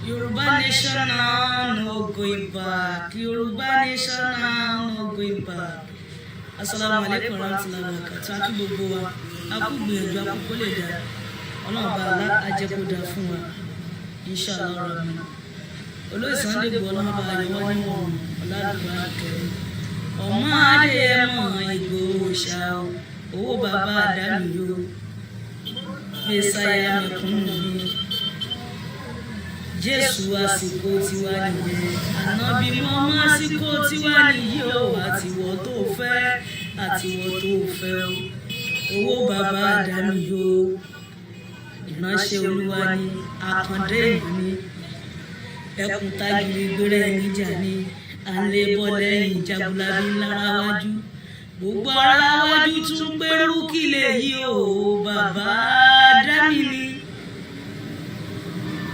Yoruba nation no going back. Yoruba nation no going back. Assalamu alaikum warahmatullahi wabarakatuh. Aki gbogbo wa. Aku gbìyànjú akoko le da. Ọlọ́run bá la ajẹ́kọ̀dá fún wa. Inshallah rahman. Olóyè Sunday Igboho Ọlọ́run bá yọ wọ́n ní wọn. Ọlọ́run kẹrin. Ọmọ Adéyẹmọ Ìgbòho ṣá o. Owó bàbá àdánù yo. Mẹ́sàáyà mẹ̀kúnnù mi. Jésù àsìkò tiwa nìyẹn. Ànábì mọ́mọ́ àsìkò tiwa nìyí o. Àtiwọ́ tó fẹ́, àtiwọ́ tó fẹ́ o. Owó bàbá àdámi o. Ìránṣẹ́ Olúwa ni, àkàndé ìlú ni. Ẹkùn tágìrì gbére ẹni jà ni. À ń lé bọ́ lẹ́yìn jagunlabi lára wájú. Gbogbo ara wájú tún gbèrú kí lè yí o. Bàbá àdámi ni.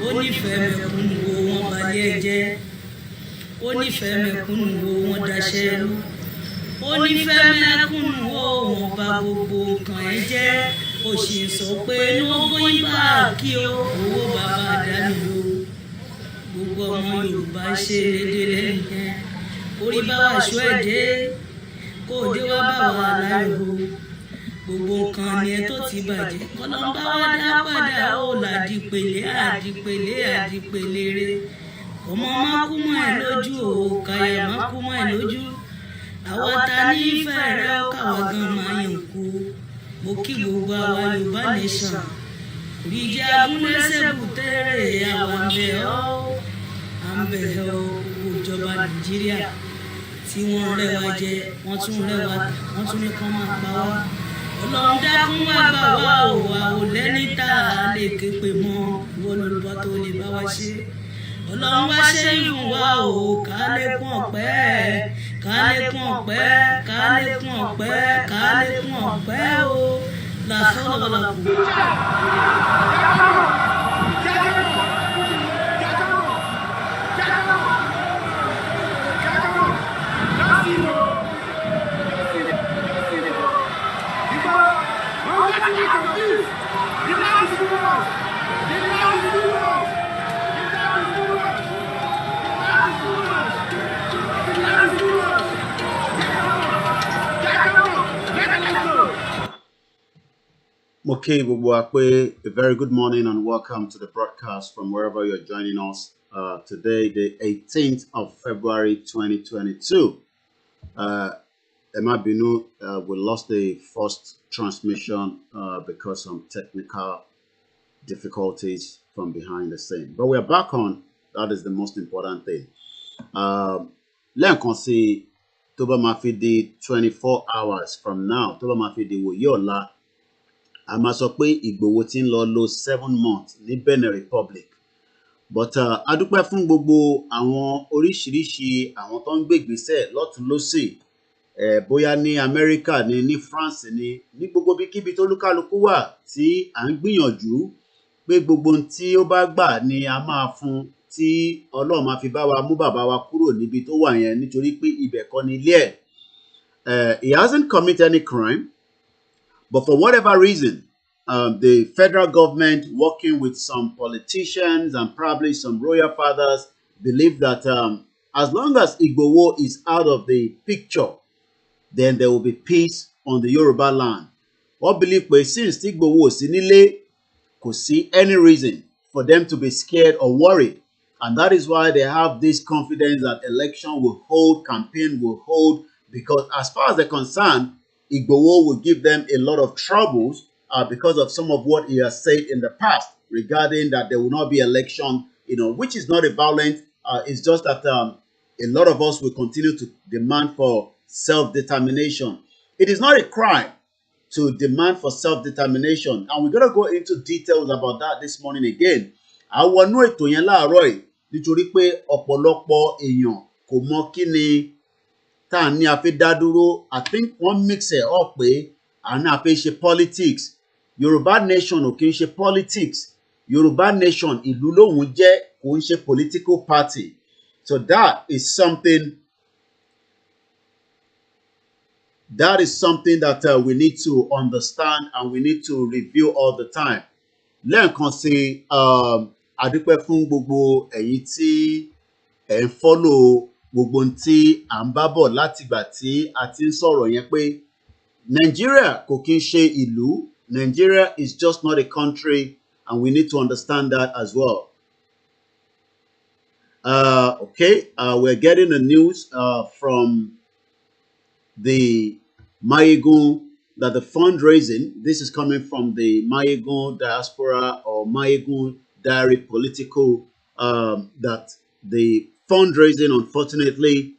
Ó nífẹ̀ẹ́ mẹ̀kúnnù wo wọn balẹ̀ jẹ́. Ó nífẹ̀ẹ́ mẹ̀kúnnù wo wọn daṣẹ́ rú. Ó nífẹ̀ẹ́ mẹ̀kúnnù wo wọn bà gbogbo nǹkan ẹ̀ jẹ́. Ó sì ń sọ pé no going back kí o. Owó bàbá àdáni o. Gbogbo ọmọ Yorùbá ṣe dédé lẹ́yìn yẹn. Orí bá wà ṣọ́ ẹ̀ dé. Kó dé wá bá wà láyò o. Gbogbo nǹkan ni ẹ tó ti bàjẹ́. Kọ́lọ́mbà wá dá padà ó làdìpèlé àdìpèlé àdìpèlé re. Ọmọ má kú mọ́ ẹ lójú o. Kàyà má kú mọ́ ẹ lójú. Àwa ta ní ìfẹ́ rẹ ó káwa gan máa yàn kú. Mo kí gbogbo àwa Yorùbá nation. Ìjà agúnlẹ́sẹ̀ bùtẹ́rẹ̀ àwa ń bẹ̀ ọ́. À ń bẹ̀ ọ́ gbogbo ìjọba Nàìjíríà tí wọ́n rẹ́ wa jẹ, wọ́n tún rẹ́ wa tà, wọ́n tún ní kán máa pa wá. Ọlọ́run dákun wá gbà wá o. Àwò lẹ́ni tá a lè ké pè mọ́. Ìwọ lolùbọ́ tó lè bá wa ṣe. Ọlọ́run wá ṣe ìfún wa o. Ká lékún ọpẹ́, ká lékún ọpẹ́, ká lékún ọpẹ́, ká lékún ọpẹ́ o. Làásán lọ́wọ́ la kù. Okay, a very good morning and welcome to the broadcast from wherever you're joining us. Today, the 18th of February 2022. Emma Binu, we lost the first transmission because of technical difficulties from behind the scene. But we're back on. That is the most important thing. Lẹ́ẹ̀kan sí tó bá máa fi di 24 hours from now, tó bá máa fi di wòye ọ̀la, a máa sọ pé Ìgbòho ti ń lọ lo 7 months ní Benin Republic. But a dúpẹ́ fún gbogbo àwọn oríṣiríṣi àwọn tó ń gbé ìgbésẹ̀ lọ́tùn lósì. Bóyá ní Amẹ́ríkà ni, ní France ni, ní gbogbo bíkíbi tó lúkálukú wà tí à ń gbìyànjú pé gbogbo ohun tí ó bá gbà ni a máa fún, tí Ọlọ́run máa fi bá wa mú bàbá wa kúrò níbi tó wà yẹn, nítorí pé ibẹ̀ kọ́ ni ilé ẹ̀. He hasn't committed any crime, but for whatever reason, the federal government, working with some politicians and probably some royal fathers, believe that as long as Igboho is out of the picture, then there will be peace on the Yoruba land. What believe pé since Igboho sí nílé, kò sí any reason for them to be scared or worried. And that is why they have this confidence that election will hold, campaign will hold, because as far as they're concerned, Igboho will give them a lot of troubles because of some of what he has said in the past regarding that there will not be election, which is not a violent, it's just that a lot of us will continue to demand for self-determination. It is not a crime to demand for self-determination, and we're going to go into details about that this morning again. Àwọn inú ètò yẹn láàárọ̀ yìí nítorí pé ọ̀pọ̀lọpọ̀ èèyàn kò mọ kí ni tá à ní a fi dá dúró. I think wọ́n mix it up pé àná a fi ṣe politics. Yorùbá nation ò kí ń ṣe politics. Yorùbá nation ìlú lòun jẹ́, kò ń ṣe political party. So that is something that we need to understand and we need to review all the time. Lẹ́ẹ̀kan sí a dúpẹ́ fún gbogbo ẹ̀yin tí ẹ̀ ń follow gbogbo ohun tí à ń bá bọ̀ látìgbà tí a ti ń sọ̀rọ̀ yẹn pé Nigeria kò kí ń ṣe ìlú. Nigeria is just not a country, and we need to understand that as well. We're getting the news from the Mayegun that the fundraising, this is coming from the Mayegun diaspora or Mayegun diary political that the fundraising, unfortunately,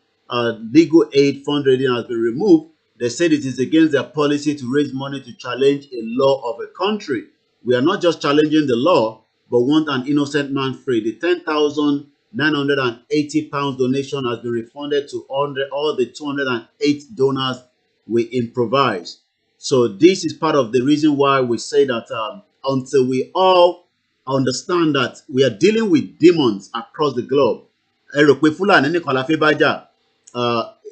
legal aid fundraising has been removed. They said it is against their policy to raise money to challenge a law of a country. We are not just challenging the law, but want an innocent man free. The £10,980 donation has been refunded to all the 208 donors we improvised. So this is part of the reason why we say that until we all understand that we are dealing with demons across the globe,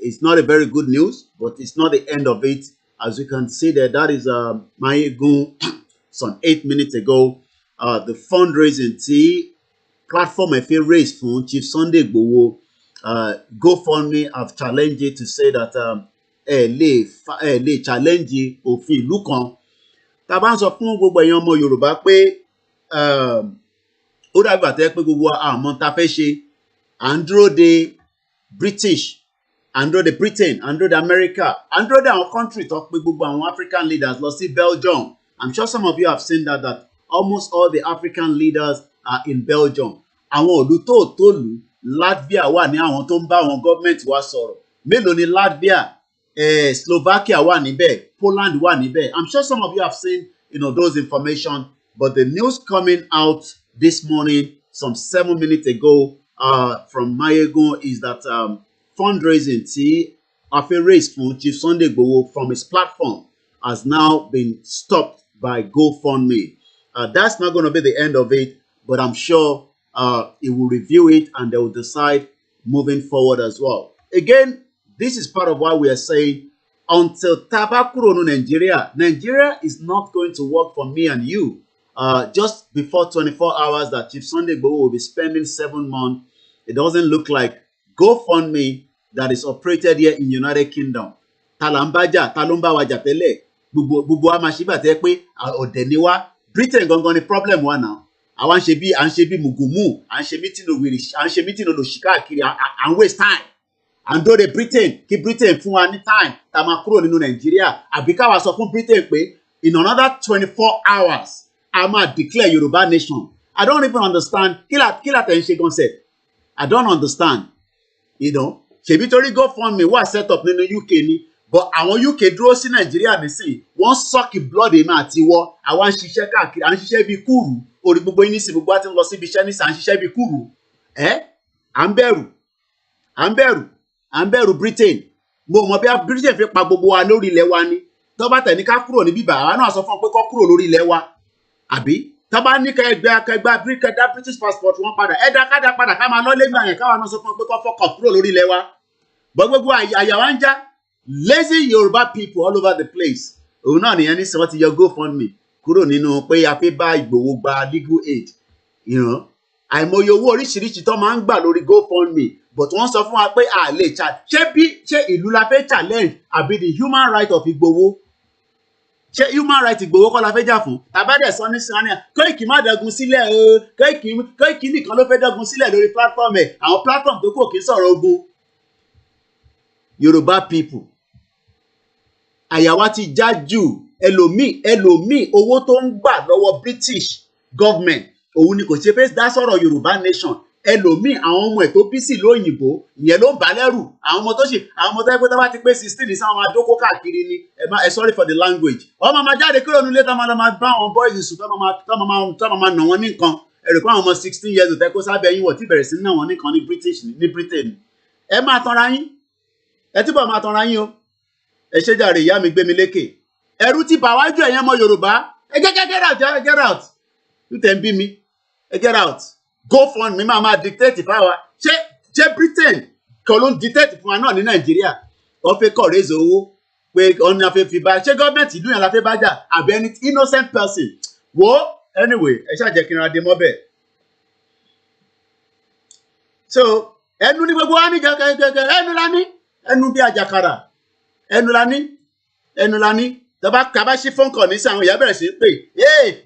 it's not a very good news, but it's not the end of it. As you can see there, that is Mayegun some 8 minutes ago. The fundraising platform raised for Chief Sunday Igboho. GoFundMe have challenged it to say that challenge òfin ìlú kan. Tá bá ń sọ fún gbogbo èèyàn ọmọ Yorùbá pé ó dàgbà tẹ́ pé gbogbo àmọ́ ta fẹ́ ṣe à ń dúró de British, à ń dúró de Britain, à ń dúró de America, à ń dúró de àwọn country tó pé gbogbo àwọn African leaders lọ sí Belgium. I'm sure some of you have seen that almost all the African leaders are in Belgium. Àwọn òlú tó lù Latvia wà ní àwọn tó ń bá àwọn gọ́ọ̀mẹ̀ntì wa sọ̀rọ̀. Mélòó ni Latvia? Slovakia wà níbẹ̀, Poland wà níbẹ̀. I'm sure some of you have seen, those information. But the news coming out this morning, some 7 minutes ago, from Mayegun, is that fundraising tí a fẹ́ raise fún Chief Sunday Igboho from his platform has now been stopped by GoFundMe. That's not going to be the end of it, but I'm sure it will review it and they will decide moving forward as well. Again, this is part of why we are saying until Tabakuro no Nigeria is not going to work for me and you. Just before 24 hours that Chief Sunday Igboho will be spending 7 months, it doesn't look like GoFundMe that is operated here in United Kingdom. Talambaja, Talumbawaja tele, bubu amashiba te pe odeniwa. Britain gangan ni problem wa now. Àwọn ṣe bí mugumu, à ń ṣe meeting olóṣìkà kiri, à ń waste time. And though the Britain, kí Britain fún wa ní time, tá máa kúrò nínú Nigeria, àbí ká wá sọ fún Britain pé in another 24 hours, a máa declare Yoruba nation. I don't even understand. Kí la tẹ̀ ń ṣe gan sef? I don't understand. Ṣèbí torí GoFundMe wà set up nínú UK ni, but àwọn UK dúró sí Nigeria nísìn, wọ́n suck blood èmi àti wọ́, àwa ń ṣiṣẹ́ káàkiri, à ń ṣiṣẹ́ bí kúrú, orí gbogbo yín nísìn gbogbo àti ń lọ síbi iṣẹ́ nísìn, à ń ṣiṣẹ́ bí kúrú. À ń bẹ̀rù Britain. Mo mọ̀ bí Britain fi pa gbogbo wa lórí ilẹ̀ wa ni. Tó bá tẹ̀ ní ká kúrò ní bíbá, àwa náà sọ fún wọn pé kó kúrò lórí ilẹ̀ wa. Àbí? Tó bá ní kẹgbà British passport wọn padà, kádà padà ká máa lọ lẹ́gbàá yẹn káwa náà sọ fún wọn pé kó fọkàn kúrò lórí ilẹ̀ wa. But gbogbo àyà wa ń já. Lazy Yoruba people all over the place. Òun náà nìyẹn ní sọ ti yọ GoFundMe kúrò nínú pé a fẹ́ bá Ìgbòho gba legal aid. Àìmọye owó oríṣiríṣi tó máa ń gbà lórí GoFundMe, but wọ́n sọ fún wa pé a lè ṣé ìlú la fẹ́ challenge àbí the human right of Ìgbòho? Ṣé human right Ìgbòho kọ́ la fẹ́ jà fún? Tàbádẹ̀ sọ ní sinmi, Koiki má dẹ́gun sílẹ̀ o, Koiki nìkan ló fẹ́ dẹ́gun sílẹ̀ lórí platform ẹ̀, àwọn platform tó kò kí sọ̀rọ̀ ogun. Yoruba people, àyà wa ti já jù. Ẹlòmíì owó tó ń gbà lọ́wọ́ British government òun ni kò ṣe fẹ́ dá sọ̀rọ̀ Yorùbá nation. Ẹlòmíì àwọn ọmọ ẹ̀ tó bí sí lóyìnbó ìyẹn ló ń bà lẹ́rù. Àwọn ọmọ tó ẹgbẹ́ tó bá ti pé 16 ní sáwọn máa dókó káàkiri ni. Sorry for the language. Ọmọ máa jáde kúrò nílé tó máa bá àwọn boys sùn tó máa nà wọ́n nìkan. Ẹ̀rù pé àwọn ọmọ 16 years old tẹ́kọ́ sábẹ́ yín wọ̀ tí bẹ̀rẹ̀ sí nà wọ́n nìkan ní Britain. Ẹ máa tanra yín. Ẹ túbọ̀ máa tanra yín o. Ẹ ṣe jàre ìyá mi gbé mi lékè. Ẹ̀rù ti bà wájú ẹ̀yẹn ọmọ Yorùbá. Get out. You tẹ̀ ń bí mi. Get out. GoFundMe máa dictate fáwa. Ṣé Britain kan ló ń dictate fún wa náà ní Nàìjíríà? Wọ́n fẹ́ kọ̀ raise owó pé ọ̀nà afẹ́ fi bá. Ṣé gọ́ọ̀mẹ̀ntì ìlú yẹn la fẹ́ bá jà? Àbí ẹni innocent person? Anyway, ẹ ṣáà jẹ́ kí n ra dé mọ́bẹ̀. So ẹnu ní gbogbo wa ní gẹ́gẹ́ ẹnu bí àjàkàrà. Ẹnu la ní. Tọ́ba ṣe phone call ní sí àwọn ìyá bẹ̀rẹ̀ sí pé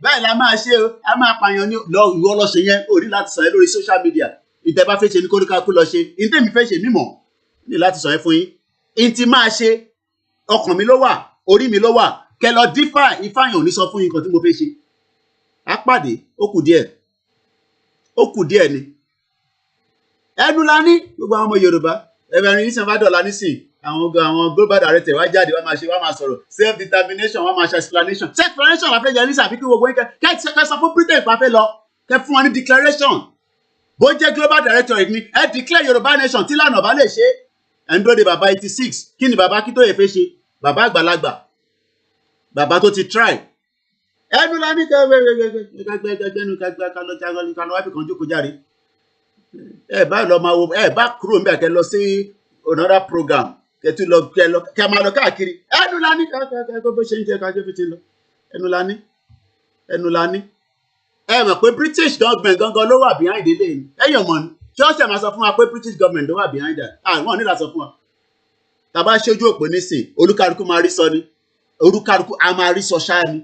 báyìí la máa ṣe o, a máa pààyàn ní ìwọ lọ ṣe yẹn, ó rí láti sọ yẹn lórí social media. Ìtẹ́ bá fẹ́ ṣe ní kóríkàkú lọ ṣe, ìtẹ́ mi fẹ́ ṣe mímọ̀ ní láti sọ yẹn fún yín. Ìtì máa ṣe ọkàn mi ló wà, orí mi ló wà, kẹ lọ dífà Ifáyàn ò ní sọ fún yín nǹkan tí mo fẹ́ ṣe. Á pàdé, ó kù díẹ̀ ni. ẹnu la ní gbogbo àwọn ọmọ Yorùbá ẹ̀rọ ní sanfàdọ̀ ọ̀la nísìn àwọn global director wá jáde wá máa sọ̀rọ̀ self determination wá máa ṣe explanation la fẹ́ jẹ́ nísìn àfi kí gbogbo yín kẹ́ sọ fún Britain pa fẹ́ lọ kẹ́ fún wọn ní declaration bó jẹ́ global director ni ẹ declare Yorùbá nation tí lànà bá lè ṣe ẹ̀ ń dúró de bàbá 86 kí ni bàbá Akíntóyè fẹ́ ṣe bàbá àgbàlagbà bàbá tó ti try ẹnu la ní kẹgbẹgbẹgbẹnu wábì kan jókòó járe ẹ bá lọ máa wo ẹ bá kúrò níbẹ̀ kẹ lọ sí another program kẹ tún lọ kẹ máa lọ káàkiri ẹnu la ní kẹkẹ bó ṣe ń jẹ kájọ fi ti lọ ẹnu la ní ẹ mọ̀ pé British government gangan ló wà behind ilé ni ẹ̀yàn mọ̀ ni tí wọ́n ṣe máa sọ fún wa pé British government ló wà behind that àwọn nílà sọ fún wa tá a bá ṣojú òpó nísìn olúkálùkù máa rí sọ ni olúkálùkù a máa rí sọ ṣáá ni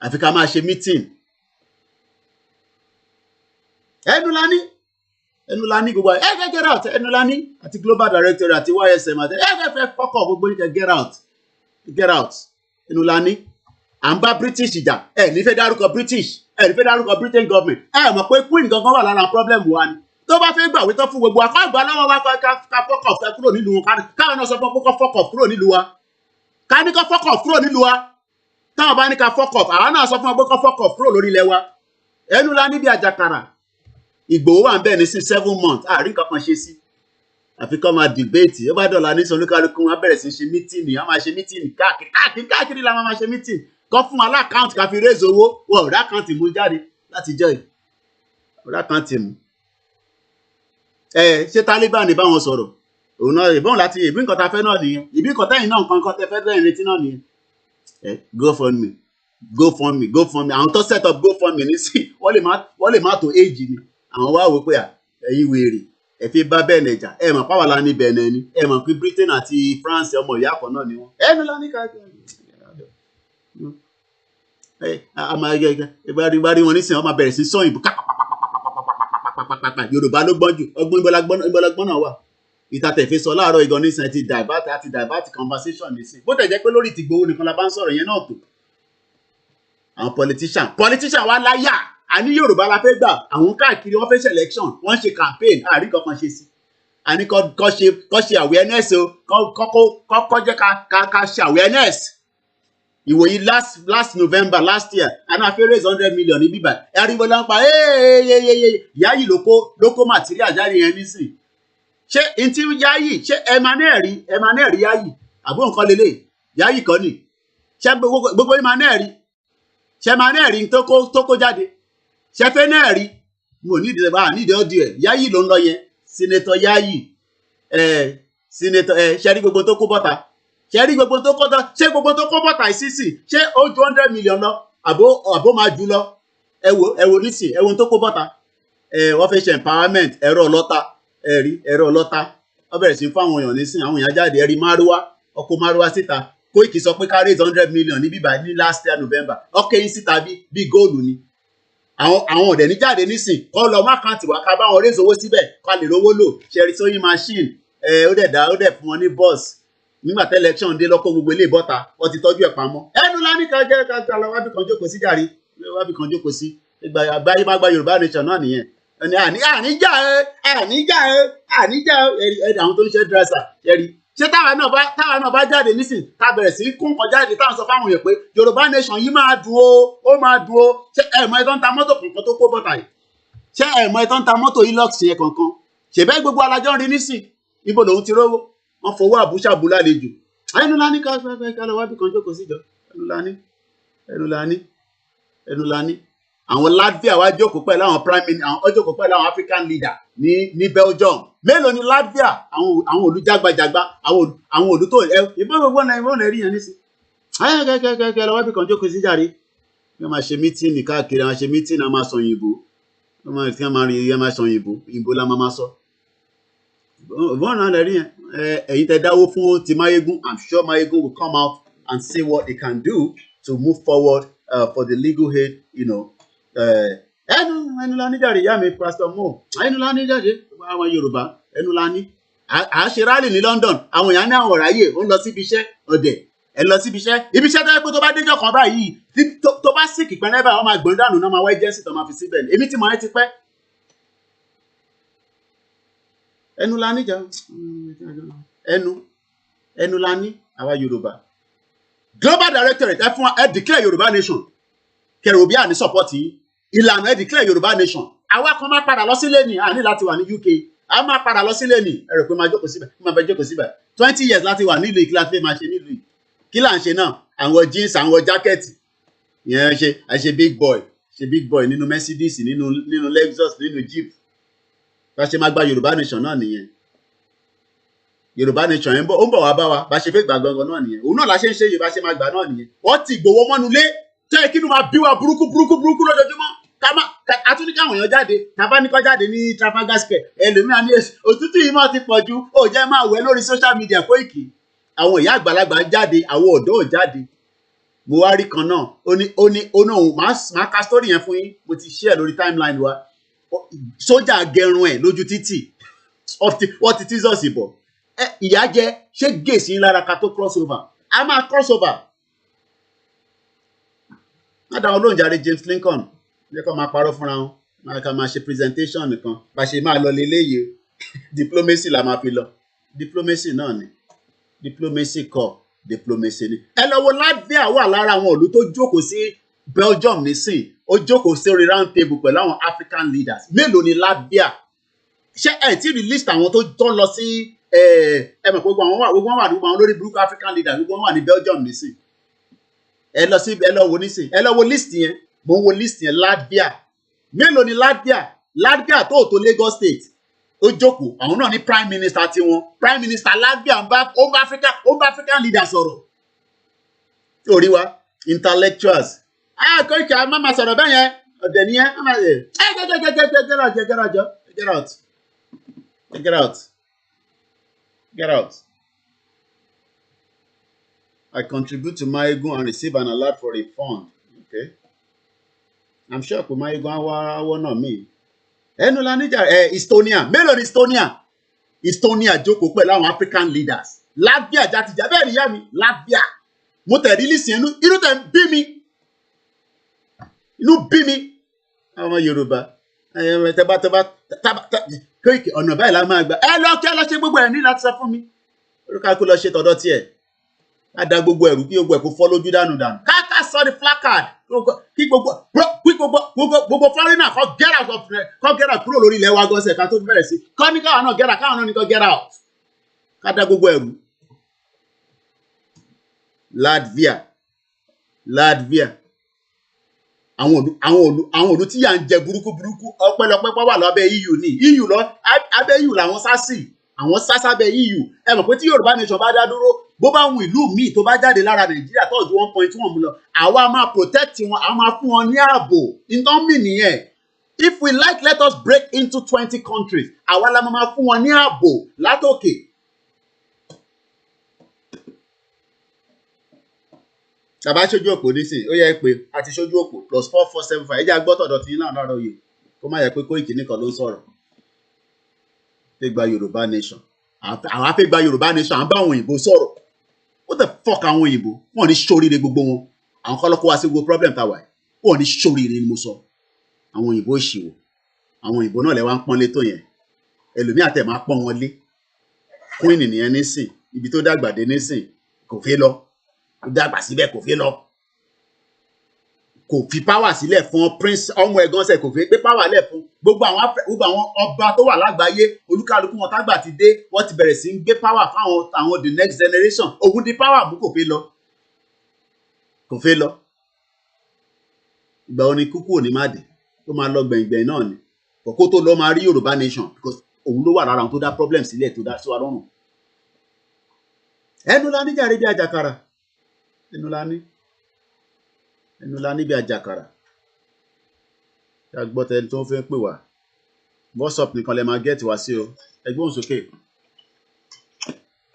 àfi ká máa ṣe meeting ẹnu la ní gbogbo get out ẹnu la ní àti global director àti YSM àti fẹ́ fọ́kọ̀ gbogbo ní kẹ́ get out ẹnu la ní à ń bá British jà ẹ ní fẹ́ dárúkọ British ẹ ní fẹ́ dárúkọ Britain government ẹ mọ̀ pé Queen gangan wà lára problem wa ni tó bá fẹ́ gbàwé tán fún gbogbo àkọ́gbà lọ́wọ́ wa ká fọ́kọ̀ fẹ́ kúrò nílùú wọn káwọn náà sọ fún kókó fọ́kọ̀ kúrò nílùú wa ká ní kó fọ́kọ̀ kúrò nílùú wa táwọn bá ní ká fọ́kọ̀ àwọn náà sọ fún ọgbẹ́ kó fọ́kọ̀ kúrò lórí ilẹ̀ wa ẹnu la níbi àjàkàrà Ìgbòho wà ń bẹ̀ ní sí 7 months àárín kankan ṣe sí àfi kọ́ máa dìbéètì ó bá dọ̀la ní olúkálùkù wọn bẹ̀rẹ̀ sí ṣe mítìnì wọn máa ṣe mítìnì káàkiri la máa ṣe mítìnì kọ́ fún wọn láàkáǹtì ká fi rézò owó wọn ò rákáǹtì mú jáde láti jẹ́ rákáǹtì mú ṣé Taliban ní báwọn sọ̀rọ̀ òun náà ìbọn láti ìbí nǹkan ta fẹ́ náà nìyẹn ìbí nǹkan tẹ́yìn náà nǹkan tẹ́ fẹ́ tẹ́yìn retí náà nìyẹn GoFundMe àwọn tó set up GoFundMe ní sí wọ́n lè má tó éèjì ni àwọn wá wò pé ẹ̀yin wèrè ẹ fi bá Benin jà ẹ mọ̀ pàwọ́lá ní Benin ni ẹ mọ̀ pé Britain àti France ọmọ ìyá kan náà ni wọ́n ẹnu lá ní káàkiri ìbárí wọn nísìnyí wọ́n máa bẹ̀rẹ̀ sí sọ ìbò Yorùbá ló gbọ́n jù ọgbọ́n ìbọ̀lágbọ́n náà wà ìtàtẹ̀fẹ́ sọ láàárọ̀ ìgan nísìnyí ti divert conversation nísìnyí bó tẹ̀ jẹ́ pé lórí ti Ìgbòho nìkan la bá ń sọ̀rọ̀ yẹn náà tó àwọn politician wa láyà àní Yorùbá la fẹ́ gbà àwọn káàkiri wọ́n fẹ́ ṣe election wọ́n ṣe campaign àárín kankan ṣe sí àní kọ́ ṣe awareness o kọ́ jẹ́ ká ṣe awareness ìwòyí last November last year àná a fẹ́ raise 100 million ní bíbá ẹ̀ríwó la ń pa Yayi ló kó material jáde yẹn nísìn ṣé ntí Yayi ṣé ẹ máa náà rí Yayi àbó nǹkan lélẹ̀ Yayi kọ́ ni ṣé gbogbo ẹ máa náà rí ṣé máa náà rí tó kó jáde ṣẹfẹ náà rí mo nídìí ọdí ẹ Yayi ló ń lọ yẹn Senator Yayi Senator ṣẹrí gbogbo tó kó bọ́ta ṣẹrí gbogbo tó kó bọ́ta ṣé gbogbo tó kó bọ́ta ìsísì ṣé ó ju 100 million lọ àbó máa jù lọ ẹ wò nísì ẹ wo tó kó bọ́ta wọ́n fẹ́ ṣe empowerment ẹ̀rọ ọlọ́ta wọ́n bẹ̀rẹ̀ sí fún àwọn èèyàn nísìn àwọn èèyàn jáde ẹ̀rí márúwá ọkọ̀ márúwá síta Koiki sọ pé ká raise 100 million ní bíbá ní last year November ọkẹ́ yín síta bí góòlù ni àwọn ọ̀dẹ̀ ní jáde nísìn kọ́ lọ mákàntì wá ká bá wọn raise owó síbẹ̀ ká lè rówó lò ṣẹ́rí sewing machine ó dẹ̀ fún wọn ní bus nígbà tí election dé lọ́kọ́ gbogbo ilé ìbọ́ta wọ́n ti tọ́jú ẹ̀ pamọ́ ẹnu láni ká jẹ́ ká lọ wábì kan jókòó sí jàre wábì kan jókòó sí àgbáyé má gba Yorùbá nation náà nìyẹn àníjà àwọn tó ń ṣe dresser ṣẹ́rí ṣé táwa náà bá jáde nísìn ká bẹ̀rẹ̀ sí kún kan jáde táwọn sọ fáwọn èèyàn pé Yorùbá nation yìí máa dùn ó máa dùn ó ṣé ẹ̀mọ́ ẹ̀ tó ń ta mọ́tò kankan tó kó bọ́tà yìí ṣé ẹ̀mọ́ ẹ̀ tó ń ta mọ́tò Hilux yẹn kankan ṣèbẹ́ gbogbo alájọ́ ń rí nísìn ibo lòun ti rówó wọ́n fowó àbúṣàbù lálejò ẹnu lání ká lọ wábì kan jókòó síjọ ẹnu lání àwọn Latvia wá jókòó pẹ̀lú àwọn prime minister àwọn jókòó pẹ̀lú àwọn African leader ní Belgium mélòó ni Latvia àwọn olùjágbàjàgbà àwọn olù tó ìbọn gbogbo náà ìbọn ẹ̀rí yẹn nísìn kẹ́kẹ́kẹ́kẹ́ lọ wábì kan jókòó sí jàre wọ́n máa ṣe mítìnì káàkiri àwọn ṣe mítìnì àwọn máa sọ òyìnbó wọ́n máa sọ òyìnbó la máa sọ ìbọn náà lẹ́rí yẹn ẹ̀yin tẹ́ dáwó fún ti Mayegun I'm sure Mayegun will come out and see what they can do to move forward for the legal aid ẹnu la ní jàre ìyá mi Pastor Mo ẹnu la ní jàre àwọn Yorùbá ẹnu la ní à ṣe rally ní London àwọn èèyàn ní àwọn ọ̀ráyè ó ń lọ síbi iṣẹ́ ọ̀dẹ̀ ẹ lọ síbi iṣẹ́ tó yẹ pé tó bá déjọ́ kan báyìí tó bá sick pẹ́ẹ́nẹ́ báyìí wọ́n máa gbọ́n dànù náà máa wá agency tó máa fi síbẹ̀ èmi tí mo ẹ ti pẹ́ ẹnu la ní jà ẹnu la ní àwa Yorùbá. Global Directorate ẹ fún wa ẹ declare Yorùbá nation kẹrò bí àní support yìí ìlànà ẹ declare Yorùbá nation àwa kan máa padà lọ sílé ní àní láti wà ní UK a máa padà lọ sílé ní ẹ rò pé máa jókòó síbẹ̀ máa fẹ́ jókòó síbẹ̀ 20 years láti wà nílùú kí láti fẹ́ máa ṣe nílùú kí là ń ṣe náà àwọn jeans àwọn jákẹ́ẹ̀tì ìyẹn ṣe big boy nínú Mercedes nínú Lexus nínú Jeep bá ṣe máa gba Yorùbá nation náà nìyẹn Yorùbá nation yẹn ó ń bọ̀ wá bá wa bá ṣe fẹ́ gbà gangan náà nìyẹn òun náà la ṣe ń ṣe Yorùbá ṣe máa gbà náà nìyẹn wọ́n ti Ìgbòho mọ́nulé tẹ́ kí ló máa bí wa burúkú lójoojúmọ́ àtúndí káwọn èèyàn jáde tàbá ní kọ́ jáde ní Trafalgar Square ẹlòmíràn ní òtútù yìí máa ti pọ̀ ju ó jẹ́ máa wẹ̀ lórí social media Koiki àwọn ìyá àgbàlagbà jáde àwọn ọ̀dọ́ ò jáde mo wá rí kan náà ó ní òun máa ka story yẹn fún yín mo ti share lórí timeline wa sójà gẹrun ẹ̀ lójú títì wọ́n ti tíṣọ́ọ̀sì bọ̀ ìyá jẹ ṣé gèsì lára ká tó cross over a máa cross over má dáwọn olóhùn jáde James Lincoln jẹ́ kó máa parọ́ fúnra wọn máa ká máa ṣe presentation nìkan bá ṣe máa lọ léléyìí diplomacy la máa fi lọ diplomacy náà ni diplomacy ni ẹ lọ wo Latvia wà lára àwọn ìlú tó jókòó sí Belgium nísìn ó jókòó sí orí round table pẹ̀lú àwọn African leaders mélòó ni Latvia ṣé ẹ ti release àwọn tó lọ sí ẹ mọ̀ gbogbo àwọn lórí burúkú African leaders gbogbo wọn wà ní Belgium nísìn ẹ lọ wo nísìn ẹ lọ wo list yẹn mo ń wo list yẹn Latvia mélòó ni Latvia tó Lagos State ó jókòó àwọn náà ní prime minister tiwọn prime minister Latvia ń bá African leaders sọ̀rọ̀ orí wa intellectuals Koiki a máa sọ̀rọ̀ bẹ́ẹ̀ yẹn ọ̀dẹ̀ ni yẹn get out. I contribute to Mayegun and receive an alert for a fund. Okay. I'm sure pé Mayegun awọ́ náà mi. Ẹnu la níjà Estonia mélòó ni Estonia jókòó pẹ̀lú àwọn African leaders Latvia jàtìjà bẹ́ẹ̀ ni ìyá mi Latvia mo tẹ̀ rí lísìn inú tẹ̀ ń bí mi àwọn Yorùbá tẹ́bá Koiki ọ̀nà báyìí la máa gbà ẹ lọ kí ẹ lọ ṣe gbogbo ẹ̀ ní láti sọ fún mi orúkọ kó lọ ṣe tọ̀dọ̀ tiẹ̀ á da gbogbo ẹ̀rù kí gbogbo ẹ̀ kó fọ́ lójú dànù káàkà sọ di placard kí gbogbo foreigner kọ́ get out kúrò lórí ilẹ̀ wa gọ́sẹ̀ ká tó bẹ̀rẹ̀ sí kọ́ ní káwọn náà get out káwọn náà ní kọ́ get out ká da gbogbo ẹ̀rù. Latvia àwọn òdu tí yà ń jẹ burúkú ọpẹ́lọpẹ́ pọ wà lábẹ́ EU ní EU lọ abẹ́ EU làwọn sásì àwọn sásábẹ́ EU ẹ mọ̀ pé tí Yorùbá nation bá dá dúró bó bá wù ìlú míì tó bá jáde lára Nàìjíríà tó ju 1.1 mú lọ àwa máa protect wọn àwọn máa fún wọn ní ààbò nǹkan mì nìyẹn if we like let us break into 20 countries àwa la máa fún wọn ní ààbò látòkè. Tàbá ṣojú òpó nísìn ó yẹ pé àti ṣojú òpó +4475 ẹ jẹ́ agbọ́tọ̀dọ̀ tí náà láàárọ̀ yìí kó má yẹ pé Koiki nìkan ló ń sọ̀rọ̀ fẹ́ gba Yorùbá nation àwọn afẹ́ gba Yorùbá nation à ń bá àwọn òyìnbó sọ̀rọ̀ what the fuck àwọn òyìnbó wọn ò ní ṣoríire gbogbo wọn àwọn kọ́ lọ́kọ́ wá sí gbogbo problem tàwa ẹ̀ wọn ò ní ṣoríire ni mo sọ àwọn òyìnbó ìṣìwò àwọn òyìnbó náà lẹ wá ń pọ́n lé tó yẹn ẹlòmíà tẹ̀ máa pọ́n wọn lé queen nìyẹn nísìn ibi tó dàgbà dé nísìn kò fẹ́ lọ ó dàgbà síbẹ̀ kò fi lọ kò fi power sílẹ̀ fún prince ọmọ ẹ̀gán ṣe kò fi pé power lẹ̀ fún gbogbo àwọn ọba tó wà lágbàáyé olúkálukú wọn tágbà ti dé wọ́n ti bẹ̀rẹ̀ sí ń gbé power fáwọn àwọn the next generation òun di power mú kò fi lọ ìgbà wo ni kúkú ò ní má dé tó máa lọ gbẹ̀ngbẹ̀ng náà ni kókó tó lọ máa rí Yorùbá nation because òun ló wà lára àwọn tó dá problem sílẹ̀ tó dá sí wa lọ́rùn ẹnu la níjà rí bí àjàkàrà ẹnu la ní bí àjàkàrà gbọ́tẹ̀ tó ń fẹ́ pè wá WhatsApp nìkan lè máa gẹ́ẹ̀tì wá sí o ẹgbẹ́ òun sókè.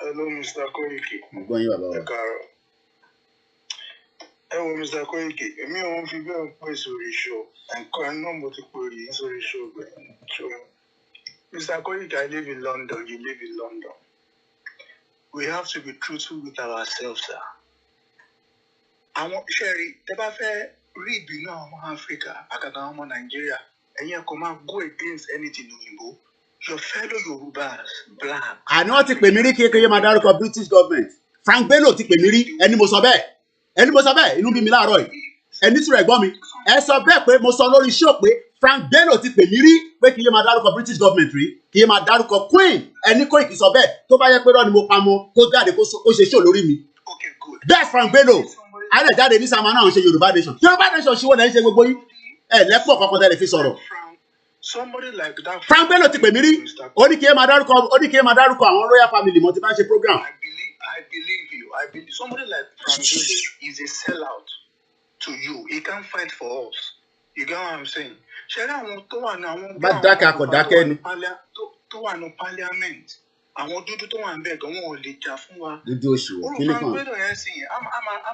Hello Mr. Koiki. mo gbọ́ yín bàbá wa. Ẹ wo Mr. Koiki èmi ò ń fi bẹ́ẹ̀ pè sórí show nǹkan náà mo ti pè rí sórí show bẹ́ẹ̀. Mr. Koiki, I live in London, you live in London. We have to be truthful with ourselves, sir. Àwọn ṣẹ́rí tẹ́ bá fẹ́ rí ìbínú àwọn ọmọ Áfíríkà àgàgà àwọn ọmọ Nàìjíríà ẹ̀yin kò máa go against anything òyìnbó your fellow Yorubas, black. Àní wọ́n ti pè mí rí kékeré máa dárúkọ British government. Frank Bello ti pè mí rí, ẹni mo sọ bẹ́ẹ̀, inú bí mi láàárọ̀ yìí. Ẹni tí rẹ̀ gbọ́ mi, ẹ sọ bẹ́ẹ̀ pé mo sọ lórí show pé Frank Bello ti pè mí rí pé kí yé máa dárúkọ British government rí, kí yé máa dárúkọ Queen, ẹni kò ìkì sọ bẹ́ẹ̀ tó bá yẹ pé rọ́ ni mo pa mọ́ kó jáde kó ṣe show lórí mi. Okay, good. That's Frank Bello. Àrẹ jáde ní Sàmánà àwọn ṣe Yorùbá nation. Yorùbá nation ṣíwọ́ lẹ́yìn ṣe gbogbo yín. Lẹ́pọ̀ kankan tẹ́lẹ̀ fi sọ̀rọ̀. Somebody like that. Frank Bello ti pè mí rí. Ó ní kí ẹ máa dárúkọ àwọn royal family mo ti bá ṣe program. I believe you. I believe somebody like Frank Bello is a sellout to you. He can't fight for us. You get what I'm saying? Ṣé àwọn tó wà ní àwọn bá dákẹ́ akọ̀dákẹ́ ni. Tó wà ní parliament. Àwọn dúdú tó wà ń bẹ̀ gan wọn ò lè jà fún wa. Dúdú oṣù kí ni kan. Olùfàgbẹ́dọ̀ yẹn sì yẹn a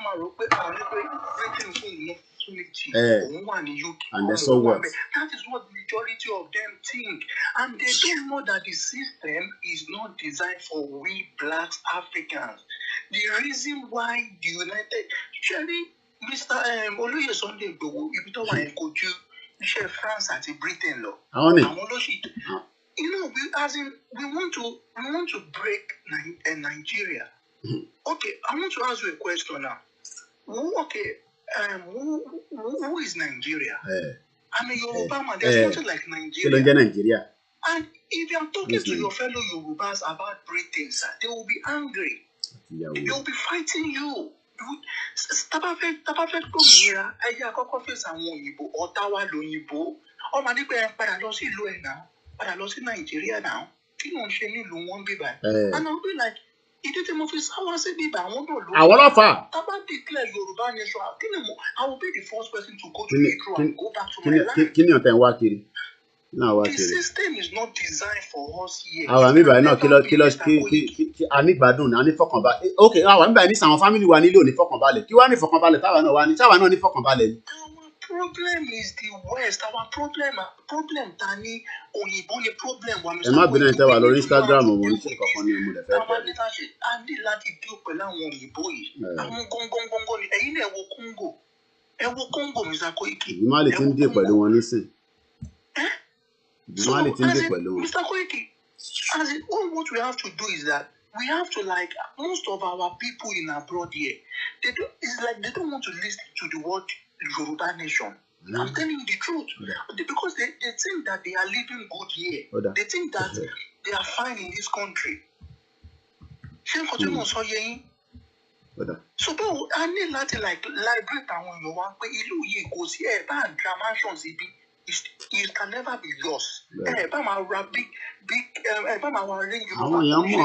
máa rò pé àwọn ní pé breaking fún un òun wà ní UK. And they saw what? That is what the majority of them think. And they don't know that the system is not designed for we blacks Africans. The reason why the United Mr. Olóyè Sunday Igboho ibi tó wà yẹn kò ju iṣẹ́ France àti Britain lọ. Àwọn ló ṣì. You know, we want to break Nigeria. Okay, I want to ask you a question now. Who is Nigeria? I'm a Yoruba man. There's nothing like Nigeria. And if you are talking to your fellow Yorubas about Britain, sir, they will be angry. They will be fighting you. Tabafet Gomira, Aya Kokofes and Wonibo, Ottawa Lonibo, or Manipe padà lọ sí ìlú ẹ̀ náà, padà lọ sí Nigeria now. Kí ló ń ṣe nílùú wọn bíbá? And I'll be like, ìdí tí mo fi sáwá sí bíbá àwọn náà ló. Àwọn ọlọ́fà. Taba declare Yoruba nation. I will be the first person to go to Ikro and go back to my land. Kí ni ọ̀tẹ̀ ń wá kiri? The system is not designed for us here. Àwọn àmì ìbàdàn náà kí anígbàdùn anífọkànbalẹ̀. Ok, àwọn àmì ìbàdàn ní sàwọn fámìlì wa nílò nífọkànbalẹ̀. Kí wá nífọkànbalẹ̀ táwa náà wá ní? Táwa náà nífọkànbalẹ̀ ni. Our problem is the West. Our problem ta ni òyìnbó ni problem wa. Ẹ má bínú ẹ̀tẹ́ wà lórí Instagram mo ní sí kankan ní ìmúlẹ̀ fẹ́ fẹ́. A ní láti dúró pẹ̀lú àwọn òyìnbó yìí. Àwọn gọ́ngọ́ngọ́ngọ́ ni ẹ̀yin náà ẹ wo Congo Mr. Koiki. Ìgbìmọ̀ lè ti ń dè pẹ̀lú wọn nísìn. So, Mr. Koiki, what we have to do is that we have to, like, most of our people in abroad here, they don't want to listen to the word Yoruba nation. I'm telling you the truth. Because they think that they are living good here. They think that they are fine in this country. So, I need to liberate àwọn èèyàn pé ìlú yìí kò sí ẹ̀ bá àgbà mansions ibi. It can never be yours. Big àwọn èèyàn mọ̀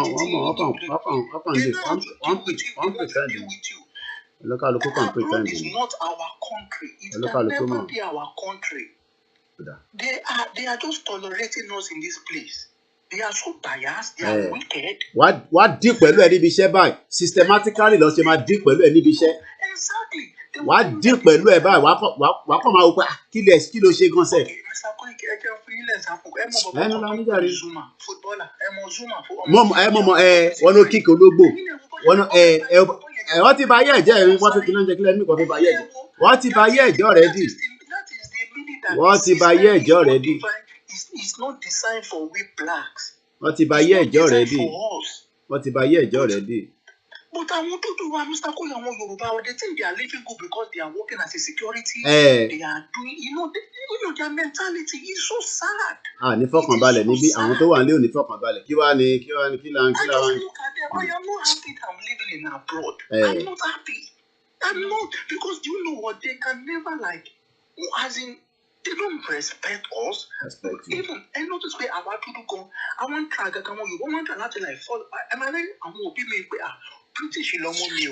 is not our country. It can never be our country. They are just tolerating us in this place. They are so biased. They are wicked. Wá dí pẹ̀lú ẹ níbi iṣẹ́ báyìí. Systematically lọ ṣe máa dí pẹ̀lú ẹ níbi iṣẹ́. Exactly. Wá dí pẹ̀lú ẹ báyìí. Wá kọ́ máa wò pé kí ló ṣe gan sẹ́. Wọ́n ló kíkì ológbò. Wọ́n ti ba ayé ẹ̀jẹ̀ rẹ̀ wọ́n fi kí ló ń jẹ kílẹ̀ nípa fi ba ayé ẹ̀jẹ̀. Wọ́n ti ba ayé ẹ̀jẹ̀ rẹ̀ dì. Wọ́n ti ba ayé ẹ̀jẹ̀ rẹ̀ dì. It's not designed for we blacks. Wọ́n ti ba ayé ẹ̀jẹ̀ rẹ̀ dì. Wọ́n ti ba ayé ẹ̀jẹ̀ rẹ̀ dì. But àwọn dúdú wa Mr. Koyi àwọn Yorùbá they think they are living good because they are working as a security. They are doing their mentality is so sad. Ní fọkànbalẹ̀ níbí àwọn tó wà nílé ò ní fọkànbalẹ̀ kí là ń. I just look at them. I am not happy that I'm living in abroad. I'm not happy. I'm not because do you know what they can never as in they don't respect us. Even I notice pé àwa dúdú gan àwọn try gangan wọn Yorùbá wọn try láti fall. Am I right? Àwọn òbí mi pé British lọmọ mi o,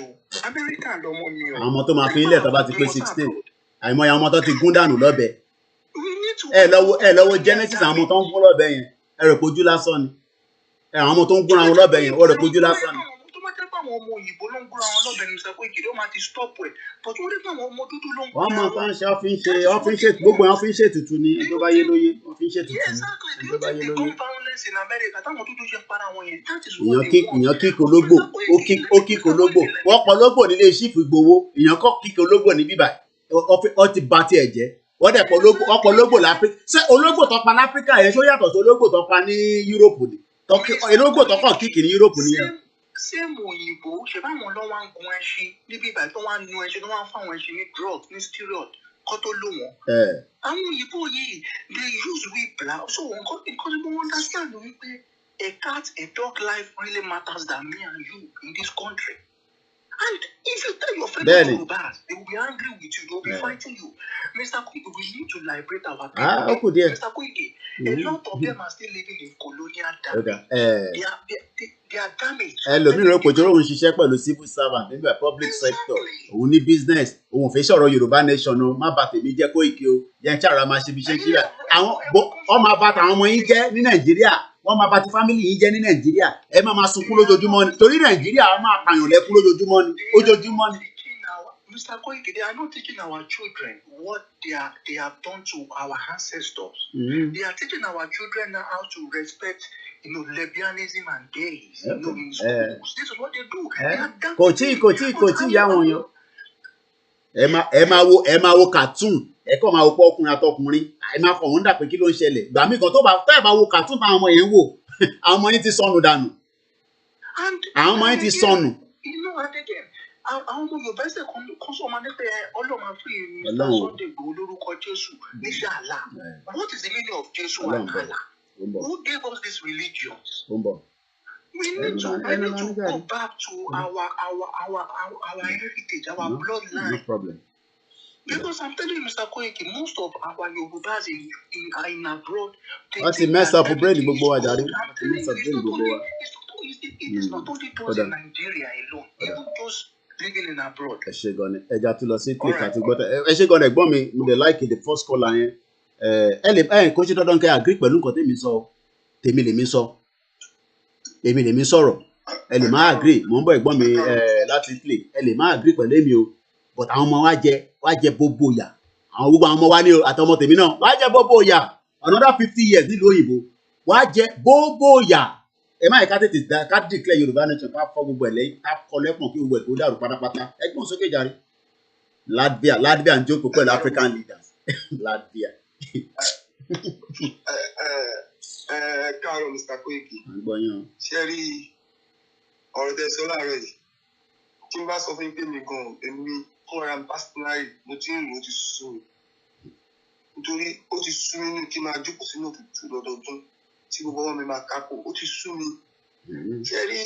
American lọmọ mi o. Àwọn ọmọ tó máa fi ilé ẹ̀tọ́ bá ti pé 16. Àìmọye àwọn ọmọ tó ti gún dànù lọ́bẹ. Ẹ lọ́wọ́ Genesis àwọn ọmọ tó ń gún lọ́bẹ yẹn. Ẹ rò pójú lásán ni. Àwọn ọmọ tó ń gún àwọn lọ́bẹ yẹn. Ó rò pójú lásán ni. Tó bá jẹ́ pé àwọn ọmọ òyìnbó ló ń gún àwọn lọ́bẹ ní sọ pé kìdí ó máa ti stop ẹ̀. But wọ́n rí pé àwọn ọmọ dúdú ló ń gún. Wọ́n mọ̀ fún ṣe ọ́fíń ṣe gbogbo wọn fi ń ṣe tutù ni ẹni tó bá yé lóye wọ́n fi ń ṣe tutù ni ẹni tó bá yé lóye. Ìyàn kíkì ológbò ó kíkì ológbò wọ́n pọ̀ ológbò nílé ṣífù Ìgbòho ìyàn kọ́ kíkì ológbò ní bíbà ó ti ba tiẹ̀ jẹ́ wọ́n dẹ̀ ọ̀pọ̀ ológbò láfíríkà ṣé ológbò tó pa láfíríkà yẹn ṣó yàtọ̀ sí ológbò tó pa ní Yúróòpù ni ológbò tó kàn kíkì ní Yúróòpù nìyẹn. sẹ́ẹ̀mù òyìnbó ṣe báwọn lọ́ wá ń gun ẹṣin níbi ìgbà tó wá ń nu ẹṣin tó wá ń fáwọn ẹṣin ní drug ní steroid kọ́ tó lò wọ́n. àwọn òyìnbó yìí they use whipla so nǹkan tí wọ́n understand wípé a cat a dog life really matters than me and you in this country. And if you tell your fellow Yorubas, they will be angry with you. They will be fighting you. Mr. Koike, we need to liberate our people. Mr. Koike, a lot of them are still living in colonial damage. They are damaged. Ẹlòmíràn kò jọrọ òun ṣiṣẹ́ pẹ̀lú civil servant nígbà public sector. Òun ní business. Òun fẹ́ sọ̀rọ̀ Yorùbá nation o. Má bà tèmi jẹ́ Koike o. Jẹ́ ń ṣàrà máa ṣe bí ṣe ń ṣíra. Àwọn ọmọ abata àwọn ọmọ yín jẹ́ ní Nàìjíríà. Wọ́n máa bá ti family yìí jẹ́ ní Nàìjíríà ẹ máa sunkún lójoojúmọ́ ni torí Nàìjíríà á máa pààyàn lẹ́kún lójoojúmọ́ ni ojoojúmọ́ ni. Mr. Koike, they are not teaching our children what they have done to our ancestors. They are teaching our children now how to respect, lesbianism and gays. In schools. This is what they do. Kò tí ìyá wọn yan. Ẹ máa wo cartoon. Ẹ kọ́ máa wo pọ́ ọkùnrin àtọkùnrin ẹ máa kọ̀ wọ́n dà pé kí ló ń ṣẹlẹ̀ gbà mí kan tó bá wo cartoon táwọn ọmọ yẹn wò àwọn ọmọ yẹn ti sọnù dànù àwọn ọmọ yẹn ti sọnù. àwọn ọmọ Yorùbá ẹsẹ̀ kan sọ ma nípa ọlọ́mọ fún Mr. Sunday Igboho lórúkọ Jésù níṣẹ́ àlá. What is the meaning of Jésù and Allah? Who gave us these religions? We need to go back to our heritage, our bloodline. No problem. Because I'm telling you, Mr. Koike, most of our Yorubas in abroad. What's the mess up brain gbogbo wa jare? It is not only those in Nigeria alone, even those living in abroad. Ẹ ṣé gan ni ẹja tún lọ sí click àti gbọ́tẹ̀ ẹ ṣé gan ni ẹ̀gbọ́n mi mo dey like the first caller yẹn ẹ kò ṣe dandan kẹ́ agree pẹ̀lú nǹkan tèmi sọ tèmi lèmi sọ èmi lèmi sọ̀rọ̀ ẹ lè má agree mo ń bọ̀ ẹ̀gbọ́n mi láti click ẹ lè má agree pẹ̀lú èmi o but àwọn ọmọ wa jẹ bóbó yà àwọn gbogbo àwọn ọmọ wa ní àtọmọ tèmi náà wá jẹ bóbó yà another 50 years nílùú òyìnbó wá jẹ bóbó yà ẹ má yẹ ká tètè ká declare Yorùbá nation ká fọ́ gbogbo ẹ̀ lẹ́yìn ká kọ lẹ́pọ̀n kí gbogbo ẹ̀ kó dàrú pátápátá ẹgbọ́n sókè jàre Latvia ń jókòó pẹ̀lú African leaders Latvia. Káàárọ̀ Mr. Koike ṣe rí ọ̀rọ̀ tẹ́ sọ láàárọ̀ yìí tí n bá sọ fún pé mi gan èmi fúnra personally mo ti ń rò ó ti sú mi nítorí ó ti sú mi ní kí n máa jókòó sínú òtútù lọ́dọọdún tí gbogbo ọmọ mi máa kákò ó ti sú mi ṣe rí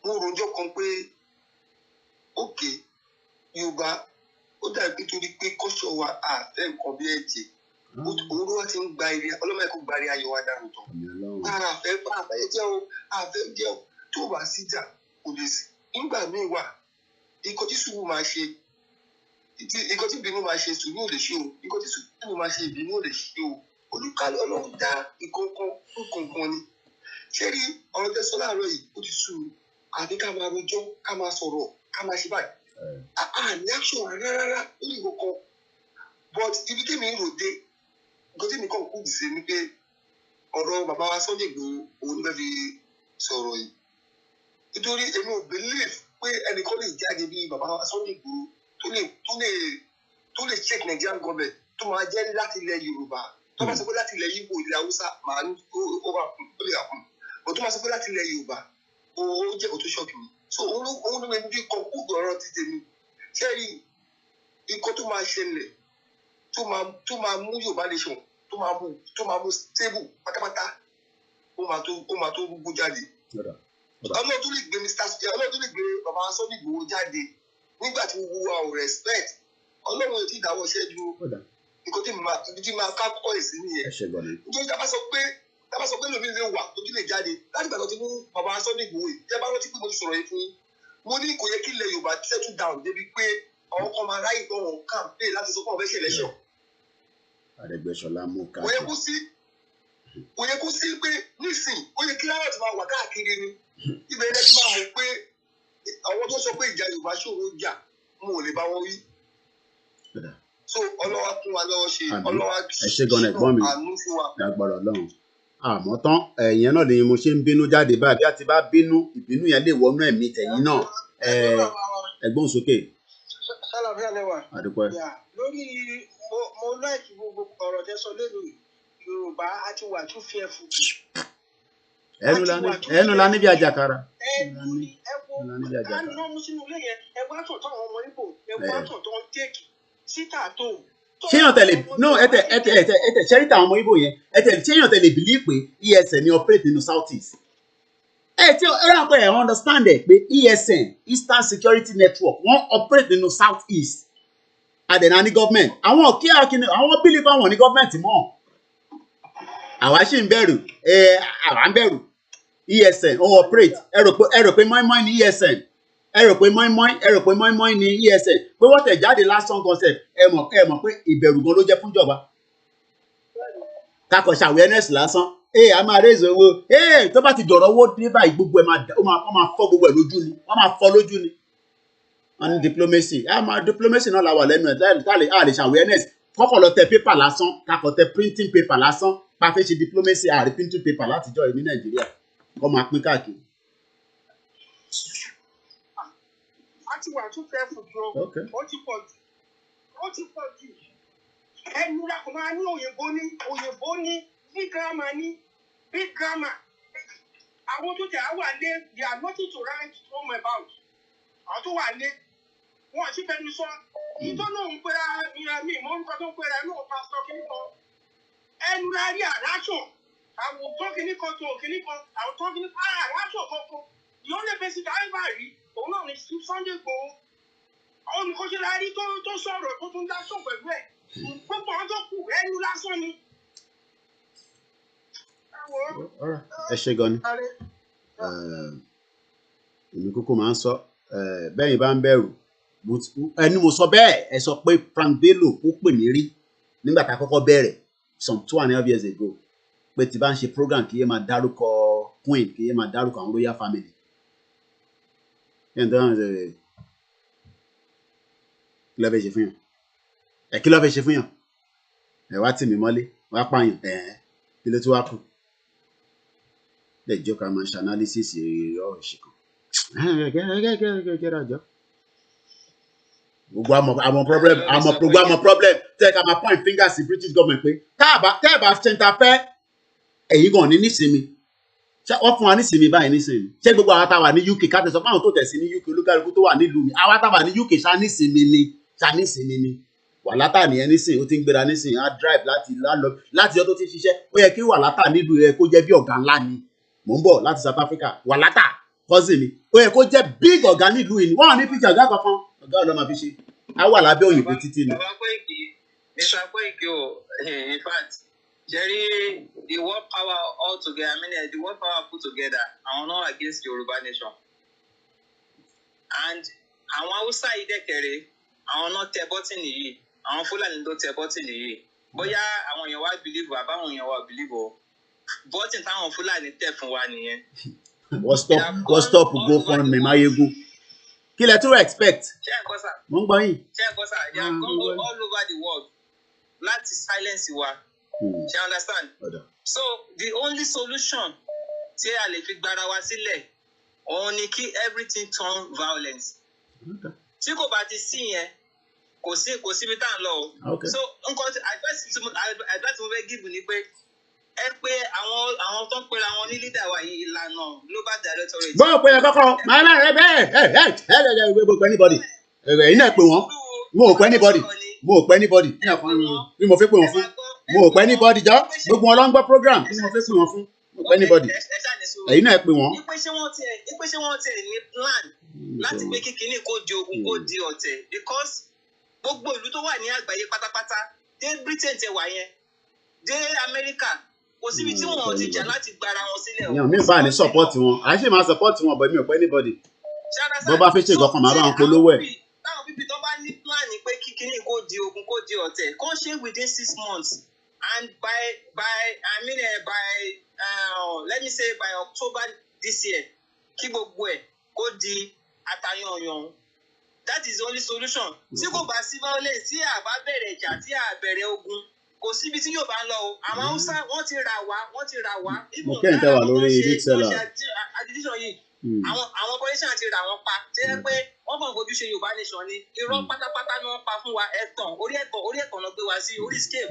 mo rojọ́ kan pé òkè Yorùbá ó dàbí torí pé kọ́ṣọ́ wa àfẹ́ nǹkan bí ẹ̀jẹ̀ òun ló wá ti ń gba eré ọlọ́mọ ẹ̀kọ́ gba eré ayọ̀ wa dànù tán àfẹ́ jẹ́ o tó wà síjà kò lè sí nígbà míì wà ikọ̀ tí sùúrù máa ṣe ikọ̀ tí ìbínú máa ṣe sùúrù ò lè ṣe o ikọ̀ tí sùúrù máa ṣe ìbínú ò lè ṣe o olùkálẹ̀ Ọlọ́run dá ìkọ̀ọ̀kan ni ṣé rí ọ̀rọ̀ tẹ́ sọ láàárọ̀ yìí ó ti sú mi àbí ká máa rojọ́ ká máa sọ̀rọ̀ ká máa ṣe báyìí ní action rárá lórí ìkọ̀kan but ibi tí mi ń ròde nǹkan tí mi kàn kú dì sí ni pé ọ̀rọ̀ bàbá wa Sunday Igboho òun ló fẹ́ fi sọ̀rọ̀ yìí nítorí èmi ò believe pé ẹnìkan lè jáde bí bàbá wa Sunday Igboho tó lè check Nigerian government tó máa jẹ́ láti ilẹ̀ Yorùbá tó máa sọ pé láti ilẹ̀ Igbo ilẹ̀ Haúsá máa ń ó lè àkùn but tó máa sọ pé láti ilẹ̀ Yorùbá ó jẹ́ kó tó ṣọ́ọ̀kì mi so òun ló mẹ́ni bí kan kú ọ̀rọ̀ ti tèmi ṣé rí ikọ̀ tó máa ṣẹlẹ̀ tó máa mú Yorùbá nation tó máa mú stable pátápátá ó máa tó gbogbo jáde. Ọlọ́run tó lè gbé bàbá Sunday Igboho jáde nígbà tí gbogbo wa ò respect Ọlọ́run ò tí ì dáwọ́ iṣẹ́ dúró nǹkan tí máa ká kọ́ èsì nìyẹn nítorí tá a bá sọ pé lómi lè wà tó tún lè jáde láti gbà tó ti mú bàbá Sunday Igboho yìí tẹ́ bá rántí pé mo ti sọ̀rọ̀ yìí fún yín mo ní kò yẹ kí ilẹ̀ Yorùbá settle down débi pé àwọn kan máa ráyè gbọ́ wọn campaign láti sọ pé wọ́n fẹ́ ṣe election. Arẹ́gbẹ́ṣọlá mú ká kò yẹ kó sí pé nísìnyí ó yẹ kí láyọ̀ ti máa wà káàkiri ni ibẹ̀ yẹn ti máa mọ̀ pé àwọn tó sọ pé ìjà Yorùbá ṣòro jà mo ò lè bá wọn wí. So ọlọ́wà fún wa lọ́wọ́ ṣe ọlọ́wà ṣe àánú fún wa. Lágbára Ọlọ́run àmọ́ tán ẹ̀yẹn náà ni mo ṣe ń bínú jáde báyìí bí a ti bá bínú ìbínú yẹn lè wọnú ẹ̀mí tẹ̀yìn náà ẹ̀gbọ́n sókè. Sálàfíà lẹ́wà. Àdúpẹ́. Lórí mo like gbogbo ọ̀rọ̀ tẹ́ sọ lẹ́nu Yorùbá á ti wà too fearful. ẹnu la níbi àjàkárà. ẹnu ni ẹ wo kánú náà mú sínú ilé yẹn ẹ wá tọ̀ tọ̀ àwọn ọmọ Ìgbò ẹ wá tọ̀ tọ̀ ń tèkì síta tó. ṣéyàn tẹ̀lé no ẹtẹ ṣẹ́ríta àwọn ọmọ Ìgbò yẹn ṣéyàn tẹ̀lé believe pé ESN ni operate nínú South East. Tí ó rà pé ẹ̀ understand ẹ̀ pé ESN Eastern Security Network wọ́n operate nínú South East àdẹ̀nà ní government àwọn kí àwọn believe àwọn ní government mọ́ àwa sì ń bẹ̀rù àwa ń bẹ̀rù ESN ó operate ẹ rò pé mọ́ínmọ́ín ní ESN ẹ rò pé mọ́ínmọ́ín ní ESN pé wọ́n tẹ̀ jáde lásán concept ẹ mọ̀ pé ìbẹ̀rù gan ló jẹ́ fúnjọba kakọ̀ ṣe awareness lásán a máa raise owó tó bá ti dọ̀rọ̀ owó dé báyìí gbogbo ẹ̀ máa fọ́ gbogbo ẹ̀ lójú ni wọ́n máa fọ́ lójú ni wọ́n ní diplomacy diplomacy náà la wà lẹ́nu ẹ̀ a lè ṣe awareness kọ́kọ́ lọ tẹ paper lásán kakọ̀ tẹ printing paper lásán pa fẹ́ ṣe diplomacy àrí printing paper látijọ́ yìí ní Nàìjíríà kọ́ máa pín káàkiri. a ti wà tún fẹ́ fún jọ ó ti pọ̀ jù ẹnu la kò máa ní òyìnbó ní big grammar ní big grammar àwọn tó tẹ̀ á wà lé they are nothing to write home about àwọn tó wà lé wọn àti fẹnu sọ ìtọ́nà ń pera mi mọ́ nǹkan tó ń pera ẹ̀ náà pásítọ̀ kìnnìkan ẹnu la rí àrásọ̀ àwọn tó kìnnìkan tó kìnnìkan àwọn tó kìnnìkan àrásọ̀ kankan the only person that ever rí òun náà ní Sunday Igboho àwọn olùkọ́ṣe la rí tó sọ̀rọ̀ tó tún dá sọ̀ pẹ̀lú ẹ̀ gbogbo àwọn tó kù ẹnu lásán ni. ẹ ṣe gan ni èmi kúkú máa ń sọ bẹ́yìn bá ń bẹ̀rù ẹni mo sọ bẹ́ẹ̀ ẹ sọ pé Frank Bello ó pè mí rí nígbà tá a kọ́kọ́ bẹ̀rẹ̀ some 2.5 years ago pé tí bá ń ṣe program kì í máa dárúkọ Queen kì í máa dárúkọ àwọn royal family kí ló fẹ́ ṣe fún yàn kí ló fẹ́ ṣe fún yàn wá tì mí mọ́lé wá pààyàn kí ló tún wá kù lè jọ ká máa ṣe analysis ọ̀rọ̀ ìṣìkan gẹ́gẹ́ gbogbo àmọ́ problem tẹ́ ká máa point fingers sí British government pé tẹ́ ẹ̀ bá ṣe ń ta fẹ́ ẹ̀yin gan ní nísìnyí wọ́n fún wa nísìnyí báyìí nísìnyí ṣé gbogbo àwọn táwa ní UK ká tẹ̀sán fáwọn tó tẹ̀ sí ní UK olúkálukú tó wà nílùú mi àwa táwa ní UK ṣá nísìnyí ni wàhálà nìyẹn nísìnyí ó ti ń gbéra nísìnyí á drive láti ọjọ́ tó ti ṣiṣẹ́ ó yẹ kí wàhálà nílùú rẹ kó jẹ́ bí ọ̀gá ńlá ni mò ń bọ̀ láti South Africa wàhálà cousin mi ó yẹ kó jẹ́ big ọ̀gá nílùú yìí wọ́n á ní píjà ọ̀gá kankan ọ̀gá ọ̀dọ́ máa fi ṣe á wà lábẹ́ òyìnbó títí ni. Mr. Koiki, in fact, Jerry, the world power all together, the world power put together, are not against Yoruba nation. And àwọn Hausa yìí dẹ́kẹ̀rẹ́ àwọn náà tẹ bọ́tìnì yìí àwọn Fúlàní ló tẹ bọ́tìnì yìí bóyá àwọn èèyàn wá bìlíìfù àbáwọn èèyàn wá bìlíìfù o bọ́tìnì táwọn Fúlàní tẹ̀ fún wa nìyẹn. wọ́n stop go fund me mayegun kí lẹ tún expect. ṣé ẹ kọ́ sà. mo ń gbọ́ yín. ṣé ẹ kọ́ sà they have gone all over the world láti silence wa. ṣé you understand. So the only solution tí a lè fi gbára wa sílẹ̀ òun ni kí everything turn violence. tí kò bá ti sí yẹn kò síbi tá à ń lọ o. so nǹkan advice tí mo fẹ́ give ni pé ẹ pé àwọn tó ń pera wọn ní leader wa yìí ìlànà global directorate. bọ́ọ̀ pé ẹ kọ́kọ́ màá náà ẹ bẹ́ẹ̀ mo pẹ́ anybody ẹ̀yìn náà pé wọ́n mo ò pẹ́ anybody bí mo fẹ́ pé wọ́n fún mo ò pẹ́ anybody jọ gbogbo wọn ló ń gbọ́ program bí mo fẹ́ pé wọ́n fún mo pẹ́ anybody ẹ̀yìn náà pé wọ́n. ìpè ṣé wọ́n tiẹ̀ ní plan láti pé kíkiní kó di ogun kó di ọ̀tẹ̀ because gbogbo ìlú tó wà ní àgbáyé pátápátá dé Britain tẹ wà yẹn dé America kò síbi tí wọn ò ti jà láti gbára wọn sílẹ̀ o. mi bá ní support wọn à ń ṣe máa support wọn but mi ò pẹ́ anybody bó bá fẹ́ ṣe ìgbọ̀kan máa bá wọn polówó ẹ̀. táwọn bíbí tó bá ní plan pé kíkiní kó di ogun kó di ọ̀tẹ̀ kó ṣe within 6 months and by let me say by October this year kí gbogbo ẹ̀ kó di àtàyànyàn. That is the only solution. Tí kò bá sí violence tí a bá bẹ̀rẹ̀ ìjà tí a bẹ̀rẹ̀ ogun kò síbi tí yóò bá lọ o. Àwọn Hausa wọ́n ti rà wá. Mo kẹ́hìn tẹ́ wà lórí big seller. Addition yìí àwọn politician ti rà wọ́n pa. Ṣé ẹ pé wọ́n kàn fojú ṣe Yorùbá nation ni irọ́ pátápátá ni wọ́n pa fún wa ẹ̀tàn orí ẹ̀tàn náà gbé wa sí orí scale.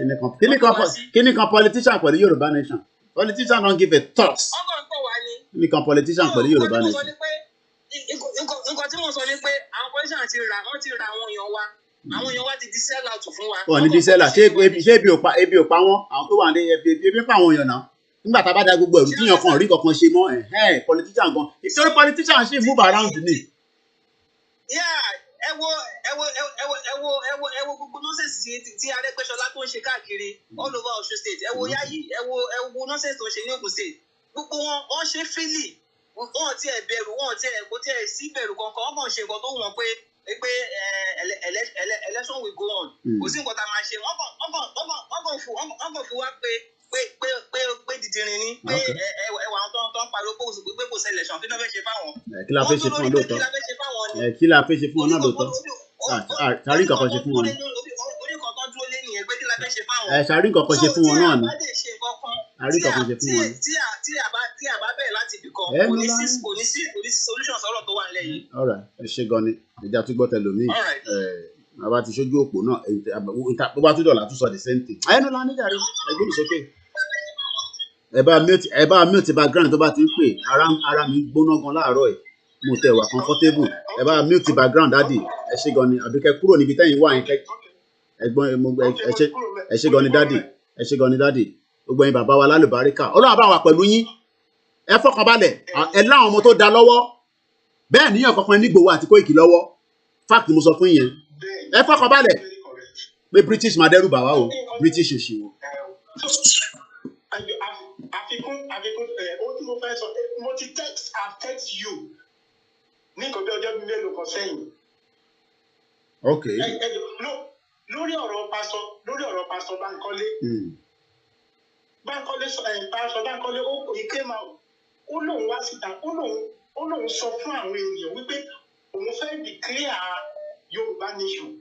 Kíni kan politician pẹ̀lú Yorùbá nation politician don't give a thought. ọkàn tó wà ní. Kíni kan politician pẹ̀lú Yorùbá nation. nǹkan tí mo sọ ni pé àwọn politician ti ra àwọn èèyàn wa ti di sell out fún wa. Wọ́n ní di sell out ṣé ebi ò pa wọ́n àwọn tó wà ní ebi pa àwọn èèyàn náà nígbà tá a bá da gbogbo ẹ̀rù tíyan kan rí kankan ṣe mọ́ politician gan ìtorí politician ṣì move around ni. ẹ wo gbogbo nọ́ọ̀sẹ̀sì tí Arẹ́gbẹ́ṣọlá tó ń ṣe káàkiri all over Ọ̀ṣun state ẹ wo Yayi ẹ wo nọ́ọ̀sẹ̀sì tó ń ṣe ní Ògùn state gbogbo wọn ṣe freely wọn ti ẹ̀ bẹ̀rù wọn ti ẹ̀ kò tí ẹ̀ sí bẹ̀rù kankan wọn kàn ṣe nǹkan tó wù wọn pé election will go on kò sí nǹkan tá a máa ṣe wọn kàn fi wá pé dìdìrín ni pé ẹwà àwọn tó ń pariwo pé kò sí election kí ló fẹ́ ṣe fáwọn. kí la fẹ́ ṣe fún wọn lóòótọ́ kí la fẹ́ ṣe fún wọn náà lóòótọ́ sàrí nǹkan kan ṣe fún wọn ni. orí kan tó dúró lé nìyẹn pé kí la fẹ́ ṣe fáwọn. sàrí nǹkan kan ṣe fún wọn náà ni. sàrí nǹkan kan ṣe fún wọn ni. tí a bá bẹ̀rẹ̀ láti ibì kan kò ní sí solution sọ̀rọ̀ tó wà nílẹ̀ yìí. alright ẹ ṣe gan ni ìjà tó gbọ́ tẹlòmíì àbá ti ṣojú òpó náà bó bá tún dọ̀là tún sọ the same thing. ayé ló la níjà rí ẹgbẹ́ mi sókè ẹ bá mute background tó bá ti ń pè ara mi gbóná gan láàárọ̀ ẹ̀ mo tẹ̀ wà comfortable ẹ bá mute background dádì ẹ ṣe gan ni àbíkẹ́ kúrò níbi tẹ́yìn wà yín ẹ̀gbọ́n ẹ ṣe gan ni dádì ẹ ṣe gan ni dádì gbogbo yín bàbá wa lálùbáríkà Ọlọ́run bá wà pẹ̀lú yín ẹ fọkànbalẹ̀ ẹ láwọn ọmọ tó da lọ́wọ́ bẹ́ẹ̀ níyàn kankan ní Ìgbòho àti Kóìkì lọ́wọ́ fact mo sọ fún yẹn ẹ fọkànbalẹ̀ pé British máa dẹ́rù bà wá o British òṣìwò. àfikún ohun tí mo fẹ́ sọ mo ti text you ní nǹkan bí ọjọ́ mélòó kan sẹ́yìn. ok. lórí ọ̀rọ̀ pásọ Bánkọ́lé pásọ Bánkọ́lé he came out ó lóun wá síta ó lóun sọ fún àwọn ènìyàn wípé òun fẹ́ declare Yorùbá nation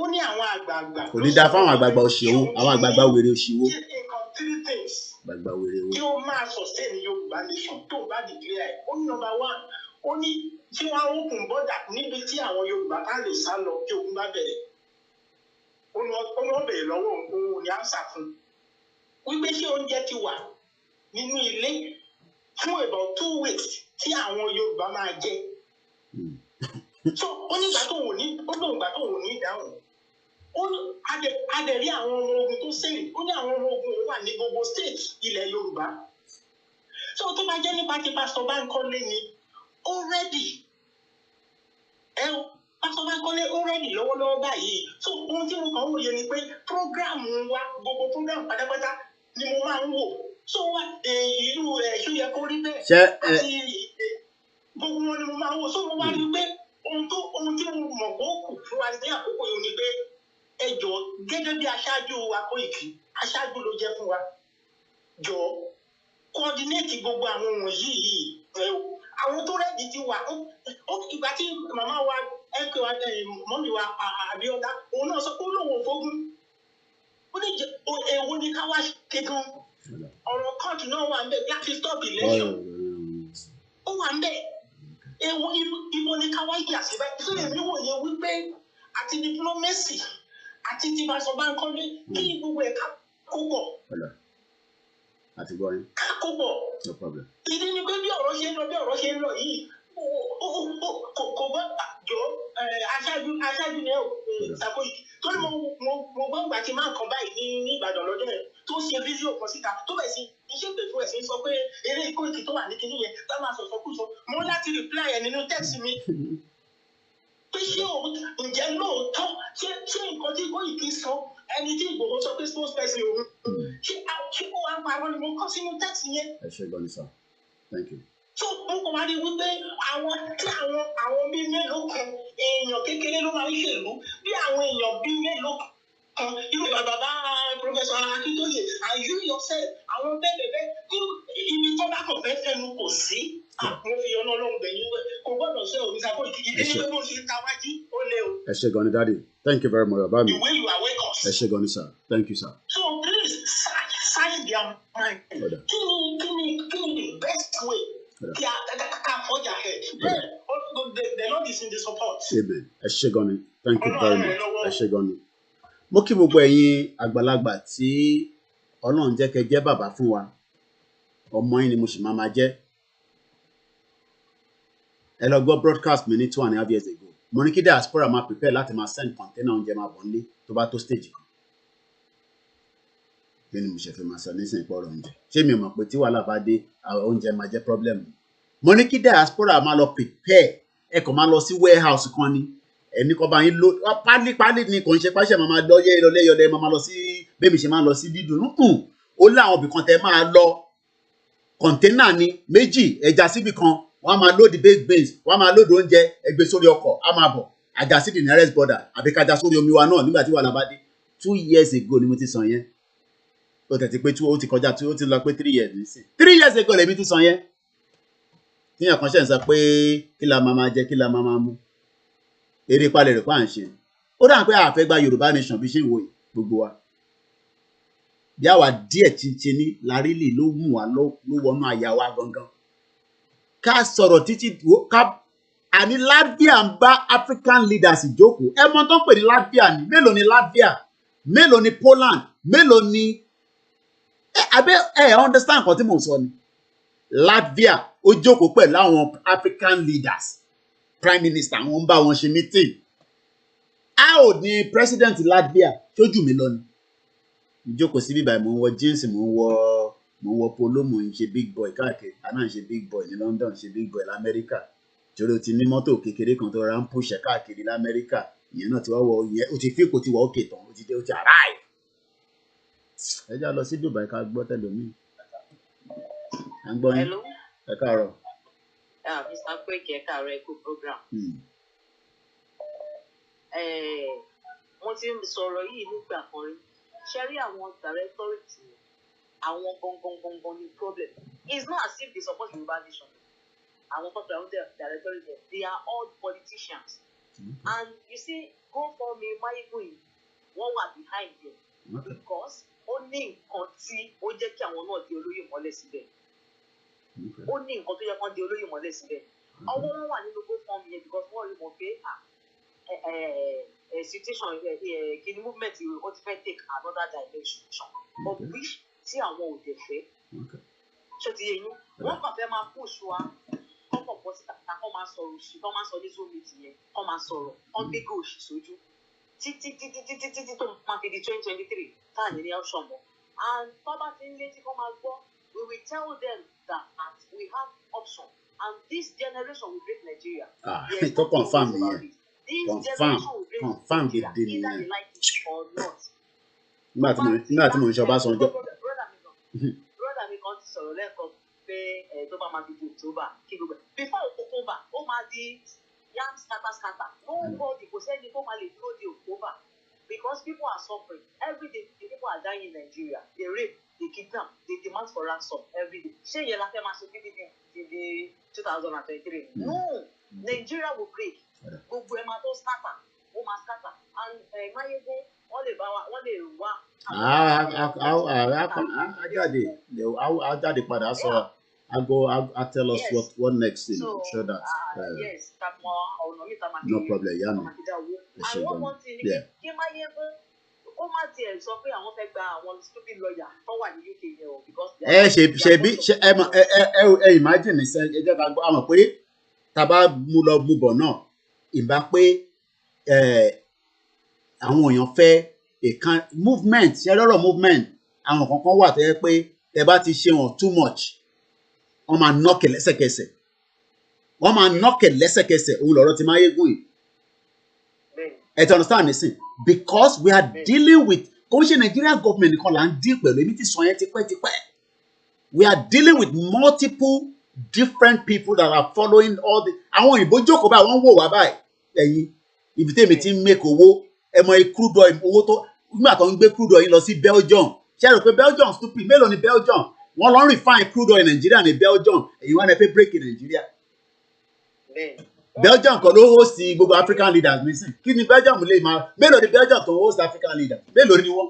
ó ní àwọn àgbààgbà. kò ní dáa fáwọn àgbààgbà òṣèwò àwọn àgbààgbà wèrè òṣèwò. three things. àgbààgbà wèrè o. kí ó máa sustain Yorùbá nation tó bá declare ẹ̀ ó ní number one ó ní tí wọ́n open border níbi tí àwọn Yorùbá ká lè sá lọ kí ogun bá bẹ̀rẹ̀ ó ní wọ́n bẹ̀rẹ̀ lọ́wọ́ òun ní àṣà fún wípé ṣé oúnjẹ ti wà nínú ilé fún about 2 weeks tí àwọn Yorùbá máa jẹ. so ó ní ìgbà tó wò ní ìdáhùn ó ní adẹ̀rí àwọn ọmọ ogun tó sẹ́yìn ó ní àwọn ọmọ ogun wà ní gbogbo state ilẹ̀ Yorùbá. so tó bá jẹ́ nípa ti pásítọ̀ Bánkọ́lé ni ó rẹ́dì pásítọ̀ Bánkọ́lé ó rẹ́dì lọ́wọ́lọ́wọ́ báyìí. so ohun tí mo kàn ń wòye ni pé program wa gbogbo program pátápátá ni mo máa ń wò. so wá ìlú ṣó yẹ kó rí bẹ́ẹ̀ àti gbogbo wọn ni mo máa ń wò. so mo wá rí pé ohun tí mo mọ̀ kó kù fún wa ní àkókò yìí ni pé ẹ jọ gẹ́gẹ́ bí aṣáájú wa Kóìkì aṣáájú ló jẹ́ fún wa jọ coordinate gbogbo àwọn wọ̀nyí yìí àwọn tó rẹ́ẹ̀dì ti wà ìgbà tí màmá wa ẹ̀kẹ́ wa mọ́mí wa Abíọ́lá òun náà sọ pé ó lóun ò fógun ó ní èwo ni ká wá ṣe gan ọ̀rọ̀ kóòtù náà wà ń bẹ̀ láti stop election ó wà ń bẹ̀ èwo ibo ni ká wá yà sí báyìí tó lè mí wòye wípé àti diplomacy àti ti pásítọ̀ Bánkọ́lé kí gbogbo ẹ̀ka kó pọ̀. àti gbọ́ yín. kó pọ̀. no problem. ìdí ni pé bí ọ̀rọ̀ ṣe ń lọ yìí kò gbọ́ àjọ aṣáájú ni ẹ ò ṣàkóyè torí mo gbọ́ ìgbà tí máa ń kàn báyìí ní Ìbàdàn lọ́jọ́ yẹn tó ṣe fídíò kan síta tó bẹ̀ sí iṣẹ́ ìpè fún ẹ̀sìn sọ pé eré Kóìkì tó wà ní kinní yẹn tá máa sọ̀sọ̀ kú sọ mo láti reply ẹ̀ nínú text mi pé ṣé òun ǹjẹ́ lóòótọ́ ṣé nǹkan tí Kóìkì sọ ẹni tí Ìgbòho sọ pé spokesperson òun ṣé ó wá ń parọ́ ni mo kọ́ sínú text yẹn. ẹ ṣe gbọ́n ní sá thank you. so mo kàn wá rí wípé àwọn bíi mélòó kan èèyàn kékeré ló máa ń ṣèlú bí àwọn èèyàn bíi mélòó kan irú bàbá Professor Akíntóyè and you yourself àwọn bẹ́ẹ̀ ibi tó bá kàn fẹ́ fẹnu kò sí mo fi ọ̀nà Ọlọ́run bẹ̀yìn wẹ̀ kò gbọ́dọ̀ ṣe òní sàkó ìdí ní pé mo ṣe ta wájú ó lé o. ẹ ṣe gan ni daddy thank you very much baba mi. the way you are welcome. ẹ ṣe gan ni sir thank you sir. so please search their mind. kí ni the best way. Can forge ahead. The Lord is in the support. Amen. Ẹ ṣé gan ni. Thank you very much. Ẹ ṣé gan ni. Mo kí gbogbo ẹ̀yin àgbàlagbà tí Ọlọ́run jẹ́ kẹ́ jẹ́ bàbá fún wa. Ọmọ yín ni mo sì máa jẹ́. Ẹ lọ gbọ́ broadcast mi ní 2.5 years ago. Mo ní kí diaspora máa prepare láti máa send container oúnjẹ máa bọ̀ nílé tó bá tó stage kan. Kí ni mo ṣe fi máa sọ nísìnyí pọ̀ ọ̀rọ̀ oúnjẹ? Ṣé mi ò mọ̀ pé tí wàhálà bá dé oúnjẹ máa jẹ́ problem? Mo ní kí diaspora máa lọ prepare. Ẹ kàn máa lọ sí warehouse kan ni. Ẹni kan bá yín lò pálí ni kò ń ṣe páṣẹ máa lọ yẹ máa lọ sí bẹ́ẹ̀ mi ṣe máa lọ sí dídùn. Ó láwọn ibì kan tẹ máa lọ. Container ni méjì ẹja síbì kan. Wọ́n á máa load baked beans, wọ́n á máa load oúnjẹ ẹgbẹ́ sórí ọkọ̀, á máa bọ̀. Àjà sí the nearest border àbí kájà sórí omi wa náà nígbà tí wàhálà bá dé. 2 years ago ni mo ti san yẹn. Ó tẹ̀ ti pé ó ti kọjá ó ti lọ pé 3 years nísìn. 3 years ago lèmi ti san yẹn. Tíyàn kan ṣe ń sọ pé kí la máa jẹ kí la máa mú. Eré palẹ̀ rẹ̀ pa à ń ṣe. Ó dà pé a fẹ́ gba Yorùbá nation bí ṣe ń wò yìí gbogbo wa. Bí àwa díẹ̀ chinchin ní lárílì ló mú wa ló wọnú àyà wa gangan. Ká sọ̀rọ̀ títí ká àní Latvia ń bá African leaders jókòó. Ẹ mọ̀ tó ń pè ní Latvia ni. Mélòó ni Latvia? Mélòó ni Poland? Mélòó ni understand nǹkan tí mò ń sọ ni. Latvia ó jókòó pẹ̀lú àwọn African leaders. Prime minister wọ́n ń bá wọn ṣe meeting. How ni president Latvia ṣojú mi lọ ni. Ìjókòó sí bíbá mò ń wọ jeans mò ń wọ polo mò ń ṣe big boy káàkiri. Àná ń ṣe big boy ní London ṣe big boy l'Amẹ́ríkà. Torí o ti ní mọ́tò kékeré kan tó ra ń push káàkiri l'Amẹ́ríkà. Ìyẹn náà ti wá wọ ìyẹn o ti fi kò ti wọ òkè tán o ti arrive. Ẹ já lọ sí Dubai ká gbọ́ tẹ̀lómi. À ń gbọ́ yín. Ẹ káàárọ̀. Mr. Kweke, ẹ káàárọ̀ ẹ kú program. Mo ti sọ̀rọ̀ yìí nígbà kan rí. Ṣé rí àwọn directorate àwọn gangan ní problem? It's not as if they support Yoruba nation. Àwọn tó tẹ̀lé directorate they are all politicians. And you see, go for me, Mayegun, wọ́n wà behind them. Because ó ní nǹkan tí ó jẹ́ kí àwọn náà di olóyè mọ́lẹ̀ síbẹ̀. Ó ní nǹkan tó yẹ kán di olóyè mọ́lẹ̀ síbẹ̀. Ọwọ́ wọn wà nínú GoFundMe yẹn because wọ́n rí wọn pé situation kìíní movement ó ti fẹ́ take another dimension of which tí àwọn ò dẹ̀ fẹ́. Ṣé ti yé yín? Wọ́n kàn fẹ́ máa push wa kọ́kọ́ bọ́ síta kọ́ máa sọ̀rọ̀ òṣì kọ́ máa sọ ní Zoom meeting yẹn kọ́ máa sọ̀rọ̀ kọ́ gbégbé òṣì sójú títí tó máa fi di 2023 táà ní option mọ́. And tó bá ti ń létí kọ́ máa gbọ́ we will tell them that we have option and this generation will break Nigeria. Yes, to confirm here. This generation will break Nigeria either they like it or not. Nígbà tí mo ń ṣe Ọbásanjọ́. Brother mi kan ti sọ̀rọ̀ lẹ́ẹ̀kan pé tó bá máa fi di October kí gbogbo ẹ̀. Before October ó máa di yam scatter. Nobody kò sẹ́ni tó máa lè dúró di October because people are suffering every day. People are dying in Nigeria. They rape, they kidnap, they demand for ransom every day. Ṣé ìyẹn la fẹ́ máa ṣe di 2023? No, Nigeria will break. Gbogbo ẹ̀ máa tó scatter, ó máa scatter. And Mayegun wọ́n lè wá. I'll jáde padà sọ. I'll tell us what next thing. So, sure that. Yes, no problem, yeah. No. And one more thing, kí Mayegun ó má tiẹ̀ sọ pé àwọn fẹ́ gba àwọn stupid lawyer tó wà ní UK yẹn o because. Ẹ imagine ṣe ẹ jẹ́ ká gbọ́ àmọ̀ pé tá bá mú lọ mú bọ̀ náà ìbá pé àwọn èèyàn fẹ́ movement ṣe lọ́rọ̀ movement àwọn kankan wà tó yẹ pé tẹ bá ti ṣe wọn too much wọ́n máa nọ́ọ̀kẹ̀ lẹ́sẹ̀kẹsẹ̀ òun lọ̀rọ̀ ti Mayegun yìí. Ẹ ti understand me sin because we are dealing with kò ń ṣe Nigerian government nìkan là ń deal pẹ̀lú èmi ti sọ yẹn tipẹ́tipẹ́. We are dealing with multiple different people that are following all the àwọn òyìnbó jókòó báyìí wọ́n wò wá báyìí ẹ̀yin ibi tèmi ti ń make owó ẹ mọ crude oil owó tó nígbà tó ń gbé crude oil lọ sí Belgium ṣe é rò pé Belgium stupid mélòó ni Belgium wọ́n lọ ń refine crude oil Nigeria ní Belgium èyí wọn ẹ fẹ́ break in Nigeria. Belgium kan ló host gbogbo African leaders nísìn kí ni Belgium lè máa mélòó ni Belgium tó host African leaders mélòó ni wọ́n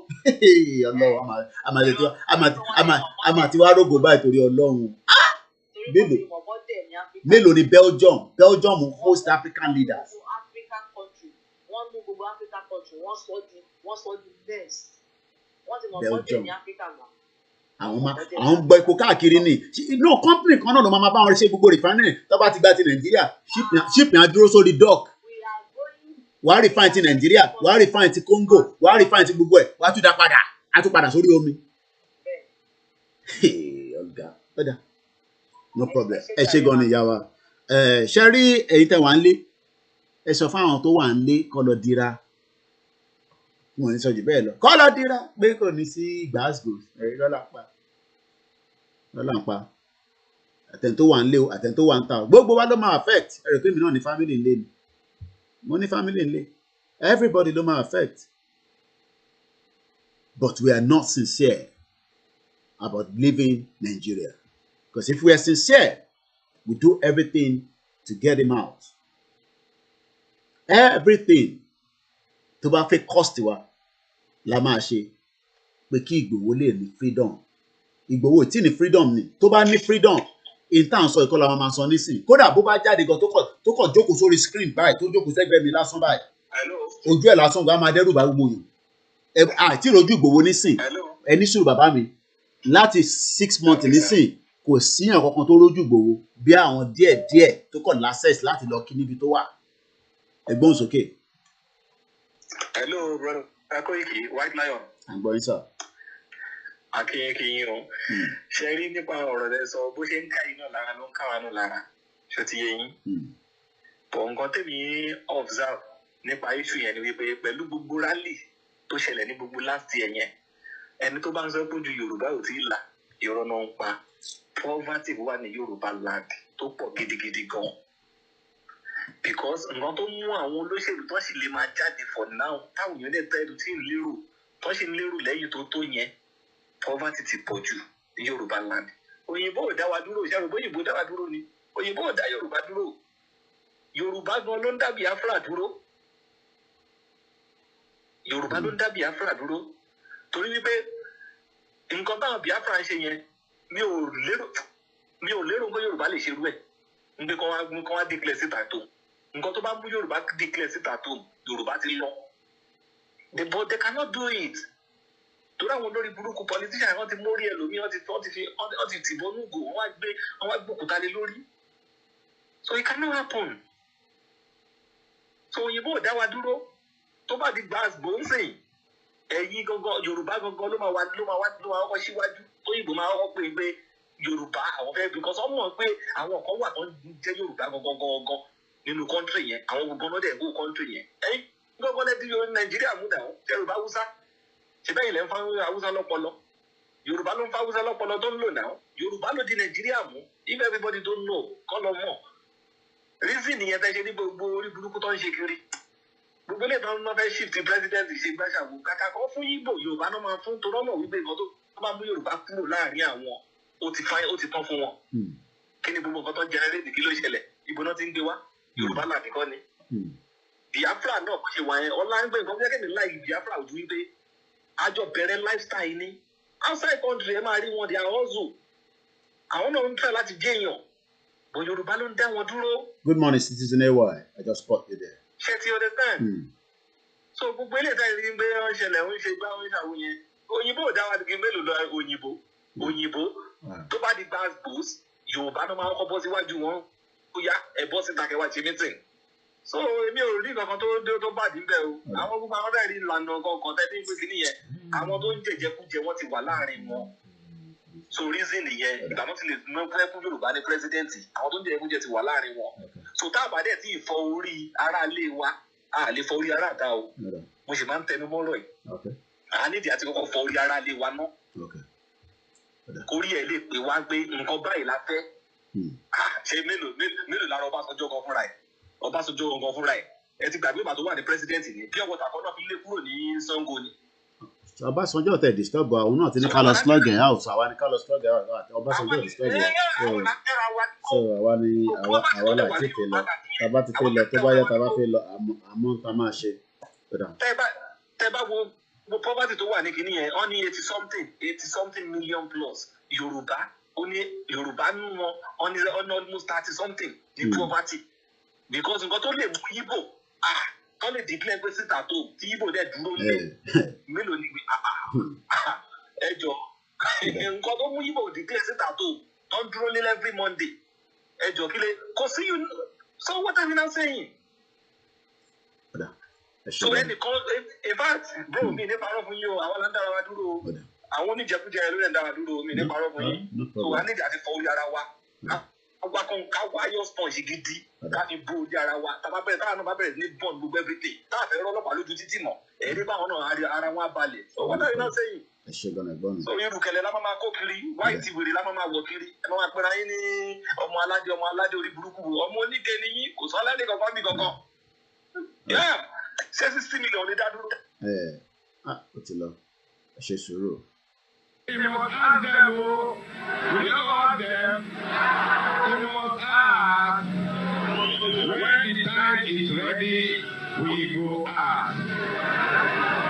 Ọlọ́run àmà tí wàá rògbò báyìí torí Ọlọ́run mélòó ni Belgium host African leaders. country wọ́n sọ di mess wọ́n ti mọ̀ Belgium. bọ́dẹ̀ ní Africa náà. àwọn gbọ́ epo káàkiri ni no company kan náà ló máa bá wọn ṣe gbogbo refinery tó bá ti gba ti Nàìjíríà ship yẹn á dúró sórí dock wàá refine ti Nàìjíríà wàá refine ti Congo wàá refine ti gbogbo ẹ̀ wàá tún dá padà á tún padà sórí omi. ọ̀gá no problem ẹ ṣe gan ni ìyá wa ṣe rí èyí tẹ́ wà ń lé ẹ sọ fún àwọn tó wà ń lé kó lọ dira wọn ní sọ jù bẹ́ẹ̀ lọ kọ́ lọ dira pé kò ní sí gbàásgbò ẹ̀rí lọ́la ń pa àtẹ̀n tó wà ń lé o àtẹ̀n tó wà ń ta o gbogbo wa ló máa affect ẹ̀rọ pé mi náà ní family ń lé ni mo ní family ń lé everybody ló máa affect but we are not sincere about leaving Nigeria because if we are sincere we do everything to get him out everything tó bá fẹ́ cost wa la máa ṣe pé kí Ìgbòho lè ní freedom Ìgbòho tí ní freedom ni tó bá ní freedom intan sọ ìkọlà wọn máa sọ nísìnyí kódà bó bá jáde gan tó kàn jókòó sórí screen báyìí tó jókòó sẹ́gbẹ̀ẹ́ mi lásán báyìí ojú ẹ̀ lásán gan máa dẹ́rù bá gbogbo yòó àti ìrojú Ìgbòho nísìn ẹni sùúrù bàbá mi láti 6 months nísìn kò síyàn kankan tó rójú Ìgbòho bí àwọn díẹ̀díẹ̀ tó kàn access láti lọ kí níbi tó wà ẹ̀gbọ́n sókè. Hello, brother. Akoiki, White Lion. Àgbọ̀yìn sọ. Akínyínkínyín o. Ṣé rí nípa ọ̀rọ̀ rẹ sọ bó ṣe ń ká iná lára ló ń ká wa náà lára. Ṣé ti yé yín? Bọ̀ nǹkan tèmi observe nípa issue yẹn ni wípé pẹ̀lú gbogbo rally tó ṣẹlẹ̀ ní gbogbo last year yẹn, ẹni tó bá ń sọ pé ojú Yorùbá ò tí ì là, irọ́ náà ń pa. Poverty wà ní Yorùbá land tó pọ̀ gidigidi gan. Because nǹkan tó mú àwọn olóṣèlú tó sì lè máa jáde for now táwọn èèyàn lè tẹ́lu tí ń lérò tó sì ń lérò lẹ́yìn tó yẹn poverty ti pọ̀ jù ní Yorùbá land. Òyìnbó ò dá wa dúró ìṣàròbó òyìnbó dá wa dúró ni òyìnbó ò dá Yorùbá dúró Yorùbá gan ló ń dá Biafra dúró Yorùbá ló ń dá Biafra dúró torí wípé nǹkan táwọn Biafra ń ṣe yẹn mi ò lérò pé Yorùbá lè ṣerú ẹ̀ ń gbé kán wá declare síta tó nǹkan tó bá mú Yorùbá declare síta tó Yorùbá ti lọ but they cannot do it torí àwọn olórí burúkú politician wọn ti mórí ẹlòmíì wọn ti tìbọnú gò wọn wá gbókúta lé lórí so it cannot happen so òyìnbó ò dá wa dúró tó bá di gbàgbó ń sìn ẹ̀yin gangan Yorùbá gangan ló máa wọ́n síwájú tóyìnbó máa wọ́n pè Yorùbá àwọn fẹ́ẹ́ because wọ́n mọ̀ pé àwọn kan wà tó ń jẹ́ Yorùbá gangan nínú kọ́ńtírì yẹn àwọn gangan náà dẹ̀ ń kó kọ́ńtírì yẹn ẹ̀yin gangan lẹ́tí Nàìjíríà mú dà ó Yorùbá Haúsá ṣe bẹ́ẹ̀ ilẹ̀ ń fa Haúsá lọ́pọlọ Yorùbá ló ń fa Haúsá lọ́pọlọ tó ń lò náà Yorùbá ló di Nàìjíríà mú if everybody don't know kọ́ lọ mọ̀ reason nìyẹn tẹ́ ṣe ní gbogbo orí burúkú tó ń ṣe kiri gbogbo ilé ìtàn máa fẹ́ shift president ṣe gbàṣàwò kàkà kan fún Ìgbò Yorùbá náà máa fún torọ́ mọ̀ wípé nǹkan tó bá mú Yorùbá kúrò láàrin àwọn ó ti tán fún wọn kí ni gbogbo nǹkan tó ń generate kí ló ṣẹlẹ̀ ibo náà ti ń gbé wá Yorùbá làbí kọ́ ni Biafra náà kò ṣe wà yẹn ọlá ń gbé nǹkan gẹ́gẹ́ bí láì Biafra ojú wípé àjọ bẹ̀rẹ̀ lifestyle ni outside country ẹ máa rí wọn di àwọn ọ̀zọ̀ àwọn náà ń tẹ̀ láti jẹ́ èèyàn but Yorùbá ló ń dá wọn dúró. Good morning, citizen AY. I just spot you there. Ṣé ti understand? So gbogbo ilé ìta ìrìn gbé wọn ṣẹlẹ̀ ń ṣe gbá wọn ṣàwọn yẹn òyìnbó ò dá wa dìgbì mélòó lọ òyìnbó tó bá di gbà gbòs Yorùbá náà máa ń kọ́ bọ́ síwájú wọn ó yá ẹ bọ́ síta kẹwàá ṣe meeting. So èmi ò rí kankan tó bá dín bẹ́ẹ̀ o àwọn gbogbo àwọn bẹ́ẹ̀ rí ìlànà kankan tẹ́lẹ̀ ní ìpínlẹ̀ yẹn àwọn tó ń jẹjẹkújẹ wọn ti wà láàrin wọn so reason nìyẹn ìgbàmọ́ ti lè mọ fẹ́ fún Yorùbá ní pírẹsidẹ́ǹtì àwọn tó ń jẹjẹkújẹ ti wà láàrin wọn so tá a bá dẹ̀ tí ì fọ orí aráalé wa a lè fọ orí aráàta o mo sì máa ń tẹnu mọ́rọ̀ yìí a nídìí àti kọ́kọ́ fọ orí aráalé wa náà kórí ẹ̀ lè pè wá gbé nǹkan báyìí la fẹ́ ṣe mélòó lára Ọbásanjọ́ kan fúnra ẹ̀ Ọbásanjọ́ gangan fúnra ẹ̀ ẹ ti gbàgbé ìgbà tó wà ní pírẹsidẹ́ǹtì ni pure water kan náà fi lé kúrò ní Ṣàngó ni. Ọbásanjọ́ tẹ̀ disturb àwọn náà ti ní ká lọ slug ẹ̀ out àwa ní ká lọ slug ẹ̀ out Ọbásanjọ́ disturb ẹ̀ so àwa là ti fẹ́ lọ tàbá ti fẹ́ lọ tó bá yá tàbá fẹ́ lọ àmọ́ tá máa ṣe. tẹ́ bá wo poverty tó wà ní kinní yẹn ó ní 80 million plus Yorùbá ó ní Yorùbá nù wọn ó ní almost 30 something ní poverty because nǹkan tó lè mú Ìgbò kán lè declare pé síta tó tí Igbo dẹ̀ dúró lé mélòó ni ẹjọ́ nǹkan tó mú Igbo declare síta tó tó ń dúró lé every Monday ẹjọ́ kí lè kò sí you so what are you now saying? So ẹnìkan in fact bro mi ní parọ́ fún yín o àwọn aláǹdára wa dúró o àwọn oníjẹkújẹ ló ń dára dúró mi ní parọ́ fún yín so wà nídìí àti fọ orí ara wa àwa kan ká wáyọ sponge gidi ká fi bó orí ara wa tábà bẹ̀rẹ̀ táwọn náà bá bẹ̀rẹ̀ ní bọ́ọ̀n gbogbo everything táà fẹ́ rọ́ ọlọ́pàá lójú títì mọ̀ ẹ̀rí báwọn náà ara wọn á balẹ̀ so what are you now saying? So irùkẹ̀lẹ̀ la máa kó kiri white wèrè la máa wọ̀ kiri ẹ máa pera yín ní ọmọ aládé orí burúkú ọmọ oníke ni yín kò sọ aládé kankan bí kankan ṣé 60 million ní dádúró. Ó ti lọ ẹ ṣe sùúrù. You must ask them, we don't ask them. You must ask. When the time is ready, we go ask.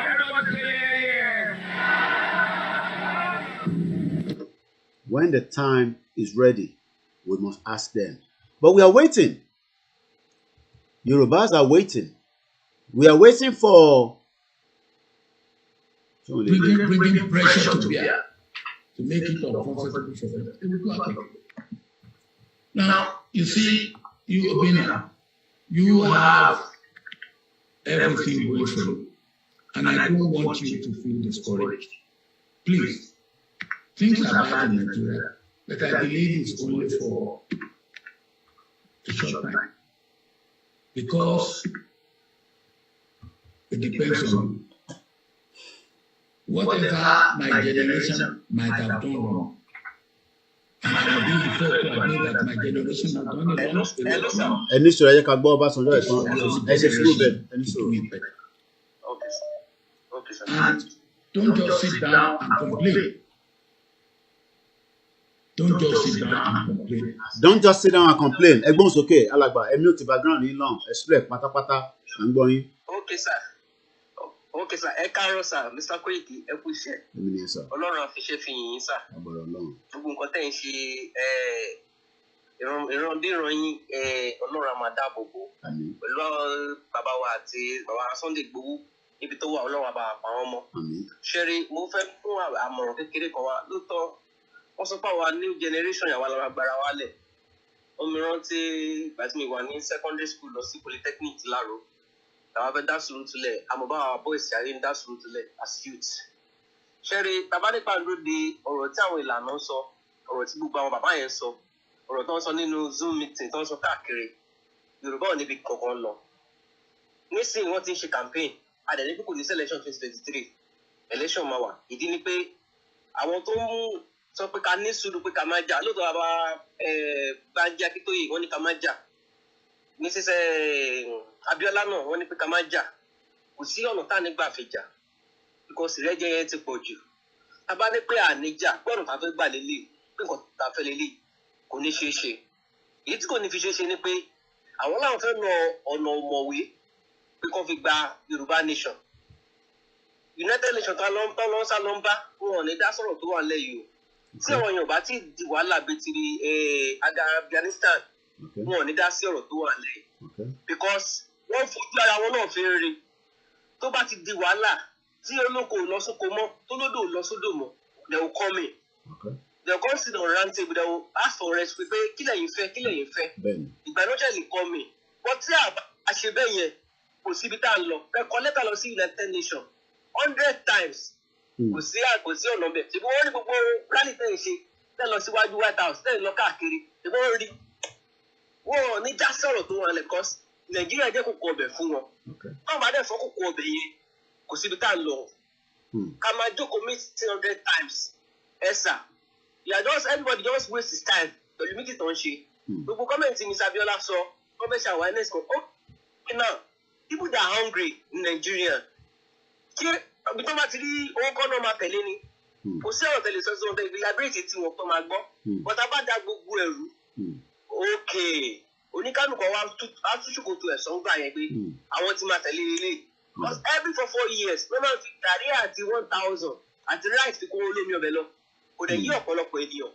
Everybody say yeah. When the time is ready, we must ask them. But we are waiting. Yorubas are waiting. We are waiting for bringing pressure to bear to make it uncomfortable for them. It will not happen. Now, you see, you BENIN, you have everything going for you, and I don't want you to feel discouraged. Please, things are bad in Nigeria, but I believe it's only for a short time, because it depends on you. Whatever my generation might have done wrong, and I will be the first to admit that my generation has done it wrong. Ẹni sọ̀rọ̀ ẹ̀yẹ ká gbọ́ Ọbásanjọ́ ẹ̀kan ẹ ṣe sùúrù bẹ́ẹ̀ ẹni sọ̀rọ̀. And don't just sit down and complain. Don't just sit down and complain. Don't just sit down and complain. Ẹgbọ́n sókè alàgbà ẹ̀mí ò ti background yín lọ́n explain pátápátá à ń gbọ́ yín. Okay sir, ẹ káàárọ̀ sir, Mr. Koiki, ẹ kú iṣẹ́. Ọlọ́run àfiṣẹ́ fi yìn yín sir. Gbogbo nǹkan tẹ́ ń ṣe ìrandíran yín Ọlọ́run á máa dáàbò bò. Pẹ̀lú bàbá wa àti bàbá Sunday Igboho níbi tó wà Ọlọ́run á bá pa wọ́n mọ́. Ṣẹ́rí, mo fẹ́ fún àmọ̀ràn kékeré kan wá. Lóòótọ́, wọ́n sọ pé àwa new generation yàwá la gbára wálẹ̀. Omi rántí ìgbà tí mi wà ní secondary school lọ sí polytechnic Láro. Àwọn afẹ́ dá sùúrù tulẹ̀ àmọ́ bá àwọn boys ayé ń dá sùúrù tulẹ̀ as youth. Ṣẹ́rí bàbá nípa lóde ọ̀rọ̀ tí àwọn ìlànà ń sọ ọ̀rọ̀ tí gbogbo àwọn bàbá yẹn sọ ọ̀rọ̀ tó ń sọ nínú Zoom meeting tó ń sọ káàkiri Yorùbá ò níbi kankan lọ. Nísìnyí wọ́n ti ń ṣe campaign adẹ̀ní pé kò ní sí election 2023 election máa wà. Ìdí ni pé àwọn tó ń sọ pé ká ní sùúrù pé ká má jà lóòótọ́ bàbá Bánjí Akíntóyè wọ́n ní ká má jà. Ní sísẹ́ Abíọ́lá náà wọ́n ní pé ká má jà kò sí ọ̀nà tá nígbà fi jà because ìrẹ́jẹ yẹn ti pọ̀ jù. Tá bá ní pé àníjà pé ọ̀nà tá fẹ́ gbà lélẹ̀ pé nǹkan tá fẹ́ lélẹ̀ kò ní ṣeé ṣe. Èyí tí kò ní fi ṣeé ṣe ni pé àwọn làwọn fẹ́ lọ ọ̀nà ọ̀mọ̀wé pé kó fi gba Yorùbá nation. United Nations tó lọ sá lọ ń bá wọn ò ní dá sọ̀rọ̀ tó wà lẹ́yìn o. Tí àwọn èèyàn bá ti di wàhálà bíi ti Afghanistan wọn ò ní dá sí ọ̀rọ̀ tó wà lẹ́yìn. Because wọ́n fojú ara wọn náà fi ń rí tó bá ti di wàhálà tí olóko ò lọ sóko mọ́ tó lódò ò lọ sódò mọ́ they will come in. They will come sit on round table they will ask for rest pé kí lẹ̀yin fẹ́ ìgbà náà jẹ́ lè come in. But tí a ṣe bẹ́ẹ̀ yẹn kò síbi tá à ń lọ ẹ kọ lẹ́tà lọ sí United Nations 100 times kò sí ọ̀nà bẹ̀ ṣùgbọ́n wọ́n rí gbogbo rally tẹ̀ ń ṣe tẹ̀ lọ síwájú White House tẹ̀ lọ káàkiri ṣùgbọ́n wọ́n rí wọ́n ní já sọ̀rọ̀ tó wọn lẹ̀ kọ́ Nàìjíríà jẹ́ kókó ọbẹ̀ fún wọn. Wọ́n bá dẹ̀ fọ́ kókó ọbẹ̀ yẹn kò síbi tá à ń lọ. Ká máa jókòó meet 300 times. Ẹ̀sà, everybody just waste his time pẹ̀lú meeting tó ń ṣe. Gbogbo kọ́mẹ̀ntì Mr. Abiola sọ, kọ́mẹ̀ntì awareness kan. Okay now, people that are hungry in Nigeria, kí ọ̀gbìn tó bá ti rí owó kọ́ náà máa tẹ̀lé ni. Kò sí ọ̀rọ̀ tẹ̀lé sọ́sọ́ ọ̀dọ̀ ìgbìlábírètì tí wọ́n tó máa gbọ́. Bọ́tà bá da gbogbo ẹ̀rú. Okay. Oníkálùkù wa túṣùkòtò ẹ̀sán gbà yẹn pé àwọn ti máa tẹ̀lé ilé. Because every 4 years wọ́n máa fi gàrí àti 1,000 àti rice fi kówó lómi ọbẹ̀ lọ. Kò dẹ̀ yí ọ̀pọ̀lọpọ̀ ènìyàn.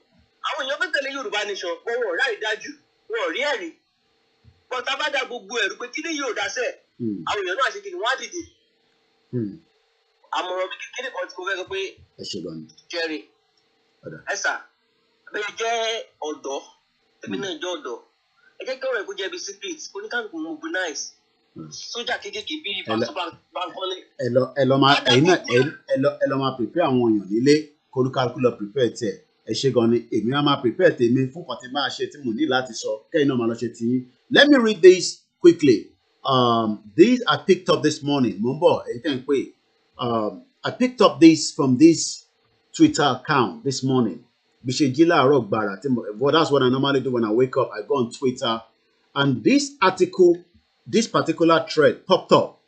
Àwọn èèyàn fẹ́ tẹ̀lé Yorùbá nation wọ́n wọ̀ ráì dájú wọ́n rí ẹ̀rí. Bọ́tà bá dá gbogbo ẹ̀rú pé kí ni yóò dá sẹ́ àwọn èèyàn náà ṣe kí ni wọ́n á dìde. Àmọ̀ràn mi kékeré kan tí mo fẹ́ sọ pé Jerry ẹ̀sà bẹ́ẹ̀ jẹ́ ọ̀dọ́ ẹ̀mí náà jẹ́ ọ̀dọ́ ẹ jẹ́ kí ọ̀rọ̀ ẹ̀kọ́ jẹ́ bí secret oníkàlùkù mobilize sójà kéékèèké bíi pásítọ̀ Bankole. ẹ lọ máa prepare àwọn èèyàn nílé kólúkálukú lọ prepare tiẹ̀ ẹ ṣe gan ni èmi á máa prepare tèmi fún kan tí máa ṣe tí mo ní láti sọ kẹ́yìn náà máa lọ ṣe tiyín. Let me read this quickly. These I picked up this morning. Mo ń bọ̀ èyí tẹ́ ń pè. I picked up this from this Twitter account this morning. Well, that's what I normally do when I wake up. I go on Twitter, and this article, this particular thread popped up.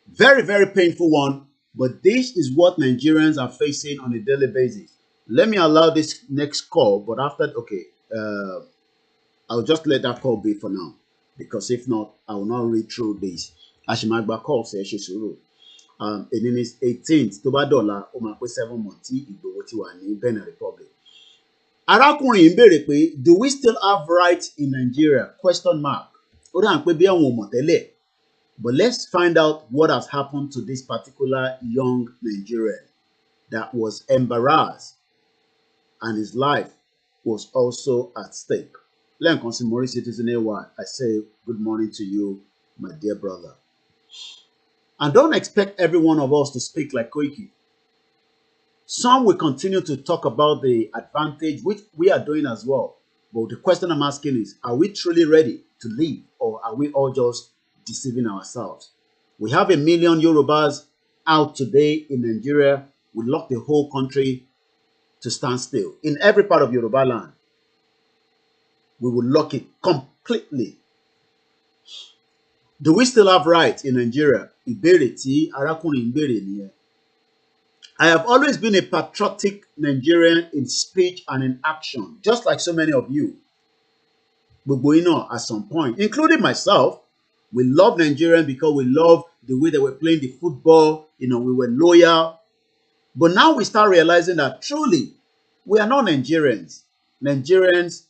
Very, very painful one, but this is what Nigerians are facing on a daily basis. Let me allow this next call, but after, okay, I'll just let that call be for now, because if not, I will not read through this. Ashimagba call says Shisuru. And it is 18th, $2, ó máa pé 7 months tí Ìgbòho ti wà ní Benin Republic. Arákùnrin ń béèrè pé, do we still have rights in Nigeria? Question mark. Ó dà ń pé bí àwọn ò mọ̀ tẹ́lẹ̀. But let's find out what has happened to this particular young Nigerian that was embarrassed and his life was also at stake. Lẹ́ẹ̀kan sí Mori Citizen AY, I say good morning to you, my dear brother. And don't expect every one of us to speak like Koiki. Some will continue to talk about the advantage, which we are doing as well. But the question I'm asking is, are we truly ready to leave, or are we all just deceiving ourselves? We have 1 million Yorubas out today in Nigeria. We lock the whole country to stand still. In every part of Yoruba land, we will lock it completely. Do we still have rights in Nigeria? Ìbéèrè tí arákùnrin ń béèrè nìyẹn. I have always been a patriotic Nigerian in speech and in action, just like so many of you. Gbogbo yín náà, at some point, including myself, we love Nigerians because we love the way they were playing the football. You know, we were loyal. But now we start realizing that truly, we are not Nigerians. Nigerians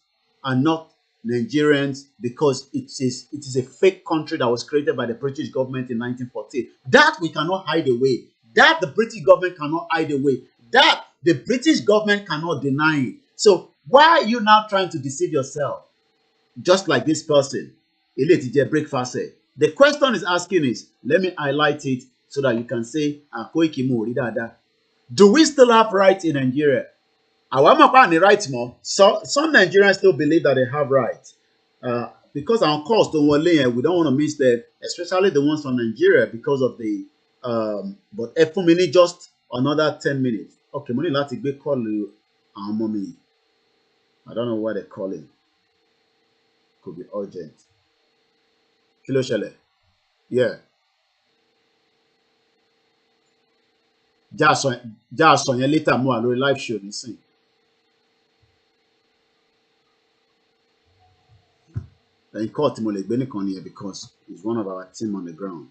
are not Nigerians because it is a fake country that was created by the British government in 1914. That we cannot hide away. That the British government cannot hide away. That the British government cannot deny it. So why are you now trying to deceive yourself? Just like this person. The question is asking is, let me highlight it so that you can say, do we still have rights in Nigeria? So some Nigerians still believe that they have rights. Because our course don't want we don't want to miss them, especially the ones from Nigeria because of the but if for me just another 10 minutes. Okay, money lati gbe call you our mommy. I don't know what they're calling. Could be urgent. Kilo shele. Yeah. Just on your later more live show nisin. Then call Timole Benikon here because he's one of our team on the ground.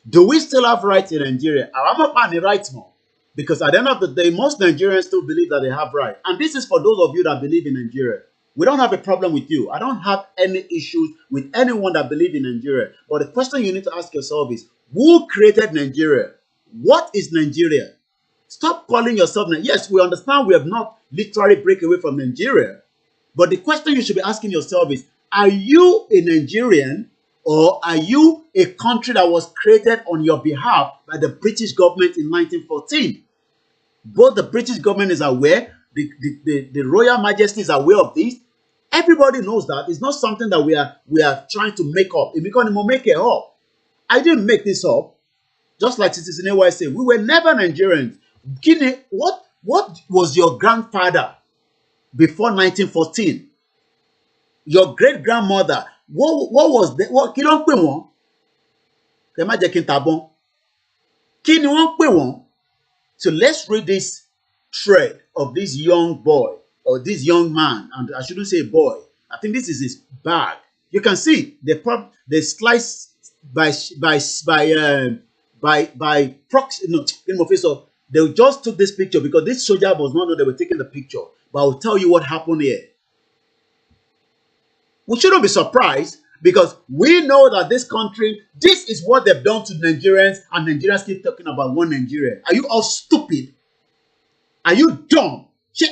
Do we still have rights in Nigeria? I'm not on the rights more. Because at the end of the day, most Nigerians still believe that they have rights. And this is for those of you that believe in Nigeria. We don't have a problem with you. I don't have any issues with anyone that believes in Nigeria. But the question you need to ask yourself is, who created Nigeria? What is Nigeria? Stop calling yourself Nigeria. Yes, we understand we have not literally break away from Nigeria. But the question you should be asking yourself is, are you a Nigerian or are you a country that was created on your behalf by the British government in 1914? Both the British government is aware, the Royal Majesty is aware of this. Everybody knows that. It's not something that we are trying to make up. If we can make it up. I didn't make this up. Just like Citizen AY said, we were never Nigerians. Guinea, what was your grandfather before 1914? Your great grandmother, what was the what kí ló ń pè wọ́n? Kẹ́ má jẹ́ kí n tàbọn. Kí ni wọ́n pè wọ́n? So let's read this thread of this young boy or this young man, and I shouldn't say boy. I think this is his bag. You can see the slice by proxy. No, so they just took this picture because this soldier was not know they were taking the picture. But I'll tell you what happened here. We shouldn't be surprised. Because we know that this country, this is what they've done to Nigerians, and Nigerians keep talking about one Nigeria. Are you all stupid? Are you dumb? You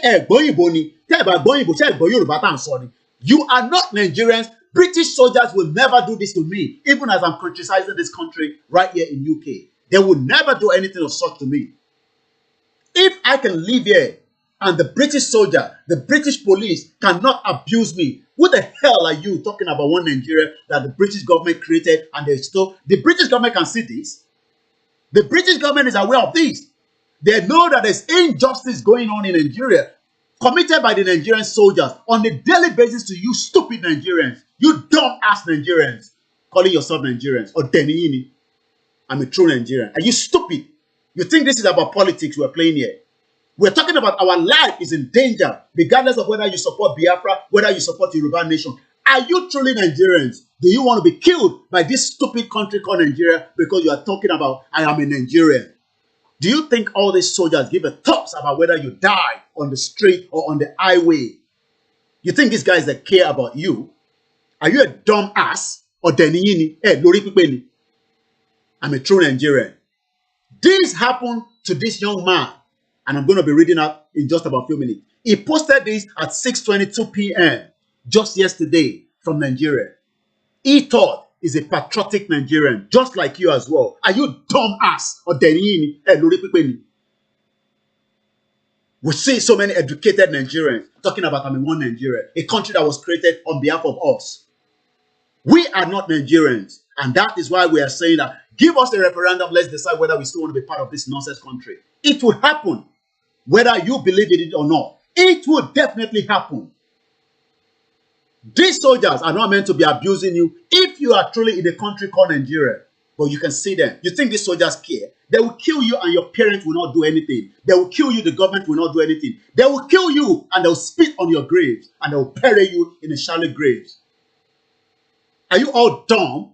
are not Nigerians. British soldiers will never do this to me, even as I'm criticizing this country right here in UK. They will never do anything of such to me. If I can live here and the British soldier, the British police cannot abuse me, what the hell are you talking about one Nigeria that the British government created and they still... The British government can see this. The British government is aware of this. They know that there's injustice going on in Nigeria, committed by the Nigerian soldiers on a daily basis to you stupid Nigerians. You dumb-ass Nigerians, calling yourself Nigerians, or Denini. I'm a true Nigerian. Are you stupid? You think this is about politics we're playing here? We're talking about our life is in danger, regardless of whether you support Biafra, whether you support the Yoruba nation. Are you truly Nigerians? Do you want to be killed by this stupid country called Nigeria because you are talking about, I am a Nigerian? Do you think all these soldiers give a tops about whether you die on the street or on the highway? You think these guys that care about you? Are you a dumb ass or Denini? Hey, Lori Pipeni. I'm a true Nigerian. This happened to this young man, and I'm going to be reading up in just about a few minutes. He posted this at 6:22 p.m. just yesterday from Nigeria. He thought he's a patriotic Nigerian, just like you as well. Are you dumb ass or Denini? Hey, Lori Pipeni. We see so many educated Nigerians talking about I'm in one Nigeria, a country that was created on behalf of us. We are not Nigerians, and that is why we are saying that give us a referendum, let's decide whether we still want to be part of this nonsense country. It will happen, whether you believe in it or not. It will definitely happen. These soldiers are not meant to be abusing you if you are truly in a country called Nigeria. But you can see them. You think these soldiers care? They will kill you and your parents will not do anything. They will kill you, the government will not do anything. They will kill you and they will spit on your graves and they will bury you in the shallow graves. Are you all dumb?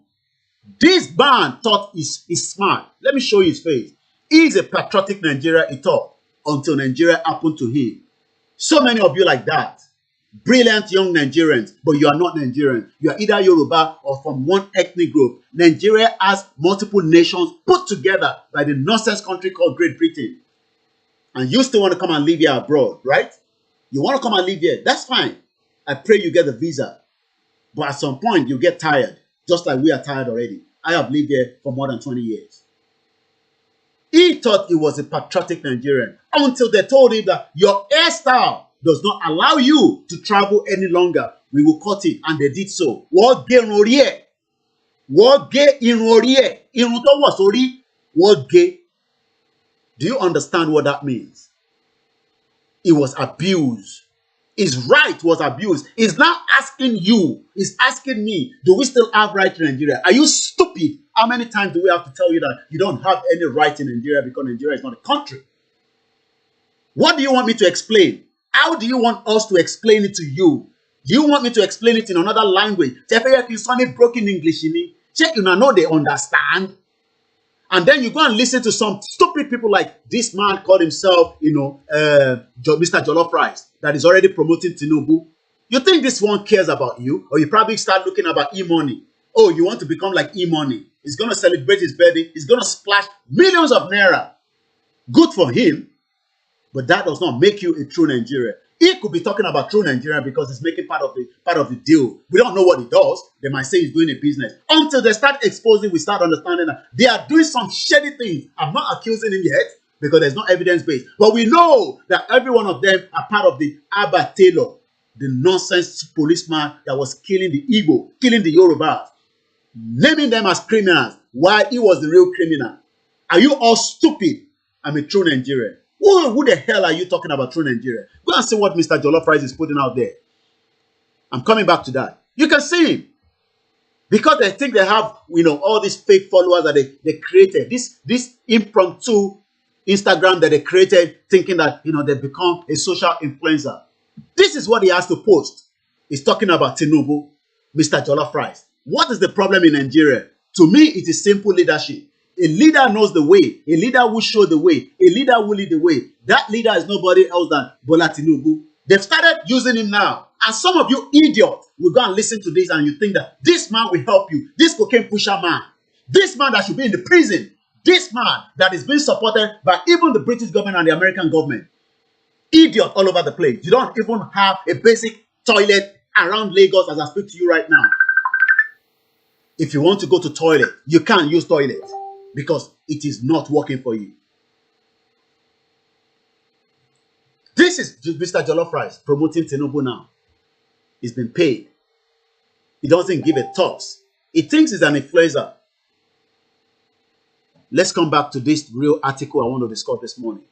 This man thought he's smart. Let me show you his face. He's a patriotic Nigeria, he thought, until Nigeria happened to him. So many of you like that. Brilliant young Nigerians, but you are not Nigerian. You are either Yoruba or from one ethnic group. Nigeria has multiple nations put together by the nonsense country called Great Britain. And you still want to come and live here abroad, right? You want to come and live here, that's fine. I pray you get the visa. But at some point, you get tired, just like we are tired already. I have lived here for more than 20 years. He thought he was a patriotic Nigerian until they told him that your hairstyle does not allow you to travel any longer. We will cut it, and they did so. What gay rorie? What gay in rorie? In was ori? What gay? Do you understand what that means? It was abused. His right was abused. He's now asking you, he's asking me, do we still have right in Nigeria? Are you stupid? How many times do we have to tell you that you don't have any right in Nigeria because Nigeria is not a country? What do you want me to explain? How do you want us to explain it to you? Do you want me to explain it in another language? Broken English, check you know they understand. And then you go and listen to some stupid people like this man called himself, Mr. Jollof Rice, that is already promoting Tinubu. You think this one cares about you? Or you probably start looking about e-money. Oh, you want to become like e-money. He's going to celebrate his birthday. He's going to splash millions of naira. Good for him. But that does not make you a true Nigerian. He could be talking about true Nigeria because he's making part of the deal. We don't know what he does. They might say he's doing a business. Until they start exposing, we start understanding that they are doing some shady things. I'm not accusing him yet because there's no evidence base. But we know that every one of them are part of the Abba Taylor, the nonsense policeman that was killing the Igbo, killing the Yorubas, naming them as criminals while he was the real criminal. Are you all stupid? I'm a true Nigerian. Who the hell are you talking about true Nigeria? Go and see what Mr. Jollof Rice is putting out there. I'm coming back to that. You can see him. Because they think they have, all these fake followers that they created. This impromptu Instagram that they created thinking that, they become a social influencer. This is what he has to post. He's talking about Tinubu, Mr. Jollof Rice. What is the problem in Nigeria? To me, it is simple leadership. A leader knows the way. A leader will show the way. A leader will lead the way. That leader is nobody else than Bola Tinubu. They've started using him now. And some of you idiots will go and listen to this and you think that this man will help you. This cocaine pusher man. This man that should be in the prison. This man that is being supported by even the British government and the American government. Idiot all over the place. You don't even have a basic toilet around Lagos as I speak to you right now. If you want to go to toilet, you can't use toilet because it is not working for you. This is Mr. Jollof Rice promoting Tinubu now. He's been paid. He doesn't give a toss. He thinks he's an influencer. Let's come back to this real article I want to discuss this morning.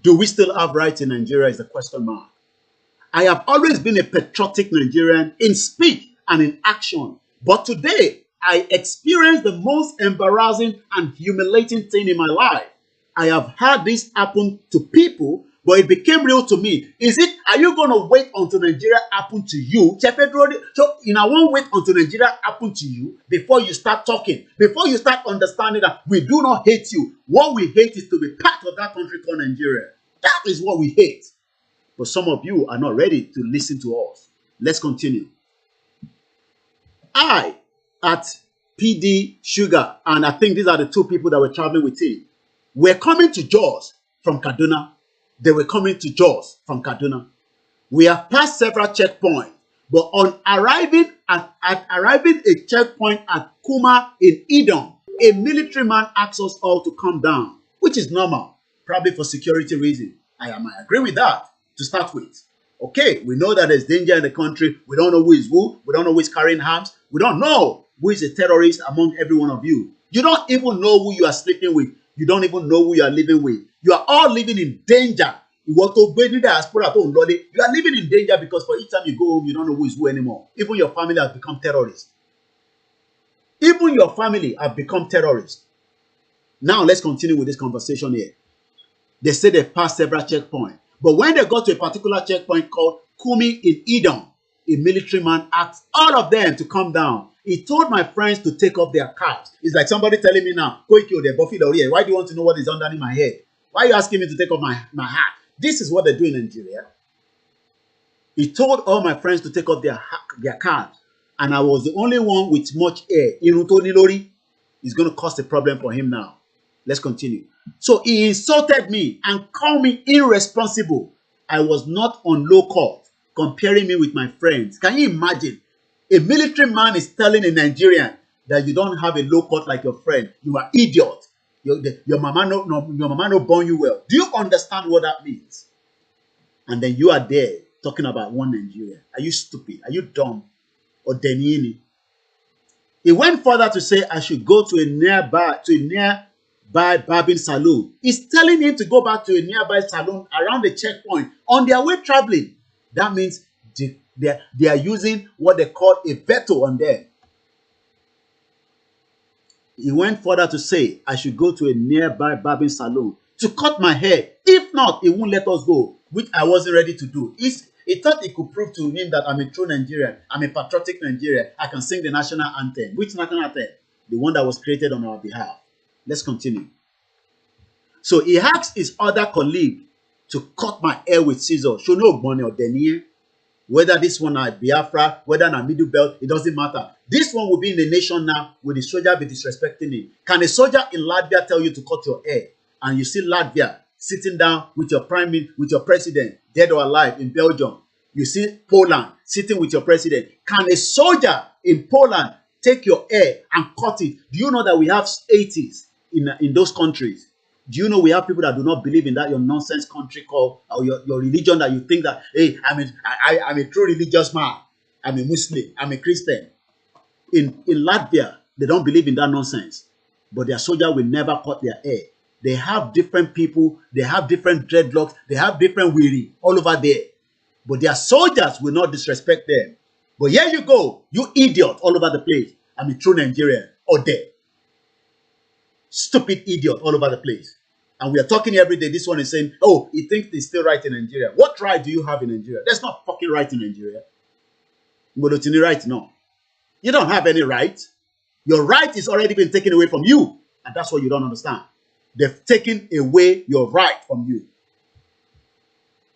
Do we still have rights in Nigeria is the question mark. I have always been a patriotic Nigerian in speech and in action. But today, I experienced the most embarrassing and humiliating thing in my life. I have had this happen to people, but it became real to me. Are you going to wait until Nigeria happen to you? So, I won't wait until Nigeria happen to you before you start talking, before you start understanding that we do not hate you. What we hate is to be part of that country called Nigeria. That is what we hate. But some of you are not ready to listen to us. Let's continue. I, at PD Sugar, and I think these are the two people that were traveling with him, were coming to Jos from Kaduna. They were coming to Jos from Kaduna. We have passed several checkpoints, but on arriving at a checkpoint at Kuma in Edom, a military man asked us all to come down, which is normal, probably for security reasons. I agree with that to start with. Okay, we know that there's danger in the country. We don't know who is who. We don't know who is carrying arms. We don't know who is a terrorist among every one of you. You don't even know who you are sleeping with. You don't even know who you are living with. You are all living in danger. You are living in danger because for each time you go home, you don't know who is who anymore. Even your family has become terrorists. Even your family have become terrorists. Now let's continue with this conversation here. They say they passed several checkpoints. But when they got to a particular checkpoint called Kumi in Edom, a military man asked all of them to come down. He told my friends to take off their caps. It's like somebody telling me now, why do you want to know what is underneath my head? Why are you asking me to take off my hat? This is what they do in Nigeria. He told all my friends to take off their caps. And I was the only one with much air. It's going to cause a problem for him now. Let's continue. So he insulted me and called me irresponsible. I was not on low court, comparing me with my friends. Can you imagine? A military man is telling a Nigerian that you don't have a low court like your friend. You are idiot. Your mama no born you well. Do you understand what that means? And then you are there talking about one Nigeria. Are you stupid? Are you dumb? Or Denini? He went further to say I should go to a nearby barbing salon. He's telling him to go back to a nearby salon around the checkpoint on their way traveling. That means they are using what they call a veto on them. He went further to say I should go to a nearby barbing salon to cut my hair. If not, he won't let us go, which I wasn't ready to do. He thought he could prove to him that I'm a true Nigerian. I'm a patriotic Nigerian. I can sing the national anthem. Which national anthem? The one that was created on our behalf. Let's continue. So he asked his other colleague to cut my hair with scissors. Show no money or denier. Whether this one are Biafra, whether na middle belt, it doesn't matter. This one will be in the nation now. Will the soldier be disrespecting him? Can a soldier in Latvia tell you to cut your hair? And you see Latvia sitting down with your president, dead or alive, in Belgium. You see Poland sitting with your president. Can a soldier in Poland take your hair and cut it? Do you know that we have 80s in those countries? Do you know we have people that do not believe in that your nonsense country called or your religion that you think that, hey, I'm a true religious man. I'm a Muslim. I'm a Christian. In Latvia, they don't believe in that nonsense. But their soldier will never cut their hair. They have different people. They have different dreadlocks. They have different weary all over there. But their soldiers will not disrespect them. But here you go, you idiot all over the place. I'm a true Nigerian or there. Stupid idiot all over the place. And we are talking every day. This one is saying, oh, he thinks he's still right in Nigeria. What right do you have in Nigeria? There's not fucking right in Nigeria. Mbodotini right? No. You don't have any right. Your right is already been taken away from you. And that's what you don't understand. They've taken away your right from you.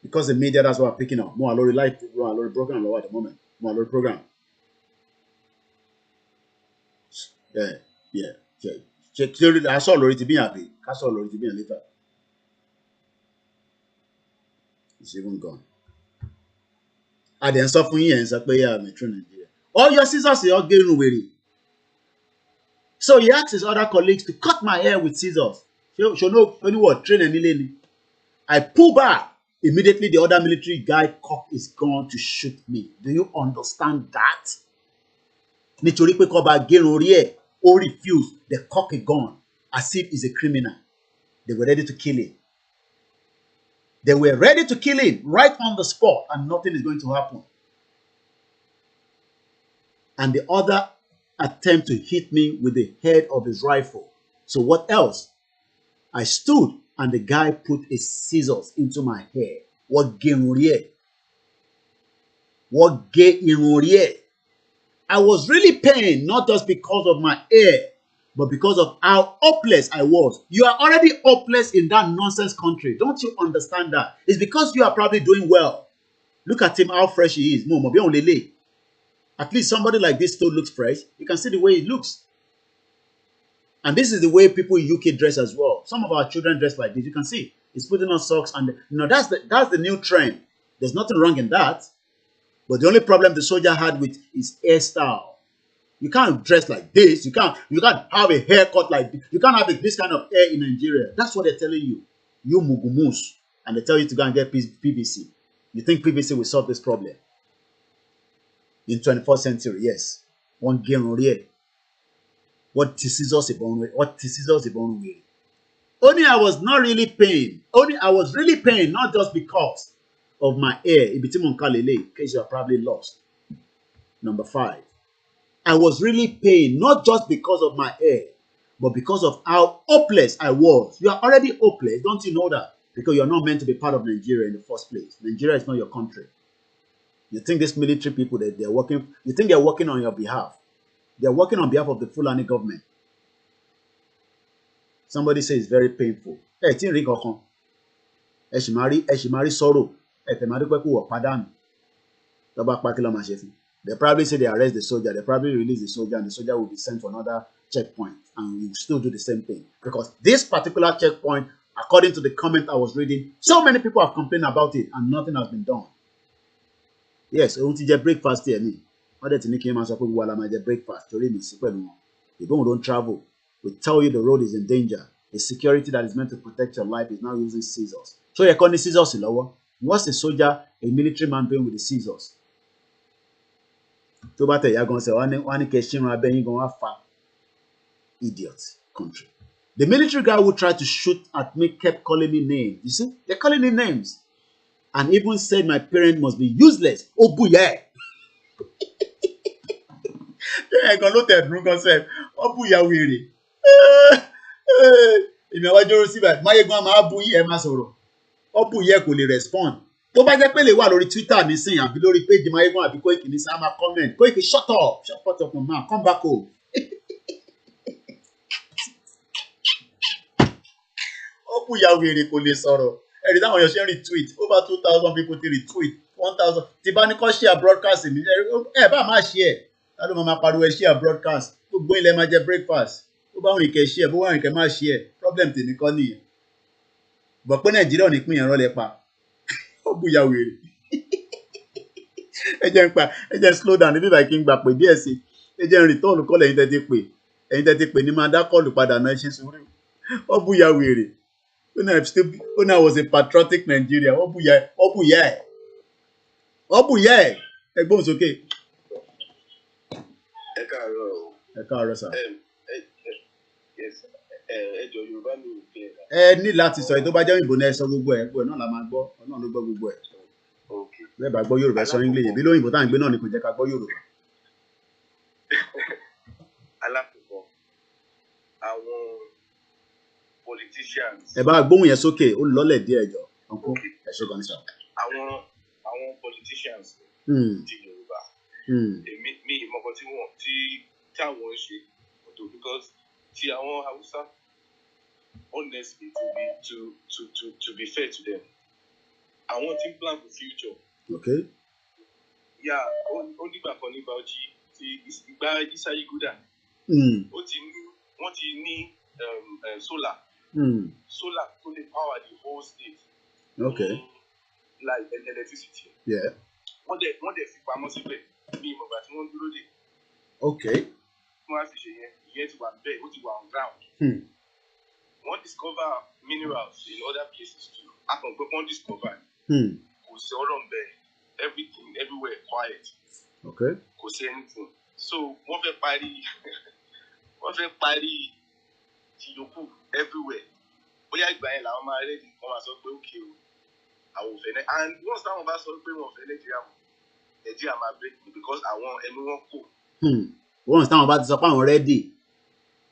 Because the media, that's what I'm picking up. More already live, more already program at the moment. More already program. Yeah. Clearly, I saw already to be happy. I saw already to be later. It's even gone. And then suffering here and say, yeah, Metro Nigeria. All your scissors are all getting away. So he asked his other colleagues to cut my hair with scissors. So no, only what train and millennium. I pull back. Immediately, the other military guy cock his gun to shoot me. Do you understand that? Nítorí pé kó bá gérun orí ẹ̀, ó refuse. They cock a gun as if he's a criminal. They were ready to kill him. They were ready to kill him right on the spot, and nothing is going to happen. And the other attempt to hit me with the head of his rifle. So what else? I stood and the guy put a scissors into my hair. What game? What game? I was really pained, not just because of my hair, but because of how hopeless I was. You are already hopeless in that nonsense country. Don't you understand that? It's because you are probably doing well. Look at him, how fresh he is. At least somebody like this still looks fresh. You can see the way he looks. And this is the way people in UK dress as well. Some of our children dress like this. You can see he's putting on socks, and that's the new trend. There's nothing wrong in that. But the only problem the soldier had with his hairstyle. You can't dress like this. You can't have a haircut like this. You can't have this kind of hair in Nigeria. That's what they're telling you. You mugumus. And they tell you to go and get PVC. You think PVC will solve this problem? In 21st century, yes. One game real. What scissors about with? Only I was not really pain. Only I was really pain, not just because of my hair. In case you are probably lost. Number 5. I was really pain, not just because of my hair, but because of how hopeless I was. You are already hopeless, don't you know that? Because you're not meant to be part of Nigeria in the first place. Nigeria is not your country. You think these military people that they're working, you think they're working on your behalf. They're working on behalf of the Fulani government. Somebody says it's very painful. Hey, it's in Rikokon. Eshimari sorrow. They probably say they arrest the soldier. They probably release the soldier, and the soldier will be sent to another checkpoint, and we will still do the same thing. Because this particular checkpoint, according to the comment I was reading, so many people have complained about it, and nothing has been done. Yes, ohun ti jẹ breakfast here ni. Wọ́n dẹ̀ ti ní kí n máa sọ pé gbogbo àlà máa jẹ breakfast torí mi sí pẹ̀lú wọn. If you don't travel, we tell you the road is in danger. The security that is meant to protect your life is now using scissors. So you're calling scissors lower. What's a soldier, a military man doing with the scissors? Tó bá tẹ̀ ìyá gan sẹ̀ wọ́n ní kẹ́ ṣírun abẹ́yín gan wá fa. Idiot country. The military guy who tried to shoot at me kept calling me names. You see, they're calling me names. And even said my parents must be useless. Oh, booyah. I can look at Brunko said, oh, booyah, weary. If you want to receive it, my go ma bu yi e ma sọ̀rọ̀. Oh, booyah kò lè respond. Tó bá jẹ́ pé lè wà lórí Twitter nísìnyí àbí lórí page my go àbí Koiki ní sáà máa comment. Koiki, shut up man, come back home. Oh, booyah, weary kò lè sọ̀rọ̀. Every time you share retweet, over 2,000 people to retweet, 1,000. Tibani share broadcast. Bá máa share. I don't know how share broadcast. Gbogbo ilẹ̀ máa jẹ breakfast. Ó bá wọn kẹ́ share, bó wọn kẹ́ máa share. Problem tèmi kọ́ nìyẹn. But pé Nàìjíríà ò ní pín yẹn rọ́lẹ̀ pa. Ó bùyà wèrè. Ẹ jẹ́ slow down níbi ìbàkí ń gbà pé díẹ̀ sí. Ẹ jẹ́ return call ẹ̀yin tẹ́tí pé. Ẹ̀yin tẹ́tí pé ní máa dá call padà náà ṣe sùúrù. Ó bùyà wèrè. When I was a patriotic Nigeria, Obuya. Ẹgbọ́n sókè. Ẹ káàárọ̀ sà. Ẹjọ́ Yorùbá mi ò clear. Ẹ ní láti sọ èyí tó bá jẹ́ òyìnbó náà ẹ sọ gbogbo ẹ̀ náà la máa gbọ́ Ọlọ́run ló gbọ́ gbogbo ẹ̀. Bẹ́ẹ̀ bá gbọ́ Yorùbá sọ English bí lóyìnbó tá à ń gbé náà ni kò jẹ́ ká gbọ́ Yorùbá. Alákọ̀ọ́kọ́ àwọn politicians. Ẹ bá gbóhùn yẹn sókè ó lọ́lẹ̀ díẹ̀ jọ. Ẹ ṣe gan ni sà. Àwọn politicians ti Yorùbá. Mi ìmọ̀kàn tí àwọn ń ṣe ọ̀tọ̀ because ti àwọn Hausa, honestly to be fair to them, àwọn tí ń plan for future. Okay. Yeah, ó nígbà kan ní Bauchi ti ìgbà Isayi Guda. Wọ́n ti ní solar. Solar to dey power the whole state. Okay. Like electricity. Yeah. Wọ́n dẹ̀ fi pamọ́ síbẹ̀ ní ìmọ̀gbà tí wọ́n dúró dè. Okay. Wọ́n á fi ṣe yẹn, ìyẹn ti wà bẹ́ẹ̀, ó ti wà on ground. Wọ́n discover minerals in other places too. Akọ̀gbẹ́ wọ́n discover. Kò sí ọ̀rọ̀ ń bẹ̀. Everything, everywhere quiet. Okay. Kò sí anything. So wọ́n fẹ́ parí ti yòókù everywhere. Bóyá ìgbà yẹn làwọn máa ready kọ́ máa sọ pé okay o. Àwọn ò fẹ́ náà. And once táwọn bá sọ pé wọ́n fẹ́ Nàìjíríà máa break because àwọn ẹnu wọn kò. Once táwọn bá ti sọ pé àwọn ready.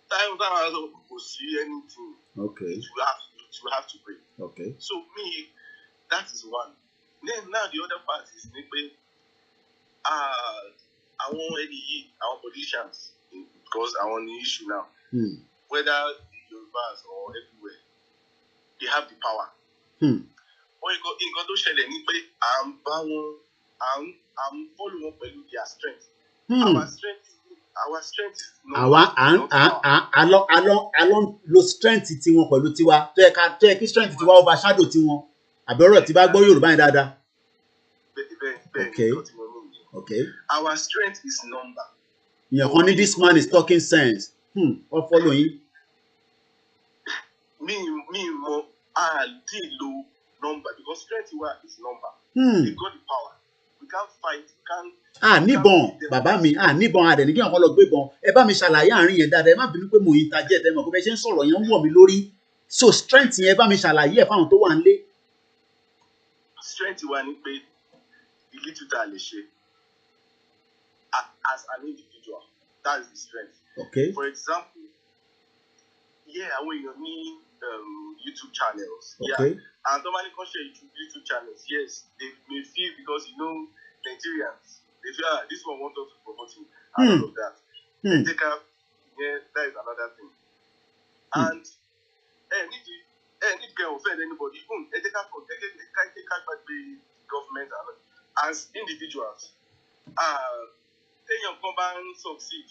Táwọn bá sọ kò sí anything. Okay. You have to break. Okay. So me, that is one. Then now the other part is pé àwọn ẹni yìí, àwọn politicians, because àwọn ní issue now. Whether the Yorubas or everywhere, they have the power. Nǹkan tó ṣẹlẹ̀ ní pé à ń follow wọn pẹ̀lú their strength. Our strength is not. Àwa lo strength tiwọn pẹ̀lú tiwa tó yẹ kí strength tiwa overshadow tiwọn. Àbí ọ̀rọ̀ tí bá gbọ́ Yorùbá yẹn dáadáa. Okay. Okay. Our strength is number. Ìyẹn kan ní this man is talking sense. Wọ́n follow yín. Me more did low number because strength is number. They got the power. We can't fight. Níbọn bàbá mi níbọn adẹ̀ ní kí wọ́n lọ gbébọn ẹ bá mi ṣàlàyé àárín yẹn dáadáa ẹ má bínú pé mo yin tajẹ́ ẹ mọ̀ pé bẹ́ẹ̀ ṣe ń sọ̀rọ̀ yẹn ń wọ̀ mí lórí so strength yẹn ẹ bá mi ṣàlàyé ẹ̀ fáwọn tó wà nílé. Strength wa ni pé the little that lè ṣe as an individual that is the strength. Okay. For example, àwọn èèyàn ní YouTube channels. Okay. And normally can share YouTube channels. Yes, they may feel because Nigerians, they feel this one wants us to promote him and all of that. They take up, that is another thing. And need to offend anybody. Even they take up back the government and as individuals. Say your company succeed,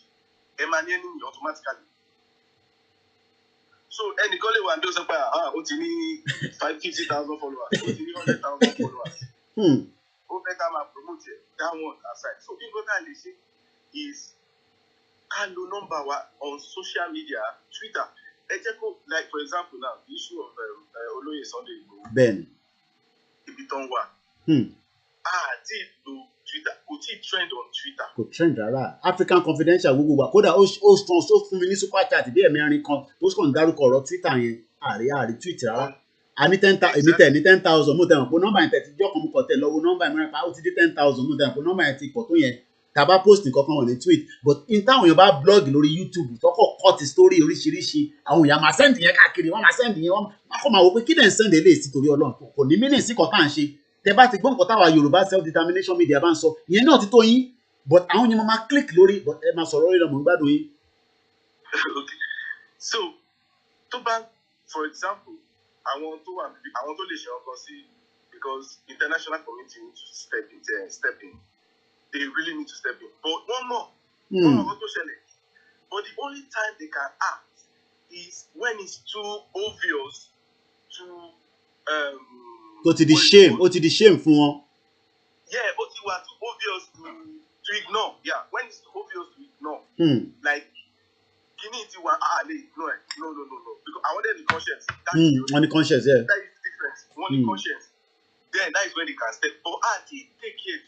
emanating automatically. So any colleague one does about 50,000 followers, 100,000 followers. Over time I promoted that one aside. So important is KANU number on social media, Twitter. Like for example now, the issue of Oloye Sunday Ben. Ibitonwa. Did do Twitter. Could it trend on Twitter? Kò trend rárá. African Confidential gbogbo wa kódà ó fún mi ní super chat bí ẹ̀mẹ́rin kan tó kàn dárúkọ ọ̀rọ̀ Twitter yẹn àrí tweet rárá. A ní 10,000 èmi tẹ̀ ní 10,000 mo tẹ̀ mọ̀ pé nọ́mbà yẹn tẹ̀ ti jọ́ kan mo kọ̀ tẹ̀ lọ́wọ́ nọ́mbà yẹn mẹ́rin ó ti dé 10,000 mo tẹ̀ mọ̀ pé nọ́mbà yẹn ti pọ̀ tó yẹn tàbá post nǹkan kan wọ̀ ní tweet but in táwọn èèyàn bá blog lórí YouTube tọkọ̀ cut story oríṣiríṣi àwọn èèyàn máa send yẹn káàkiri wọ́n máa send yẹn wọ́n kọ́ máa wò pé kí lẹ̀ ń send eléyìí sí torí Ọlọ́run kò ní mínì sí kan tá à ń ṣe tẹ bá ti gbọ́ nǹkan táwa Yorùbá self determination media bá ń sọ ìyẹn náà ti tó yín but àwọn yẹn máa click lórí but ẹ máa sọ̀rọ̀ lórí ọmọ gbádùn yín. Okay. So tó bá for example àwọn tó lè ṣe ọkọ sí because international community need to step in they really need to step in but one more tó ṣẹlẹ̀ but the only time they can act is when it's too obvious to ó ti di shame fún wọn. Yeah, ó ti wà too obvious to ignore. Yeah, when it's too obvious to ignore. Like kini ti wa lè ignore it. No. Because I wanted the conscience. On the conscience, yeah. That is different. One the conscience. Then that is when they can step. But take care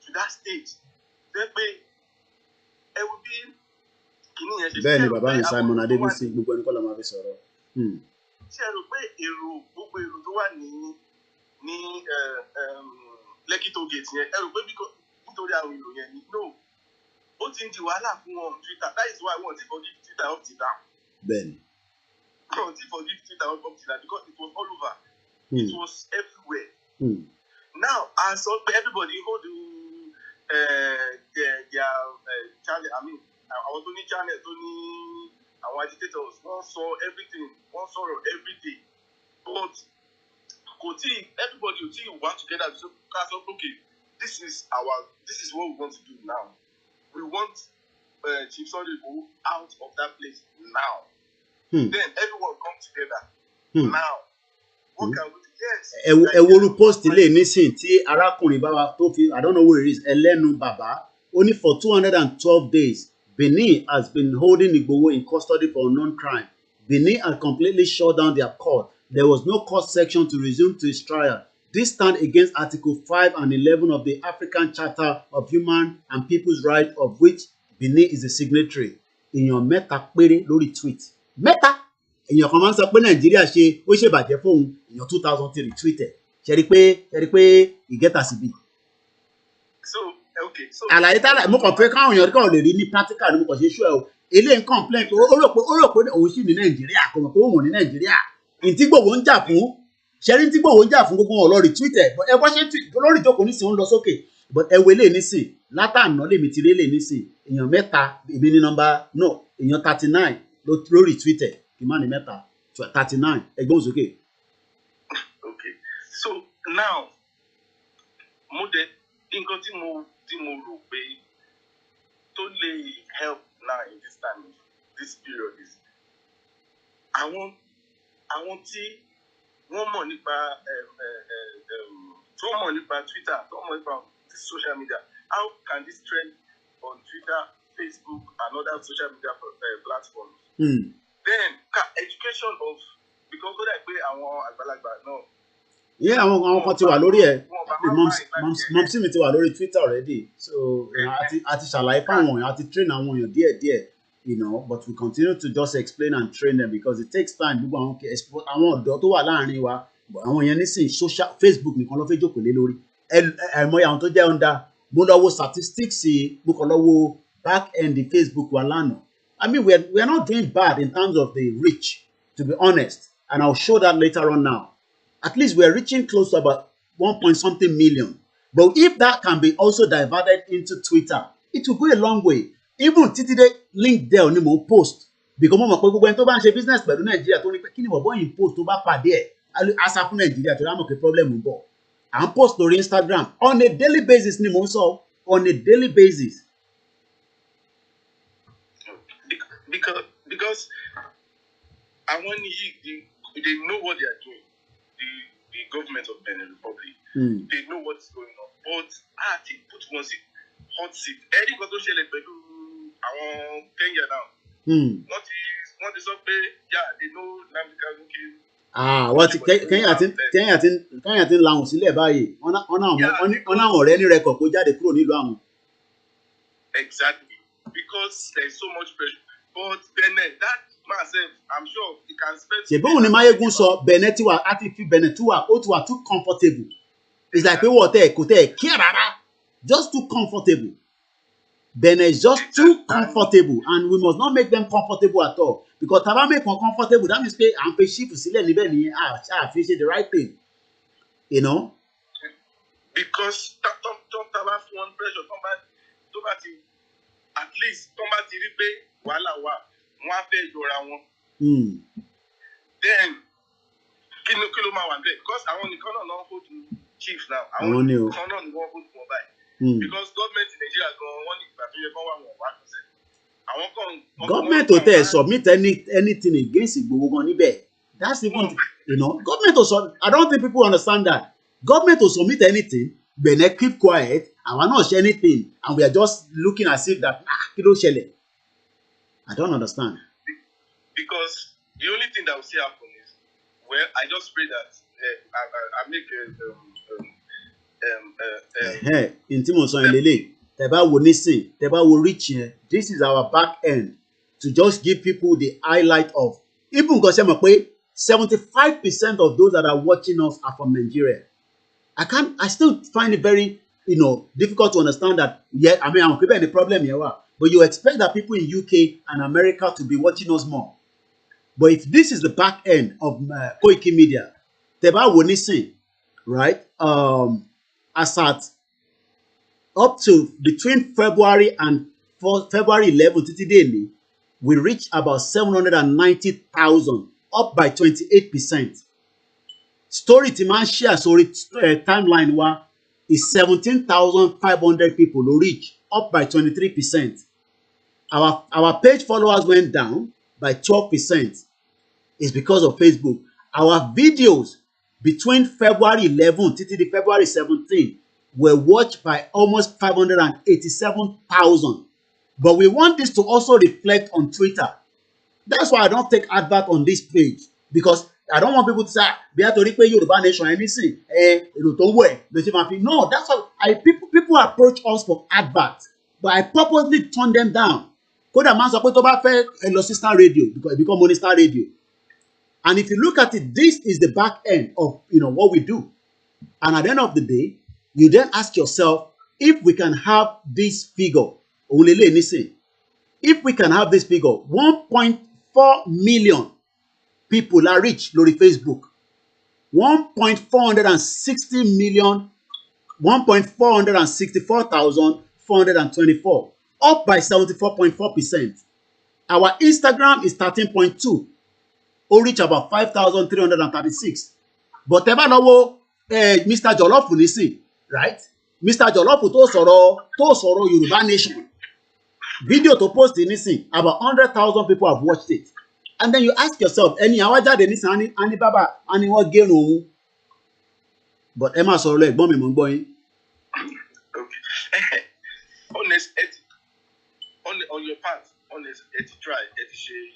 to that stage. Then it will be kini yẹn ṣe. Bẹ́ẹ̀ni bàbá mi Simon Adébísí gbogbo ẹni kọ́ la máa fi sọ̀rọ̀. Ṣé ẹ rò pé gbogbo èrò tó wà ní Lekki toll gate yẹn ẹ rò pé nítorí àwọn èrò yẹn ni no ó ti ń di wàhálà fún wọn Twitter that is why wọn ti forgive Twitter up till now. Bẹ́ẹ̀ni. Wọn ti forgive Twitter up till now because it was all over. It was everywhere. Now as everybody hold their channel àwọn tó ní channel tó ní àwọn agitators wọ́n sọ everything wọ́n sọ̀rọ̀ everyday but everybody will think work together to say, okay, this is what we want to do now. We want Chief Sunday to go out of that place now. Then everyone come together now. What can we do? Yes. Ẹ wo post ilé nísìn tí arákùnrin bá wa tó fi I don't know where it is ẹlẹ́nu bàbá only for 212 days Benin has been holding Igboho in custody for unknown crime. Benin had completely shut down their court. There was no court section to resume to its trial. This stand against Article 5 and 11 of the African Charter of Human and People's Rights, of which Benin is a signatory. Èèyàn mẹ́ta péré lórí tweet. Mẹ́ta! Èèyàn kan máa ń sọ pé Nàìjíríà ó ṣèbàjẹ́ fóun èèyàn 2003 tweet ẹ̀. Ṣé rí pé ìgẹ́ta sí bí. Àlàyé tá mo kàn fẹ́ káwọn èèyàn kàn lè rí ní practical ni mo kàn ṣe ṣú ẹ o. Eléyìí ń complain pé ó rò pé òun sì ní Nàìjíríà kò mọ̀ pé òun ní Nàìjíríà. Ìtí Ìgbòho ń jà fún ṣẹ́rí tí Ìgbòho ń jà fún gbogbo wọn lọ retweet ẹ̀ ẹ bọ́ ṣe lórí ìjókòó nísìnyí ń lọ sókè but ẹ wo eléyìí nísìn látàná lèmi ti rí eléyìí nísìn èèyàn mẹ́ta èmi ní èèyàn 39 ló retweet ẹ̀ kì í má ní mẹ́ta 39 ẹgbẹ́ òsókè. Okay, so now mo dé nǹkan tí mo rò pé tó lè help now in this time this period is àwọn tí wọ́n mọ̀ nípa Twitter, tó mọ̀ nípa social media. How can this trend on Twitter, Facebook, and other social media platforms? Then education of because ó dà pé àwọn àgbàlagbà náà. Yeah, àwọn kan ti wà lórí ẹ̀ mọ̀mísí mi ti wà lórí Twitter already so àti ṣàlàyé fáwọn èèyàn àti train àwọn èèyàn díẹ̀díẹ̀. But we continue to just explain and train them because it takes time. Gbogbo àwọn ọ̀dọ́ tó wà láàrin wa àwọn yẹn nísìnyí social Facebook nìkan ló fẹ́ jókòó lé lórí ẹ̀mọ́ àwọn tó jẹ́ under mo lọ wo statistics mo kàn lọ wo back end the Facebook wa lánàá. I mean we are not doing bad in terms of the reach, to be honest, and I'll show that later on now. At least we are reaching close to about 1.something million. But if that can be also diverted into Twitter, it will go a long way. Even títí dé link there ni mo post because mo mọ̀ pé gbogbo ẹni tó bá ń ṣe business pẹ̀lú Nàìjíríà tó ní pé kí ni bọ̀bọ̀ yìí post tó bá pàdé ẹ̀ asa fún Nàìjíríà tó dámọ̀ pé problem ń bọ̀ à ń post lórí Instagram on a daily basis ni mo ń sọ on a daily basis. Because àwọn yìí they know what they are doing, the government of Benin Republic they know what's going on but they put one seat hot seat ẹni kan tó ṣẹlẹ̀ pẹ̀lú àwọn Kenya now. Wọ́n ti sọ pé they know NNAMDI Kanu came. Wọ́n ti Kenya ti ń lahùn sílẹ̀ báyìí wọ́n náà ọ̀rẹ́ ní rẹ́kọ̀ kó jáde kúrò nílùú àwọn. Exactly, because there is so much pressure but Benin that man sef I'm sure he can spend. ṣèbóhùn ni Mayegun sọ Benin tiwa àti fi Benin tiwa ó ti wà too comfortable. It's like pé wọ́n kò tẹ̀ kí rárá just too comfortable. Benin is just too comfortable and we must not make them comfortable at all because tá bá make them comfortable that means pé à ń pe ṣífù sílẹ̀ níbẹ̀ ni àfi ṣe the right thing, because tó bá fún wọn pressure tó bá ti at least tó bá ti rí pé wàhálà wà wọ́n á fẹ́ yọra wọn. Then kí ló máa wà bẹ́ẹ̀ because àwọn nìkan náà ló ń hold chief now àwọn nìkan náà ni wọ́n hold wọn báyìí. Because government in Nigeria gan wọ́n ní ìgbà tó yẹ kán wà wọ́n wá lọ́sẹ̀. Àwọn kan. Government ò tẹ̀ submit anything against Igboho gan níbẹ̀. That's even government ò sọ I don't think people understand that. Government ò submit anything Benin keep quiet àwa náà ṣe anything and we are just looking as if that kí ló ṣẹlẹ̀. I don't understand. Because the only thing that will still happen is I just pray that I make ntí mo sọ yẹn lélẹ̀ tẹ́ bá wo nísìn tẹ́ bá wo reach yẹn this is our back end to just give people the highlight of even nǹkan ṣe mọ̀ pé 75% of those that are watching us are from Nigeria. I still find it very difficult to understand that àwọn people the problem here but you expect that people in UK and America to be watching us more. But if this is the back end of Koiki Media tẹ́ bá wo nísìn right as at up to between February and February 11 títí dé ní we reached about 790,000 up by 28%. Story tí máa ń share sórí timeline wa is 17,500 people ló reach, up by 23%. Our page followers went down by 12%. It's because of Facebook. Our videos between February 11 to February 17 were watched by almost 587,000. But we want this to also reflect on Twitter. That's why I don't take advert on this page, because I don't want people to say, "Bí a torí pé Yorùbá Nation anything, èrò tó wẹ̀ ló ti máa fi." No, that's why people approach us for advert, but I purposely turn them down. Kódà máa ń sọ pé tó bá fẹ́ lọ sí Star Radio because it become money Star Radio. And if you look at it, this is the back end of what we do. And at the end of the day, you then ask yourself, if we can have this figure, if we can have this figure, 1.4 million people are reached lórí Facebook, 1.464,424, up by 74.4%. Our Instagram is 13.2, ó reach about 5,336. But ẹ bá lọ wo Mr. Jollof nísìn, right? Mr. Jollof tó sọ̀rọ̀ Yorùbá Nation, video to post nísìn, about 100,000 people have watched it. And then you ask yourself, ẹni àwa jáde nísìn á ní bàbá á ní wọ́n gérun òun. But ẹ máa sọ̀rọ̀ lọ ẹ̀gbọ́n mi mò ń gbọ́ yín. Honest, on your part, honest, try, share.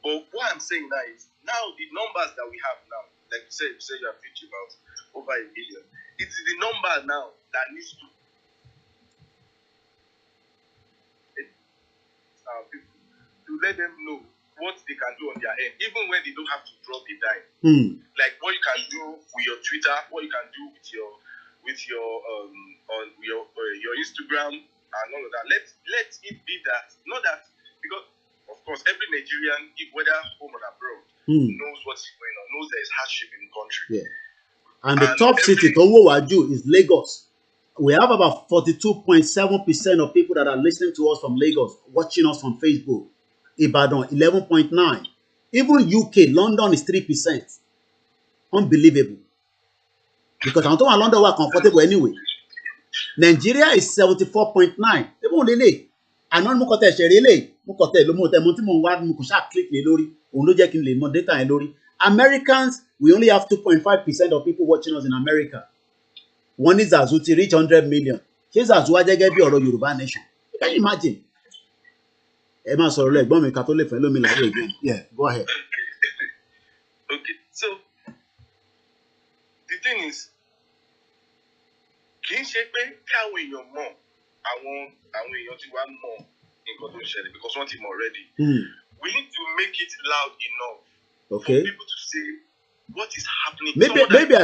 But what I'm saying now is, now the numbers that we have now, like you said you have reached about over 1 million. It's the number now that needs to people to let them know what they can do on their end, even when they don't have to drop a dime. Like what you can do with your Twitter, what you can do with your Instagram and all of that. Let it be that, not that, because of course every Nigerian, whether home or abroad, knows what's going on, knows there is hardship in the country. Yeah. And the top city to Waju is Lagos. We have about 42.7% of people that are listening to us from Lagos, watching us from Facebook. Ibadan 11.9%. Even UK, London is 3%. Unbelievable. Because I'm talking London were comfortable anyway. Nigeria is 74.9%. Even lele. Anon mo kote shere mo kote lo mo te mo ti mo wa mo ko sha click le lórí. Òun ló jẹ́ kí n lè mọ data yẹn lórí. Americans, we only have 2.5% of people watching us in America. One is Zazu to reach 100 million. Ṣé Zazu wá jẹ́gẹ́ bí ọ̀rọ̀ Yorùbá Nation? Can you imagine? Ẹ máa sọ̀rọ̀ lọ ẹ̀gbọ́n mi ká tó lè fẹ́ lómi láyé again. Yeah, go ahead. Okay, so the thing is, kì í ṣe pé káwọn èèyàn mọ̀ àwọn èèyàn tí wàá mọ̀ nǹkan tó ń ṣẹlẹ̀ because wọ́n ti mọ̀ already. We need to make it loud enough for people to say what is happening. Maybe I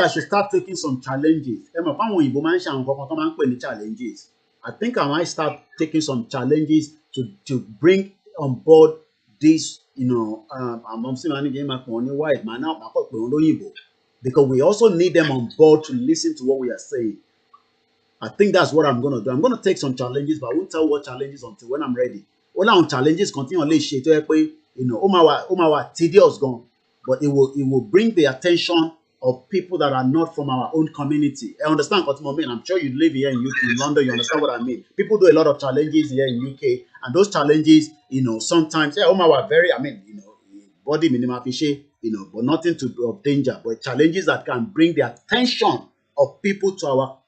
should start taking some challenges. Ẹ mọ̀ fáwọn òyìnbó máa ń ṣe àwọn nǹkan tó máa ń pè ní challenges. I think I might start taking some challenges to bring on board this, I'm saying white man now, because we also need them on board to listen to what we are saying. I think that's what I'm going to do. I'm going to take some challenges, but I won't tell what challenges until when I'm ready. All our challenges continually share to our tedious gone, but it will bring the attention of people that are not from our own community. I understand what I mean. I'm sure you live here in UK, in London, you understand what I mean. People do a lot of challenges here in UK, and those challenges, sometimes, body minimum fishy, but nothing of danger, but challenges that can bring the attention of people to our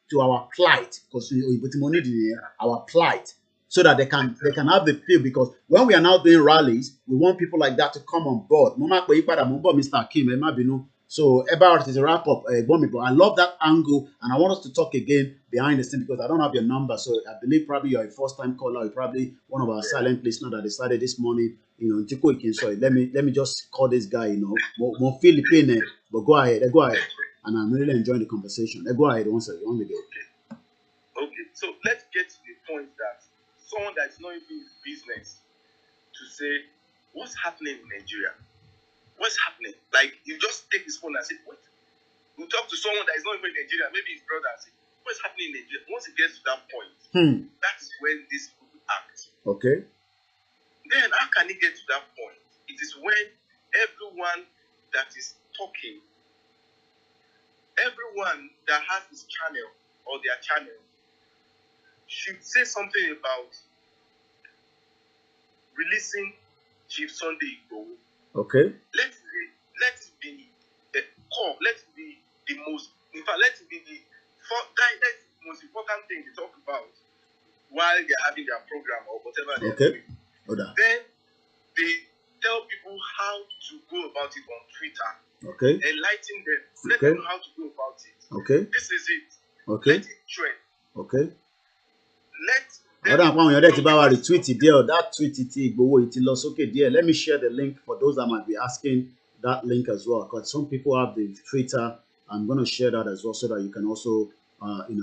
plight, because we put money in our plight, so that they can have the feel, because when we are now doing rallies, we want people like that to come on board. Mr. Akim, so about is a wrap up, but I love that angle, and I want us to talk again behind the scenes because I don't have your number. So I believe probably you're a first-time caller, you're probably one of our silent listeners that decided this morning, sorry, let me just call this guy, more Philippine, but go ahead, and I'm really enjoying the conversation. Go ahead, once again. Okay, so let's get to the point that someone that's not even his business to say what's happening in Nigeria. What's happening? Like, you just take his phone and say, wait. You talk to someone that is not even in Nigeria, maybe his brother, and say, what's happening in Nigeria? Once it gets to that point, that's when this people act. Okay. Then, how can it get to that point? It is when everyone that is talking, everyone that has his channel or their channel should say something about releasing Chief Sunday Igboho. Okay. Let it be the core. Let it be the most. In fact, let it be the most important thing to talk about while they're having their program or whatever they're doing. Then they tell people how to go about it on Twitter. Okay. Enlighten them. Let them know how to go about it. Okay. This is it. Okay. Let it trend. Okay. Let Let me share the link for those that might be asking that link as well, because some people have the Twitter. I'm going to share that as well so that you can also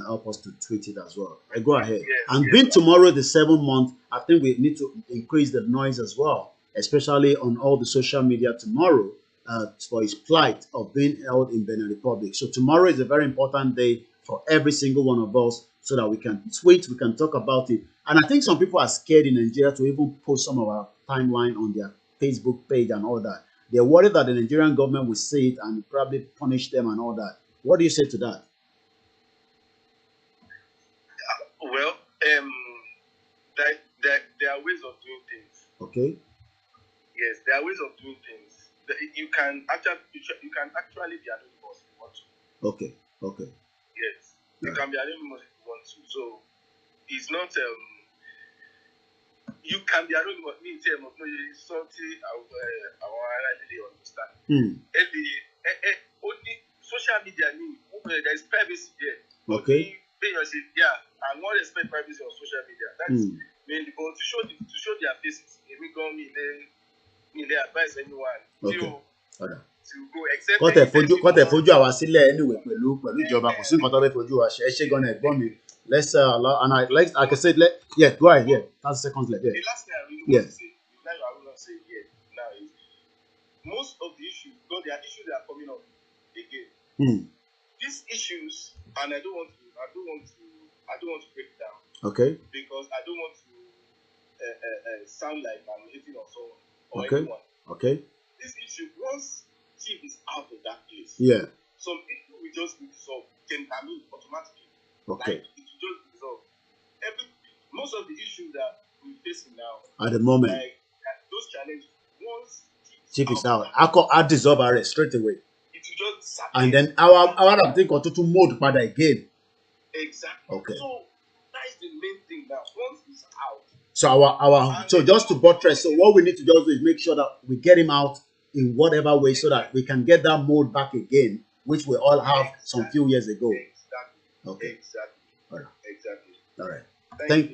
help us to tweet it as well. Go ahead. Being tomorrow the 7th month, I think we need to increase the noise as well, especially on all the social media tomorrow for his plight of being held in Benin Republic. So tomorrow is a very important day for every single one of us, so that we can tweet, we can talk about it. And I think some people are scared in Nigeria to even post some of our timeline on their Facebook page and all that. They're worried that the Nigerian government will see it and probably punish them and all that. What do you say to that? Well, there are ways of doing things. Okay. Yes, there are ways of doing things. You can actually be anonymous if you want to. Okay. Okay. Yes, you can be anonymous if you want to. So it's not you can be anonymous in terms of something I really understand. Only social media there's privacy there. Okay. I won't respect privacy on social media. That's mainly, but to show their faces, they advise anyone. Okay. To go except fojú àwa sílẹ̀ anyway pẹ̀lú ìjọba kò sí nǹkan tó fẹ́ fojú wa ṣe gan ẹ̀gbọ́n mi. Let's allow, and like I said, go ahead. Yeah, 30 seconds left. Yeah. The last thing I really want to say, I will not say here now, is most of the issues, because there are issues that are coming up again. These issues, and I don't want to break down. Okay. Because I don't want to sound like I'm hitting on someone or anyone. Okay. This issue, once Chief is out of that place, some people will just be dissolved. Automatically. Okay. Like, it will just be dissolved. Most of the issues that we're facing now, at the moment, like those challenges, once Chief is out, I dissolve arrest straight away. It will just disappear. And then our think or to mode pada again. Exactly. Okay. So that is the main thing now. Once he's out. So just to buttress, so what we need to just do is make sure that we get him out in whatever way so that we can get that mode back again, which we all have some few years ago. Exactly. Okay. Exactly. All right. Exactly. All right.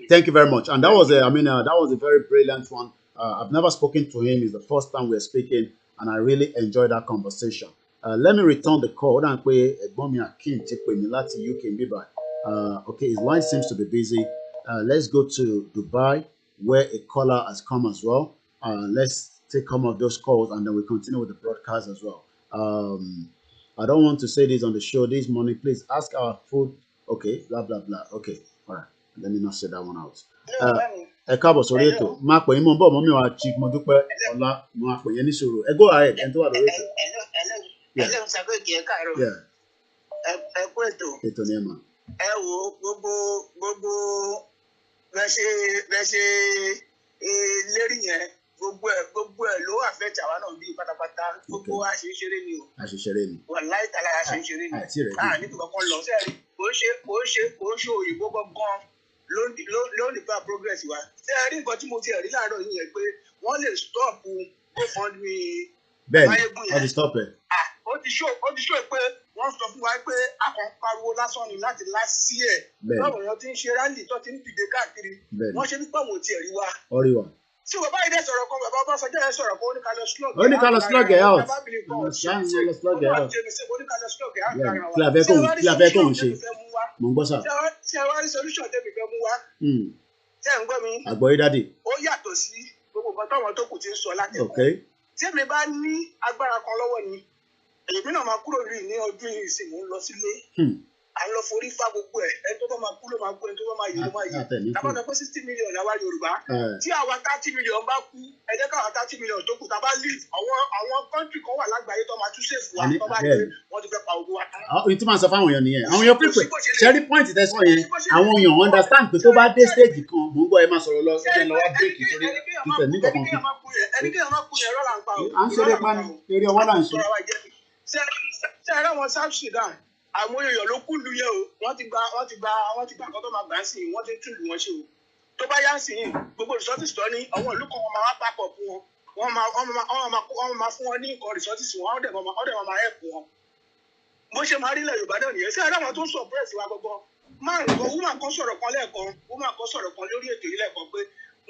Thank you very much. And that was that was a very brilliant one. I've never spoken to him. It's the first time we're speaking, and I really enjoyed that conversation. Let me return the call. Okay, his line seems to be busy. Let's go to Dubai, where a caller has come as well. Let's take some of those calls, and then we continue with the broadcast as well. I don't want to say this on the show this morning. Please ask our food. Okay, blah blah blah. Okay, all right. Let me not say that one out. Ẹ káàbọ̀ sórí ètò. Máa pè yín mọ́ bọ̀ mọ́mí wa Chief Modúpẹ́ Ọlá mo máa pè yín ní sùúrù. Ẹ go ahead ẹni tó wà lórí ètò. Ẹlẹ́run ṣàgbéjì ẹ káàárọ̀. Ẹ kú ètò. Ètò ni ẹ mà. Ẹ wo gbogbo bẹ́ẹ̀ ṣe lérí yẹn gbogbo ẹ̀ ló affect àwa náà bí pátápátá gbogbo àṣeṣeré ni o. Àṣeṣeré ni. Wàláì tàlà àṣeṣeré ni. Níbi kankan lọ sẹ́ẹ̀rì kò ń ṣe òyìnbó gangan ló ní bá progress wa. Sẹ́ẹ̀rì nǹkan tí mo ti rí láàárọ̀ yìí yẹn pé wọ́n lè stop GoFundMe. Bẹ́ẹ̀ni, wọ́n ti stop ẹ̀. Ó ti ṣó pé wọ́n sọ fún wa pé a kàn pariwo lásán ni láti lásì ẹ̀. Báwo ni wọ́n ti ń ṣe rálì tó ti ń dìde káàkiri. Wọ́n ṣe nípa àwọn ò tiẹ̀ rí wa. Ó rí wa. Tí bàbá yìí dẹ̀ sọ̀rọ̀ kan bàbá Ọbásanjọ́ yẹn sọ̀rọ̀ kan ó ní ká lọ slug ẹ̀ out. Ó ní ká lọ slug ẹ̀ out. Kí la fẹ́ kóhun ṣe? Mo ń gbọ́ sà. Ṣé wá rí solution tẹ́mi fẹ́ mú wá? Ṣé ẹ̀ ń gbọ́ mi? Àgbọ̀yé dádì. Ó yàtọ̀ sí gbogbo nǹkan táwọn tó kù ti ń sọ látẹ̀kọ́. Okay. Tí èmi bá ní agbára kan lọ́wọ́ ni èmi náà máa kúrò rí ní ọdún yìí sì mò ń lọ sílé. à ń lọ forí fá gbogbo ẹ̀ ẹni tó bá máa kú ló máa kú ẹni tó bá máa yè ló máa yè tábà sọ pé 60 million àwa Yorùbá tí àwa 30 million bá kú ẹ jẹ́ káwa 30 million tó kù tábà leave àwọn country kan wà lágbàáyé tó máa tún ṣèfù wa tó bá dé wọ́n ti fẹ́ pa ogun wa tán. ohun tí màá sọ fáwọn èèyàn nìyẹn àwọn èèyàn pípẹ́ ṣẹ́rí point tẹ́sán yẹn àwọn èèyàn understand pé tó bá dé stage kan mò ń gbọ́ ẹ máa sọ̀rọ̀ lọ ṣe lọ wá break nítorí títẹ̀ ní kankan kí. ẹni kí ẹ má kú yẹn rọ́lá ń pa o. à ń ṣeré pa ni eré ọwọ́ là ń ṣe. ṣe ara wọn South Sudan àwọn èèyàn ló kú lu yẹn o wọ́n ti gba nǹkan tó máa gbà sí i wọ́n ti tún lù wọ́n ṣe o tó bá yá sí i gbogbo resources tó ní àwọn ìlú kan máa wá pápọ̀ fún wọn wọ́n máa fún wọn ní nǹkan resources wọn ọ̀dẹ̀ máa help wọn bó ṣe máa rí ilẹ̀ Yorùbá náà nìyẹn sí ara wọn tó ń suppress wa gbogbo woman kan sọ̀rọ̀ kan lórí ètò yìí lẹ́ẹ̀kan pé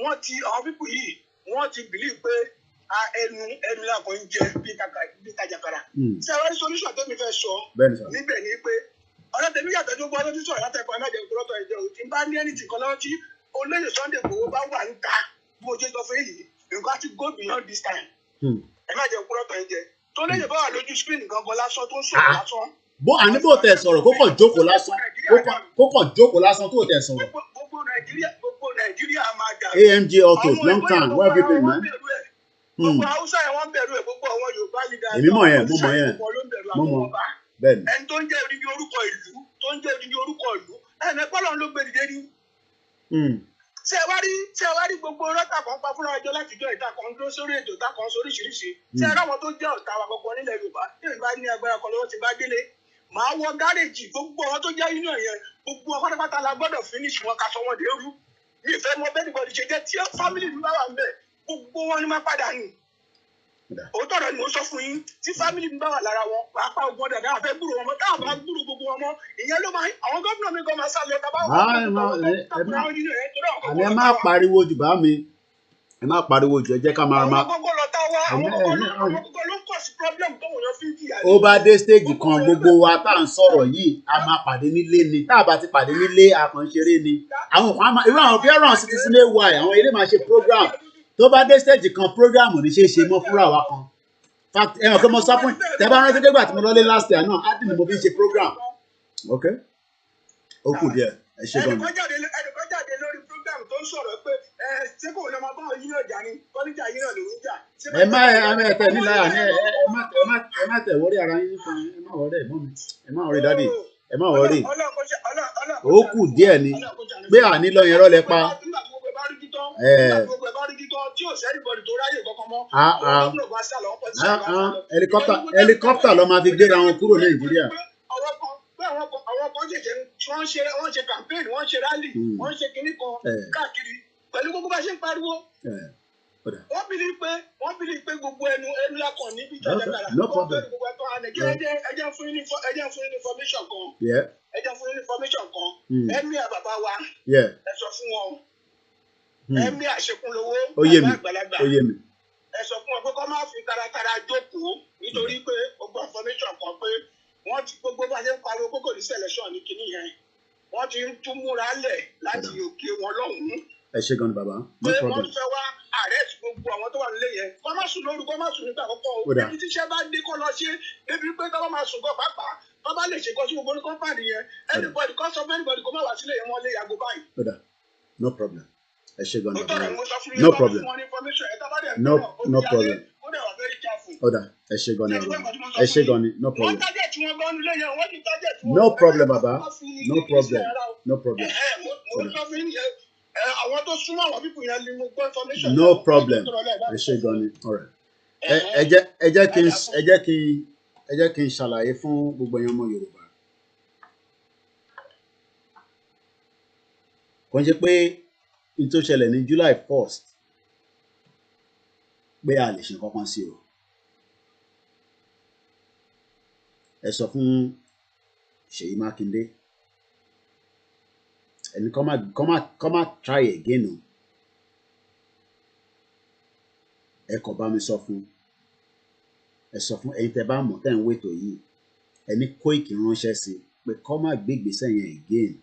àwọn people yìí wọ́n ti believe pé ẹnu làkàn ń jẹ bí kàjàkàrà. ṣé ẹ wá ní solution tó mi fẹ́ sọ níbẹ̀ ni pé ọ̀rọ̀ tèmi yàtọ̀ tó gbọ́ tó ti sọ̀rọ̀ látẹ̀kọ́ ẹ má jẹ́ ìgbọ́tọ̀ ìjọ òtí bá ní ẹni tì kan lọ́wọ́ tí olóyè Sunday Igboho bá wà ń ta bí ojú sọ fún èyí nǹkan ti go beyond this time. ẹ má jẹ́ ìgbọ́tọ̀ ìjẹ tó lóyè bá wà lójú screen gangan lásán tó sọ̀rọ̀ lásán. bó àní bó tẹ sọ̀rọ̀ kó kàn jókòó lásán tó tẹ sọ̀rọ̀. gbogbo Nàìjíríà máa dà. AMG Auto long time where have you been man. gbogbo Hausa yẹn wọ́n bẹ̀rù ẹ̀ gbogbo àwọn Yorùbá leader èmi mọ̀ yẹn mo mọ̀ bẹ́ẹ̀ ni. ẹni tó ń jẹ́ odidi orúkọ ìlú ẹnì pọ́lọ́ ló gbé dìde ní. ṣé ẹ wá rí gbogbo rọ́tà kan pa fúnra ẹjọ́ láti jọ ìta kan dúró sórí ètò ìta kan sóríṣiríṣi ṣé ẹ ráwọn tó jẹ́ ọ̀tá wa gbogbo nílẹ̀ Yorùbá tí ìbá ní agbára kan lọ́wọ́ ti bá délé màá wọ gáréèjì gbogbo àwọn tó jẹ́ union yẹn gbogbo wọn pátápátá la gbọ́dọ̀ finish wọn ká sọ wọn dé rú mi ìfẹ́ mọ bẹ́ẹ̀ nìkan ṣe jẹ́ tí family mi bá wà ń bẹ̀ gbogbo wọn ni máa padà nù. òótọ́ rẹ̀ ni mo sọ fún yín tí family mi bá wà lára wọn wàá pa ogun ọ̀dà dáhà fẹ́ gbúrò wọn mọ́ táwọn bá gbúrò gbogbo wọn mọ́ ìyẹn ló máa àwọn gómìnà mi gan máa sá lọ tábà wọn. àmì ẹ má pariwo jù bá mi ẹ má pariwo jù ẹ jẹ́ ká máa. àwọn gbogbo lọ tá wa àwọn gbogbo ló ń kọ̀ sí problem tó wọ́n yọ fi ń jìyà. ó bá dé stage kan gbogbo wa tá à ń sọ̀rọ̀ yìí a máa pàdé nílé ni tá a bá ti pàdé nílé àkànṣeré ni àwọn kan máa irú àwọn parents ti sílé wa ẹ̀ àwọn ilé máa ṣe program tó bá dé stage kan program ò ní ṣe é ṣe mọ́ fúnra wa kan fact ẹ hàn pé mo sọ fún tẹ bá rántí dégbà tí mo lọlé last year náà á dì ní mo fi ṣe program ok ó kù díẹ̀ ẹ ṣe gan ni. ẹnìkan jáde lórí program tó ń sọ̀rọ̀ pé ṣé kò lọ́mọ bá yín náà jà ní kọ́níjà yín náà ló ń jà. ẹ má tẹ nílá ẹ má tẹ wọrí ara yín fún ẹ má wọrí ẹ̀gbọ́n mi ẹ má wọrí dádì ẹ má wọrí ó kù díẹ̀ ni pé àní lọ yẹn rọlẹ pa. Helicopter ló máa fi gbéra wọn kúrò Nàìjíríà. àwọn kan ṣẹ̀ṣẹ̀ wọ́n ṣe campaign wọ́n ṣe rally wọ́n ṣe kinní kan káàkiri pẹ̀lú gbogbo bá ṣe ń pariwo. wọ́n bìlí pé gbogbo ẹnu lákàn níbi ìjọba gbogbo ẹ̀tọ́ Nàìjíríà ẹjẹ́ fún yín information kan ẹ̀mí àbàbà wa ẹ sọ fún wọn ẹ̀mí àṣekúnlówó bàbá àgbàlagbà ẹ sọ fún wọn pé kọ́ máa fi taratara jókòó nítorí pé gbogbo information kan pé wọ́n ti gbogbo bá ṣe ń pariwo kókò ní selection ní kinní yẹn wọ́n ti ń tún múra lẹ̀ láti òkè wọn lọ́hùn-ún. ẹ ṣe gan ni bàbá no problem. pé wọ́n fẹ́ wá arrest gbogbo àwọn tó wà nílé yẹn kọ́ má sùn lóru kọ́ má sùn nígbà àkọ́kọ́ o ibi tíṣẹ́ bá dé kọ́ lọ ṣe débi pé kọ́ máa sùn kọ́ pàápàá kọ́ bá lè ṣe kọ́ sí gbogbo ní kọ́ńpáàdì yẹn anybody kọ́ sọ fún anybody kó má wá sílé yẹn wọ́n lé yàgò báyìí. no problem ẹ ṣe gan ni bàbá no problem no problem ọ̀dà ẹ ṣe gan ni bàbá ẹ ṣe gan ni no problem no problem bàbá no problem no problem. àwọn tó súnmọ́ àwọn pípù yẹn ni mo gbọ́ information. no problem ẹ ṣe gan ni alright ẹ jẹ́ kí n ṣàlàyé fún gbogbo ẹ̀yin ọmọ Yorùbá kò ń ṣe pé n tó ṣẹlẹ̀ ní July 1st pé a lè ṣe kankan sí o ẹ sọ fún Ṣèyí Mákindé ẹni kọ́ má try again o ẹ kọ́ bá mi sọ fún ẹ̀yin tẹ́ bá mọ̀ tẹ́ ń wètò yìí ẹni Kóìkì ránṣẹ́ sí pé kọ́ má gbé ìgbésẹ̀ yẹn again.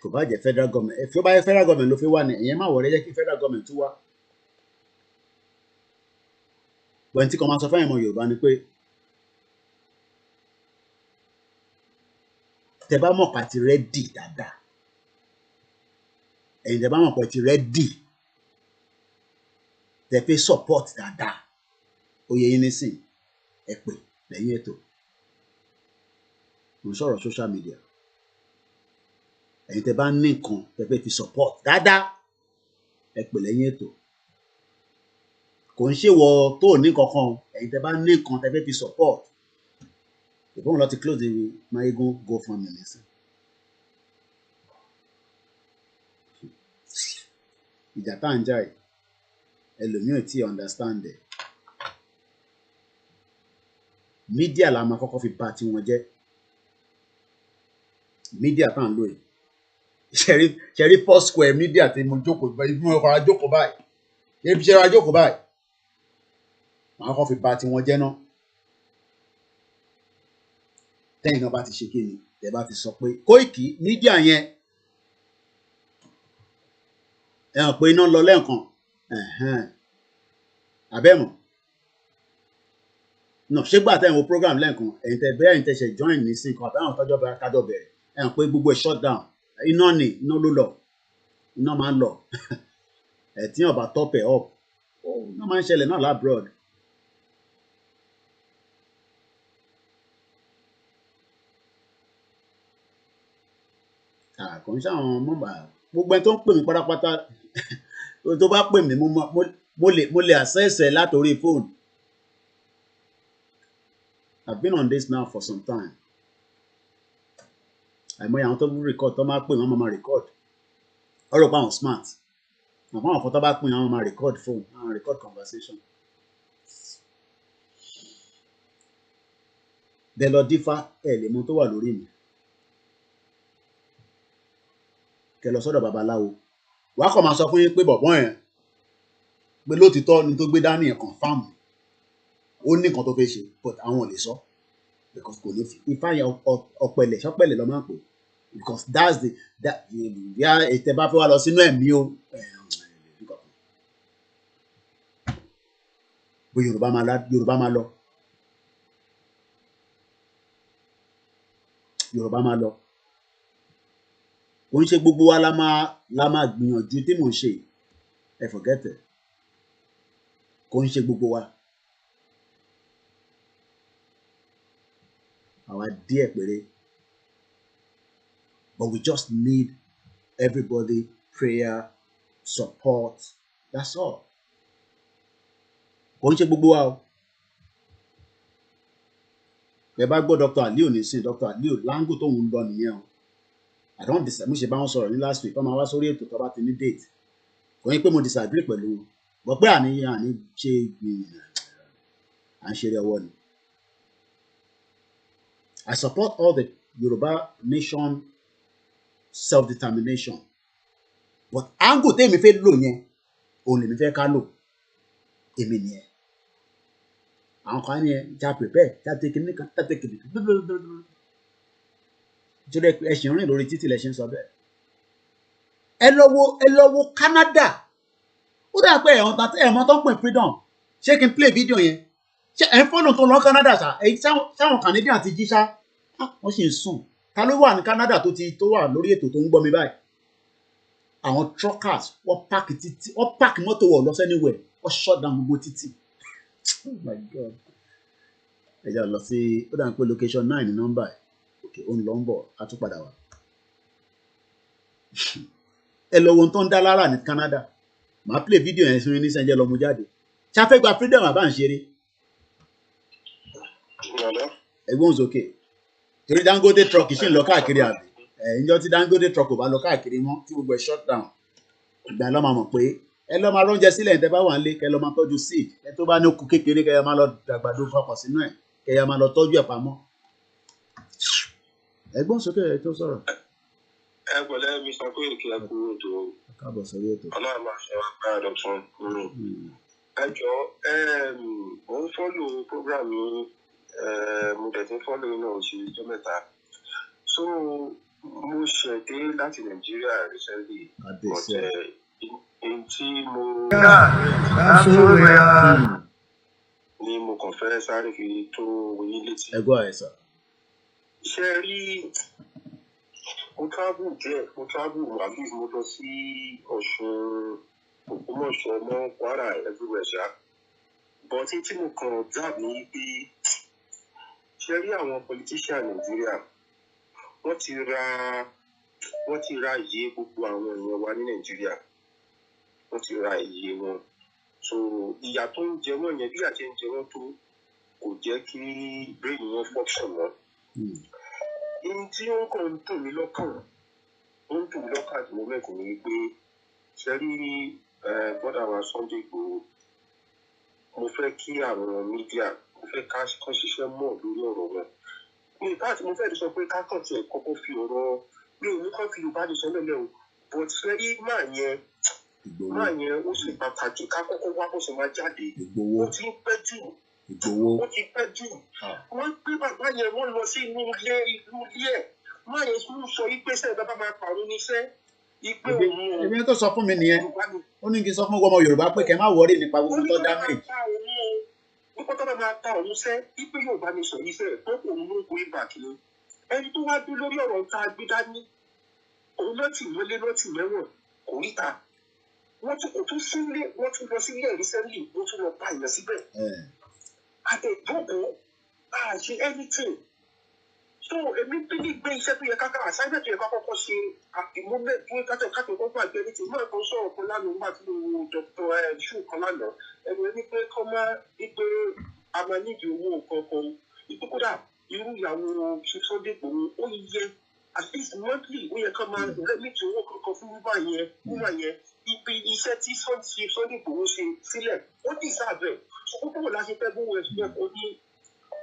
Kò bá jẹ́ federal government fi ó bá yẹ federal government ló fi wá ní ẹ̀yẹn má wọlé jẹ́ kí federal government tún wá. When tí kan máa sọ fún ẹ̀mọ Yorùbá ni pé tẹ́ bá mọ̀ pé ti ready dáadáa, ẹ̀yin tẹ́ bá mọ̀ pé ti ready, tẹ́ fẹ́ support dáadáa, ó yẹ yín nísìn ẹ pè lẹ́yìn ètò. Mo sọ̀rọ̀ social media. Ẹ̀yin tẹ́ bá ní nǹkan tẹ́ fẹ́ fi support dáadáa, ẹ pè lẹ́yìn ètò. Kò ń ṣe wọ tó ní kankan, ẹ̀yin tẹ́ bá ní nǹkan tẹ́ fẹ́ fi support. Ìbọn lọ ti close the Mayegun GoFundMe nísìn. Ìjà tá ń jà yìí, ẹlòmíràn tí understand ẹ̀. Media la máa kọ́kọ́ fi bà tí wọn jẹ́. Media tá ń lò yìí. Ṣẹ̀rí four square media tí mo jókòó báyìí, ibi mo kọ́ ra jókòó báyìí. Ibi ṣe ra jókòó báyìí. Màá kọ́ fi bà tí wọn jẹ́ náà. Tẹ́yìn náà bá ti ṣe kí ni, tẹ́ bá ti sọ pé Koiki media yẹn, ẹ hàn pé iná lọ lẹ́ẹ̀kan, àbẹ́mọ̀. No, ṣé gbà tẹ́ ń wo program lẹ́ẹ̀kan, ẹ̀yin tẹ́ bẹ́ẹ̀ ẹ̀yin tẹ́ ṣe join ní sí nǹkan àbẹ́wọn tọ́jọ́ bẹ̀rẹ̀ kájọ bẹ̀rẹ̀, ẹ hàn pé gbogbo ẹ̀ shut down. Iná ló lọ, iná máa ń lọ. Tí yàn bá top ẹ̀ up, iná máa ń ṣẹlẹ̀ náà labroad. Kò ń ṣàwọn mọ́bà, gbogbo ẹni tó ń pè mí pátápátá, tó bá pè mí mo lè access ẹ̀ látòrí phone. I've been on this now for some time. Àìmọye àwọn tó ń record tó máa pè wọ́n máa record. Ọ̀rọ̀ pa àwọn smart. Àwọn kan tó bá pè wọ́n máa record phone, máa record conversation. Bẹ́ẹ̀ lọ dífá ẹ̀ lè mọ tó wà lórí mi. Kẹ́ lọ sọ́dọ̀ babaláwo. Wàá kàn máa sọ fún yín pé bọ̀bọ́n yẹn pé lótìtọ́ ni tó gbé dání ẹ̀ confirm. Ó ní nǹkan tó fẹ́ ṣe, but àwọn ò lè sọ. Because kò ní fi ifá yẹn ọ̀pẹ̀lẹ̀ ṣọ́pẹ̀lẹ̀ lọ máa ń pè. Because that's the ètè bá fẹ́ wá lọ sínú ẹ̀mí o. Bó Yorùbá máa lọ. Yorùbá máa lọ. Kò ń ṣe gbogbo wa la máa gbìyànjú tí mò ń ṣe. Ẹ forget it. Kò ń ṣe gbogbo wa. Àwa díẹ̀ péré. But we just need everybody, prayer, support. That's all. Kò ń ṣe gbogbo wa o. Ẹ bá gbọ́ Dr. Aliu nísìn, Dr. Aliu láńgò tó ń lọ nìyẹn o. I don't disagree. Mo ṣe bá wọn sọ̀rọ̀ ní last week. Wọ́n máa wá sórí ètò tó bá ti ní date. Kò ní pé mo disagree pẹ̀lú wọn. Bọ̀ pé àní ṣe à ń ṣeré ọwọ́ ni. I support all the Yoruba nation self-determination. But angle tèmi fẹ́ lò yẹn, òun lèmi fẹ́ ká lò. Èmi nìyẹn. Àwọn kan ní ẹ já prepare, já take nìkan, já take nìkan. Jọ̀rọ̀ ẹ ṣì ń rìn lórí títì lẹ ṣe ń sọ bẹ́ẹ̀. Ẹ lọ wo Canada. Ó dà pé ẹ̀mọ́ tó ń pè freedom. Ṣé kí n play video yẹn? Ṣé ẹ̀ ń fọ́nà tó lọ Canada ṣá? Sáwọn Canadian àti jíṣá, wọ́n sì ń sùn. Ta ló wà ní Canada tó wà lórí ètò tó ń gbọ́ mi báyìí? Àwọn truckers wọ́n páàkì mọ́tò wọ̀ lọ anywhere. Wọ́n shut down gbogbo títì. Oh my God. Ẹ jà lọ sí, ó dà pé location 9 ní nọ́mbà ẹ̀. Okay, ó ń lọ ń bọ̀, a tún padà wá. Ẹ lọ wo ohun tó ń dá lára ní Canada. Màá play video yẹn sí ní sẹ́ńjẹ́ lọ́mú jáde. Ṣé a fẹ́ gba freedom àbá ń ṣeré? Ẹgbọ́n sókè. Torí Dangote truck ṣì ń lọ káàkiri àbí? Ìjọ tí Dangote truck ò bá lọ káàkiri mọ́ tí gbogbo ẹ̀ shut down. Ìgbà lọ́ máa mọ̀ pé ẹ lọ́ máa róúnjẹ sílẹ̀ ní tẹ́ bá wà ń lé, kẹ́ lọ́ máa tọ́jú seed. Ẹ tó bá ní okùn kékeré kẹ́ ẹ máa lọ dàgbàdo fapọ̀ sínú ẹ̀, kẹ́ ẹ máa lọ tọ́jú ẹ̀ pamọ́. Ẹgbọ́n sókè ẹ tó sọ̀rọ̀. Ẹ pẹ̀lẹ́ Mr. Koiki ẹ kú ètò. Káàbọ̀ sórí ètò. Ọlọ́run máa ṣe wá bá àdọ̀tún. Ẹ jọ mo ń fọ́lò program yìí, mo dẹ̀ ti ń fọ́lò yìí náà oṣù tó mẹ́ta. So mo ṣẹ̀dé láti Nàìjíríà recently. But tí mo ní kàn fẹ́ sáré fi tó oyin létí. Ẹ gbọ́ ẹ sọ. Ṣé rí mo travel díẹ̀, mo travel at least mo lọ sí Ọ̀ṣun, Ògbómọ̀ṣọ́, mọ́ Kwara, everywhere ṣá. But tí mo kàn observe ní pé ṣé rí àwọn politician Nàìjíríà wọ́n ti ra iye gbogbo àwọn èèyàn wa ní Nàìjíríà. Wọ́n ti ra iye wọn. So ìyà tó ń jẹ wọ́n yẹn bí àti ń jẹ wọ́n tó kò jẹ́ kí brain wọn function mọ́. Ohun tí ó ń kàn ń dùn mí lọ́kàn àti moment ni pé ṣé rí bọ́dà wa Sunday Igboho, mo fẹ́ kí àwọn mídíà, mo fẹ́ ká ṣiṣẹ́ mọ́ lórí ọ̀rọ̀ wọn. In fact, mo fẹ́ sọ pé ká kàn tiẹ̀ kọ́kọ́ fi ọ̀rọ̀ mi ò ní kàn fi Yorùbá nation lẹ́lẹ́ o, but ṣé rí máa yẹn ó sì pàtàkì ká kọ́kọ́ wá bó ṣe máa jáde. Ó ti pẹ́ jù. Wọ́n gbé bàbá yẹn wọ́n lọ sí inú ilé ẹ̀. Máa yẹn tún sọ pé sẹ́ẹ̀ bàbá máa pàrọ̀ níṣẹ́. Ibi tó sọ fún mi nìyẹn. Ó ní kí n sọ fún ọmọ Yorùbá pé kẹ́ má wọrí nípa gbogbo tó damage. Nípa tó bá máa ta òun sẹ́, ipe Yorùbá nation yìí sẹ́, tó kò mú kó ibà kiri. Ẹni tó wá dé lórí ọ̀rọ̀ tá a gbé dání, òun náà tì mọ́lé náà tì mẹ́wọ̀n kò ríta. Wọ́n tún lọ sílé ẹ̀rí sẹ́lì, wọ́n tún lọ pa ìyẹn síbẹ̀. Àtẹ̀jókòó àṣe anything. So èmi bí ní gbé iṣẹ́ tó yẹ káká assignment tó yẹ ká kọ́kọ́ ṣe àtìmọ́lẹ̀ tó yẹ káàkiri kọ́kọ́ àgbẹ̀ ní ti máa kan sọ̀rọ̀ kan lánàá nígbà tí mo wo Dr. Ṣù kan lánàá. Ẹni ẹni pé kọ́ máa wípé a máa nídìí owó kankan. Ìpé kódà irú ìyàwó ṣe Sunday Igboho ó yẹ at least monthly ó yẹ ká máa rẹ́mìtì owó kankan fún wúmà yẹn. Ibi iṣẹ́ tí Sunday Igboho ṣe sílẹ̀ ó dì sáàbẹ̀. Ṣùgbọ́n bó la ṣe fẹ́ bówó ẹ̀sùn ó ní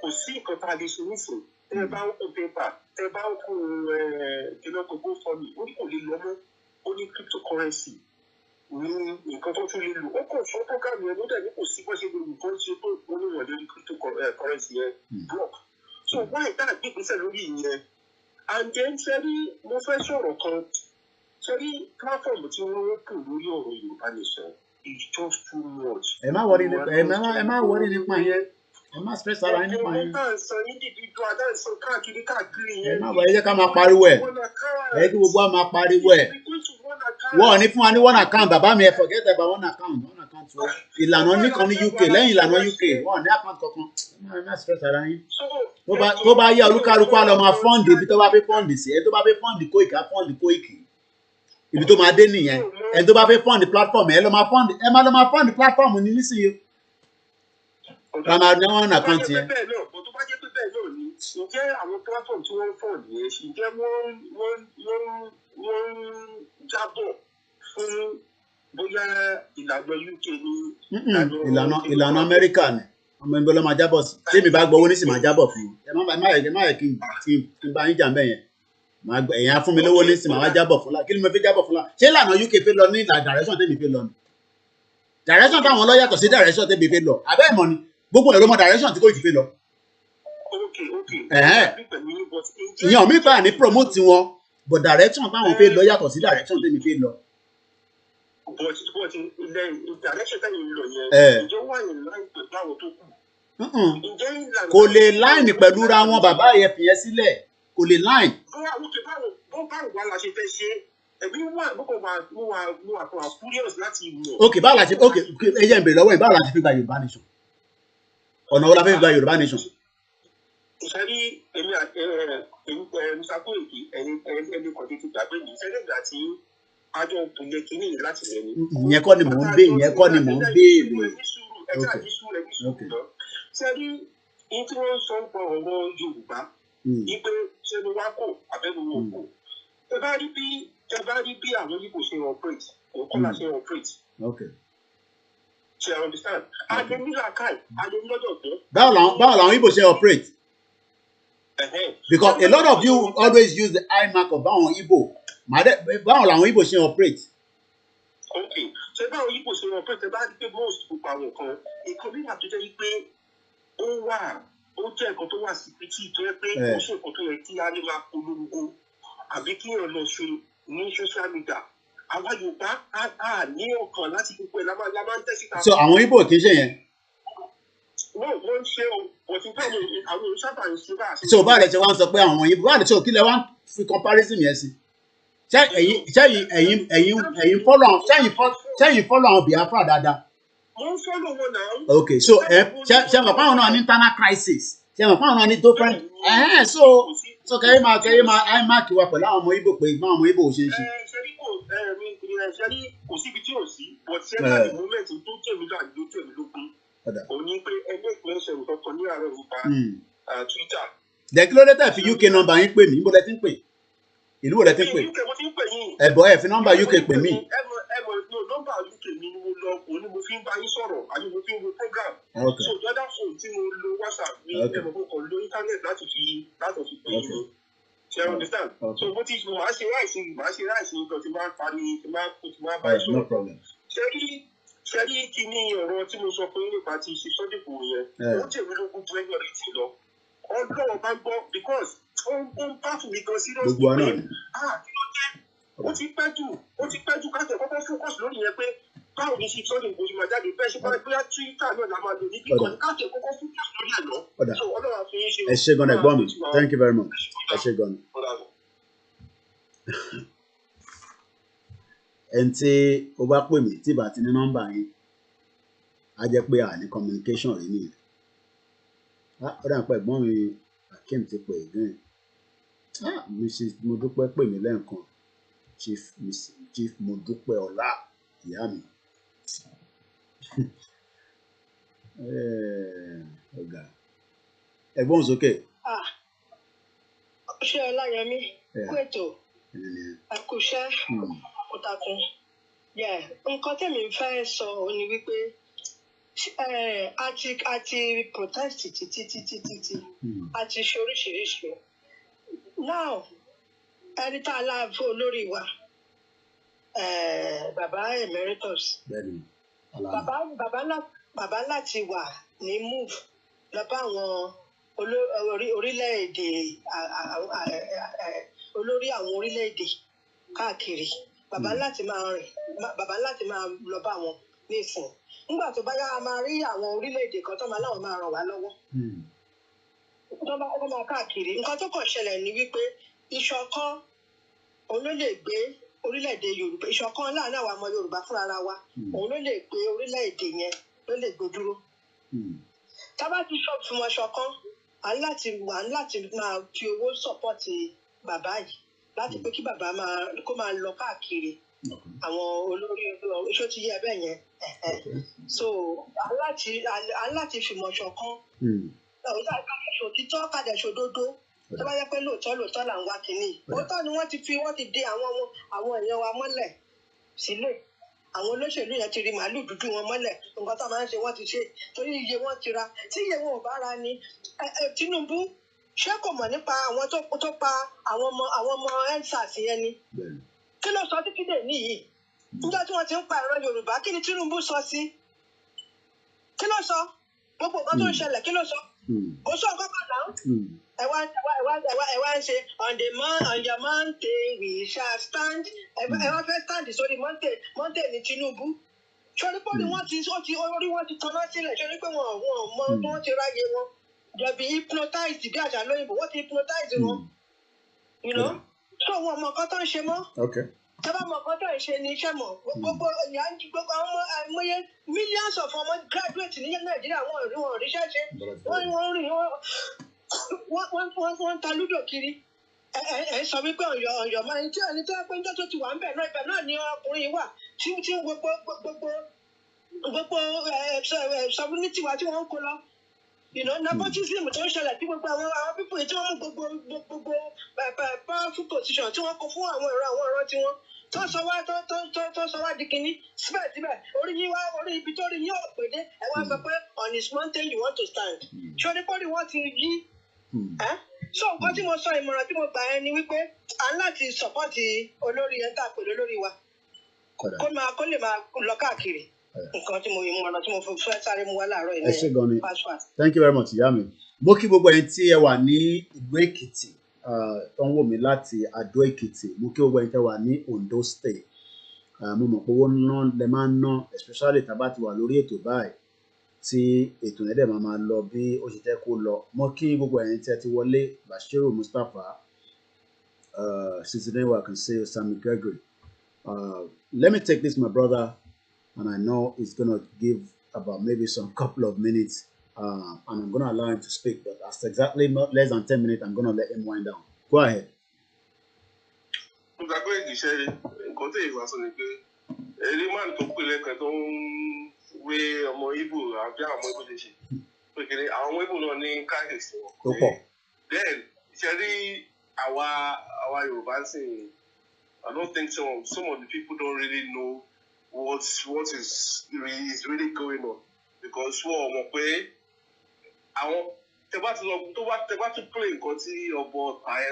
kò sí nǹkan tá a lè ṣe nísìn. Tẹ́ bá ń kó pépà, tẹ́ bá ń kó ìdílọ́kọ̀ GoFundMe, ó ní kò lè lọ mọ́. Ó ní cryptocurrency ní nǹkan tó tún lè lò. Ó kàn fún program yẹn ló dẹ̀ ní kò sí bó ṣe lè nǹkan ṣe tó oníwọ̀n lórí cryptocurrency yẹn block. So why tá a gbé ìgbésẹ̀ lórí ìyẹn? And then ṣe rí mo fẹ́ sọ̀rọ̀ kan. Ṣé rí platform tí wọ́n kù lórí ọ̀rọ̀ Yorùbá nation is just too much. Ẹ má wọrí nípa yẹn. Ẹ má stress ara yín nípa yẹn. Ẹ má wọrí, ẹ jẹ́ ká máa pariwo ẹ̀. Ẹ jẹ́ kí gbogbo wa máa pariwo ẹ̀. Wọ́n ò ní fún wa ní one account, bàbá mi ẹ forget about one account. Ìlànà nìkan ní UK, lẹ́yìn ìlànà UK, wọ́n ò ní account kankan. Ẹ má stress ara yín. Tó bá yẹ olúkálukú á lọ máa fọ́ǹdì ibi tó bá fẹ́ fọ́ǹdì sí. Ẹ tó bá fẹ́ fọ́ǹdì Koiki á fọ́ǹdì Koiki. Ibi tó máa dé nìyẹn. Ẹ tó bá fẹ́ fọ́ǹdì platform ẹ má lọ máa fọ́ǹdì platform ní nísìnyí. Rama ní wọn nà kan tiẹ̀. Tó bá jẹ́ pé bẹ́ẹ̀ náà ni, ǹjẹ́ àwọn platform tí wọ́n fọ́ǹdì yẹn ṣì ǹjẹ́ wọ́n jábọ̀ fún bóyá ìlànà UK ní ìlànà Amẹ́ríkà ni ọmọ ẹgbẹ́ ló máa jábọ̀ sí. Tí èmi bá gbọ́ owó ní sì máa jábọ̀ fún un. Ẹ má yẹ kí n bá yín jà mbẹ́ yẹn. Ẹ̀yin á fún mi lówó ní sì máa wá jábọ̀ fún la. Kí ni mo fi jábọ̀ fún la? Ṣé ìlànà UK fẹ́ lọ ní direction tèmi fẹ́ lọ ni? Direction táwọn lọ yàtọ̀ sí direction tèmi fẹ́ lọ. Àbẹ́ ìmọ̀ ni gbogbo ẹ̀ ló mọ direction tí Koiki fẹ́ lọ. Ìyẹn ò mí pa ní promote wọn, but direction táwọn fẹ́ lọ yàtọ̀ sí direction tèmi fẹ́ lọ. But ilẹ̀ direction tẹ́yìn lọ yẹn ìjọ wà ní láì pẹ̀lú àwọn tó kù. Kò lè line pẹ̀lú ra wọn, bàbá yẹn fi yẹn sílẹ̀, kò lè line. Báwo wá la ṣe fẹ́ ṣe? Ẹ̀mí wà mo wà curious láti mọ̀. Ok, báwo la ṣe ẹ jẹ́ n béèrè lọ́wọ́ yìí, báwo la ṣe fi gba Yorùbá nation? Ọ̀nà wo la fẹ́ fi gba Yorùbá nation? Ìṣẹ́rí Mr. Koiki ẹni kan ti gbàgbé mi ìṣẹ́lẹ̀ ìgbà tí àjọ òpinlẹ̀ kìíní yìí láti rẹ̀ ni. Ìyẹn kọ́ ni mò ń béèrè. Ṣé rí ní tí wọ́n sọ ń pa ọ̀rọ̀ Yorùbá wípé ṣé ni wá kò abẹ́nu wọn kò. Ẹ bá rí bí àwọn Igbo ṣe operate, òun kọ́ la ṣe operate. Ṣé I understand? Adé nílà káì, adé lọ́dọ̀ tó. Báwo làwọn Igbo ṣe operate? Because a lot of you always use the I mark of báwọn Igbo. Báwo làwọn Igbo ṣe operate? Okay, ṣé báwọn Igbo ṣe operate? Ẹ bá rí pé most gbogbo àwọn kan, nǹkan bí wà tó jẹ́ pé ó jẹ́ nǹkan tó wà sí pítì tó yẹ pé ó ṣe nǹkan tó yẹ kí á lè máa polongo àbí kí èèyàn lọ ṣe ní social media. Àwa Yorùbá á ní ọkàn láti gbogbo ẹ̀ la máa ń tẹ́sí ta. So àwọn Igbo kì í ṣe yẹn. wọ́n ṣe òtún pé àwọn òṣàbà ń ṣe bá a ṣe. so báwo lẹ ṣe wá ń sọ pé àwọn ọmọ yìí báwo lẹ ṣe òkìlẹ̀ wá ń fi comparison yẹn sí ẹ̀yin follow àwọn Biafra dáadáa. mo ń follow wọn náà. okay so ṣe mọ̀ fáwọn náà ní internal crisis ṣe mọ̀ fáwọn náà ní different so kẹ́yìn máa kí wa pẹ̀lú àwọn ọmọ Ìgbò pé ìgbọ́n ọmọ Ìgbò ò ṣe é ṣe. ṣẹ́rí kò síbi tí ò sí but ṣẹ́rí moment tó tẹ̀mí lọ àdúgbò tẹ̀mí lókun òní pé ẹgbẹ́ ìpínlẹ̀ ṣẹ̀rù kankan ní àárọ̀ nípa Twitter. dẹ̀ kí ló dé tẹ̀ fi UK number yín pè mí bó lẹ ti ń pè ìlú wo lẹ ti ń pè ẹ̀bọ̀ ẹ̀ fi nọ́mbà UK pè mí. nọ́mbà UK mi ni mo lọ òní mo fi ń bá yín sọ̀rọ̀ àbí mo fi ń wo program. so the other phone tí mo lo WhatsApp mi ẹ̀mọ̀ mo kàn lo internet láti fi pè é ní. ṣe I understand. so bó ti máa ṣe ráìsì nǹkan tí máa parí tí máa bá yín sọ̀rọ̀. ṣe rí kíní ọ̀rọ̀ tí mo sọ fún yín nípa ti ṣe sọ́dìbò yẹn ó jẹ́ mi lógún ju ẹgbẹ́ rẹ̀ ti lọ. ọlọ́wọ́ bá gbọ́ because ó ń bá fún mi gan seriously pé kí ló dé ó ti pẹ́ jù káṣẹ̀ kọ́kọ́ focus lórí yẹn pé báwo ni ṣe sọ́dún ìbò ìmọ̀ jáde bẹ́ẹ̀ ṣe bóyá Twitter náà la máa lò ní kíkọ́ ní káṣẹ̀ kọ́kọ́ focus lórí ẹ̀ lọ. so ọlọ́wọ́ fi ń ṣe. ẹ ṣé gan ẹ̀gbọ́n mi thank you very much ẹ ṣé gan. ẹni tí ó bá pè mí tí bá ti ní nọ́mbà yín á jẹ́ pé a ní communication rí nìyẹn. ó dà pé ẹ̀gbọ́n mi Akeem ti pè é gan. mo dúpẹ́ pè mí lẹ́ẹ̀kan chief mo dúpẹ́ ọlá ìyá mi. ọ̀gá ẹ̀gbọ́n sókè. ṣé Ọláyẹmí kú ètò àkùṣẹ́ àkùtàkùn nǹkan tẹ̀mí fẹ́ sọ ò ní wípé a ti protest títí a ti ṣe oríṣiríṣi now ẹni tá a láàbò olórí wa bàbá emeritus bàbá láti wà ní move lọ bá àwọn orílẹ̀-èdè olórí àwọn orílẹ̀-èdè káàkiri bàbá láti máa lọ bá wọn nísìn nígbà tó bá yá a máa rí àwọn orílẹ̀-èdè kan tó máa láwọn máa ràn wá lọ́wọ́ tó máa káàkiri nǹkan tó kàn ṣẹlẹ̀ ní wípé ìṣọ̀kan òun ló lè gbé orílẹ̀-èdè Yorùbá ìṣọ̀kan láàárín àwọn ọmọ Yorùbá fúnra wa òun ló lè gbé orílẹ̀-èdè yẹn ló lè gbé dúró. tá bá ti fún wọn ṣọ̀kan à ń láti máa fi owó sọ́pọ̀tì bàbá yìí láti pé kí bàbá kó máa lọ káàkiri àwọn olórí iṣó ti yẹ bẹ́ẹ̀ yẹn so à ń láti fìmọ̀ ṣọ̀kan òtítọ́ kàdé ṣòdodo tó bá yẹ pé lóòótọ́ là ń wá kínní òótọ́ ni wọ́n ti dé àwọn èèyàn wa mọ́lẹ̀ sílẹ̀ àwọn olóṣèlú yẹn ti rí màálù dúdú wọn mọ́lẹ̀ nǹkan tó máa ń ṣe wọ́n ti ṣe torí iye wọn ti ra tí iye wọn ò bá ra ni Tinubu ṣé kò mọ̀ nípa àwọn tó pa àwọn ọmọ EndSARS yẹn ni kí ló sọ títí dè níyì níjọ́ tí wọ́n ti ń pa ìran Yorùbá kí ni Tinubu sọ sí kí ló sọ gbogbo nǹkan tó ń ṣẹlẹ̀ kí ló sọ kò sọ nǹkan kan náà ẹ wá ń ṣe on your mountain we shall stand ẹ wá fẹ́ stand sórí mountain ní Tinubu sọrí pé orí wọn ti tanná sílẹ̀ sọrí pé wọn mọ tí wọ́n ti ráyè wọn jẹ̀bi hypnotized bí àṣà lóyìnbó wọ́n ti hypnotize wọn so wọn mọ nǹkan tó ń ṣe mọ́ tẹ́bá mọ nǹkan tó ń ṣe ní iṣẹ́ mọ̀ gbogbo àwọn ọmọ àìmọye millions of ọmọ graduate ní Nàìjíríà wọn ò ríṣẹ́ ṣe wọ́n ta lúdò kiri ẹ sọ wípé ọ̀yọ́ máa ń tí ẹni tó pé tó ti wà ń bẹ̀ náà ibẹ̀ náà ni ọkùnrin wà tí gbogbo sovereignty wa tí wọ́n ń kó lọ nepotism tó ń ṣẹlẹ̀ tí gbogbo àwọn pípọ̀ tí wọ́n mú gbogbo powerful position tí wọ́n kó fún àwọn ọ̀rọ̀ tí wọ́n tó sọ wá di kinní síbẹ̀síbẹ̀ orí ibi tó rí yín ọ̀pẹ̀dẹ́ ẹ wá sọ pé on his mountain you want to stand ṣé onípọ́nì wọ́n ti yí so nǹkan tí mo sọ ìmọ̀ràn tí mo gbà ẹ́ ni wípé à ń láti sọ́pọ́ọ̀tì olórí ẹ̀ ń tà pẹ̀lú olórí wa kó lè máa lọ káàkiri nǹkan tí mo ìmọ̀ràn tí mo fẹ́ sáré mu wá láàárọ̀ ilé ẹ̀ thank you very much ìyá mi mo kí gbogbo ẹ̀yin tí ẹ wà ní ìlú Èkìtì tó ń wò mí láti Adó Èkìtì mo kí gbogbo ẹ̀yin tí ẹ wà ní Ondo State mo mọ̀ pé owó ná lẹ máa ń ná especially tá a bá ti wà lórí ètò báyìí tí ètò yẹn dẹ̀ máa lọ bí ó ṣe jẹ́ kó lọ. Mo kí gbogbo ẹ̀yin tí ẹ ti wọlé, Bashiru Mustapha, Citizenwa can say Sammy Gregory. Let me take this, my brother, and I know he's gonna give about maybe some couple of minutes, and I'm gonna allow him to speak. But after exactly not less than 10 minutes, I'm gonna let him wind down. Go ahead. Then, our Yoruba saying, I don't think some of the people don't really know what is really going on, because to play about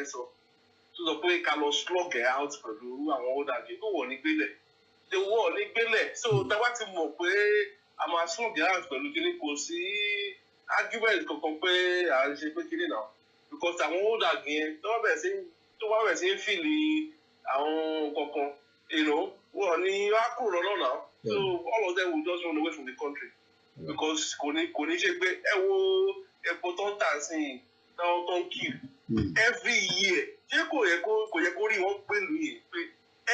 so to the play Carlos slug out for the all that you go on the war so I'm a slug out for looking argument now, because I'm old again, feeling you know, so all of them will just run away from the country, because every year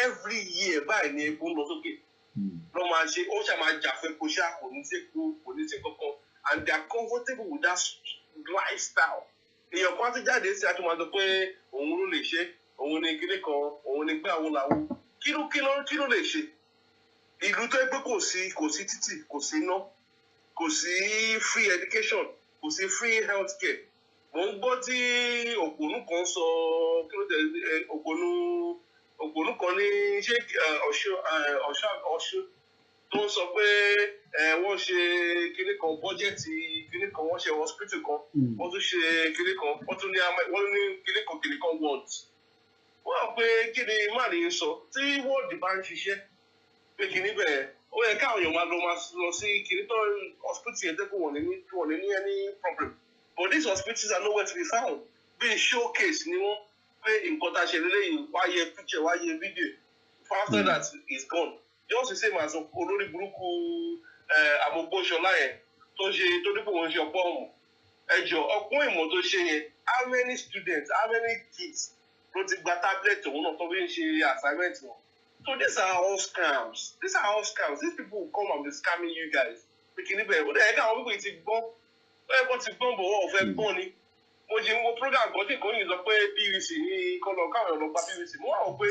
every year by and they are comfortable with that lifestyle. Èèyàn kan ti jáde sí àtúmọ̀ sọ pé òun ló lè ṣe, òun ni kíní kan, òun ni gbé àwọn làwọn. Kí ló lè ṣe? Ìlú tó gbé kò sí títì, kò sí iná, kò sí free education, kò sí free health care. Mo ń gbọ́ tí òpònú kan sọ kí ló tẹ̀ òpònú kan ní ṣé Ọ̀ṣun tó ń sọ pé wọ́n ṣe kíní kan bọ́jẹ́tì kíní kan, wọ́n ṣe hospital kan, wọ́n tún ṣe kíní kan, wọ́n ní kíní kan wards. Wọ́n á pé kí ni máàlì ń sọ tí wọ́ọ̀dì bá ń ṣiṣẹ́ pé kíní bẹ́ẹ̀ ó yẹ káwọn èèyàn máa lọ sí kíní tó hospital yẹn tẹ́kọ̀ wọ̀n ní any problem. But these hospitals are nowhere to be found. Bí showcase ni wọ́n pé nǹkan tá a ṣe lélẹ́yìn wáyé picture wáyé video. After that is gone. Just the same as olórí burúkú Amogbosola yẹn tó ní kò wọ́n ṣe ọ̀pọ̀ ọ̀hún. Ẹjọ́ ọ̀pọ̀ ìmọ̀ tó ṣe yẹn, how many students, how many kids ló ti gba tablet òun náà tó fi ń ṣe assignment wọn? So these are all scams. These people will come and be scamming you guys. Bikini bẹ́ẹ̀ ó dẹ̀ ká àwọn people ti gbọ́n. Wọ́n ti gbọ́n bọ̀ wọ́n ò fẹ́ gbọ́n ni. Mo ṣe ń wo program kan tí kò ní sọ pé PVC ní kọ́lọ̀ káwọn ọ̀nà gba PVC. Mo wà wọ́n pé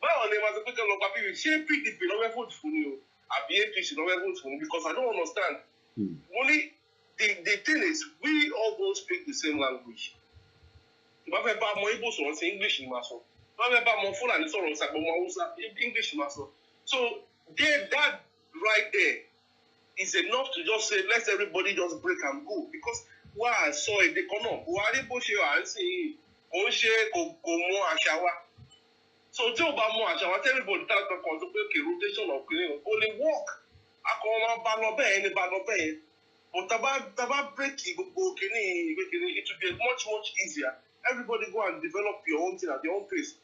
báwo ni wọ́n ti pé kọ́lọ̀ gba PVC? Ṣé PDP lọ́wọ́ vote fún ni o? Àbí APC lọ́wọ́ vote fún ni? Because I don't understand. Mo ní the thing is, we all don't speak the same language. Ìbá fẹ́ bá ọmọ Igbo sọ̀rọ̀ sí English ni màá sọ. Ìbá fẹ́ bá ọmọ Fúlàní sọ̀rọ̀ sí àgbọ̀mọ Hausa, English ni màá sọ. So that right there is enough to just say, let everybody just break and go. Because why I saw it, they come on. Buhari bó ṣe wà ń sìn kò ń ṣe kò mọ àṣà wa. So tí o bá mọ àṣà wa, tell everybody that kan sọ pé okay, rotation of cleaning o lè work. Akọ máa bá lọ bẹ́ẹ̀ ni bá lọ bẹ́ẹ̀. But taba break gbogbo kìíní, it will be much easier. Everybody go and develop your own thing at your own pace.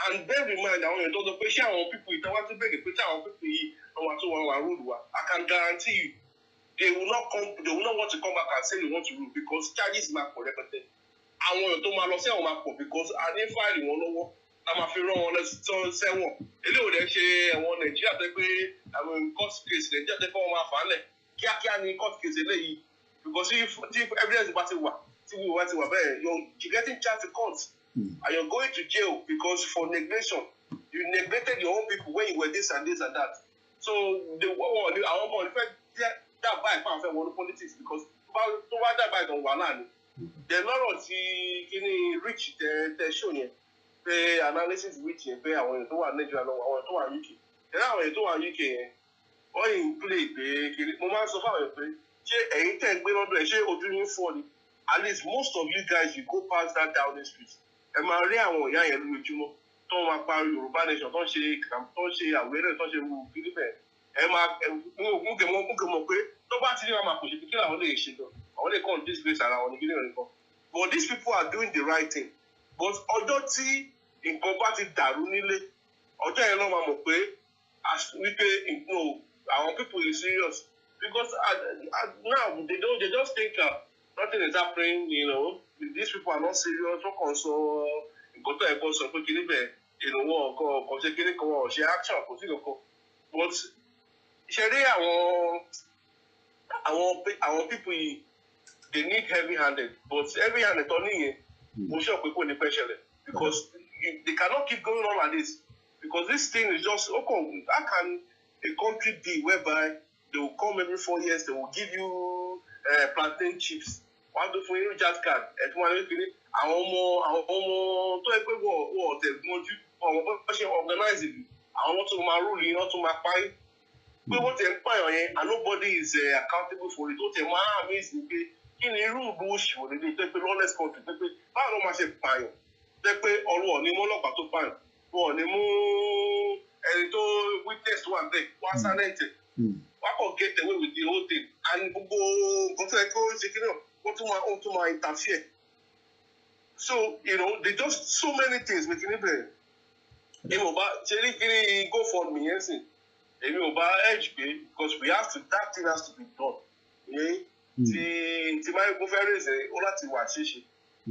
And bear in mind, àwọn èèyàn tó sọ pé ṣé àwọn people ìtawá tó bẹ̀rẹ̀ pé ṣé àwọn people yìí àwọn àti wọn wà rúdù wa. I can guarantee you, they will not want to come back and say they want to rule, because charges máa pọ̀ rẹpẹtẹ. Àwọn èèyàn tó máa lọ sí àwọn máa pọ̀, because a ní fáìlì wọn lọ́wọ́ la máa fi rán wọn lọ sẹ́wọ̀n. Eléyìí ò dẹ̀ ṣe ẹ̀wọ̀n Nàìjíríà tẹ́ pé àwọn court case Nàìjíríà tẹ́ pé wọ́n máa fà á lẹ̀ kíákíá ní court case eléyìí, because if evidence bá ti wà tí wíwá ti wà bẹ́ẹ̀ you're getting charged to court and you're going to jail because for neglection you neglected your own people when you were this and that. So àwọn ọmọ ìfẹ́ dábàá ìpá àfẹ́ wọnú politics, because tó bá dábàá ìdánwò wà náà ni. Then lọ́rọ̀ tí kíní rich tẹ show yẹn pé analysis rich yẹn pé àwọn èèyàn tó wà Nigeria lọ àwọn èèyàn tó wà UK. Then àwọn èèyàn tó wà UK yẹn wọ́n yìí ń play pé kíní mo máa ń sọ fáwọn èèyàn pé ṣé ẹ̀yin tẹ̀ ń gbé lọ́dọ̀ ẹ̀ ṣé ojú yín fọ́ ni? At least most of you guys, you go past that Downing Street. Ẹ máa rí àwọn ìyá yẹn lójoojúmọ́ tó máa pa Yorùbá nation tó ń ṣe àwérè tó ń ṣe wù kiri bẹ́ẹ̀. Ẹ máa mú kẹ́ mọ̀ pé tó bá ti ní wọn máa kò ṣe kí làwọn lè ṣe gan. Àwọn lè kàn disgrace ara wọn ní kíni ìrìn kan. But these people are doing the right thing. But ọjọ́ tí nǹkan bá ti dàrú nílé, ọjọ́ yẹn náà máa mọ̀ pé wípé àwọn people is serious. because now they just think nothing is happening, you know. These people are not serious. What concern? Got to concern. Put you know what? She action. But our people, they need heavy-handed. But heavy-handed only, because they cannot keep going on like this. Because this thing is just, how can a country be whereby they will come every 4 years, they will give you plantain chips, one do for you just card, and one àwọn ọmọ tó ẹ pé wọ́n ọ̀tẹ̀ gbọ́njú ọmọ bó ṣe organize ìlú àwọn tó máa rúlù yín tó máa parí pé wọ́n tẹ̀ ń pààyàn yẹn and nobody is accountable for it ó tẹ̀ máa amaze ní pé kí ni irú ìlú òṣìwò nílé tó pé lawless country tó pé báwo ló máa ṣe pààyàn tó pé ọ̀rọ̀ ọ̀ ní mú ọlọ́pàá tó pààyàn wọn ò ní mú ẹni tó witness wà bẹ́ẹ̀ wá silent wá kàn get away with the whole thing and gbogbo nǹkan tó yẹ kó ṣe kí náà ó tún máa interfere. So, you know, they just so many things making it better. Go for me, yes. Edge because we have to, that thing has to be done.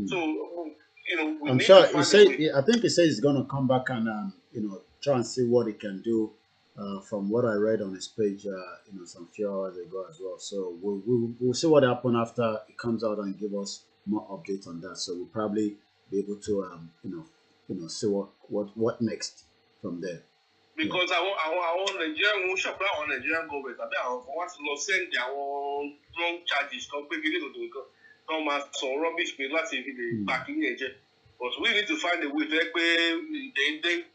So, you know, we I'm need sure to he find said, a way. I think he said he's going to come back and, you know, try and see what he can do. From what I read on his page, you know, some few hours ago as well. So we'll see what happens after he comes out and give us more updates on that. So we'll probably be able to, you know, see what next from there. Because our Nigerian won't shop our Nigerian government. I want to send their wrong charges. Come some rubbish back in the but we need to find a way they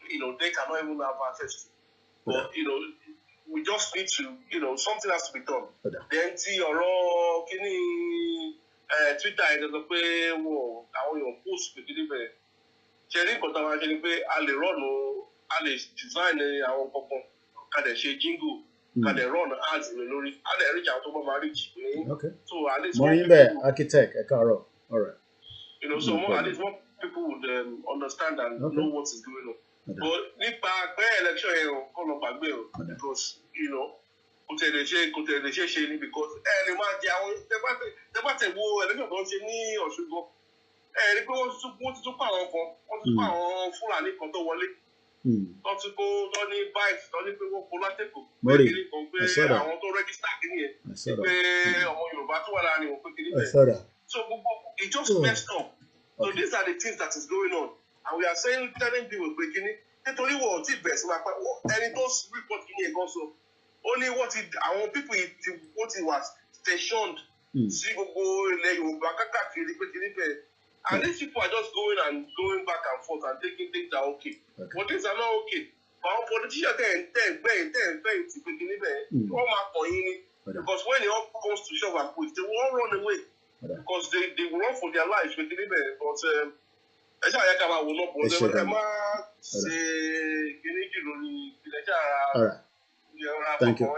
you know they cannot even have access to. But you know, we just need to, you know, something has to be done. Then see your Twitter is the way I want your post to deliver. Cherry got a run design our pop can they share jingle, can they run ads in the lorry, and they reach out to my marriage. Okay. So at least architect, all right. You know, so more at least more people would understand and know what is going on. But nípa pé election yẹn kọ́ lọ gbàgbé o because you know kò tẹ̀lé ṣe ni because lè máa jẹ àwọn tẹ́gbàtẹ̀ wo election tó ń ṣe ní Ọ̀ṣun gan rí pé wọ́n ti tún pa àwọn kan wọ́n ti tún pa àwọn Fúlàní kan tó wọlé tó ti kó tó ní báyìí tó ní pé wọ́n kó látẹ̀kọ̀ pé kiri kan pé àwọn tó rẹ́gísítà kiri yẹn pé ọmọ Yorùbá tó wà láàrin òun pé kiri bẹ́ẹ̀ so gbogbo it just messed up so these are the things that is going on. And we are telling people breaking it. Nítorí wọ́n ti bẹ̀rẹ̀ sí wa pa ẹni tó report kìíní ẹ̀gán so only what àwọn people what it was stationed sí gbogbo ilẹ̀ Yorùbá kákàkiri pé kìíní bẹ̀rẹ̀ and these people are just going back and forth and taking things that are okay but things are not okay. Àwọn politicians tẹ̀ ń ti pé kìíní bẹ̀rẹ̀ wọ́n máa kọ̀ yín ni because when it all comes to shove and push they will all run away because they will run for their lives pé kìíní bẹ̀rẹ̀ but. All right. Thank you. All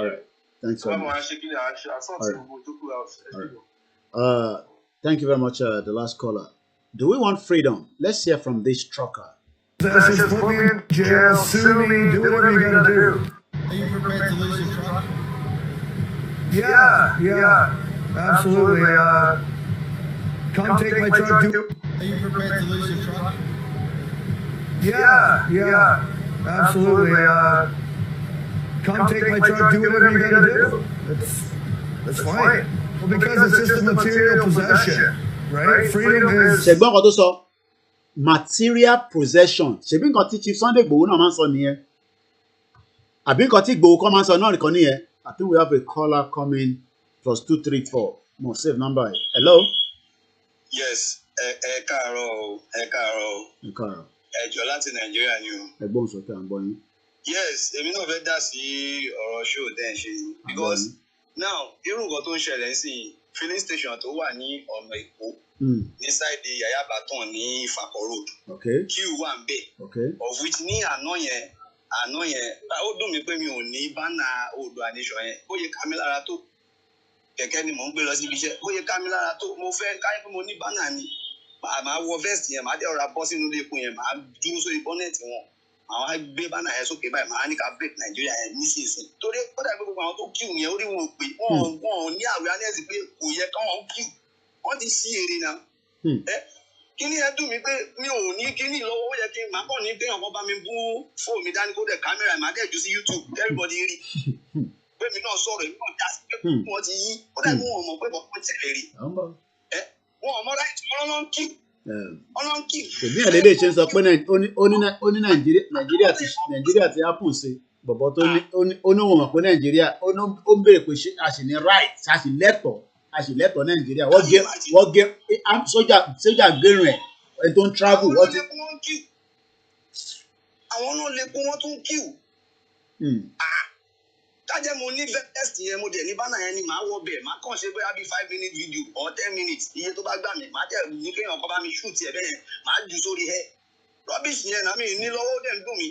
right. Thanks so much. All right. Thank you very much, the last caller. Do we want freedom? Let's hear from this trucker. Just put me in jail, sue me, do whatever you gotta do. Are you prepared to lose your truck? Yeah, absolutely. Come take my truck. Are you prepared to lose your truck? Yeah, absolutely. Come take my truck, do whatever you gotta do. That's fine. Well, because it's just a material possession, right? Freedom is. Ṣègbọ́n kan tó sọ material possession ṣèbí nǹkan tí Chief Sunday Igboho náà máa ń sọ nìyẹn àbí nǹkan tí Igboho kan máa ń sọ náà nìkan nìyẹn. I think we have a caller coming +234 mo save number. Hello. Yes. Ẹ káàárọ̀. Ẹjọ́ láti Nàìjíríà ni o. Ẹgbọ́n sókè à ń gbọ́ yín. Yes, èmi náà fẹ́ dá sí ọ̀rọ̀ show tẹ́ ẹ̀ ṣe ni. Because now irú nǹkan tó ń ṣẹlẹ̀ sí filling station tó wà ní ọ̀nà Èkó ní sáìdì Yàyà Bàtàn ní Ìfàkọ̀ road. Queue wà ń bẹ̀. Of which ní àná yẹn ó dùn mí pé mi ò ní bánà Oòduà Nation yẹn bóyá ká mi lára tó kẹ̀kẹ́ ni mò ń gbé lọ síbi iṣẹ́ bóyá ká mi lára tó mo fẹ́ káyọ̀ pé mo ní bánà ni màá wọ vest yẹn màá dé ọ̀rá bọ́ sínú ilé epo yẹn màá dúró sórí bọ́nẹ̀tì wọn àwọn agbé bánà ẹ̀ sókè báyìí máa ní ká break Nàìjíríà ẹ̀ nísinsìnyí torí ó dàbí gbogbo àwọn tó kíw yẹn orí wọn ò pé wọn ní awareness pé kò yẹ káwọn kíw wọ́n ti sí èrè náà kíní ẹ dùn mí pé mi ò ní kíní lọ́wọ́ ó yẹ kí n máa kàn ní kéèyàn kan bá mi bú fóònù mi dání kó dẹ̀ kámẹ́rà ẹ̀ máa dẹ̀ jù sí YouTube everybody rí pé mi náà sọ̀rọ̀ èmi náà já sí pé wọ́n ti yí ó dàbí wọn mọ̀ pé bọ́ọ̀ tẹ̀lé rí wọn ò mọ láìsí ọlọ́nkì. Èmi àlélẹ́ ṣe ń sọ pé ó ní Nàìjíríà ti happen sí bọ̀bọ̀ tó ní ó ní wọn mọ̀ pé Nàìjíríà ó ń béèrè pé a sì ní right a sì lẹ́tọ̀ọ́ Nàìjíríà wọ́n gé sójà gérun ẹ̀ ẹni tó ń travel wọ́n ti. àwọn náà lè kó wọn tún kíw. Tájẹ́ mo ní vest yẹn mo dẹ̀ ní bánà yẹn ni màá wọ bẹ̀ màá kàn ṣe bóyá bí 5-minute video or 10 minutes iye tó bá gbà mí màá dẹ̀ ní kéèyàn kan bá mi shoot ẹ̀ bẹ́ẹ̀ màá jù sórí ẹ̀ rubbish yẹn náà mi ní lọ́wọ́ ó dẹ̀ ń dùn mí.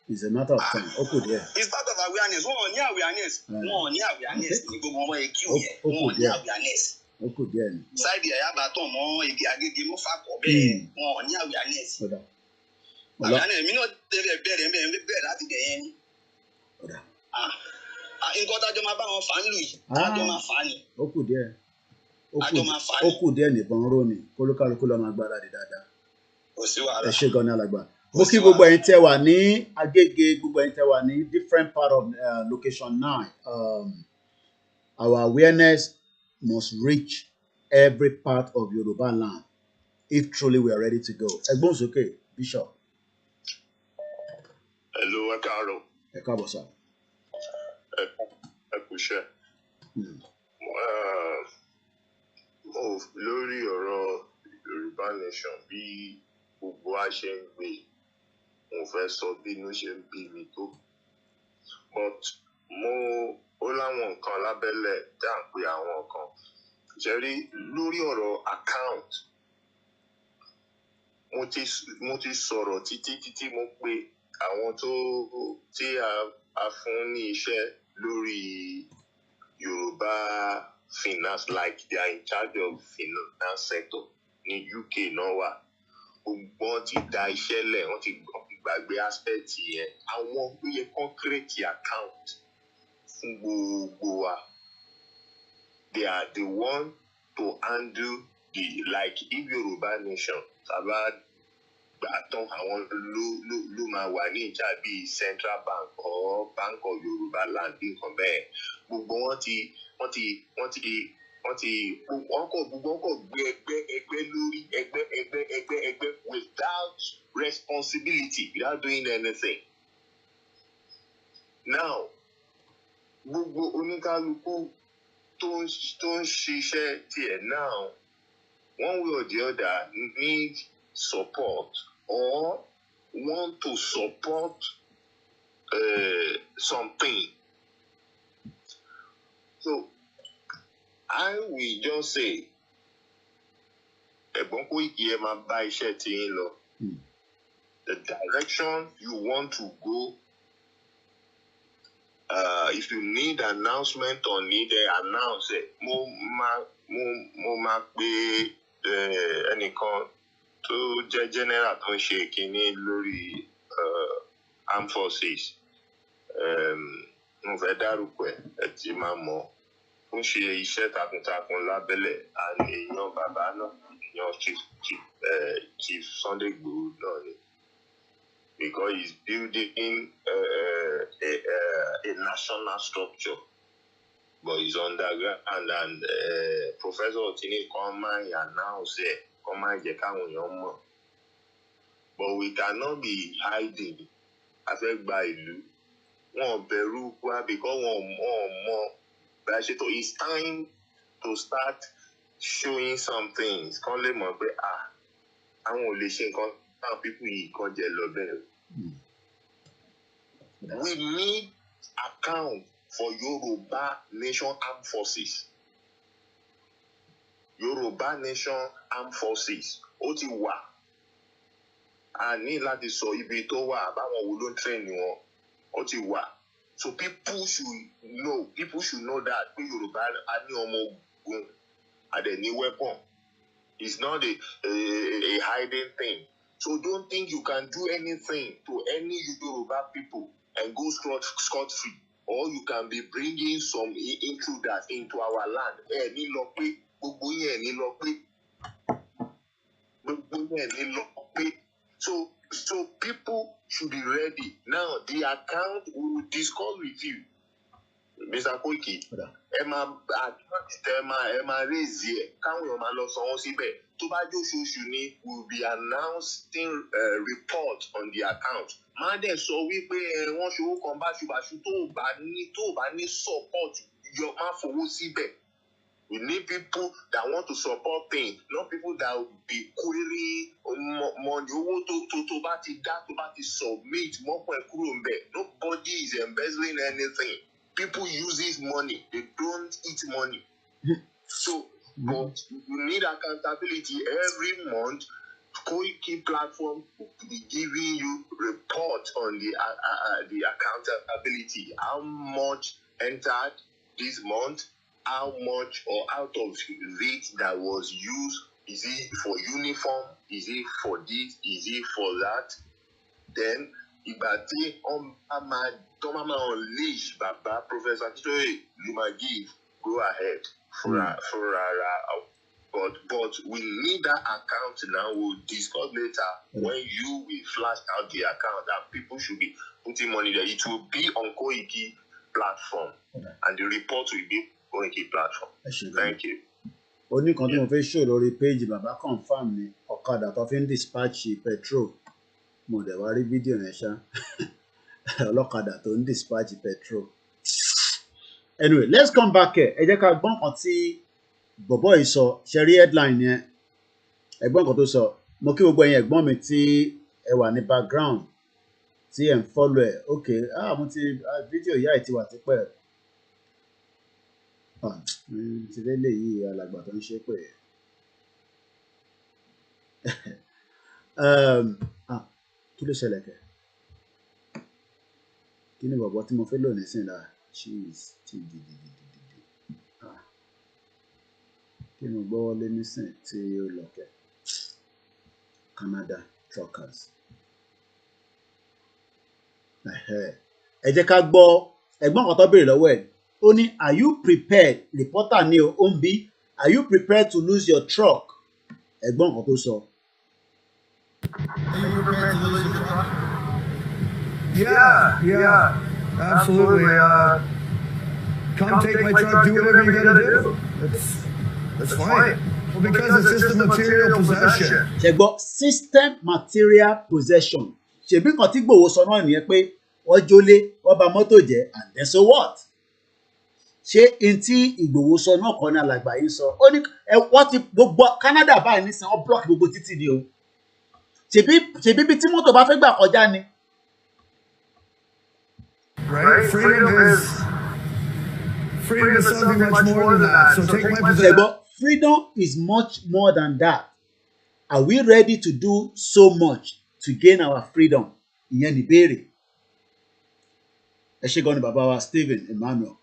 It's a matter of time. Ó kù díẹ̀. It's part of awareness. Wọ́n ò ní awareness. Wọ́n ò ní awareness ní gbogbo ọmọ èkì òye. Wọ́n ò ní awareness. Ó kù díẹ̀ ni. Sáìdì ẹ̀yà bàtàn mọ́ igi agége mọ́ fàkọ̀ bẹ́ẹ̀. Wọ́n ò ní awareness. Awareness mi náà tẹ́lẹ̀ bẹ̀rẹ̀ láti bẹ̀ yẹn ni. Nǹkan tájọ́ máa bá wọn fà ń lù yìí. Tájọ́ máa fà á ni. Ó kù díẹ̀. Ó kù díẹ̀ nìbọn ró ni kólúkálukú lọ́ọ́ máa gbára di dáadáa. Kò sí wàhálà. Ẹ ṣé gan-an alàgbà. Mo kí gbogbo ẹ̀yin tẹ́ wà ní Agége gbogbo ẹ̀yin tẹ́ wà ní different part of location 9 our awareness must reach every part of Yoruba land if truly we are ready to go. Ẹ̀gbọ́n sókè Bishop. Hello, ẹ káàárọ̀. Ẹ káàbọ̀ sá. Ẹ kú iṣẹ́. Lórí ọ̀rọ̀ Yorùbá nation bí gbogbo a ṣe ń gbé mo fẹ́ sọ bínú ṣe ń bí mi tó but ó láwọn nǹkan lábẹ́lẹ̀ tá à ń pe àwọn kan ṣẹ́rí lórí ọ̀rọ̀ account mo ti sọ̀rọ̀ títí mo pe àwọn tí a fún ní iṣẹ́ lórí Yorùbá finance like they are in charge of finance sector ní UK náà wà gbogbo wọn ti da iṣẹ́ lẹ̀ wọ́n ti gbàgbé aspect yẹn àwọn ló yẹ kán create account fún gbogbo wa they are the one to handle the like if Yorùbá nation sábà gbà tán àwọn ló máa wà ní ìjà bíi Central Bank or Bank of Yorùbá land bí nǹkan bẹ́ẹ̀ gbogbo wọn kò gbé ẹgbẹ́ lórí ẹgbẹ́ without responsibility without doing anything. Now gbogbo oníkálukú tó ń ṣiṣẹ́ tiẹ̀ now one way or the other need support or want to support something. So I will just say ẹ̀gbọ́n Koiki ẹ máa bá iṣẹ́ tí yín lọ. The direction you want to go if you need announcement or need announce it mo máa pe ẹnìkan tó jẹ́ general tó ń ṣe kínní lórí armed forces mo fẹ́ dárúkọ ẹ ti máa mọ̀ ó ń ṣe iṣẹ́ takuntakun lábẹ́lẹ̀ àní èèyàn bàbá náà èèyàn chief Sunday Igboho náà ni because he's building a national structure but he's underground and Professor Otini kan máa ń announce ẹ̀ kan máa ń jẹ́ káwọn èèyàn mọ̀ but we cannot be hiding a fẹ́ gba ìlú wọn bẹ̀rù wa because wọn mọ̀. It's time to start showing some things. Kán lè mọ̀ pé àwọn ò lè ṣe nǹkan táwọn people yìí kan jẹ lọ bẹ́ẹ̀. We need account for Yoruba Nation Armed Forces. Yoruba Nation Armed Forces ó ti wà. A ní láti sọ ibi tó wà báwọn wo ló ń train wọn ó ti wà. So people should know that Yoruba are ní ọmọ ogun and any weapon. It's not a hiding thing. So don't think you can do anything to any Yoruba people and go scot-free. Or you can be bringing some intruders into our land. So people should be ready. Now the account will discuss with you. Mr. Koiki, Emma raise here. Can we will be announcing report on the account. Mande so we pay one should come back to support your man for Sibe. We need people that want to support things, not people that will be querying money to submit more. Nobody is embezzling anything. People use this money, they don't eat money. So, but you need accountability every month. Koiki platform will be giving you report on the accountability. How much entered this month? How much or out of it that was used? Is it for uniform? Is it for this? Is it for that? Then, Ibati unleash Baba Professor Kitoye, you might give. Go ahead but we need that account now. We'll discuss later when you will flash out the account that people should be putting money there. It will be on Koiki platform and the report will be Koiki platform. Thank you. Only kan tí mo fẹ́ show lórí page bàbá confirm ni ọ̀kadà tó fi ń dispatch petrol. Mo dẹ̀ wá rí fídíò yẹn ṣá. Ọlọ́kadà tó ń dispatch petrol. Anyway, let's come back here. Ẹ jẹ́ ká gbọ́n kan tí bọ̀bọ́ yìí sọ, ṣe rí headline yẹn. Ẹ̀gbọ́n kan tó sọ, mo kí gbogbo ẹ̀yin ẹ̀gbọ́n mi tí ẹ wà ní background tí ẹ̀ ń follow ẹ̀. Okay, mo ti fídíò ìyá ẹ̀ ti wà tipẹ́. Ti lélẹ̀ yìí alàgbà tó ń ṣe pé. Kí ló ṣẹlẹ̀ kẹ̀? Kí ni bọ̀bọ́ tí mo fẹ́ lò nísìnyí la? Cheese ti dìdìdìdìdì. Kí ni mo gbọ́ wọlé nísìnyí tí ó lọ kẹ̀? Canada truckers. Ẹ jẹ́ ká gbọ́ ẹ̀gbọ́n kan tó béèrè lọ́wọ́ ẹ̀. Ó ní, are you prepared? Reporter ni o ń bí. Are you prepared to lose your truck? Ẹ̀gbọ́n kan tó sọ. Are you prepared to lose your truck? Yeah, absolutely. Come take my truck, do whatever you gotta do. That's fine. Well, because it's system material possession. Ṣé gbọ́ system material possession. Ṣèbí kan tí Ìgbòho sọ náà nìyẹn pé wọ́n jólé, wọ́n bà mọ́tò jẹ́, and then so what? Ṣé n tí Ìgbòho sọ náà kọ́ ní alàgbà yìí sọ? Ó ní wọ́n ti gbogbo Canada báyìí nísìnyí wọ́n block gbogbo títì ni o. Ṣèbí bí tí mọ́tò bá fẹ́ gbà kọjá ni. Right? Freedom is something much more than that. So take my possession. Freedom is much more than that. Are we ready to do so much to gain our freedom? Ìyẹn ni ìbéèrè. Ẹ ṣé gan ni bàbá wa Stephen Emmanuel.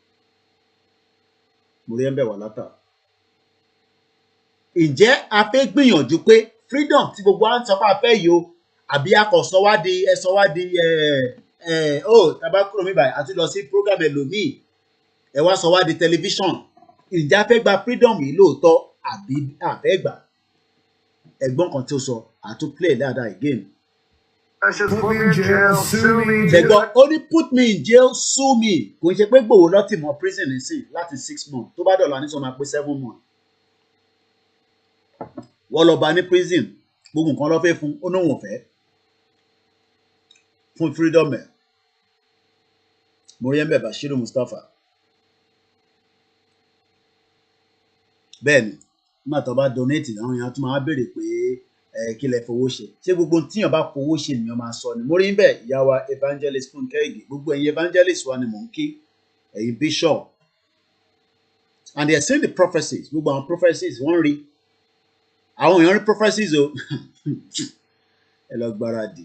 Mo rí ẹ̀ ń bẹ̀ wá látà. Ǹjẹ́ a fẹ́ gbìyànjú pé freedom tí gbogbo wa ń sọ pé a fẹ́ yìí o, àbí a kò sọ wá di tàbá kúrò mi báyìí àti lọ sí program ẹlòmíì ẹ wá sọ wá di television. Ǹjẹ́ a fẹ́ gba freedom yìí lóòótọ́ àbí a fẹ́ gbà? Ẹ̀gbọ́n kan tí ó sọ àtún play dáadáa again. Put me in jail, sue me. Ẹ̀gbọ́n ó ní put me in jail, sue me. Kò ń ṣe pé Ìgbòho lọ́tì mọ́ prison nísìn láti 6 months. Tó bá dọ̀la ní sọ máa pé 7 months. Wọ́n lọ bá ní prison. Gbogbo nǹkan ló fẹ́ fún, ó náà wọ̀n fẹ́. Fún freedom ẹ̀. Mo rí ẹ̀ ń bẹ̀ Bashiru Mustapha. Bẹ́ẹ̀ni, nígbà tó bá donate àwọn èèyàn tún máa béèrè pé kí lẹ fowó ṣe. Ṣé gbogbo tíyàn bá fowó ṣe nìyàn máa sọ ni? Mo rí bẹ́ẹ̀ ìyá wa evangelist Fúnkẹ́ Ìgè. Gbogbo ẹ̀yin evangelist wa ni mò ń kí. Ẹ̀yin bishop. And they are saying the prophecies. Gbogbo àwọn prophecies wọ́n rí. Àwọn èèyàn rí prophecies o. Ẹ lọ gbáradì.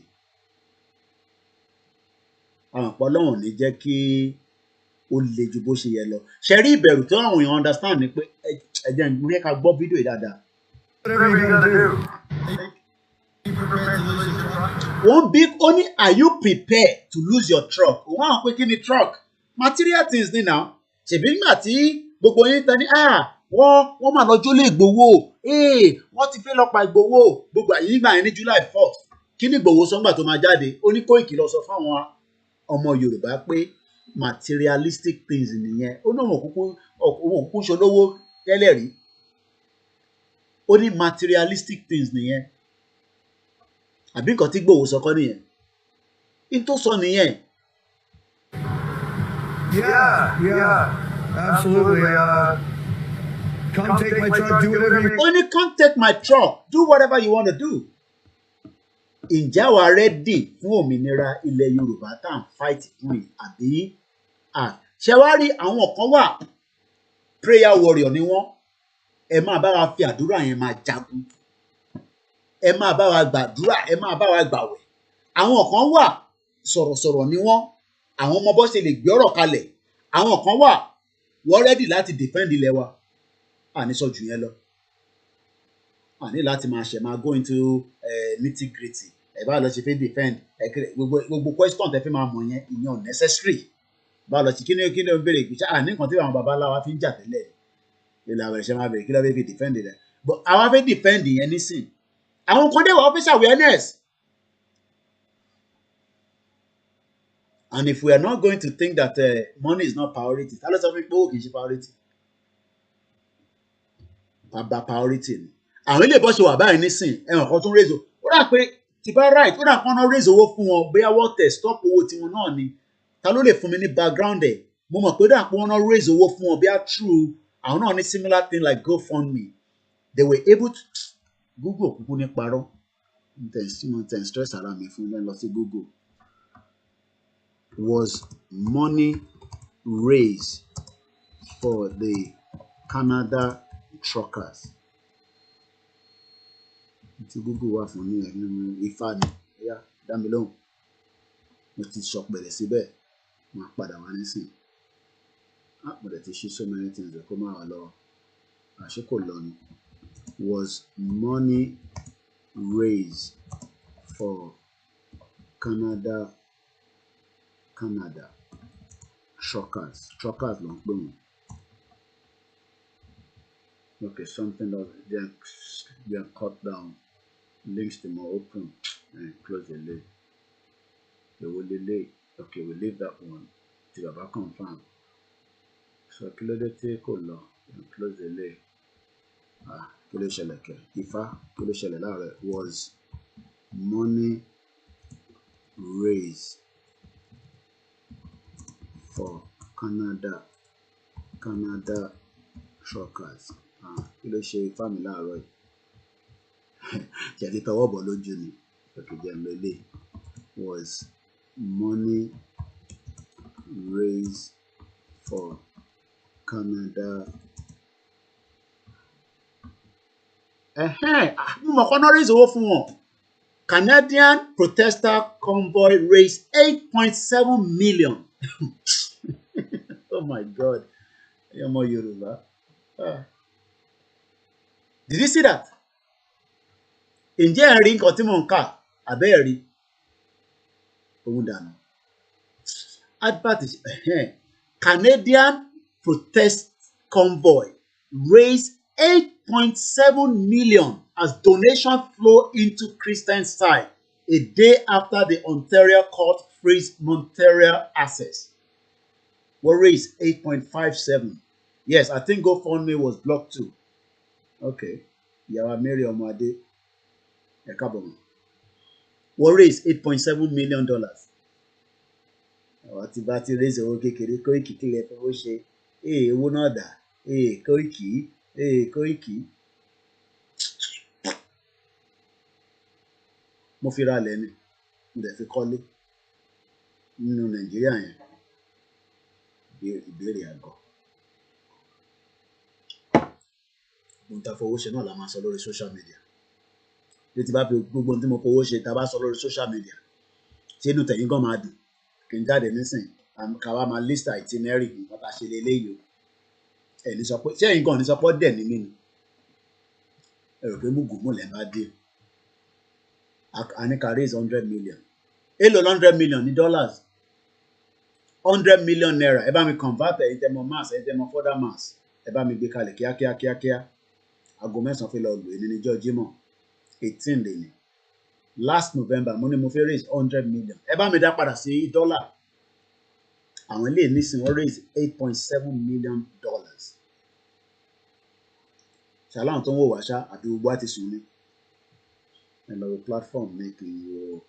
Àwọn ọ̀pọ̀ Ọlọ́run ní jẹ́ kí ó le ju bó ṣe yẹ lọ. Ṣé rí ìbẹ̀rù tí àwọn èèyàn understand ni pé ẹ jẹ́ n ká gbọ́ fídíò yìí dáadáa. Whatever you gotta do. prepared to lose your truck? One big only, are you prepared to lose your truck? Wọ́n á pé kí ni truck? Material things ni now. Ṣèbí nígbà tí gbogbo yín tán ní wọ́n máa lọ jólè Ìgbòho. Wọ́n ti fẹ́ lọ pa Ìgbòho. Gbogbo àyè nígbà yẹn ní July 4th. Kí ni Ìgbòho sọ́ngbà tó máa jáde? Ó ní Kóìkì lọ sọ fáwọn ọmọ Yorùbá pé materialistic things nìyẹn. Ó ní òun òkú ṣolówó tẹ́lẹ̀ rí. Ó ní materialistic things nìyẹn. Àbí nǹkan tí Ìgbòho sọ kọ́ nìyẹn. In tó sọ nìyẹn. Yeah, absolutely. Come take my truck, do whatever you want. Only come take my truck, do whatever you want to do. Ǹjẹ́ àwa ready fún òmìnira ilẹ̀ Yorùbá tá à ń fight fún yìí? Àbí ṣé wá rí àwọn kan wà prayer warrior ni wọ́n? Ẹ máa bá wa fi àdúrà yẹn máa jagun. Ẹ máa bá wa gbàdúrà, ẹ máa bá wa gbàwẹ̀. Àwọn kan wà sọ̀rọ̀sọ̀rọ̀ ni wọ́n. Àwọn ọmọ bọ́ ṣe lè gbé ọ̀rọ̀ kalẹ̀. Àwọn kan wà wọ́n ready láti defend ilẹ̀ wa. Àní sọ jù yẹn lọ. Àní láti máa go into nitty-gritty. Ẹ bá lọ ṣe fẹ́ defend. Gbogbo question tẹ fi máa mọ̀ yẹn ìyẹn unnecessary. Bá lọ sí kí ni ó ń béèrè ìgbésà àní nǹkan tí àwọn babaláwa fi ń jà tẹ́lẹ̀. Ilé àwọn ẹ̀ṣẹ̀ máa bèrè kí ló fẹ́ fi defend rẹ̀. But àwa fẹ́ defend yẹn nísìn. Àwọn kan dé wà official awareness. And if we are not going to think that money is not priority, ta ló sọ fún mi pé owó kì í ṣe priority? Bàbá priority ni. Àwọn ilé ìbọn ṣe wà báyìí nísìn ẹ̀wọ̀n kan tún raise o. Ó dà pé tí bá right ó dà kán náà raise owó fún wọn bóyá wọ́n tẹ̀ stop owó tiwọn náà ni. Ta ló lè fún mi ní background ẹ̀? Mo mọ̀ pé ó dà pé wọ́n náà raise owó fún wọn bóyá true àwọn náà ní similar thing like GoFundMe. They were able to Google kúkú ní parọ́. Mo tẹ̀ stress ara mi fún lọ sí Google. Was money raised for the Canada truckers? Tí Google wà fún ní ẹ̀gbọ́n Ifá ni, dá mi lóhùn. Mo ti sọ̀pẹ̀lẹ̀ síbẹ̀, máa padà wá nísìn. Mo dẹ̀ ti ṣí so many things kó máa wà lọ. Àṣé kò lọ ni. Was money raised for Canada truckers ló ń pè wọ́n. Okay, something that they are cut down. Links to more open and close the lid. They will delay. Okay, we leave that one till Baba confirm. So kí ló dé tí kò lọ and close the lid. Kí ló ṣẹlẹ̀ kẹ́? Ifá kí ló ṣẹlẹ̀ láàárọ̀? Was money raised for Canada truckers? Kí ló ṣe Ifá mi láàárọ̀ yìí? Jẹ̀dí tọwọ́ bọ̀ lójú ni. Okay, jẹ́ lélẹ̀. Was money raised for Canada? Mo mọ̀ kọ́nà raise owó fún wọn. Canadian protester convoy raised 8.7 million. Oh my God. Ọmọ Yorùbá. Did you see that? Ǹjẹ́ ẹ rí nǹkan tí mò ń kà? Àbẹ́ ẹ̀ rí? Òun dànù. Advert is Canadian protest convoy raised 8.7 million as donation flow into Christian side a day after the Ontario court frees Montreal access. What raised 8.57? Yes, I think GoFundMe was blocked too. Okay. Ìyàwó Mary Ọmọadé. What raised $8.7 million? Àwọn tí bá ti raise owó kékeré Kóìkì kílẹ̀ fowó ṣe. Owó náà dà. Kóìkì. Mo fi ra lẹ́nu. Mo dẹ̀ fi kọ́lé. Nínú Nàìjíríà yẹn. Ìbéèrè àgọ́. Ohun tá fowó ṣe náà la máa sọ lórí social media. Bí ti bá fi gbogbo ohun tí mo fowó ṣe tá bá sọ lórí social media. Ṣé inú tẹ̀yìn gan máa dùn? Kì í jáde nísìn. Káwa máa list itinerary nǹkan tá a ṣe leléyìí o. Ẹni sọ pé ṣé ẹ̀yin gan ní sọ pé dẹ̀ ní mí ni? Ẹ rò pé mùgùnmù lẹ́ bá dé. a ní ká raise 100 million èlò 100 million ní dollars 100 million naira ẹ bá mi convert ẹ tẹ́ mọ̀ mass ẹ tẹ́ mọ̀ further mass ẹ bá mi gbé kalẹ̀ kíákíá aago 9 fi lọ lò ní níjọ́ Jímọ̀ 18 lè ní last November mo ní mo fẹ́ raise 100 million ẹ bá mi dá padà sí dollar àwọn ilé nísìnyí wọ́n raise 8.7 million dollars ṣàlàyé tó ń wò wá ṣá àbí gbogbo àti sùn ní ẹ lọ wo platform ní kí n wo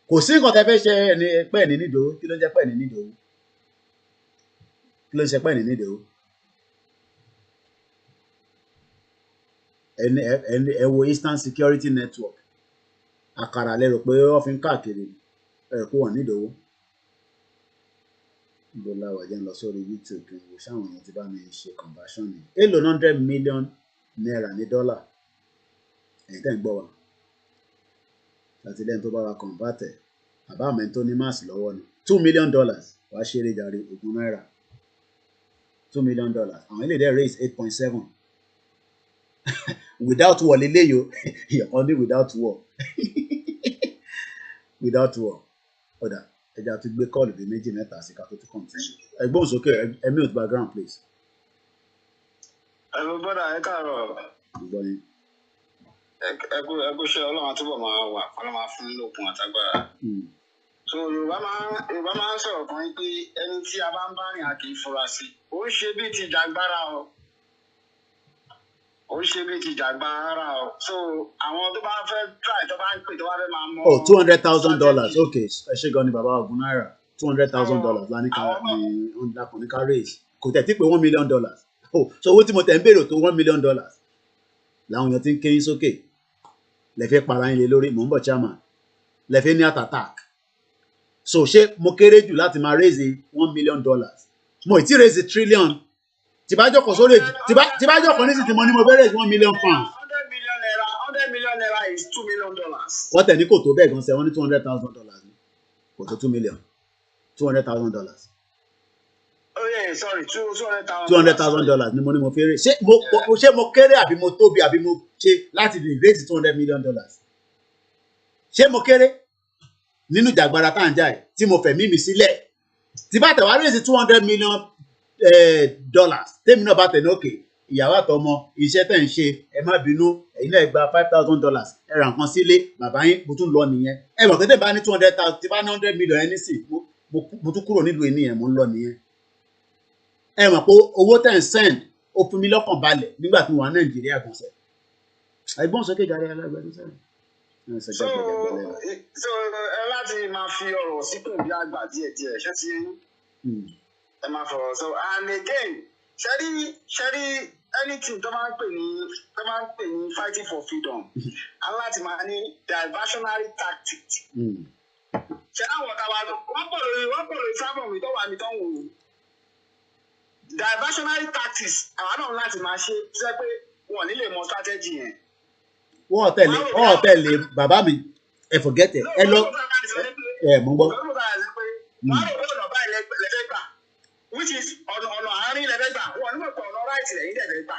kò sí nǹkan tẹ́ fẹ́ ṣe ẹni pẹ́ ní nídòó kí ló ń jẹ́ pẹ́ ní nídòó kí ló ń ṣe pẹ́ ní nídòó ẹ wo Eastern Security Network àkàrà lérò pé wọ́n fi ń káàkiri ẹ kó wọ́n nídòó bó láwà jẹ́ ń lọ sórí YouTube kí n wo sáwọn èèyàn ti bá mi ṣe conversion ni èlò 100 million naira ní dọ́là ẹ̀yin tẹ́ ń gbọ́ wa láti lẹ́yìn tó bá wa convert ẹ̀ bàbá àmọ́ tó ní mass lọ́wọ́ ni $2 million wàá ṣeré jàre ogún náírà $2 million àwọn ilé dẹ́ raise 8.7 without war leléyò ìyọ̀kan ní without war without war ọ̀dà ẹja tó gbé kọ́ọ̀lù bíi méjì mẹ́ta sí ká tó tún continue ẹgbọ́n sókè ẹmí òtún background please. ẹ̀rọ bọ́dà ẹ káàárọ̀ ẹkú ṣe ọlọ́run àtúbọ̀ máa wà kọ́lọ́ máa fún lókun àtagbára. so yorùbá máa ń sọ̀rọ̀ kan pé ẹni tí a bá ń bá rìn a kì í fura sí ó ń ṣe bíi ti jàgbára o ó ń ṣe bíi ti jàgbára o so àwọn tó bá fẹ́ try tó bá ń pè tó bá fẹ́ máa mọ. $200,000 okay ẹ ṣe gan ni bàbá ogun náírà $200,000 lánìkà ní ọ̀nìkà raise kò tẹ̀ tí pé $1 million so owó tí mo tẹ̀ ń béèrè tó $1 million làwọn èèyàn ti ń kéyín sókè lẹ́fẹ̀ẹ́ para yín lé lórí mò ń bọ̀ chairman lẹ́fẹ̀ẹ́ ní attack so ṣé mo kéré jù láti máa raise $1 million mo ì tí raise trillion tí bá jọkọ̀ sórí tí bá jọkọ̀ ní sì tí mo ní mo fẹ́ raise £1 million. $100 million is $2 million. wọ́n tẹ̀ ní kò tó bẹ́ẹ̀ gan sẹ́ wọ́n ní $200,000 ni kò tó $2 million $200,000. Oh yeah, sorry, $200,000 ni mo ní mo fẹ́ raise ṣé mo kéré àbí mo tóbi àbí mo ṣe láti raise $200 million ṣé mo kéré nínú ìjàgbara tá à ń jà ẹ̀ tí mo fẹ̀mí mi sílẹ̀ tí bá tẹ̀ wá raise $200 million tèmi náà bá tẹ̀ ní òkè ìyàwó àtọmọ iṣẹ́ tẹ̀ ń ṣe ẹ má bínú ẹ̀yin náà gba $5,000 ẹ ra nǹkan sílé bàbá yín mo tún lọ nìyẹn ẹ mọ̀ pé tẹ̀ bá ní 200,000 tí bá ní 100 million ẹni sì mo tún kúrò nílùú ènìyàn mo ń lọ nìyẹn ẹ mọ̀ pé owó tẹ̀ ń send ó fún mi lọ́kàn balẹ̀ nígbà tí mo wà Nàìjíríà gànṣẹ́ ẹgbọ́n sókè jáde alágbẹ̀dẹ sẹ́yìn. so láti máa fi ọ̀rọ̀ sípò bí àgbà díẹ̀díẹ̀ ṣé ti ẹ máa fọ̀rọ̀ so and again ṣẹ́rí anything tó máa ń pè ní fighting for freedom aláti máa ní diversionary tactics ṣe àwọn ọ̀tá wa wọ́n pọ̀ lórí sábà mi tó wà mí tó ń wò ó diversionary tactics àwọn náà láti máa ṣe ṣe pé wọn nílé mọ strategy yẹn. wọ́n tẹ̀lé bàbá mi ẹ forget ẹ lọ ẹ mọ̀ gbọ́. wọ́n rò pé ọ̀nà báyìí lẹ́fẹ̀ẹ́ gbà which is ọ̀nà àárín lẹ́fẹ̀ẹ́ gbà wọ́n nígbà pé ọ̀nà right lẹ́yìn lẹ́fẹ̀ẹ́ gbà.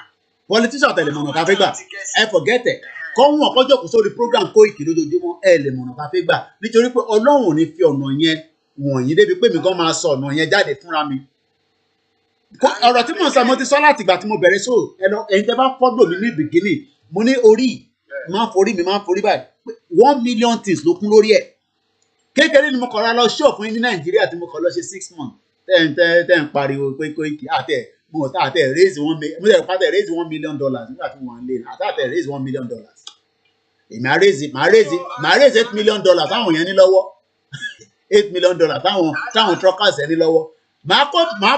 politician tẹ̀lé mọ̀nà tá a fẹ́ gbà ẹ forget ẹ kọ́ wọn kọjọ́ kó sórí program Koiki lójoojúmọ́ ẹ lè mọ̀nà tá a fẹ́ gbà nítorí pé Ọlọ́run ò ní fi ọ̀nà yẹn wọ̀nyí débi pé mi gan máa sọ ọ̀nà yẹn jáde fúnra mi. ọ̀rọ̀ tí mo sọ mo ti sọ láti ìgbà tí mo bẹ̀rẹ̀ so ẹ̀yin tẹ́ bá fọ́dọ̀ mi ní bìgínì mo ní orí máa ń forí báyìí 1 million things ló kún lórí ẹ̀ kékeré ni mo kọ̀ ra lọ ṣọ́ fún yín ní Nàìjíríà tí mo kọ̀ lọ ṣe 6 months tẹ́ ń pariwo pé Koiki àtẹ raise $1 million nígbà tí wọ́n lé àtẹ raise $1 million èmi máa raise $8 million táwọn yẹn ní lọ́wọ́ $8 million táwọn truckers yẹn ní lọ́wọ́ màá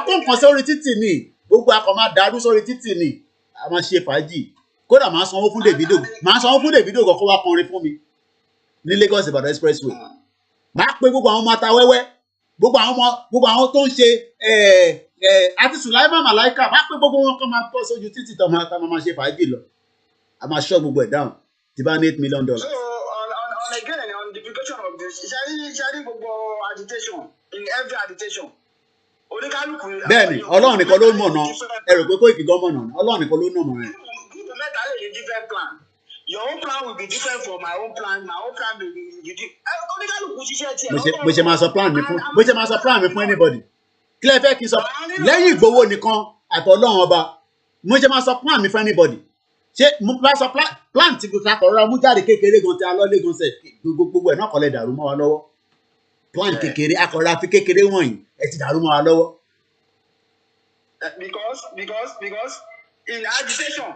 kó nǹkan sórí títì ni gbogbo akọ̀ máa dàrú sórí títì ni a máa ṣe fàájì kódà máa sanwó fún Davido kọ́kọ́ wá kọrin fún mi ní Lagos Ìbàdàn expressway máa pe gbogbo àwọn ọmọ ata wẹ́wẹ́ gbogbo àwọn tó ń ṣe àti Sulaiman Malaika máa pe gbogbo wọn kọ́ máa bọ́ sójú títì tó máa ṣe fàájì lọ a máa ṣọ́ gbogbo ẹ̀ dáhùn tí bá ní $8 million. So on the implication of this ṣáàrí gbogbo agitation in every agitation oníkálukú. bẹ́ẹ̀ni Ọlọ́run nìkan ló mọ̀nà ẹ rò pé Koiki gan mọ̀nà Ọlọ́run nìkan ló mọ̀nà ẹ. Gúúpù mẹ́ta lè ní different plan your own plan will be different from my own plan. My own plan will be different. Bó ṣe máa sọ plan mi fún anybody. Kí lẹ fẹ́ kí n sọ lẹ́yìn Ìgbòho nìkan àtọlọ́run ọba mo ṣe máa sọ plan mi fún anybody. Ṣé mo bá sọ plan tí kò kọ̀ọ̀rọ̀ mú jáde kékeré gan tí a lọ lé gan sẹ̀ gbogbo ẹ̀ náà kọ́ lẹ dàrú mọ́ wa lọ́wọ́. Plan kékeré akọ̀rọ̀ àfi kékeré wọ̀nyí ẹ ti dàrú mọ́ wa lọ́wọ́. Because in agitation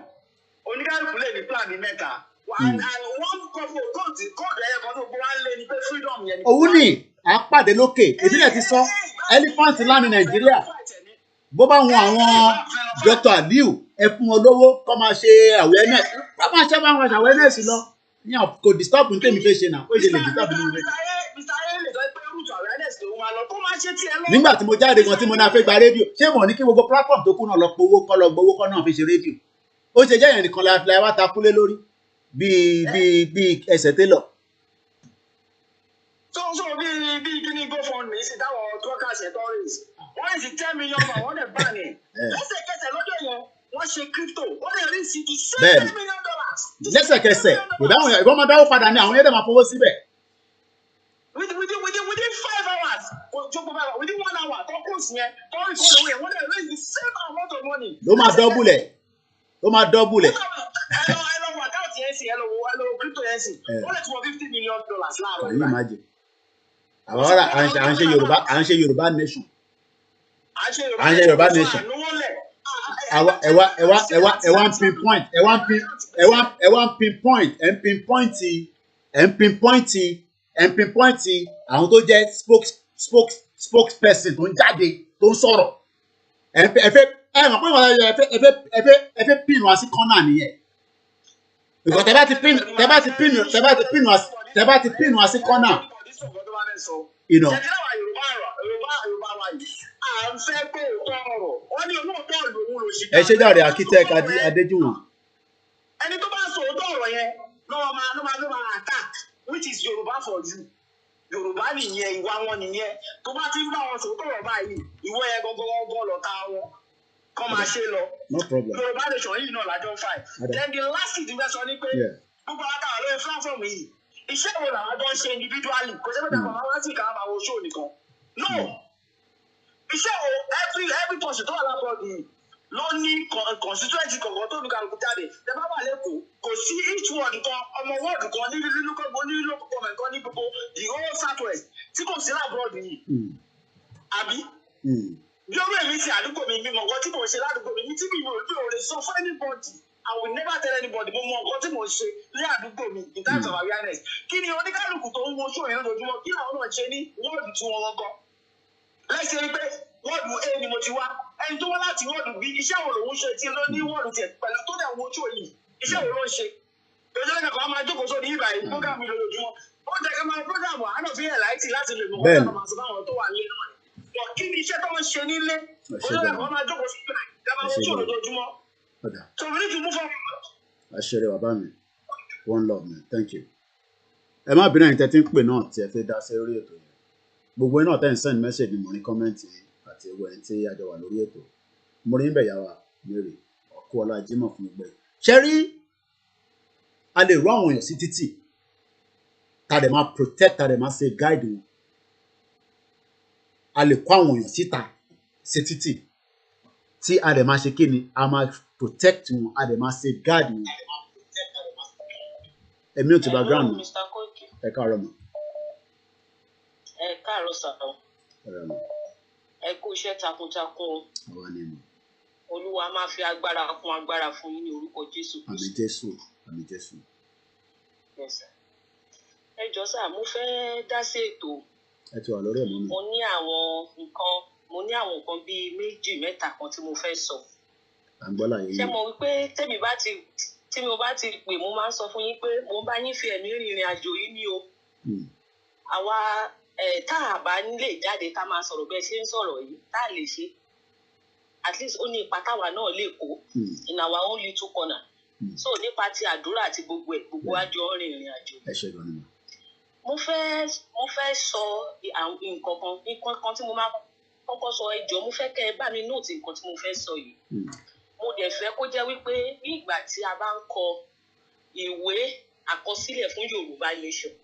oníkálùkù lè ní plan ní mẹ́ta. And one couple code ẹ̀yẹ kan tó gbọ́ wá lé ní pé freedom yẹn. Òun ni à ń pàdé lókè ìbílẹ̀ ti sọ elephant ńlá ní Nàìjíríà bó bá wọn àwọn Dr. Aliu ẹ fún wọn lówó kó máa ṣe awareness bá máa ṣe awareness lọ ní kò disturb ní tèmi fẹ́ ṣe náà ó ṣe lè disturb nínú rẹ. Nígbà tí mo jáde gan tí mo náà fẹ́ gba rédíò ṣé mo ní kí gbogbo platform tó kù náà lọ gbowó kọ́ náà fi ṣe rédíò ó ṣe jẹ́ yẹn nìkan la wá ta kúlé lórí bíi ẹsẹ̀ télọ̀. So bí kíní GoFundMe sí táwọn truckers ẹ̀ tọ́rìs wọ́n sì $10 million wọ́n lè bá ní lẹ́sẹ̀kẹsẹ̀ lọ́jọ́ yẹn wọ́n ṣe crypto wọ́n lè rí sí $7 million. Lẹ́sẹ̀kẹsẹ̀ ìbọn máa dáwó padà ní àwọn yẹn dẹ̀ máa fowó síbẹ̀. Within 5 hours within 1 hour tọ́kùs yẹn tọ́rìs wọ́n lè raise the same amount of money. ló máa dọ́bùlẹ̀. ẹ lọ wọ àkáǹtì yẹn sí ẹ lọ crypto yẹn sí wọ́n lè tún wọ $50 million láàárọ̀. Can you imagine? àwọn ará à ń ṣe Yorùbá nation. ẹ wá pinpoint àwọn tó jẹ́ spokesperson tó ń jáde tó ń sọ̀rọ̀ ẹ mọ̀ pé ẹ fẹ́ pin wá sí kọ́nà nìyẹn. Because tẹ́ bá ti pin wá sí kọ́nà. You know. Ẹ ṣe dáre architect Adéjúwọ̀n. Ẹni tó bá sọ òótọ́ ọ̀rọ̀ yẹn ló máa attack which is Yorùbá for you. Yorùbá nìyẹn ìwà wọn nìyẹn tó bá ti ń bá wọn sọ òótọ́ ọ̀rọ̀ báyìí ìwọ yẹn gbọ́ngàn lọ́ta wọn kọ́ máa ṣe lọ. No problem. Yorùbá nation yìí náà lájọ fà. Then the last thing ìdíbẹ̀ sọ ni pé gbogbo àtàwọn lórí platform yìí iṣẹ́ wo làwọn jọ ń ṣe individually kò sí pé tàbí àwọn wá sí ìka àwọn àwọn show nìkan. No iṣẹ́ wo every person tó wà lábọ̀ yìí ló ní constituency kọ̀ọ̀kan tó ní kálukú jáde tẹ bá wà lẹ́kọ̀ọ́ kò sí each word kan ọmọ word kan ní local government kan ní gbogbo the whole southwest tí kò sí lábọ̀ yìí àbí bí ọ̀rọ̀ èmi ti àdúgbò mi mímọ̀ nǹkan tí mò ń ṣe ládùúgbò mi tí mi ò lè sọ fún anybody I will never tell anybody mo mọ nǹkan tí mò ń ṣe ní àdúgbò mi in terms of awareness kí ni oníkálukú tó ń wo ṣó yẹn lójoojúmọ́ kí làwọn náà ṣe ní wọ́ọ̀dù tí wọ́n kọ́ lẹ́sẹ̀ pé wọ́ọ̀dù A ni mo ti wá ẹni tó wá láti wọ́ọ̀dù B iṣẹ́ wo lòun ṣe tí ló ní wọ́ọ̀dù tiẹ̀ pẹ̀lú tó dẹ̀ wo ṣó yìí iṣẹ́ wo ló ń ṣe lójú ẹ̀ka kan máa jókòó sórí ìbà yìí program mi lójoojúmọ́ ó jẹ́ ká máa program àánú fi hẹ̀ láìtì láti lè mọ̀ ọ́n máa sọ fáwọn tó wà nílé náà kí ni iṣẹ́ tó ń ṣe nílé lójú ẹ̀ka kan máa jókòó sí ìbà yìí ká máa wo ṣó lójoojúmọ́ so we need to move on. Àṣẹrẹ bàbá mi one love man thank you. Ẹ má bínú ẹ̀yin tẹ́ tí ń pè náà tí ẹ fẹ́ dá sí orí ètò yẹn gbogbo iná tẹ́ ń send message ni mo ní kọ́mẹ́ǹtì àti ewu ẹni tí a jọ wà lórí ètò mo rí ń bẹ̀ yà wá Mary ọkọ ọlá Jímọ̀ fún gbogbo ẹ̀ ṣe rí a lè rú àwọn èèyàn sí títì ta dẹ̀ máa protect ta dẹ̀ máa ṣe guide wọn a lè kó àwọn èèyàn síta sí títì tí a dẹ̀ máa ṣe kí ni a máa protect wọn a dẹ̀ máa ṣe guide wọn ẹ̀mí ò ti background mi ẹ káàárọ̀ mọ́. Ẹ káàárọ̀ sàrọ̀. Ẹ kú iṣẹ́ takuntakun. Olúwa máa fi agbára fún yín ní orúkọ Jésù. Àmín Jésù, àmín Jésù. Ẹ jọ̀ọ́ sà, mo fẹ́ dá sí ètò. Ẹ ti wà lórí ẹ̀ mọ́ mi. Mo ní àwọn nǹkan bíi 2-3 kan tí mo fẹ́ sọ. Àgbọ́là yìí. Ṣé mo wí pé tí mo bá ti pè mo máa ń sọ fún yín pé mo bá yín fi ẹ̀mí rìnrìn àjò yìí ní o. Àwa tá a bá lè jáde ká máa sọ̀rọ̀ bẹ́ẹ̀ ṣe ń sọ̀rọ̀ yìí tá a lè ṣe at least ó ní ipa táwa náà lè kó in our own little corner so nípa ti àdúrà àti gbogbo àjọ rìnrìn àjò. Ẹ ṣe gan ni. Mo fẹ́ sọ nǹkan kan tí mo máa kọ́kọ́ sọ ẹ jọ̀ọ́ mo fẹ́ kẹ́ ẹ bá mi nóòtì nǹkan tí mo fẹ́ sọ yìí mo dẹ̀ fẹ́ kó jẹ́ wípé ní ìgbà tí a bá ń kọ ìwé àkọsílẹ̀ fún Yorùbá nation.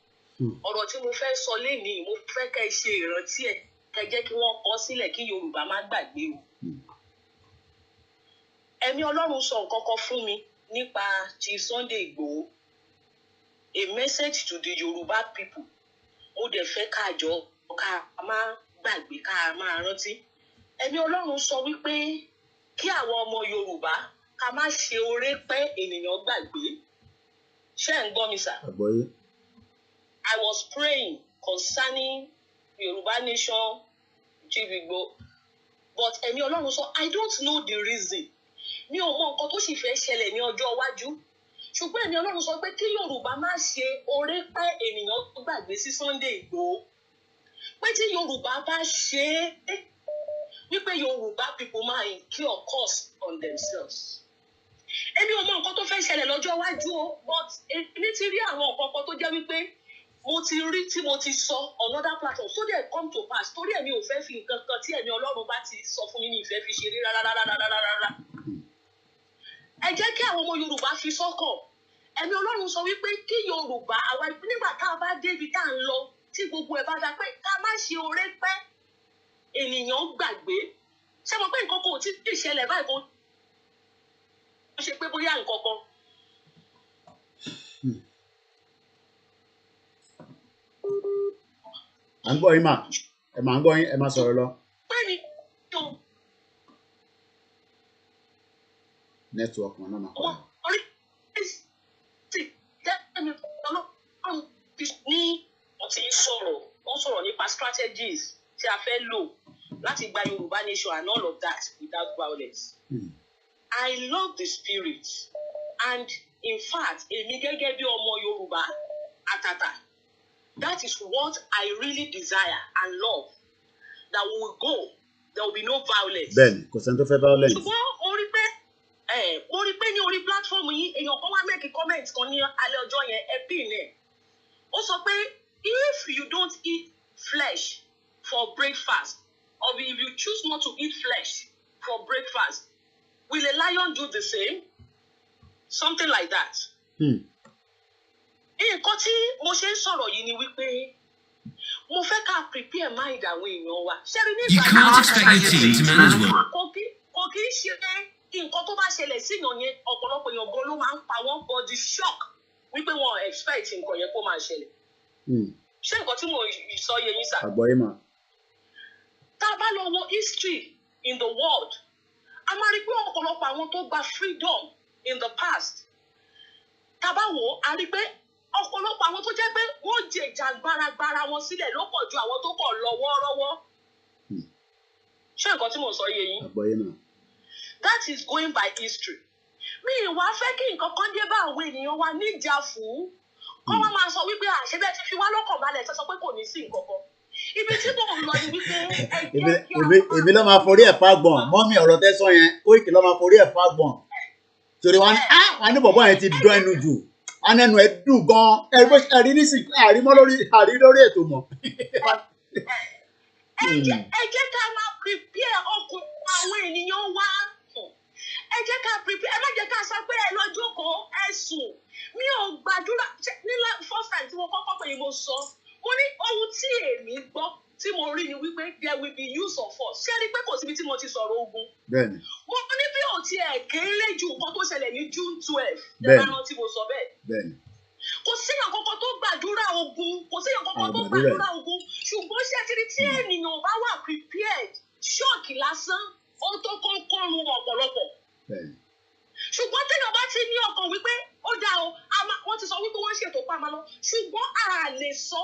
Ọ̀rọ̀ tí mo fẹ́ sọ lénìí mo fẹ́ kẹ́ ṣe ìrántí ẹ̀ kẹ́ jẹ́ kí wọ́n kọ sílẹ̀ kí Yorùbá má gbàgbé o. Ẹ̀mí Ọlọ́run sọ nǹkan kan fún mi nípa Chief Sunday Igboho, a message to the Yoruba people. Mo dẹ̀ fẹ́ ká jọ ká má gbàgbé ká máa rántí. Ẹ̀mí Ọlọ́run sọ wípé kí àwọn ọmọ Yorùbá ká má ṣe oré pẹ́ ènìyàn gbàgbé. Ṣé ń gbọ́ mi sà? Àgbọ́yé. I was praying concerning Yoruba nation, Chief Igboho, but Ẹ̀mí Ọlọ́run sọ I don't know the reason. Mi ò mọ nǹkan tó sì fẹ́ ṣẹlẹ̀ ní ọjọ́ iwájú. Ṣùgbọ́n Ẹ̀mí Ọlọ́run sọ pé kí Yorùbá má ṣe oré pẹ́ ènìyàn gbàgbé sí Sunday Igboho. Pé tí Yorùbá bá ṣe é, wípé Yorùbá people máa incur cost on themselves. Èmi ò mọ nǹkan tó fẹ́ ṣẹlẹ̀ lọ́jọ́ iwájú o, but èmi ti rí àwọn nǹkan kan tó jẹ́ wípé mo ti rí tí mo ti sọ on other platforms so they come to pass. Torí èmi ò fẹ́ fi nǹkan kan tí Ẹ̀mí Ọlọ́run bá ti sọ fún mi ní ìfẹ́ fi ṣeré rárá. Ẹ jẹ́ kí àwọn ọmọ Yorùbá fi sọ́kàn. Ẹ̀mí Ọlọ́run sọ wípé kí Yorùbá àwa nígbà tá a bá débi tá a ń lọ tí gbogbo ẹ̀ bá dá pé ká má ṣe oré pẹ́ ènìyàn gbàgbé. Ṣé mo pé nǹkan kan ò tí ì ṣẹlẹ̀ báyìí kó ṣe pé bóyá nǹkan kan. À ń gbọ́ yín mà, ẹ máa ń gbọ́ yín, ẹ máa sọ̀rọ̀ lọ. Network wọn náà máa kọ́ ẹ. Wọ́n sọ̀rọ̀ nípa strategies tí a fẹ́ lò láti gba Yorùbá nation and all of that without violence. I love the spirit and in fact èmi gẹ́gẹ́ bí ọmọ Yorùbá àtàtà, that is what I really desire and love, that we will go, there will be no violence. Bẹ́ẹ̀ni, kò sẹ́ni tó fẹ́ violence. Ṣùgbọ́n mo rí pé ní orí platform yìí èèyàn kan wá make comment kan ní alẹ́ ọjọ́ yẹn ẹbí ni ó sọ pé if you don't eat flesh for breakfast or if you choose not to eat flesh for breakfast, will a lion do the same? Something like that. Nǹkan tí mo ṣe ń sọ̀rọ̀ yìí ni wípé mo fẹ́ ká prepare mind àwọn èèyàn wa. You can't expect your team to manage well. Kò kí ń ṣe nǹkan tó bá ṣẹlẹ̀ sí èèyàn yẹn ọ̀pọ̀lọpọ̀ èèyàn gan ló máa ń pa wọ́n for the shock wípé wọn expect nǹkan yẹn kó máa ṣẹlẹ̀. Ṣé nǹkan tí mo sọ yé yín sà? Àgbọ́yé mà. Tá a bá lọ wo history in the world, a máa rí pé ọ̀pọ̀lọpọ̀ àwọn tó gba freedom in the past. Tá a bá wò a rí pé ọ̀pọ̀lọpọ̀ àwọn tó jẹ́ pé wọ́n jẹ ìjàgbáragbára wọn sílẹ̀ ló pọ̀ ju àwọn tó kọ̀ lọ wọ́ọ́rọ́wọ́. Ṣé nǹkan tí mo sọ yé yín? Àgbọ́yé mà. That is going by history. Mi ìwà fẹ́ kí nǹkan kan dé bá àwọn ènìyàn wa níjà fún. Kọ́ wọ́n máa sọ wípé àṣebẹ́ ti fi wá lọ́kàn balẹ̀ ṣe sọ pé kò ní sí nǹkan kan. Ibi tí mò ń lọ ni wípé èmi ló máa forí ẹ̀ fagbọ̀n mọ́mí ọ̀rọ̀ tẹ́sán yẹn Koiki ló máa forí ẹ̀ fagbọ̀n torí wọn ní bọ̀bọ̀ yẹn ti dán ẹnu jù wọn ẹnu ẹ̀ dùn gan ẹ̀rí nísìnyí àrímọ́ lórí ètò mọ̀. Ẹ jẹ́ ká máa prepare ọkùn àwọn ènìyàn wa. Ẹ jẹ́ ká prepare, ẹ má jẹ́ ká sọ pé ẹ lọ jókòó ẹ sùn. Mi ò gbàdúrà nílá first time tí mo kọ́kọ́ pè é mo sọ. Mo ní ohun tí èmi gbọ́ tí mo rí ni wípé there will be use of force. Ṣé rí pé kò síbi tí mo ti sọ̀rọ̀ ogun? Bẹ́ẹ̀ni. Mo ní bí ò tiẹ̀ kéré ju nǹkan tó ṣẹlẹ̀ ní June 12. Bẹ́ẹ̀ni. Lẹ́nu tí mo sọ bẹ́ẹ̀. Bẹ́ẹ̀ni. Kò síyàn kankan tó gbàdúrà ogun. Kò síyàn kankan tó gbàdúrà ogun. Ṣùgbọ́n ṣé ti rí tí ènìyàn bá wà prepared ṣọ́ọ̀kì lásán ó tó kọ́ńkọ́rùn ọ̀pọ̀lọpọ̀. Bẹ́ẹ̀ni. Ṣùgbọ́n téèyàn bá ti ní ọkàn wípé ó dáa o, wọ́n ti sọ wípé wọ́n ṣètò pàmò lọ. Ṣùgbọ́n a lè sọ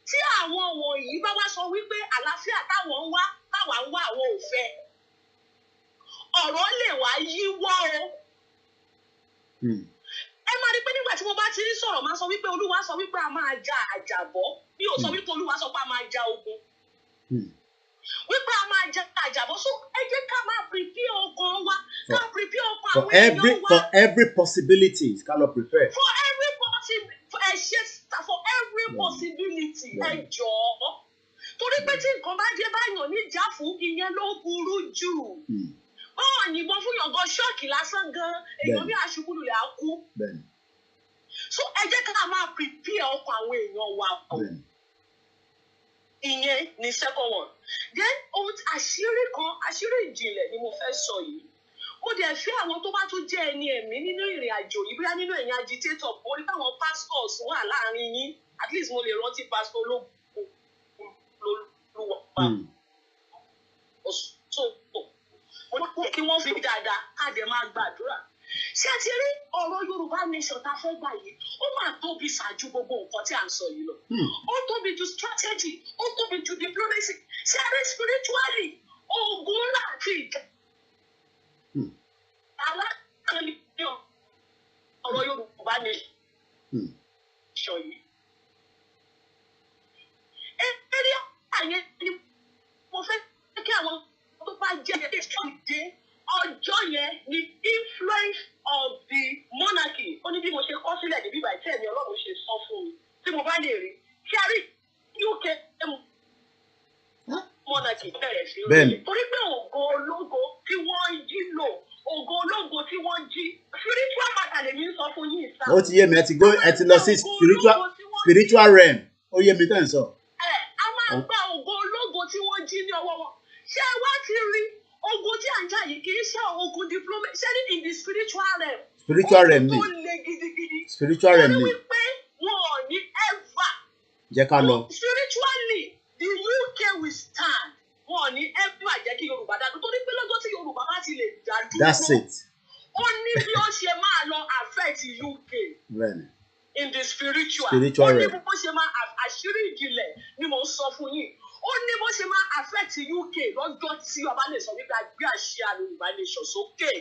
tí àwọn wọ̀nyí bá wá sọ wípé àlàáfíà táwọn ń wá àwọn ò fẹ́. Ọ̀rọ̀ lè wá yíwọ́ o. Ẹ máa rí pé nígbà tí mo bá ti ń sọ̀rọ̀ máa sọ wípé Olúwa sọ wípé a máa ja àjàbọ́. Mi ò sọ wípé Olúwa sọ pé a máa ja ogun. Wípé a máa ja àjàbọ́. So ẹ jẹ́ ká máa prepare ọkàn wa. Ká prepare ọkàn àwọn èèyàn wa. For every possibility, ká lọ prepare. For every possibility, ẹ jọ̀ọ́. Torí pé tí nǹkan bá dé báyọ̀ níjà fún ìyẹn ló burú jù. Yìnbọn fún yàngàn ṣọ́ọ̀kì lásán gan èèyàn bí aṣubúlù lè á kú. so ẹ jẹ́ ká máa prepare ọkọ̀ àwọn èèyàn wa o. Ìyẹn ni second one. Then ohun àṣírí ìjìnlẹ̀ ni mo fẹ́ sọ yìí. Ó dẹ̀ fẹ́ àwọn tó bá tún jẹ́ ẹni ẹ̀mí nínú ìrìn àjò yìí bóyá nínú ẹ̀yin agitator mo rí táwọn pastors wà láàrin yín at least mo lè rántí pastor ológun lolúwa. So kí wọ́n fi dáadáa ká dẹ̀ máa gbàdúrà. Ṣé ẹ ti rí ọ̀rọ̀ Yorùbá nation tá a fẹ́ gbà yìí? Ó máa tóbi ṣáájú gbogbo nǹkan tí à ń sọ yìí lọ. Ó tóbi ju strategy, ó tóbi ju diplomacy. Ṣé ẹ rí spiritually ogun láti ìjà? Alákànní ọ̀rọ̀ Yorùbá nation yìí. Eré àyẹ̀ ni mo fẹ́ kí àwọn tó bá jẹ́ ìdè ọjọ́ yẹn ni influence of the monarchy. Ó ní bí mo ṣe kọ́ sílẹ̀ níbí báyìí tẹ́ẹ̀mí Ọlọ́run ṣe sọ fún mi tí mo bá lè rí. Ṣé a rí UK monarchy bẹ̀rẹ̀ sí rí? Torí pé ògo ológo tí wọ́n jí lò, ògo ológo tí wọ́n jí, spiritual matter lèmi ń sọ fún yín ìsá. Ó ti yé mi, ẹ ti lọ sí spiritual realm. Ó yé mi tẹ́ ń sọ. A máa gba ògo ológo tí wọ́n jí ní ọwọ́ wọn. Ṣé wá ti rí ogun tí à ń jà yìí kì í ṣe ogun diplomacy, ṣé ní in the spiritual realm. Spiritual realm ni. Ó le gidigidi. Spiritual realm ni. Torí wípé wọn ò ní ever. Jẹ́ ká lọ. Spiritually, the UK will stand. Wọn ò ní ever jẹ́ kí Yorùbá dá dúró. Torí pé lọ́jọ́ tí Yorùbá bá ti lè dá dúró. That's it. Ó ní bí ó ṣe máa lọ affect UK. Bẹ́ẹ̀ni. In the spiritual. Spiritual realm. Ó ní bó ṣe máa àṣírí ìjìnlẹ̀ ni mo sọ fún yín. Ó ní bó ṣe máa affect UK lọ́jọ́ tí ọba lè sọ wípé àgbé àṣẹ Yorùbá nation sókè.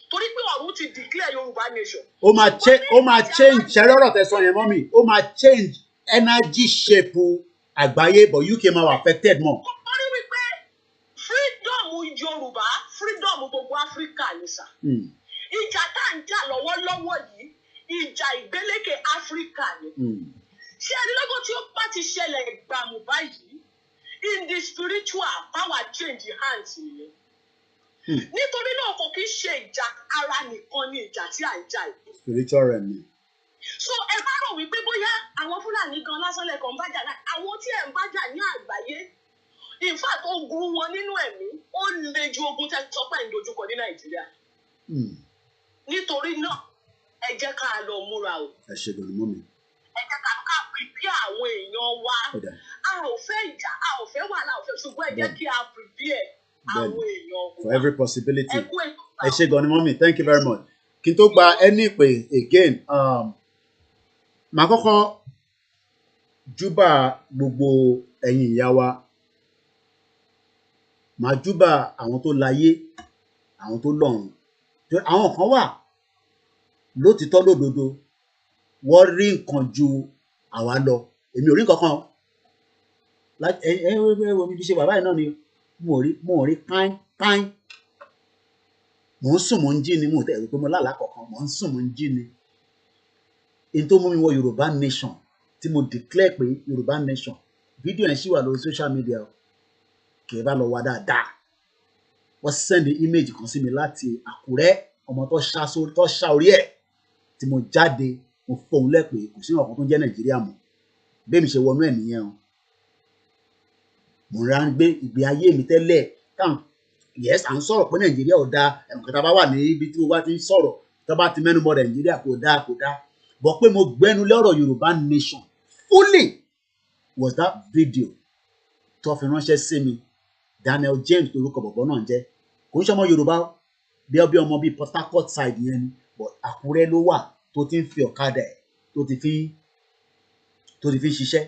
Torí pé ọ̀run ti declare Yorùbá nation. Ó máa change ṣẹ́rẹ́ ọ̀rọ̀ tẹ̀sán yẹn mọ́ mi. Ó máa change energy shape àgbáyé but UK máa wà affected more. Ó rí wípé freedom Yorùbá, freedom gbogbo Africa ni sà. Ìjà tá à ń jà lọ́wọ́lọ́wọ́ yìí, ìjà ìgbélékè Africa ni. Ṣé ẹni lọ́gọ́ tí ó bá ti ṣẹlẹ̀ gbàmù báyìí? In the spiritual power change hands nìyẹn. Nítorí náà kò kí ń ṣe ìjà ara nìkan ni ìjà tí à ń jà yìí. Spiritual realm ni. So ẹ bá rò wípé bóyá àwọn Fúlàní gan lásán lẹ́kọ̀ọ́ ń bájà náà, àwọn tí ẹ̀ ń bájà ní àgbáyé, in fact ogun wọn nínú ẹ̀mí ó le ju ogun tẹ́ sọ pé ń dojúkọ ní Nàìjíríà. Nítorí náà ẹ jẹ́ ká lọ múra o. Ẹ ṣe gbọ́dọ̀ mọ́ mi. Ẹ jẹ́ ká prepare àwọn èèyàn wa. A ò fẹ́ ìjà, a ò fẹ́ wàhálà, a ò fẹ́ ṣùgbọ́n ẹ jẹ́ kí a prepare àwọn èèyàn wa. For every possibility. Ẹ ṣe gbọ́dọ̀ mọ́ mi. Thank you very much. Kí n tó gba ẹni ìpè again, màá kọ́kọ́ júbà gbogbo ẹ̀yin ìyá wa. Màá júbà àwọn tó láyé, àwọn tó lọ́run. Àwọn kan wà lótìtọ́ lódodo wọ́n rí nǹkan ju àwa lọ. Èmi ò rí nǹkan kan. Wo mi bí ṣe bàbá yìí náà ni mo rí páín. Mò ń sùn mò ń jí ni, mo tẹ̀ pé mo lálàá kọ̀ọ̀kan, mò ń sùn mò ń jí ni. In tó mú mi wọ Yorùbá nation tí mo declare pé Yorùbá nation, fídíò yẹn ṣì wà lórí social media kì í bá lọ wá dáadáa. Wọ́n send image kan sí mi láti Àkúrẹ́, ọmọ tó ṣá orí ẹ̀ tí mo jáde mo fọhùn lẹ́pẹ́ kò sí ọ̀kan tó jẹ́ Nàìjíríà mọ́. Bẹ́ẹ̀ mi ṣe wọnú ẹ̀ nìyẹn o. Mo ra ń gbé ìgbé ayé mi tẹ́lẹ̀ káwọn yes à ń sọ̀rọ̀ pé Nàìjíríà ò dáa, ẹ̀mọ̀kẹta bá wà ní ibi tí mo bá ti ń sọ̀rọ̀ tó bá ti mẹ́nu mọ́ Nàìjíríà kò dáa. Bọ̀ pé mo gbẹ́nu lọ́rọ̀ Yorùbá nation fully was that video tó fi ránṣẹ́ sí mi. Daniel James lórúkọ bọ̀bọ̀ náà jẹ́, kò ń ṣọmọ Yorùbá bí ọmọ bíi Port Harcourt side yẹn ni, but Àkúrẹ́ ló wà tó ti ń fi ọ̀kadà ẹ̀ tó ti fi ń ṣiṣẹ́.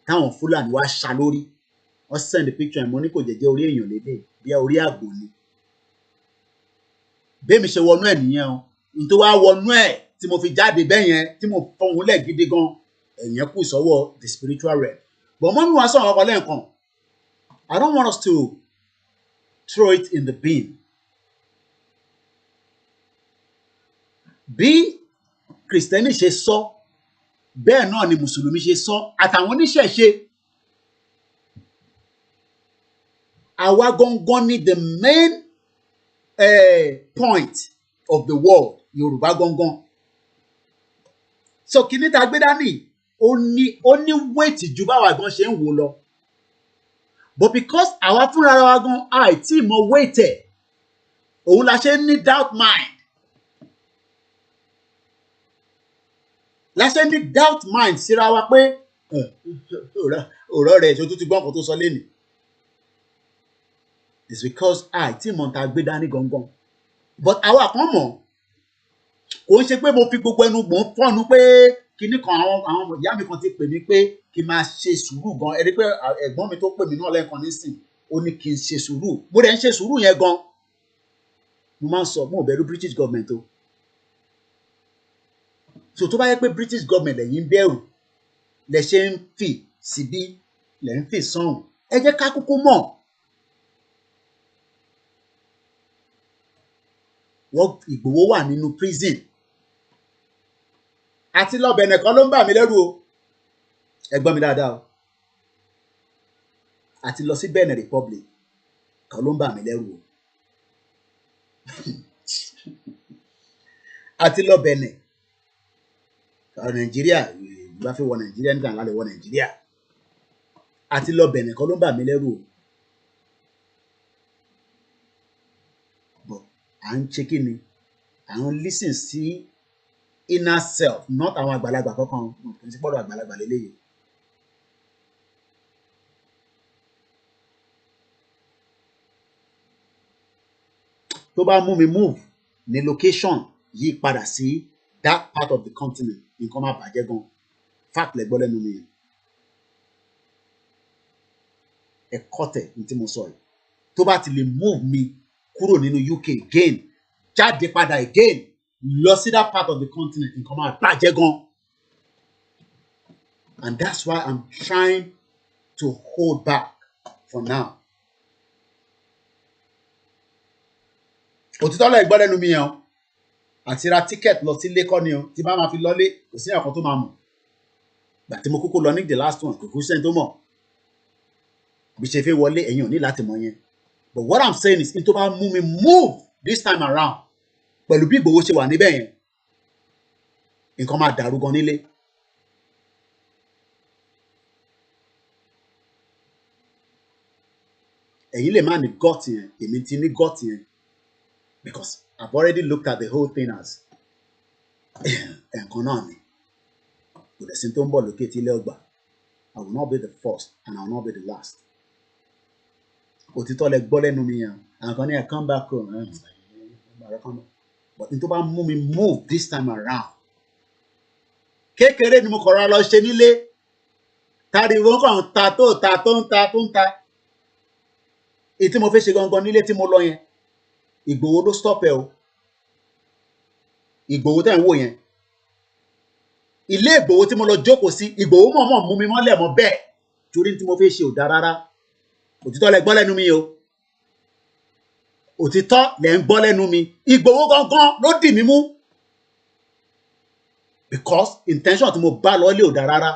Táwọn Fúlàní wá ṣá lórí, wọ́n send picture ẹ̀, mo ní kò jẹ́jẹ́ orí èèyàn lédè bí orí àgbò ni. Bẹ́ẹ̀mi ṣe wọnú ẹ̀ nìyẹn o. N tó wá wọnú ẹ̀ tí mo fi jáde bẹ́ẹ̀ yẹn tí mo fọhùn lẹ̀ gidi gan, ẹ̀yẹn kù sọ́wọ́ the spiritual realm. But mọ́mí wa sọ̀rọ̀ ọkọ̀ lẹ́ẹ̀kan. I don't want us to throw it in the bin. Bí Kristẹni ṣe sọ, bẹ́ẹ̀ náà ni Mùsùlùmí ṣe sọ, àtàwọn oníṣẹ̀ṣe. Àwa gangan ni the main point of the world, Yorùbá gangan. so kíní tá a gbé dání ó ní weight ju báwa gan ṣe ń wò lọ but because àwa fúnra wa gan àìtí mọ weight ẹ̀ òun la ṣe ń ní doubt mind síra wa pé ọ̀rọ̀ rẹ̀ ṣe tó ti gbọ́n kó tó sọ lẹ́nu it's because àìtí mọ̀ tá a gbé dání gangan but àwa kan mọ̀ kò ń ṣe pé mo fi gbogbo ẹnu gbọ̀n fọ́nu pé kinní kan àwọn ìyá mi kan ti pè mí pé kí n máa ṣe sùúrù gan ẹ rí pé ẹ̀gbọ́n mi tó pè mí náà lẹ́ẹ̀kan nísìn ó ní kí n ṣe sùúrù mo dẹ̀ ń ṣe sùúrù yẹn gan mo máa ń sọ mo ò bẹ̀rù British government o so tó bá yẹ pé British government lẹ́yìn bẹ̀rù lẹ ṣe ń fì síbí lẹ́ ń fì sọ́hùn ẹ jẹ́ ká kúkú mọ̀ wọ́n Ìgbòho wà nínú prison àti lọ Benin kan ló ń bà mí lẹ́rù o ẹ gbọ́ mi dáadáa o àti lọ sí Benin Republic kan ló ń bà mí lẹ́rù o àti lọ Benin Nàìjíríà bá fẹ́ wọ Nàìjíríà nígbà ńlá lè wọ Nàìjíríà àti lọ Benin kan ló ń bà mí lẹ́rù o but à ń ṣe kí ni à ń listen sí inner self not àwọn àgbàlagbà kankan kò sí pọ̀rọ̀ àgbàlagbà lélẹ́yìí. tó bá mú mi move ní location yí padà sí that part of the continent nǹkan máa bàjẹ́ gan fact lẹ gbọ́ lẹ́nu mi yẹn ẹ kọ́tẹ̀ ní tí mo sọ yìí tó bá ti lè move mi kúrò nínú UK again jáde padà again lọ sí that part of the continent nǹkan máa bàjẹ́ gan and that's why I'm trying to hold back for now. òtítọ́ lẹ́yìn gbọ́ lẹ́nu mi yẹn o àti ra ticket lọ sí lẹ́kọ́ ni o tí bá máa fi lọ́lé kò sí ẹ̀kan tó máa mọ̀ gbà tí mo kúkú lọ ní the last one kò kú sẹ́ni tó mọ̀ bí ṣe fẹ́ wọlé ẹ̀yin ò ní láti mọ̀ yẹn but what I'm saying is tó bá mú mi move this time around pẹ̀lú bí Ìgbòho ṣe wà níbẹ̀ yẹn nǹkan máa dàrú gan nílé. ẹ̀yin lè má ní gut yẹn èmi ti ní gut yẹn because I've already looked at the whole thing as ẹ̀ǹkan náà ni kò dẹ̀ sí tó ń bọ̀ lókè tí ilé ọgbà I will not be the first and I will not be the last. òtítọ́ lẹ gbọ́ lẹ́nu mi yẹn àwọn kan ní ẹ̀ come back home but n tó bá mú mi move this time around kékeré ni mo kọ̀ra lọ ṣe nílé tariwo kàn ta tó ń ta èyí tí mo fẹ́ ṣe gangan nílé tí mo lọ yẹn Ìgbòho ló stop ẹ o Ìgbòho tẹ́ ń wò yẹn ilé Ìgbòho tí mo lọ jókòó sí Ìgbòho mọ̀ọ́mọ̀ mú mi mọ́lẹ̀ mọ́ bẹ́ẹ̀ torí tí mo fẹ́ ṣe ò dáa rárá òtítọ́ lẹ gbọ́ lẹ́nu mi o òtítọ́ lẹ ń gbọ́ lẹ́nu mi Ìgbòho gangan ló dì mí mú because intention tí mo bá lọ lé ò dáa rárá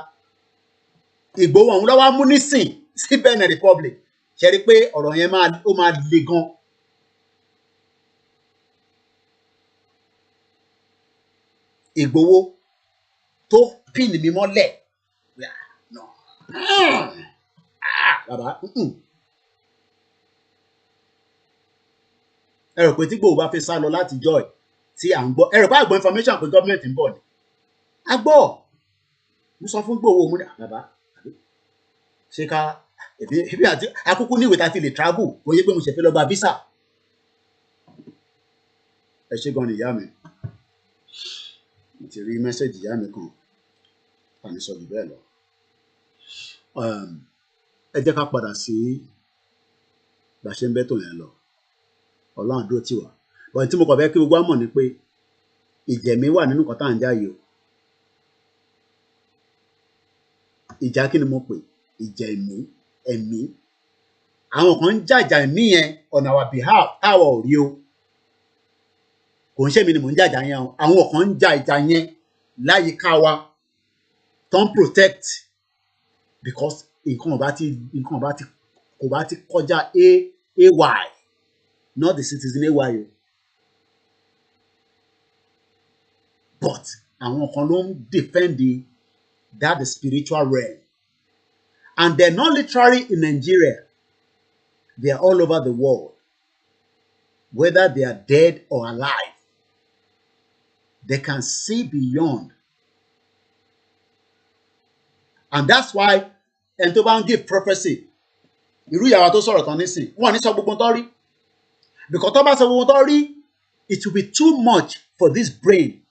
Ìgbòho ọ̀hún lọ́wọ́ mú nísìn sí Benin Republic ṣe rí pé ọ̀rọ̀ yẹn ó máa le gan. Ìgbòho tó pin mi mọ́lẹ̀ bàbá ẹ rò pé tí Ìgbòho bá fi sá lọ láti joy tí à ń gbọ́ ẹ rò pé àgbọ̀ information pé gọ́ọ̀mẹ̀ntì ń bọ̀ ni a gbọ́ mo sọ fún Ìgbòho mo ní bàbá ṣé ká ebi àti akúkú ní ìwé tá a fi lè travel kò yẹ pé mo ṣe fẹ́ lọ gba visa ẹ ṣé gan ni ìyá mi mo ti rí mẹ́sẹ̀gì ìyá mi kan àní sọ jù bẹ́ẹ̀ lọ ẹ jẹ́ ká padà sí bá a ṣe ń bẹ́tò yẹn lọ Ọlọ́run dúró tì wá bọ́n tí mo kàn fẹ́ kí gbogbo wa mọ̀ ni pé ìjẹ̀mí wà nínú nǹkan tá à ń jà yìí o ìjà kí ni mo pè ìjà ẹ̀mí àwọn kan ń jàjà ẹ̀mí yẹn on our behalf táwa ò rí o kò ń ṣèmi ni mò ń jàjà yẹn o àwọn kan ń jà ìjà yẹn láyìíká wa tó ń protect because nǹkan kò bá ti kọjá AY not the citizen AY o but àwọn kan ló ń defend the spiritual realm. And they're not literally in Nigeria. They are all over the world. Whether they are dead or alive, they can see beyond. And that's why, and to give prophecy, irú ìyàwó tó sọ̀rọ̀ tán nísìn, wọ́n ní sọ gbogbo tó rí. Because tó bá sọ gbogbo tó rí, it will be too much for this brain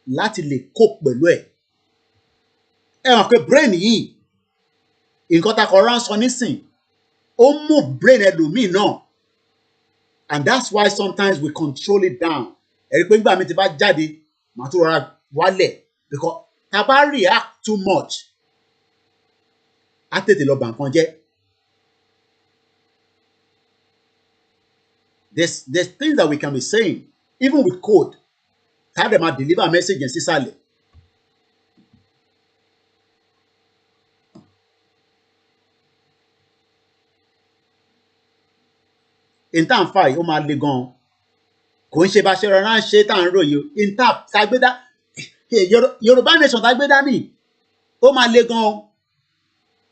láti lè cope pẹ̀lú ẹ̀. Ẹ mọ̀ pé brain yìí, nǹkan tá a kọ ránṣọ nísìn, ó move brain ẹlòmíì náà. And that's why sometimes we control it down. Ẹ̀rí pé nígbà mi ti bá jáde, màá tún rọra wálẹ̀. Because tá a bá react too much, á tètè lọ bà nǹkan jẹ́. There's things that we can be saying, even with code. Tá a dẹ̀ máa deliver message yẹn sísàlẹ̀. Intan fa yìí ó máa le gan-an. Kò ń ṣe bá ṣe rọra ń ṣe tá à ń ròyìn. Intan tagbédá Yorùbá nation tagbédá ni ó máa le gan-an.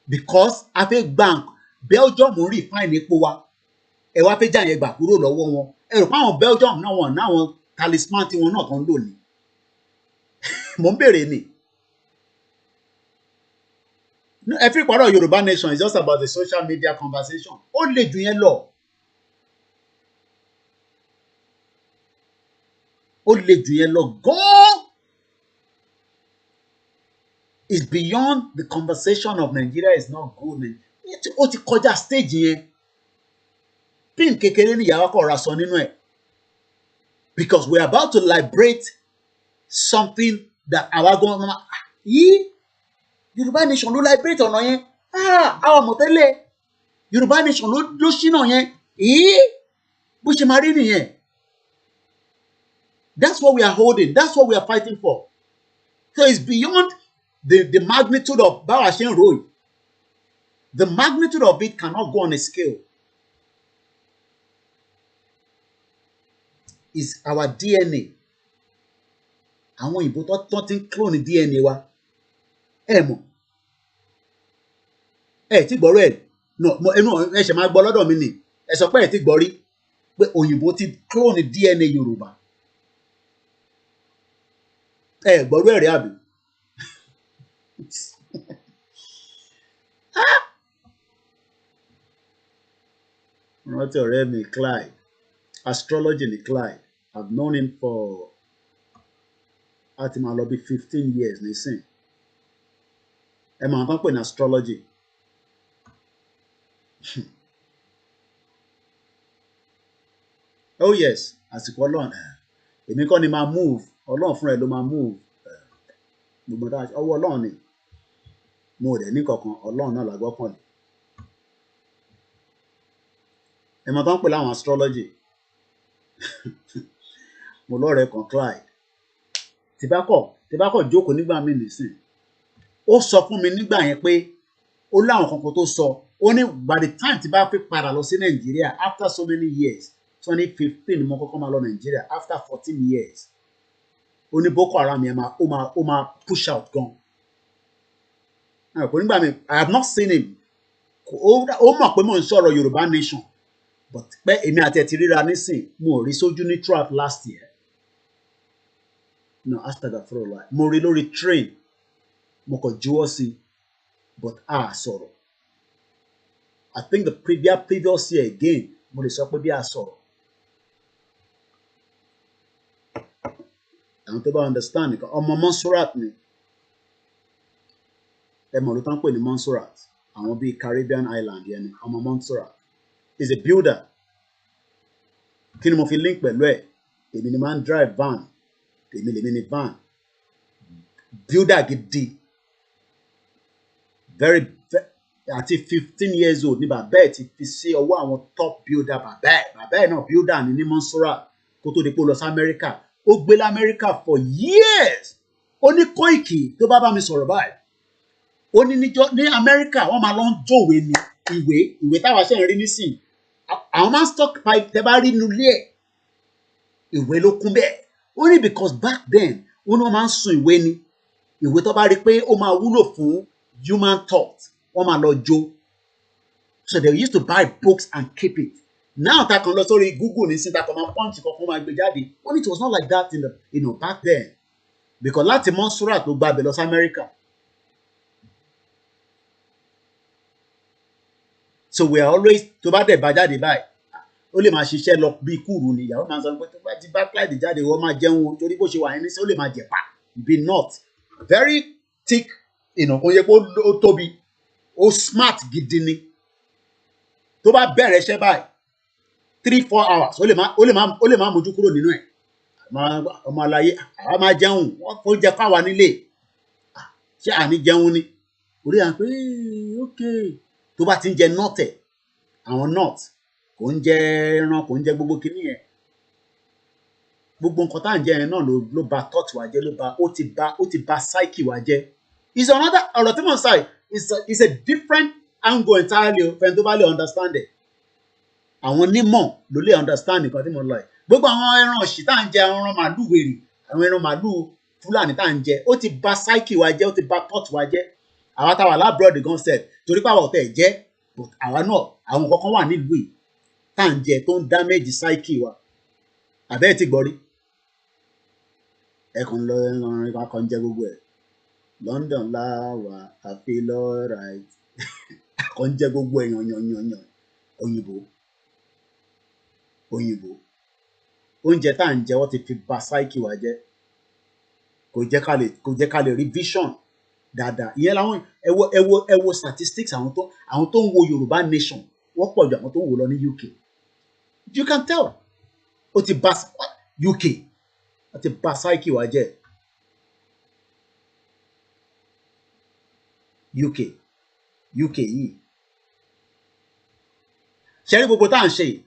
Because a fẹ́ gba Belgium ń refine epo wa. Ẹ wá fẹ́ jà yẹn gbà kúrò lọ́wọ́ wọn. Ẹ rò pé àwọn Belgium náà wọ̀n náwọn talisman tí wọn náà kan lò ní. Mo ń bèrè ni. Ẹ fi ìpàrọ̀ Yorùbá nation is just about the social media conversation. Ó le jù yẹn lọ. Ó le jù yẹn lọ gan-an. It's beyond the conversation of Nigeria is not good. Ó ti kọjá stage yẹn. Pin kékeré ni ìyàwó kọ̀ ra sọ nínú ẹ̀. Because we're about to liberate something that àwa gan-an yìí Yorùbá nation ló liberate ọ̀nà yẹn. Àwọn ọmọ tẹ́lẹ̀ Yorùbá nation ló ṣínà yẹn. Bó ṣe máa rí nìyẹn. That's what we are holding. That's what we are fighting for. So it's beyond the magnitude of báwa ṣe ń ròyìn. The magnitude of it cannot go on a scale. It's our DNA. Àwọn òyìnbó tó ti ń clone DNA wa. Ẹ mọ̀. Ẹ ti gbọ́rọ̀ ẹ̀. Ẹnu ẹ ṣe máa gbọ́ lọ́dọ̀ mi nì. Ẹ sọ pé ẹ ti gbọ́ rí pé òyìnbó ti clone DNA Yorùbá. Ẹ gbọ́rọ̀ ẹ̀ rí àbí? Rántí ọ̀rẹ́ mi Clyde. Astrology ni Clyde. I've known him for àti máa lọ bí 15 years nísìn. Ẹ máa tán pè ní astrology. Oh yes, àsìkò Ọlọ́run. Èmi kọ́ ni máa move. Ọlọ́run fúnra ẹ̀ ló máa move. Gbogbo dáa ọwọ́ Ọlọ́run ni. Mo ò dẹ̀ ní kankan. Ọlọ́run náà la gbọ́kànlé. Ẹ máa tán pè láwọn astrology. Mo lọ́rẹ̀ẹ́ kan Clyde. Tí bá kọ̀ jókòó nígbà míì nísìn. Ó sọ fún mi nígbà yẹn pé ó láwọn kankan tó sọ. Ó ní by the time tí bá fi padà lọ sí Nàìjíríà after so many years 2015 ni mo kọ́kọ́ máa lọ Nàìjíríà after 14 years. Ó ní Boko Haram yẹn ó máa push out gan. Kò nígbà mi I have not seen him. Ó mọ̀ pé mò ń sọ̀rọ̀ Yorùbá nation. But pé èmi àti ẹ̀ ti ríra nísìn mo rí sójú ní throughout last year. No, astagfirullah. Mo rí lórí train. Mo kàn juwọ́ sí. But sọ̀rọ̀. I think the previous year again, mo lè sọ pé bí sọ̀rọ̀. Àwọn tó bá understand nìkan, ọmọ Montserrat ni. Ẹ mọ̀ ló tán pè ní Montserrat. Àwọn bíi Caribbean Island yẹn ni, ọmọ Montserrat. He's a builder. Kí ni mo fi link pẹ̀lú ẹ̀? Èmi ni máa ń drive van. Èmi ni van. Builder gidi. Very àti 15 years old ní bàbá ẹ̀ ti fi sí ọwọ́ àwọn top builder bàbá ẹ̀ náà builder ní Montserrat kó tó di pé ó lọ sí America. Ó gbé l'America for years. Ó ní Koiki tó bá mi sọ̀rọ̀ báyìí. Ó ní ní America wọ́n máa lọ ń jòwé ni ìwé táwa ṣe ń rí nísìn. Àwọn máa ń stock pipe tẹ́ bá rí inú ilé ẹ̀. Ìwé ló kún bẹ́ẹ̀. Ó ní because back then wọ́n ní wọ́n máa ń sun ìwé ni ìwé tó bá rí pé ó máa wúlò fún human thought wọ́n máa lọ jó so they used to buy books and keep it now ta kan lọ sórí Google ní síta kan máa punch kankan máa gbé jáde wọ́n ní it was not like that in the back then because láti Montserrat tó gba abẹ lọ sí America so we are always tó bá dẹ̀ bá jáde báyìí ó lè máa ṣiṣẹ́ lọ bí kúrú ni ìyàwó máa sọ pé tó bá ti bá clyde jáde wọ́n máa jẹun torí bó ṣe wà ní sí ó lè máa jẹ̀pà be not very thick kò yẹ kó ó tóbi ó smart gidi ni tó bá bẹ̀rẹ̀ iṣẹ́ báyìí 3-4 hours ó lè má mójú kúrò nínú ẹ̀ ọmọ aláyé àwa máa jẹun wọ́n kó jẹ fáwa nílé ṣé àní jẹun ni orí à ń pé ok tó bá ti ń jẹ nọ́ọ̀tẹ̀ àwọn nọ́ọ̀t kò ń jẹ ẹran kò ń jẹ gbogbo kinní yẹn gbogbo nǹkan tá à ń jẹ yẹn náà ló ba thought wa jẹ́ ó ti ba psyche wa jẹ́ is another ọ̀rọ̀ tí mo ń sọ is a different angle entirely fẹ́ni tó bá lè understand it àwọn onímọ̀ ló lè understand nǹkan tí mo lọ yìí gbogbo àwọn ẹran ọ̀sì tá à ń jẹ àwọn ẹran màálù wèrè àwọn ẹran màálù fúlàní tá à ń jẹ ó ti ba psyche wa jẹ́ ó ti ba thought wa jẹ́ àwa táwa lábúrọ̀dì gan sef torí pé àwọn ọ̀tẹ̀ jẹ́ but àwa náà àwọn kankan wà nílùú yìí tá à ń jẹ tó ń damage psyche wa àbẹ́ẹ̀ ti gbọ́ rí ẹkùn lọ ẹran akọ ń jẹ gbogbo ẹ̀ London láwà I feel alright akọ ń jẹ gbogbo ẹ̀ yànyànyànyàn òyìnbó oúnjẹ tá à ń jẹ wọ́n ti fi ba psyche wa jẹ́ kò jẹ́ ká lè rí vision dáadáa ìyẹn làwọn ẹ wo statistics àwọn tó ń wo Yorùbá nation wọ́n pọ̀ ju àwọn tó ń wò lọ ní UK you can tell ó ti ba UK ó ti ba psyche wa jẹ́ UK yìí ṣe rí gbogbo tá à ń ṣe yìí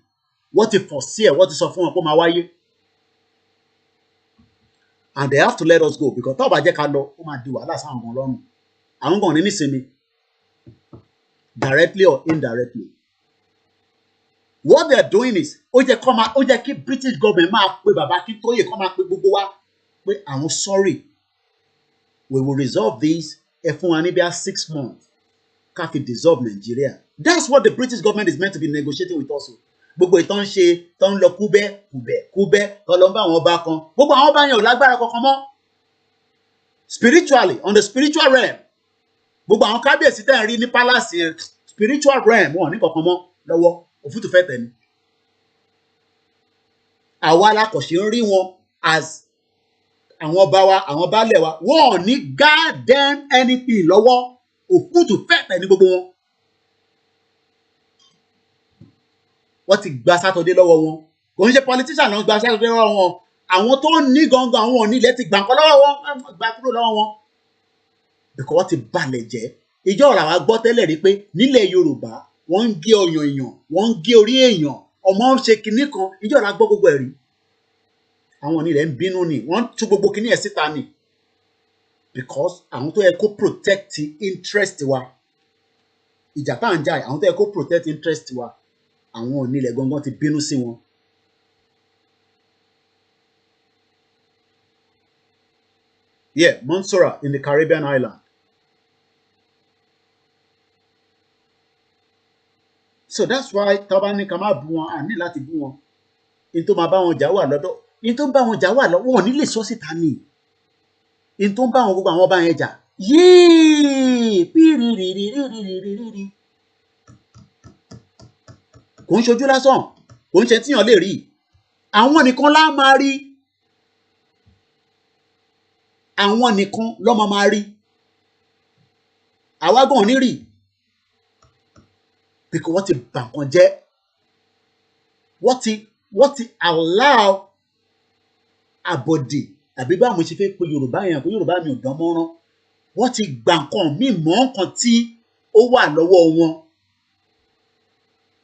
wọ́n ti fọ̀ sí ẹ̀ wọ́n ti sọ fún wọn pé ó máa wáyé and they have to let us go because tó bá jẹ́ ká lọ ó máa di wàhálà sáwọn ọmọ ọlọ́run àwọn kan ní nísinmi directly or indirectly what they are doing is ó jẹ́ kí British government máa pe bàbá Akíntóyè kó máa pe gbogbo wa pé àwọn sorry we will resolve this ẹ fún wa ní bí i 6 months ká fi dissolve Nigeria that's what the British government is meant to be negotiating with us gbogbo ìtàn ṣe tó ń lọ kúbẹ́ tó lọ ń bá àwọn ọba kan gbogbo àwọn ọba yẹn ò lágbára kankan mọ́ spiritually on the spiritual realm gbogbo àwọn kábíyèsí tẹ̀ ń rí ní palace yẹn spiritual realm wọn ò ní kankan mọ́ lọ́wọ́ òfútù fẹ́ tẹ̀ ni àwa alákọ̀ọ́ṣe ń rí wọn as àwọn ọba wa àwọn baálẹ̀ wa wọn ò ní goddamn anything lọ́wọ́ òfútù fẹ́ tẹ̀ ní gbogbo wọn. Wọ́n ti gba sátọdé lọ́wọ́ wọn kò ń ṣe politician náà gba sátọdé lọ́wọ́ wọn àwọn tó ní gangan àwọn òní ilẹ̀ ti gbà nǹkan lọ́wọ́ wọn gbà kúrò lọ́wọ́ wọn because wọ́n ti balẹ̀ jẹ́ ìjọ ọ̀rọ̀ àwa gbọ́ tẹ́lẹ̀ rí pé nílẹ̀ Yorùbá wọ́n ń gé ọyàn èèyàn wọ́n ń gé orí èèyàn ọmọ ń ṣe kinní kan ìjọ ọ̀rọ̀ àgbọ́ gbogbo ẹ̀ rí àwọn òní ilẹ̀ ń bínú ni wọ́n tú gbogbo kinní ẹ̀ síta ni because àwọn tó yẹ kó protect interest wa ìjà tá à ń jà àwọn tó yẹ kó protect interest wa àwọn onílẹ̀ gangan ti bínú sí wọn. Yeah, Montserrat in the Caribbean island. So that's why tọ́ba ní ká má bú wọn àní láti bú wọn in tó máa bá wọn jà wà lọ́dọ̀ in tó ń bá wọn jà wà lọ́wọ́ wọn ò ní lè sọ síta ni in tó ń bá wọn gbogbo àwọn ọba yẹn jà yéé pírírírírírírírí kò ń ṣojú lásán kò ń ṣe tíyàn lè rí àwọn nìkan lá máa rí àwọn nìkan lọ́mọ máa rí àwa gan ní rí because wọ́n ti bà nǹkan jẹ́ wọ́n ti allow àbọ̀dè àbí bá mo ṣe fẹ́ pe Yorùbá yẹn pé Yorùbá mi ò dán mọ́rán wọ́n ti gbà nǹkan míì mọ́ nǹkan tí ó wà lọ́wọ́ wọn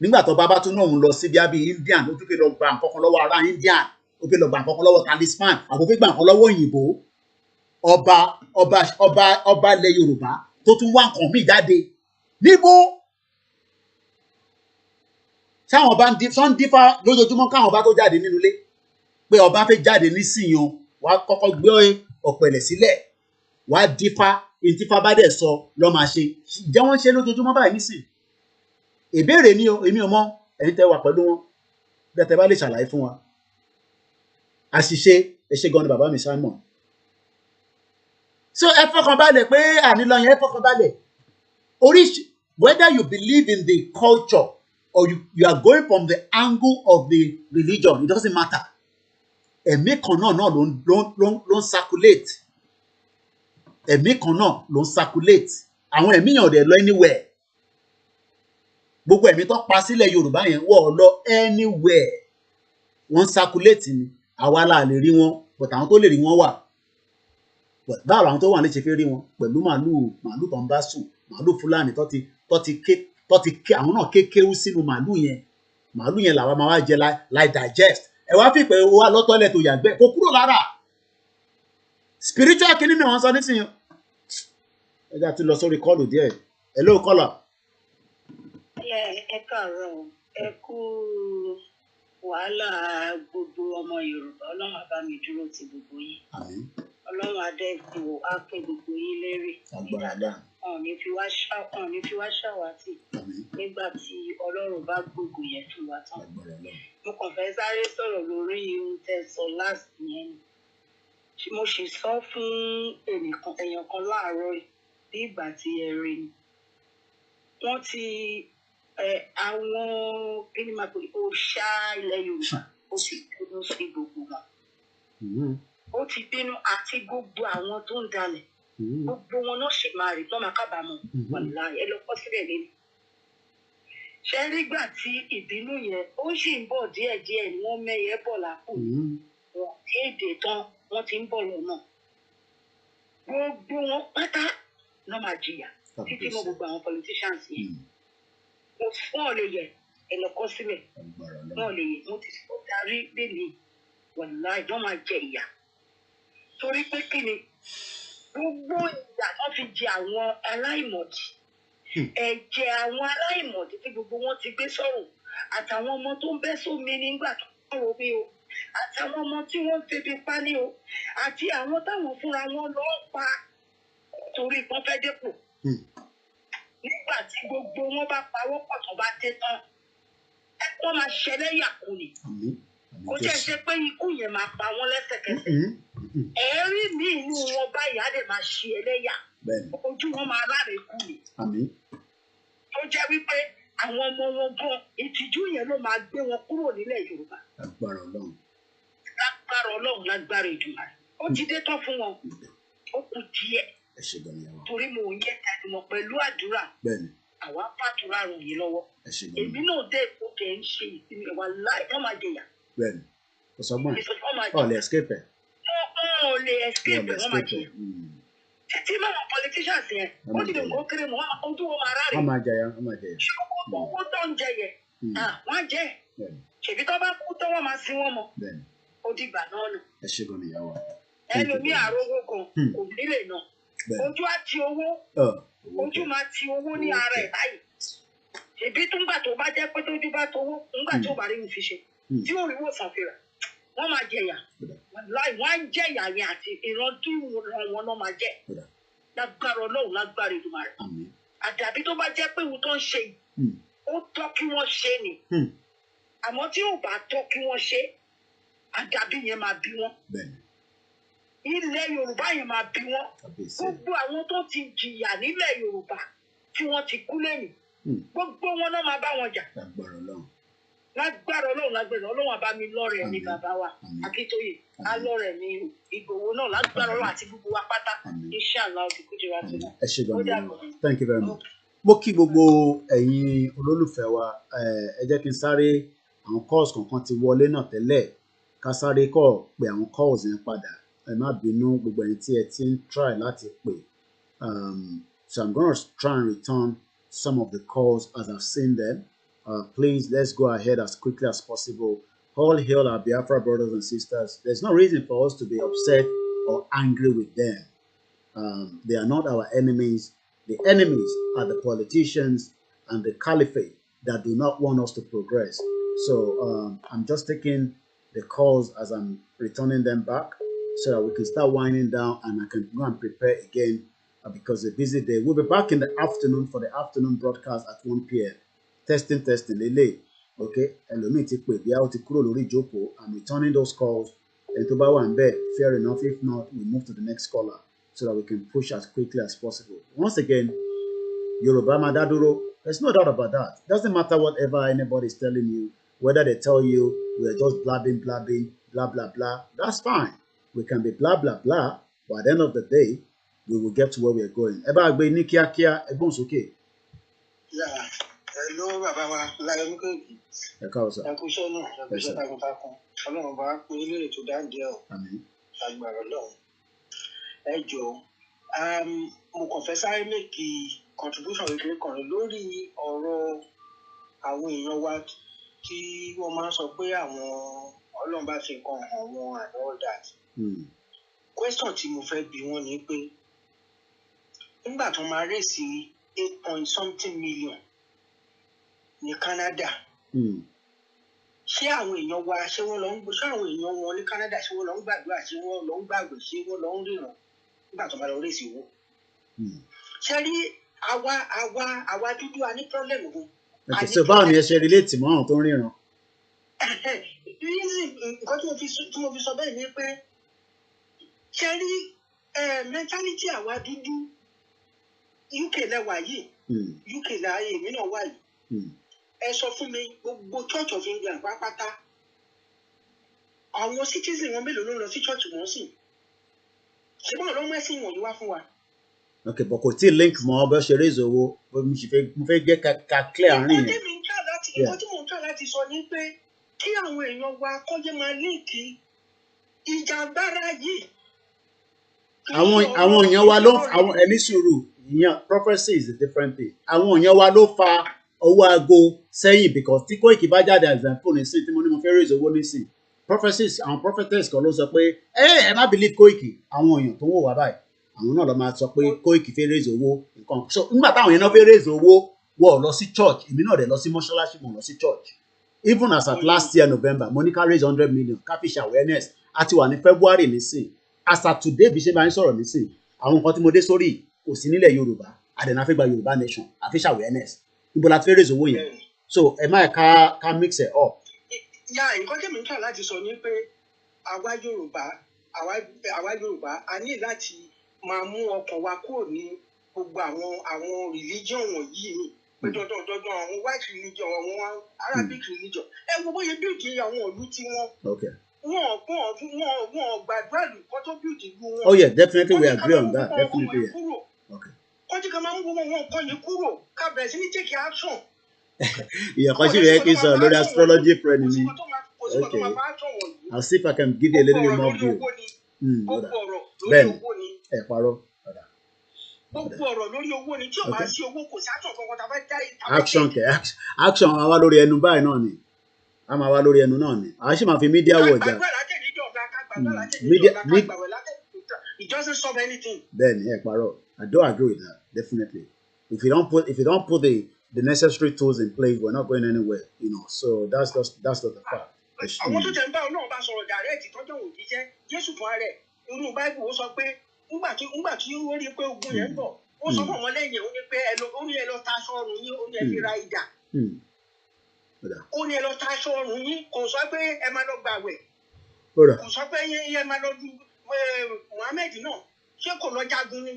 nígbà tó bá tún náà ń lọ sí bíi Indian ó tún fẹ́ lọ gba nǹkan kan lọ́wọ́ ará Indian ó fẹ́ lọ gba nǹkan kan lọ́wọ́ talisman àbò fẹ́ gba nǹkan lọ́wọ́ òyìnbó ọba ilẹ̀ Yorùbá tó tún wá nǹkan míì jáde níbo táwọn bá ń dífá lójoojúmọ́ káwọn bá tó jáde nínú ilé pé ọba fẹ́ jáde nísìnyàn wàá kọ́kọ́ gbé ọ̀pẹ̀lẹ̀ sílẹ̀ wá dífá ìtìfá bá dẹ̀ sọ lọ́ máa ṣe jẹ́ wọ́n ṣe lójoojúmọ́ báyìí nísìn ìbéèrè ni o èmi ò mọ ẹ̀yin tẹ́ wà pẹ̀lú wọn bẹ́ẹ̀ tẹ́ bá lè ṣàlàyé fún wa àṣìṣe ẹ̀ṣẹ̀ gan ni bàbá mi Simon so ẹ fọkàn balẹ̀ pé ànílọ yẹn ẹ fọkàn balẹ̀ oríṣi whether you believe in the culture or you are going from the angle of the religion it doesn't matter ẹ̀mí kan náà ló ń circulate ẹ̀mí kan náà ló ń circulate àwọn ẹ̀mí yẹn ò dẹ̀ lọ anywhere gbogbo ẹ̀mí tó pa sílẹ̀ Yorùbá yẹn wọ́n lọ anywhere wọ́n circulate ni àwa la lè rí wọn but àwọn tó lè rí wọn wà but báwo àwọn tó wà ní ṣe fẹ́ rí wọn pẹ̀lú màálù tó ń bá sùn màálù Fúlàní tó ti ké àwọn náà kékeré sínú màálù yẹn làwọn máa wá jẹ láì digest ẹ wá fìpẹ́ wá lọ́tọ́lẹ̀ tó yàgbẹ́ kò kúrò lára spiritual kìíní mi wọ́n sọ nísìnyí ẹ jà ti lọ sórí kọ́ọ̀lù díẹ̀ hello kọ́là. ẹ káàárọ̀ ẹ kú wàhálà gbogbo ọmọ Yorùbá Ọlọ́run á bá mi dúró ti gbogbo yín Ọlọ́run adẹ́kùn á pé gbogbo yín lérè ọ̀n ní fi wá ṣàwátì nígbà tí Ọlọ́run bá gbogbo yẹn fún wa tán mo kàn fẹ́ sáré sọ̀rọ̀ lórí ohun tẹ́ sọ last yẹn mo sì sọ fún èèyàn kan láàárọ̀ bí ìgbà tí ẹ rí ni wọ́n ti àwọn kí ni màá pè òòṣà ilẹ̀ Yorùbá ó ti bínú sí gbogbo wọn ó ti bínú àti gbogbo àwọn tó ń dalẹ̀ gbogbo wọn náà sì máa rí tọ́mà kábàámọ̀ wàlá ẹ lọ kọ́ sílẹ̀ lẹ́nu ṣe rí gbà tí ìbínú yẹn ó sì ń bọ̀ díẹ̀díẹ̀ ni wọ́n mẹ́yẹ bọ̀ lápò wọn kéde tán wọ́n ti ń bọ̀ lọ́nà gbogbo wọn pátá náà máa jìyà títí mọ́ gbogbo àwọn politicians yẹn mo fún ọ lè yẹ ẹ lọ kọ sílẹ̀ wọn lè yẹ mo ti sọ darí lẹ́nu wàlá ìjọ máa jẹ ìyà torí pé kí ni gbogbo ìyà tó fi jẹ àwọn aláìmọ̀dí ẹ̀jẹ̀ àwọn aláìmọ̀dí tí gbogbo wọn ti gbé sọ̀rọ̀ àtàwọn ọmọ tó ń bẹ́ sómi nígbà tó ń rò mí o àtàwọn ọmọ tí wọ́n ń febi pa ní o àti àwọn táwọn fúnra wọn lọ ń pa torí wọ́n fẹ́ dépò nígbà tí gbogbo wọn bá pawọ́ pọ̀ tó bá dé tán wọ́n máa ṣẹlẹ́yà kù ni kò jẹ́ ṣe pé ikú yẹn máa pa wọ́n lẹ́sẹ̀kẹsẹ̀ ẹ̀rí mi inú wọn báyìí á lè máa ṣe ẹlẹ́yà ojú wọn máa láre kù ni tó jẹ́ wípé àwọn ọmọ wọn gan ìtìjú yẹn ló máa gbé wọn kúrò nílẹ̀ Yorùbá lágbára Ọlọ́run lágbára Èdùmàrè ó ti dé tán fún wọn ó kù díẹ̀ torí mo ń yẹ tani wọn pẹ̀lú àdúrà àwa fàdúrà ràn yín lọ́wọ́ èmi náà dé èkó tẹ̀ ń ṣe ìsinmi wa láì wọ́n máa jẹyà. bẹ́ẹ̀ni kò sọgbọn ọ lè escape ẹ. wọn ò lè escape ẹ wọ́n máa jẹyà títí máa wọn politicians yẹn ó ti lè kó kéré mọ ojú wọn máa rárẹ. wọ́n máa jẹyà wọ́n máa jẹyà. owó tó ń jẹ yẹ wọ́n jẹ ṣèbí tó bá kú tó wọ́n máa sin wọn mọ ó dìgbà náà nù. ẹ ṣe gan níyàwó. ẹlòmíì àròwó kan kò nílè náà ojú á ti owó ojú máa ti owó ní ara ẹ̀ báyìí ṣèbí tó ń gbà tó bá jẹ́ pé tójú bá towó ńgbà tó bá rí mi fi ṣe tí ò rí wòsàn fìrà wọ́n máa jẹyà láì wọ́n á jẹyà yẹn àti ìrántí ìran wọn náà máa jẹ lágbára Ọlọ́run lágbára Èdùmàrè àdàbí tó bá jẹ́ pé ohun tó ń ṣe ó tọ́ kí wọ́n ṣe ni àmọ́ tí ò bá tọ́ kí wọ́n ṣe àdàbí yẹn máa bí wọ́n ilẹ̀ Yorùbá yẹn máa bí wọ́n gbogbo àwọn tó ti jìyà nílẹ̀ Yorùbá tí wọ́n ti kú lẹ́yìn gbogbo wọn náà máa bá wọn jà lágbára Ọlọ́run lágbára Ọlọ́run àbá mi lọ́rẹ̀ ní bàbá wa Akíntóyè alọ́rẹ̀ ní Ìgbòho náà lágbára Ọlọ́run àti gbogbo wa pátá inshallah òkè kújìrà tó náà. ẹ ṣe gan-an thank you very much. mo kí gbogbo ẹ̀yin olólùfẹ́ wa ẹ jẹ́ kí n sáré àwọn calls kankan ti wọlé náà tẹ́lẹ̀ ká sáré kọ́ pé àwọn calls yẹn padà ẹ má bínú gbogbo ẹ̀yin tí ẹ ti ń try láti pè so I'm gonna try and return some of the calls as I've seen them. Please, let's go ahead as quickly as possible. All hail our Biafra brothers and sisters. There's no reason for us to be upset or angry with them. They are not our enemies. The enemies are the politicians and the caliphate that do not want us to progress. So I'm just taking the calls as I'm returning them back. so that we can start winding down and I can go and prepare again because it's a busy day. We'll be back in the afternoon for the afternoon broadcast at 1 p.m. Testing, Lele. Okay, ẹlòmíì ti pè bí a ó ti kúrò lórí ìjókòó. I'm returning those calls. And tó bá wà ń bẹ̀, fair enough. If not, we move to the next caller so that we can push as quickly as possible. Once again, Yoruba Madaduro, there's no doubt about that. Doesn't matter whatever anybody is telling you, whether they tell you we're just blabbing, blah, blah, blah. That's fine. We can be blah, blah, blah, but at the end of the day, we will get to where we're going. Eba agbe ni kíákíá, ẹ̀gbọ́n sókè. Yeah. Hello, bàbá wa, láyé mú kéèkì. Ẹ káàbọ̀ sà. Ẹ kú iṣẹ́ náà, ẹ kú iṣẹ́ takuntakun. Ọlọ́run bá pín in lérè tó dáńdé ọ̀. Àmín. Agbára Ọlọ́run. Ẹ jọ̀ọ́, mo kàn fẹ́ sáré méjì contribution kékeré kan lórí ọ̀rọ̀ àwọn èèyàn wa tí wọ́n máa ń sọ pé àwọn Ọlọ́run bá fi nǹkan hàn wọ́n and all that. Question tí mo fẹ́ bi wọ́n ni pé nígbà tó máa rèsì 8 million ní Canada. Ṣé àwọn èèyàn wa ṣé wọ́n lọ ń ṣé àwọn èèyàn wọn ní Canada ṣé wọ́n lọ ń gbàdúrà ṣé wọ́n lọ ń gbàgbé ṣé wọ́n lọ ń ríran nígbà tó máa lọ rèsì owó. Ṣé rí àwa dúdú a ní problem gan. Okay, so báwo ni ẹ ṣe relate mọ́ àwọn tó ń ríran? Nǹkan tí mo fi sọ bẹ́ẹ̀ ni pé ṣé rí mentality àwa dúdú UK lẹ́wà yìí UK láàyè èmi náà wà yìí. Ẹ sọ fún mi gbogbo Church of England pátápátá àwọn citizen wọn mélòó ló ń lọ sí church wọn sí ṣé bọ́ọ̀ ló mú ẹ̀sìn wọ̀nyí wá fún wa. Okay, but kò tí ì link mọ́ bó ṣe raise owó mo fẹ́ gẹ́ ká clear àárín yẹn. Nǹkan tí mo ń tọ́ láti sọ ni pé kí àwọn èèyàn wa kọ́jé máa líǹkì ìjà agbára yìí. Àwọn èèyàn wa ló àwọn ẹni sùúrù ìyẹn prophecy is a different thing. Àwọn èèyàn wa ló fa owó aago sẹ́yìn because tí Koiki bá jáde example nísìn tí mo ní mo fẹ́ raise owó nísìn prophecies àwọn prophetess kan ló sọ pé ẹ má believe Koiki àwọn èèyàn tó ń wò wá báyìí àwọn náà lọ máa sọ pé Koiki fẹ́ raise owó nǹkan so nígbà táwọn èèyàn náà fẹ́ raise owó wọ́n lọ sí church èmi náà dẹ̀ lọ sí mọ́ṣáláṣí mo lọ sí church even as at last year November mo ní ká raise 100 million ká fi ṣe awareness àti wà ní February nísìn as at today bí ṣe máa ń sọ̀rọ̀ nísìn àwọn nǹkan tí mo dé sórí kò sí nílẹ̀ Yorùbá àdènà fẹ́ gba Yorùbá nation àfi ṣe awareness ibo la ti fẹ́ raise owó yẹn so ẹ má ká mix it up. Ya nǹkan tí mi ń tà láti sọ ni pé àwa Yorùbá a ní láti máa mú ọkàn wa kúrò ní gbogbo àwọn religion wọ̀nyí ni pé dandan àwọn white religion àwọn Arabic religion ẹ wo bóyá bíìdì àwọn ìlú tí wọ́n gbàdúrà lù kọ́ tó bíìdì ìlú wọn. Oh yeah, definitely we agree on that. Definitely yeah. Okay. Kọ́jú kan máa ń gbogbo wọn kọ́ yẹn kúrò ká bẹ̀rẹ̀ sí ní take action. ìyẹn kan sì rẹ̀ kí n sọ̀rọ̀ lórí astrology friend mi. Okay, I'll see if I can give you a little bit more view. Bẹ́ẹ̀ni ẹ parọ́. Gbogbo ọ̀rọ̀ lórí owó ni tí o máa sí owó kò sí action kankan tá a bá dá ìta. Action máa wá lórí ẹnu báyìí náà ni a máa wá lórí ẹnu náà ni a sì máa fi media wọ̀ jà. It doesn't solve anything. Bẹ́ẹ̀ni ẹ parọ́. I don't agree with that. Definitely. If you don't put the necessary tools in place, we're not going anywhere. You know. So that's not the fact. Àwọn tó tẹ̀ ń bá Ọlọ́run bá sọ̀rọ̀ direct tọ́jú òun jíjẹ́ Jésù fún ara ẹ̀ inú Báíbù ó sọ pé nígbà tí ó rí pé ogun yẹn ń bọ̀ ó sọ fún ọmọlẹ́yìn ó ní pé ó ní ẹ lọ ta aṣọ ọrùn yín ó ní ẹ fi ra idà ó ní ẹ lọ ta aṣọ ọrùn yín kò sọ pé ẹ máa lọ gbàwẹ̀ kò sọ pé ẹ máa lọ ju Muhammed náà ṣé kò lọ jagun ni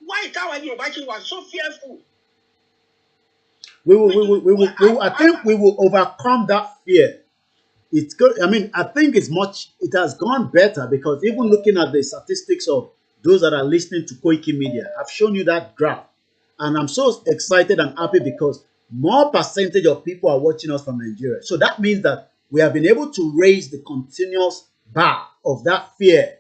why táwa Yorùbá ṣe wà so fearful. I think we will overcome that fear. It's good. I mean, I think it has gone better because even looking at the statistics of those that are listening to Koiki Media, I've shown you that graph. And I'm so excited and happy because more percentage of people are watching us from Nigeria. So that means that we have been able to raise the continuous bar of that fear.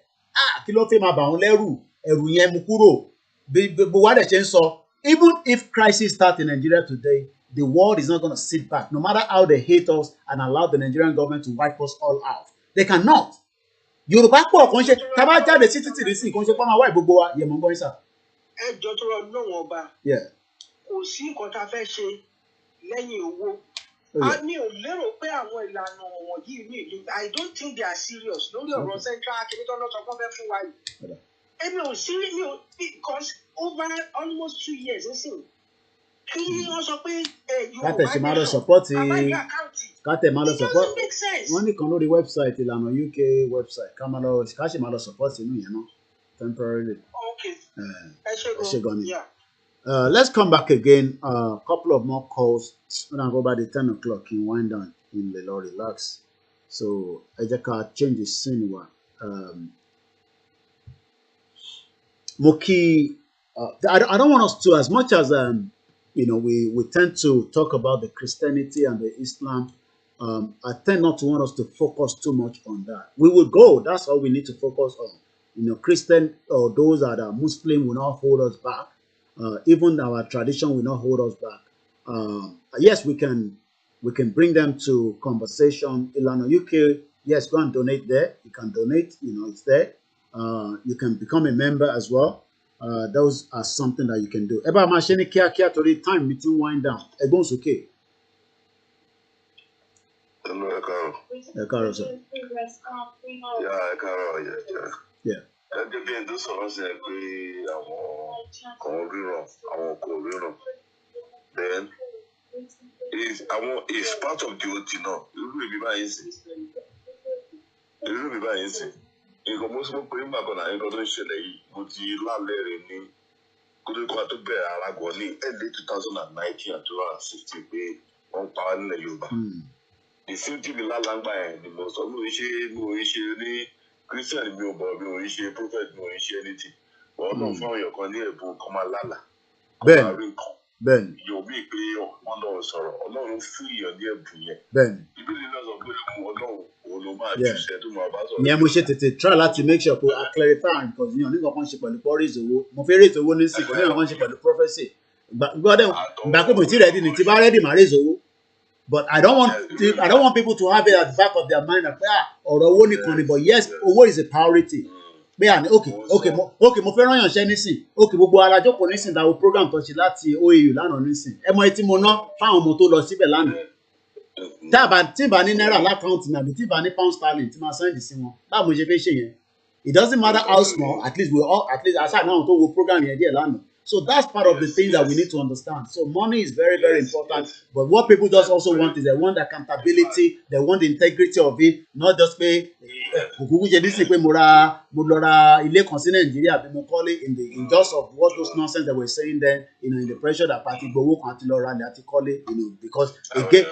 Even if crisis starts in Nigeria today, the world is not going to sit back. No matter how they hate us and allow the Nigerian government to wipe us all out. They cannot. Yorùbá pọ̀ kàn ṣe tá bá jáde sí títì rí sí kàn ṣe pé máa wá ìgbogbo wa yẹ mọ̀ ń gbọ́ ìsà. Ẹ jọ tó rọ lọ́wọ́ ọba. Kò sí nǹkan tá a fẹ́ ṣe lẹ́yìn owó. mi ò lérò pé àwọn ìlànà wọ̀nyí I don't think they are serious lórí ọ̀rọ̀ central akérèdọ́ lọ́sọ̀ fún fẹ́ fún wa yìí. Èmi ò sí mi ò because over almost 2 years nísìnyí kí wọ́n sọ pé Yorùbá nation àbáyé àkáǹtì kátẹ̀ máa lọ support wọ́n nìkan lórí website ìlànà UK website ká sì máa lọ support inú yẹn náà temporarily. Okay. Ẹ ṣé gan ni. Let's come back again. Couple of more calls. When I go by the 10 o'clock in wind down in the Lord relax. So I just can't change the scene. Moki, I don't want us to, as much as we tend to talk about the Christianity and the Islam. I tend not to want us to focus too much on that. We will go. That's all we need to focus on. Christian or those that are Muslim will not hold us back. Even our tradition will not hold us back. Yes, we can bring them to conversation. Ilana UK, yes, go and donate there. You can donate, it's there. You can become a member as well. Those are something that you can do. Eba machine kia to the time meeting wind down. Egon's okay. Hello, Ekaro. Ekaro, sir. Yeah, Ekaro, yeah. Yeah. Gẹ́gẹ́ bí ẹni tó sọ̀rọ̀ sí ẹ pé àwọn kan ríran àwọn kò ríran then is part of the ot náà irú èmi báyìí sí nǹkan mo sọ pé nígbà kan náà nǹkan tó ń ṣẹlẹ̀ yìí mo ti lálẹ́ rẹ̀ ní kótókó tó bẹ̀rẹ̀ alágọ̀ ní early 2019 and 2016 pé wọ́n pa wá nílẹ̀ Yorùbá ìsìnkú mi lálàgbà yẹn ni mo sọ mo ń ṣe ní Christian mi ò bọ̀ mi ò ń ṣe prophet mi ò ń ṣe anything wọ́n náà fún àwọn èèyàn kan ní ẹ̀bùn kan máa lálà kan máa rí nǹkan yóò mí pé Ọlọ́run sọ̀rọ̀ Ọlọ́run fún èèyàn ní ẹ̀bùn yẹn Bíbélì náà sọ pé Ọlọ́run òun ló máa jùṣẹ́ tó máa bá sọ̀rọ̀. ìyẹn mo ṣe tètè try láti make sure pé I clarify because nígbà kan ṣe pẹ̀lú raise owó mo fẹ́ raise owó nísìnyí kò nígbà kan ṣe pẹ̀lú prophecy ìgbà pé mo ti ready ni ti bá ready máa raise owó. But I don't want people to have it at the back of their mind that ọ̀rọ̀ owó nìkan ni but yes owó is a priority. Bẹ́ẹ̀ ni okay mo fẹ́ rán yànṣẹ́ nísìn okay gbogbo ara jókòó nísìn dáwọ́ program tó ṣe láti OAU lánàá nísìn ẹ mọ etí mo ná fáwọn ọmọ tó lọ síbẹ̀ lánàá tí ìbá ní náírà lákàntì náà àbí tí ìbá ní pound sterling tí máa sẹ́ndì sí wọn báwo mo ṣe fẹ́ ṣe yẹn it doesn't matter how small at least àṣà náà tó wo program yẹn díẹ̀ lánàá. So that's part of the things that we need to understand. So money is very, very important. But what people just also want is they want the accountability, they want the integrity of it, not just pay in just of what those nonsense they were saying then, in the pressure that party because again,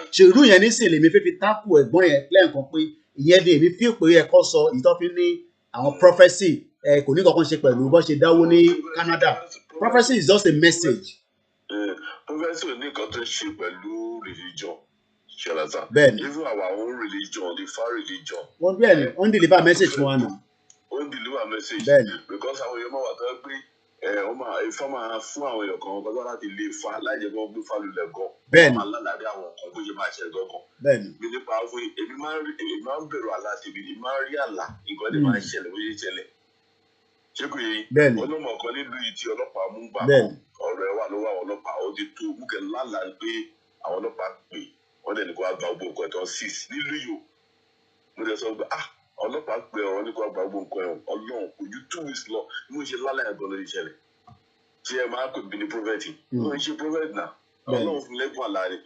prophecy kò ní kankan ṣe pẹ̀lú bó ṣe dáwó ní Canada. Prophecy is just a message. Prophecy ò ní nǹkan tó ṣe pẹ̀lú religion. Bẹ́ẹ̀ni. Even our own religion, the far religion. Wọ́n bẹ́ẹ̀ni wọ́n deliver message fún wa náà. Wọ́n deliver message. Bẹ́ẹ̀ni. Because àwọn èèyàn máa wà tó ẹ pé Ifá máa fún àwọn èèyàn kan ọkọ láti lè fa láìjẹ́ kí wọ́n gbé fálù lẹ́gọ́. Bẹ́ẹ̀ni. Wọ́n máa lálàdé àwọn kan bó ṣe máa ṣe gángan. Bẹ́ẹ̀ni. Mi nípa fún èmi máa ń bẹ̀rù àlá tèmi èmi máa ń rí àlá nǹkan lè máa ń ṣẹlẹ̀ bó ṣe ṣẹlẹ̀. Ṣé kò yẹ? Bẹ́ẹ̀ni. Ọlọ́mọ kan nílùú yìí tí ọlọ́pàá mú gbà kan ọ̀rọ̀ ẹ̀ wà lọ́wọ́ àwọn ọlọ́pàá ó ti tó múkẹ́ lálàá pé àwọn ọlọ́pàá pè wọ́n dẹ̀ ní kó wá gba gbogbo nǹkan ẹ̀tọ́ 6 nílùú yìí o. Mo dẹ̀ sọ pé ọlọ́pàá pè ọ̀rọ̀ ní kó wá gba gbogbo nǹkan ẹ̀ Ọlọ́run kò ju 2 weeks lọ bí mo ṣe lálàá ẹ̀ gan lórí ìṣẹ̀lẹ̀. Ṣé ẹ máa pè mí ní prophet? Mo ń ṣe prophet náà. Ọlọ́run fún lẹ́gùn àlá rẹ̀.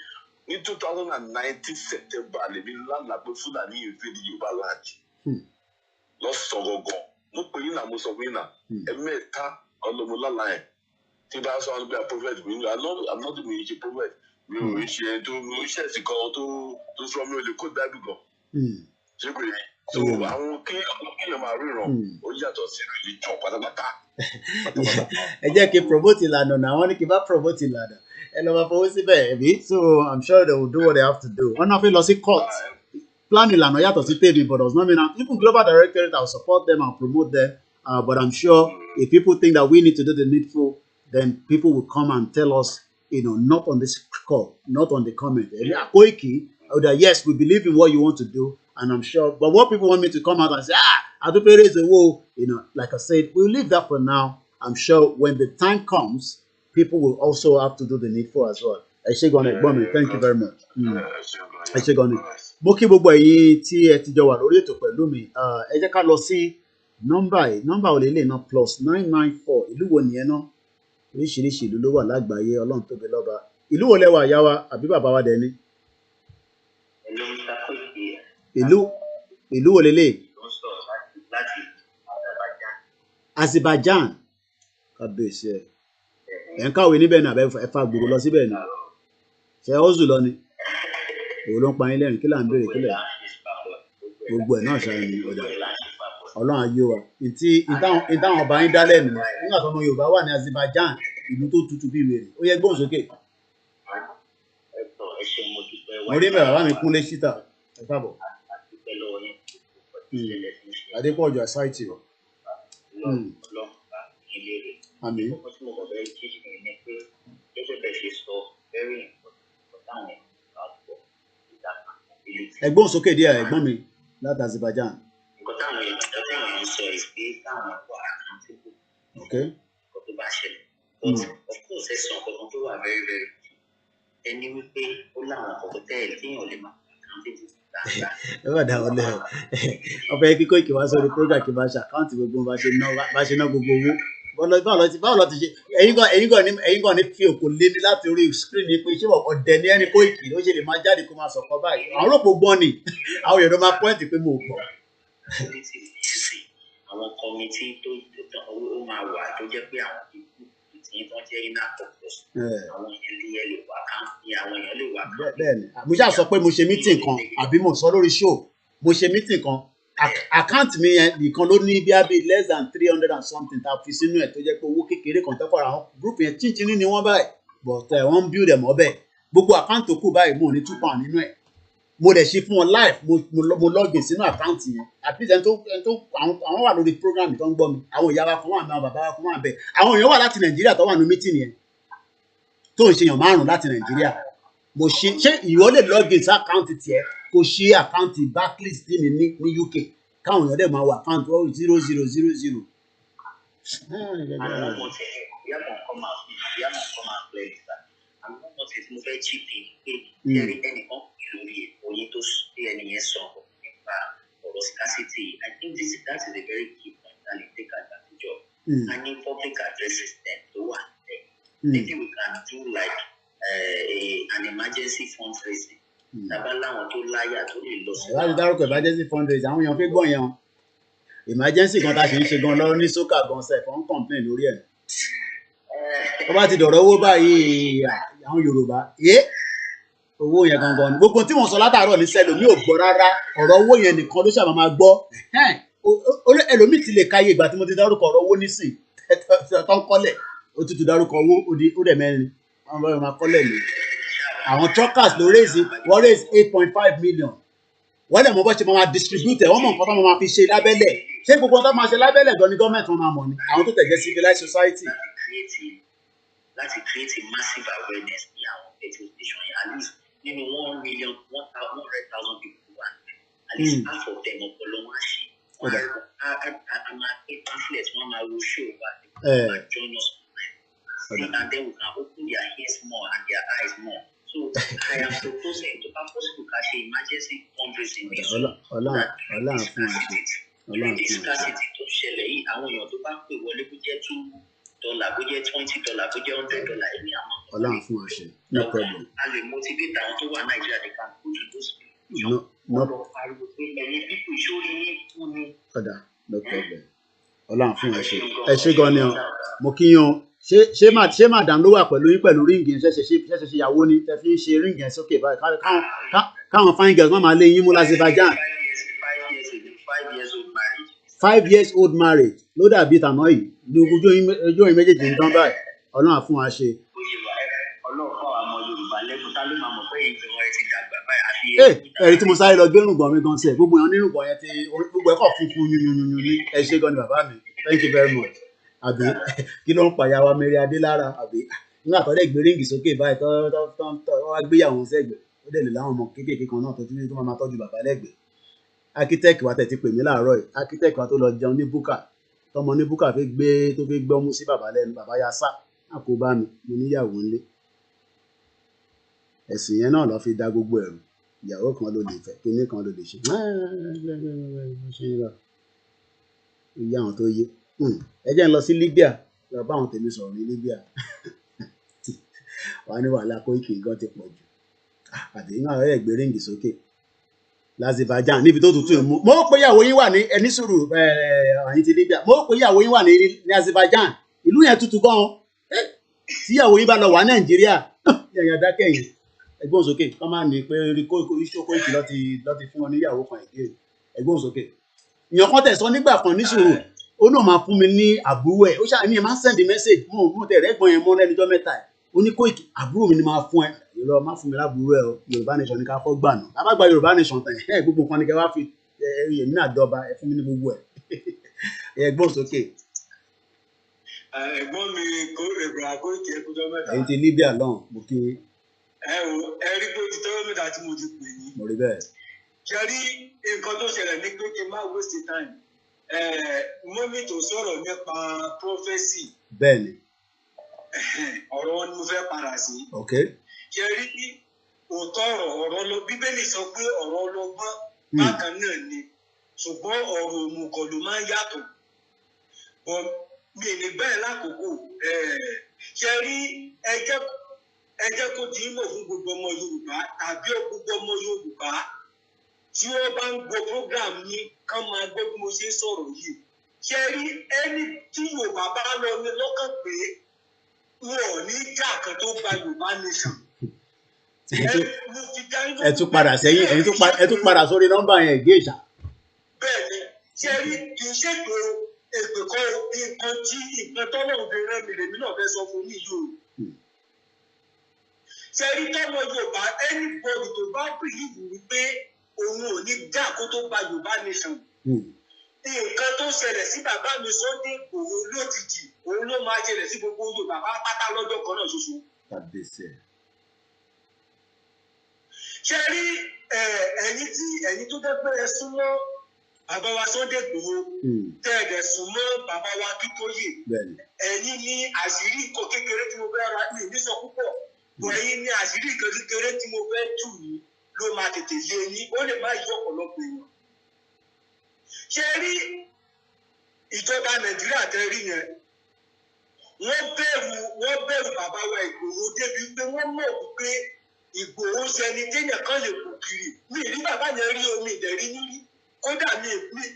Ní 2019 September lèmi lálàá pé Fúlàní invade Yorùbá land. Lọ́sàn-án gangan. Mo pè yín náà mo sọ fún yín náà ẹ̀mẹ́ta ọlọ́mọlálá ẹ̀ tí bá sọ wọn pé a prophet mi ní I'm not doing a prophet mi ò ń ṣe tó mi ò ń ṣẹ̀sì kan tó sọ mi ò lè kó dábì gan. Ṣé pé so àwọn kéèyàn máa ríran ó yàtọ̀ sí religion pátápátá. Ẹ jẹ́ kí promote ìlànà náà wọ́n ní kí n bá promote ìlànà ẹ lọ́ máa fowó síbẹ̀ ẹ̀bí so I'm sure they will do what they have to do. Wọ́n náà fi lọ sí court. Plan ìlànà yàtọ̀ sí tèmi but does not mean that even global directorate I will support them and promote them but I'm sure if people think that we need to do the needful then people will come and tell us not on this call not on the comment that yes we believe in what you want to do and I'm sure but what people want me to come out and say Adupe raise the wall like I said we'll leave that for now. I'm sure when the time comes people will also have to do the needful as well. ẹ ṣé gan ni ẹ̀gbọ́n mi, thank you very much. Ẹ ṣé gan ni. Mo kí gbogbo ẹ̀yin tí ẹ ti jọ wà lórí ètò pẹ̀lú mi. Ẹ jẹ́ ká lọ sí nọ́mbà ò lè lè ná +994 ìlú wo nìyẹn ná? Oríṣiríṣi ìlú ló wà lágbàáyé, Ọlọ́run tóbi lọ́ba. Ìlú wo lẹ́wà ìyá wa àbí bàbá wa dẹ̀ ni? Ìlú wo lélẹ̀? Azerbaijan. Kábíyèsí ẹ̀. Ẹ̀ ń kàwé níbẹ̀ ní àbẹ́ ẹ̀fà gbòòrò lọ síbẹ̀ ni? Ṣé ọ́zù lọ ni? Èwo ló ń pa yín lẹ́rìn? Kí là ń béèrè kílẹ̀? Gbogbo ẹ̀ náà ṣáà ní ọ̀dà. Ọlọ́run ayé wa. Ìtàwọn ọba yín dálẹ̀ nù. Nígbà tó ọmọ Yorùbá wà ní Azerbaijan, ìlú tó tutù bí wèrè. Ó yẹ gbóhùn sókè. Mo rí bẹ̀rẹ̀ bàbá mi Kúnlé Ṣítà. Ẹ káàbọ̀. Adépọ̀jù àṣàìtì rọ̀. Àmín. Ẹgbọ́n sókè díẹ̀ ẹ̀gbọ́n mi láti Azerbaijan. Okay. Of course, ẹ sọ ọkọ̀ tó wà very very ẹni wípé ó láwọn ọkọ̀ tẹ́lẹ̀ téèyàn lè máa ẹ bá dá wọn lẹ ọbẹ kíkó ìkí wá sórí program kí n bá ṣe àkáǹtì gbogbo bá ṣe ná gbogbo owó báwo lọ ti ṣe ẹ̀yin gan ní fi òkò lé ní láti orí screen ní pé ṣé ọ̀dẹ̀ ní ẹni kó ìkí ló ṣe lè máa jáde kó máa sọ̀kọ báyìí àwọn olóòpó gbọ́n ni àwọn èèyàn máa pọ́ìntì pé mo gbọ́. àwọn kọmitì tó ó máa wà tó jẹ́ pé àwọn tí wọ́n jẹ́ iná purpose àwọn èèyàn lè wà kán àwọn èèyàn lè wà kán. Bẹ́ẹ̀ni mo ṣáà sọ pé mo ṣe meeting kan àbí mo sọ lórí show mo ṣe meeting kan àkáǹtì mi yẹn nìkan ló ní bí i less than 300 and something tá a fi sínú ẹ̀ tó jẹ́ pé owó kékeré kan tẹ́kọ̀ ra àwọn group yẹn chíńchíní ni wọ́n báyìí but wọ́n ń build ẹ̀ mọ́ bẹ́ẹ̀ gbogbo àkáǹtì tó kù báyìí mo ní £2 nínú ẹ̀ mo dẹ̀ ṣe fún wọn live mo login sínú àkáǹtì yẹn àti ẹni tó àwọn wà lórí program tó ń gbọ́ mi àwọn ìyá wa kan wà bẹ́ẹ̀ àwọn bàbá wa kan wà bẹ́ẹ̀ àwọn èèyàn wà láti Nàìjíríà tó wà ní meeting yẹn tó ń ṣe èèyàn 5 láti Nàìjíríà mo ṣe ìwọ lè login sí àkáǹtì tiẹ̀ kò ṣe àkáǹtì Barclays tí mi ní UK káwọn èèyàn dẹ̀ máa wà àkáǹtì 0000. àwọn ọmọ tẹ ìyá mọ̀ kọ́ máa play ìgbà àwọn ọmọ tẹ tí mo fẹ́ chip in pé ẹ̀rí ẹnìkan lórí oyin tó ṣe ẹni yẹn sọ nípa ọ̀rọ̀ scarcity I think that is a very key point that we take advantage of. I need public address system tó wà there. Maybe we can do like an emergency fundraising. Tàbá láwọn tó láyà tó lè lọ sí. Láti dárúkọ emergency fundraising àwọn èèyàn fi gbọ́ yẹn o. Emergency kan tá a ṣe ń ṣe gan lọ́wọ́ ní sókà gan sef wọ́n complain lórí ẹ̀. Tó bá ti dọ̀rọ̀ owó báyìí àwọn Yorùbá owó yẹn gangan ni gbogbo tí wọ́n sọ látàárọ̀ ní sẹ́lò mi ò gbọ́ rárá ọ̀rọ̀ owó yẹn nìkan ló ṣàmà máa gbọ́ ẹlòmíì ti lè káyé ìgbà tí mo ti dárúkọ ọ̀rọ̀ owó nísìn tó ń kọ́lẹ̀ ó tutù dárúkọ owó ó dẹ̀ mẹ́rin wọ́n bá máa kọ́lẹ̀ ni àwọn truckers ló raise 8.5 million wọ́n dẹ̀ mọ̀ bọ́ ṣe máa distribute wọ́n mọ̀ nǹkan tó máa fi ṣe lábẹ́lẹ̀ ṣé gbogbo tó máa ṣe lábẹ́lẹ̀ gan ni gọ́ọ̀mẹ̀ntì wọn máa mọ̀ ni àwọn tó tẹ̀jẹ́ civilized society. láti create a massive awareness ní àwọn petrol station yẹn at least nínú 100,000 people wà at least half of them ọpọlọ wọn ṣe a máa pay pamphlet wọn máa wo show wa join us and then we can open their ears more and their eyes more. So I am proposing to possible cash emergency fundraising this scarcity tó ṣẹlẹ̀ yìí àwọn èèyàn tó bá pè wọlé bó jẹ́ $2 bó jẹ́ $20 bó jẹ́ $100 ẹni àmọ́. Ọlọ́run fún wa ṣe no problem. A lè motivate àwọn tó wà Nàìjíríà they can go to those people. No pariwo pé ẹ̀yin people ìṣòro yín fún ni. Ọ̀dà no problem. Ọlọ́run fún wa ṣe ẹ ṣé gan ni o mo kí yín o ṣé madam ló wà pẹ̀lú yín pẹ̀lú ríǹgì yẹn ṣẹ̀ṣẹ̀ ṣe ìyàwó ni tẹ fi ń ṣe ríǹgì yẹn sókè báyìí káwọn fine girls má máa lé yín mú l'Azerbaijan. 5 years old marriage ló dàbí tàná yìí ní ojú oyin méjèèjì ń dán báyìí Ọlọ́run á fún wa ṣe. Ọlọ́run fún àwọn ọmọ Yorùbá lẹ́kùn tá ló máa mọ̀ pé ìgbìmọ̀ ẹ ti dàgbà báyìí. Ẹ̀rí tí mo sáré lọ gbérùngbọ̀n mi gan sẹ̀ gbogbo èèyàn nírùngbọ̀n yẹn ti gbogbo ẹ̀kọ́ funfun yunyunyun ní ẹ ṣé gan ni bàbá mi thank you very much. Àbí kí ló ń pàyà wa Mary Adé lára àbí nígbà tó dẹ̀ gbé ríǹgì sókè báyìí tó wá gbéyàwó sẹ́gbẹ̀ẹ́ ó dẹ̀ lè láwọn ọmọ kéékèèké kan náà tó tún ní tó máa tọ́jú bàbá lẹ́gbẹ̀ẹ́. Architect wa tẹ̀ ti pè mí láàárọ̀ yìí architect wa tó lọ jẹun ní búkà tọmọ ní búkà tó fi gbọ́mú sí bàbá lẹ́nu bàbá ya sá àkóbá mi mo níyàwó ńlé ẹ̀sìn yẹn náà lọ fi dá gbogbo ẹ̀rù ìyàwó kan ló lè fẹ́ kíní kan ló lè ṣe ìyá àwọn tó yé ẹ jẹ́ ń lọ sí Libya lọ bá àwọn tèmi sọ̀rọ̀ ní Libya wà ní wàhálà Koiki gan ti pọ̀ jù àti iná ẹ̀ gbé ríǹgì sókè Azerbaijan níbi tó tutù mú mo pé ìyàwó yín wà ní ẹni sùúrù àyín ti Libya mo pé ìyàwó yín wà ní Azerbaijan ìlú yẹn tutù gan tí ìyàwó yín bá lọ wà Nàìjíríà yẹ̀yàn dákẹ́yìn ẹgbọ́n sókè kọ́ máa ní pé Koiki lọ́ti fún wọn níyàwó kan ìdí ẹgbọ́n sókè èèyàn kan tẹ̀sán nígbà kan ní sùúrù ó náà máa fún mi ní àbúrò ẹ̀ ó ṣáà ní ẹ̀ máa send message mo tẹ̀ rẹ́gbọ̀n yẹn mọ́ lẹ́nijọ́ mẹ́ta ẹ̀ ó ní Koiki àbúrò mi ni máa fún ẹ ìrọ̀ má fún mi lábúrò ẹ o Yorùbá nation ní ká kọ́ gbà náà lábá gba Yorùbá nation tán ẹ gbogbo nǹkan ni kẹ wá fi èmi náà dọba ẹ fún mi ní gbogbo ẹ ẹgbọ́n sókè. ẹ̀gbọ́n mi Ibrahim Koiki ẹkújọ mẹ́ta. ẹ̀yin ti Libya lọ́hùn mo kí. ẹ rí pé ó ti tọ́wọ́ mẹ́ta tí mo ti pè ní. mo rí bẹ́ẹ̀. ṣe rí nǹkan tó ṣẹlẹ̀ ní pé kí n má waste time mọ́mí tó sọ̀rọ̀ nípa prophecy. bẹ́ẹ̀ni. ọ̀rọ̀ ni mo fẹ́ padà sí. ok. ṣe rí òótọ́ ọ̀rọ̀ lọ Bíbélì sọ pé ọ̀rọ̀ ọlọ́gbọ́n bákan náà ni ṣùgbọ́n ọ̀rọ̀ òmùgọ̀ ló máa ń yàtọ̀. mi ò ní bẹ́ẹ̀ lákòókò ṣe rí ẹ jẹ́ kó di ìmọ̀ fún gbogbo ọmọ Yorùbá tàbí gbogbo ọmọ Yorùbá tí wọ́n bá ń gbọ́ program yìí kán máa gbọ́ bí mo ṣe ń sọ̀rọ̀ yìí ṣe rí ẹni tí Yorùbá bá lọ ní lọ́kàn pé wọn ò ní jà kan tó gba Yorùbá nation. ẹ tún padà sẹ́yìn ẹ tún padà sórí nọ́mbà yẹn gé ìṣà. bẹ́ẹ̀ni ṣe rí kì í ṣètò èpè kan nǹkan tí nǹkan tọ́lọ̀ obìnrin mi lèmi náà fẹ́ sọ fún mi yìí o. ṣe rí tọ́mọ Yorùbá anybody tó bá bìlíìfù wípé òun ò ní jà kó tó gba Yorùbá nation. nǹkan tó ṣẹlẹ̀ sí bàbá mi Sunday Igboho lójijì òun ló máa ṣẹlẹ̀ sí gbogbo Yorùbá pátá lọ́jọ́ kan náà ṣoṣo. ṣe rí ẹ̀yin tó dẹ́ pé ẹ súnmọ́ bàbá wa Sunday Igboho tẹ́ ẹ̀dẹ̀ súnmọ́ bàbá wa Akíntóyè ẹ̀yin ní àṣírí nǹkan kékeré tí mo fẹ́ ra ní ìnísọ púpọ̀ bọ̀ ẹ̀yin ní àṣírí nǹkan kékeré tí mo fẹ́ tù yín ló máa tètè yé yín ó lè má yí ọ̀pọ̀lọpọ̀ èèyàn. ṣe rí ìjọba Nàìjíríà tẹ́ rí yẹn wọ́n bẹ̀rù bàbá wa Ìgbòho débi pé wọ́n mọ̀ wípé Ìgbòho ṣẹni téèyàn kan lè kù kiri mi rí bàbá yẹn rí omi ìdẹ̀rí nírí kódà mi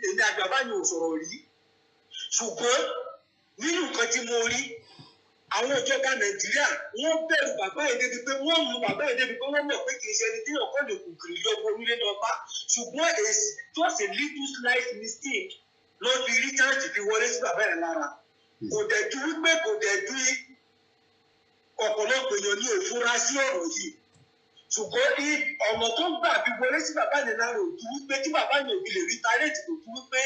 èmi àgbàbá yẹn ò sọ̀rọ̀ rí ṣùgbọ́n nínú nǹkan tí mo rí àwọn ìjọba Nàìjíríà wọ́n bẹ̀rù bàbá yẹn débi pé wọ́n mú bàbá yẹn débi pé wọ́n mọ̀ pé kì í ṣẹni téèyàn kan lè kù kiri lọ́wọ́ orílẹ̀ lọ́ba ṣùgbọ́n just a little slight mistake ló fi rí chance fi wọlé sí bàbá yẹn lára kò dẹ̀ ju wípé kò dẹ̀ ju ọ̀pọ̀lọpọ̀ èèyàn ní òfurá sí ọ̀rọ̀ yìí ṣùgbọ́n ọ̀nà tó gbà fi wọlé sí bàbá yẹn lára ò ju wípé tí bàbá yẹn ò fi lè rí tálẹ́ǹtì kò ju wípé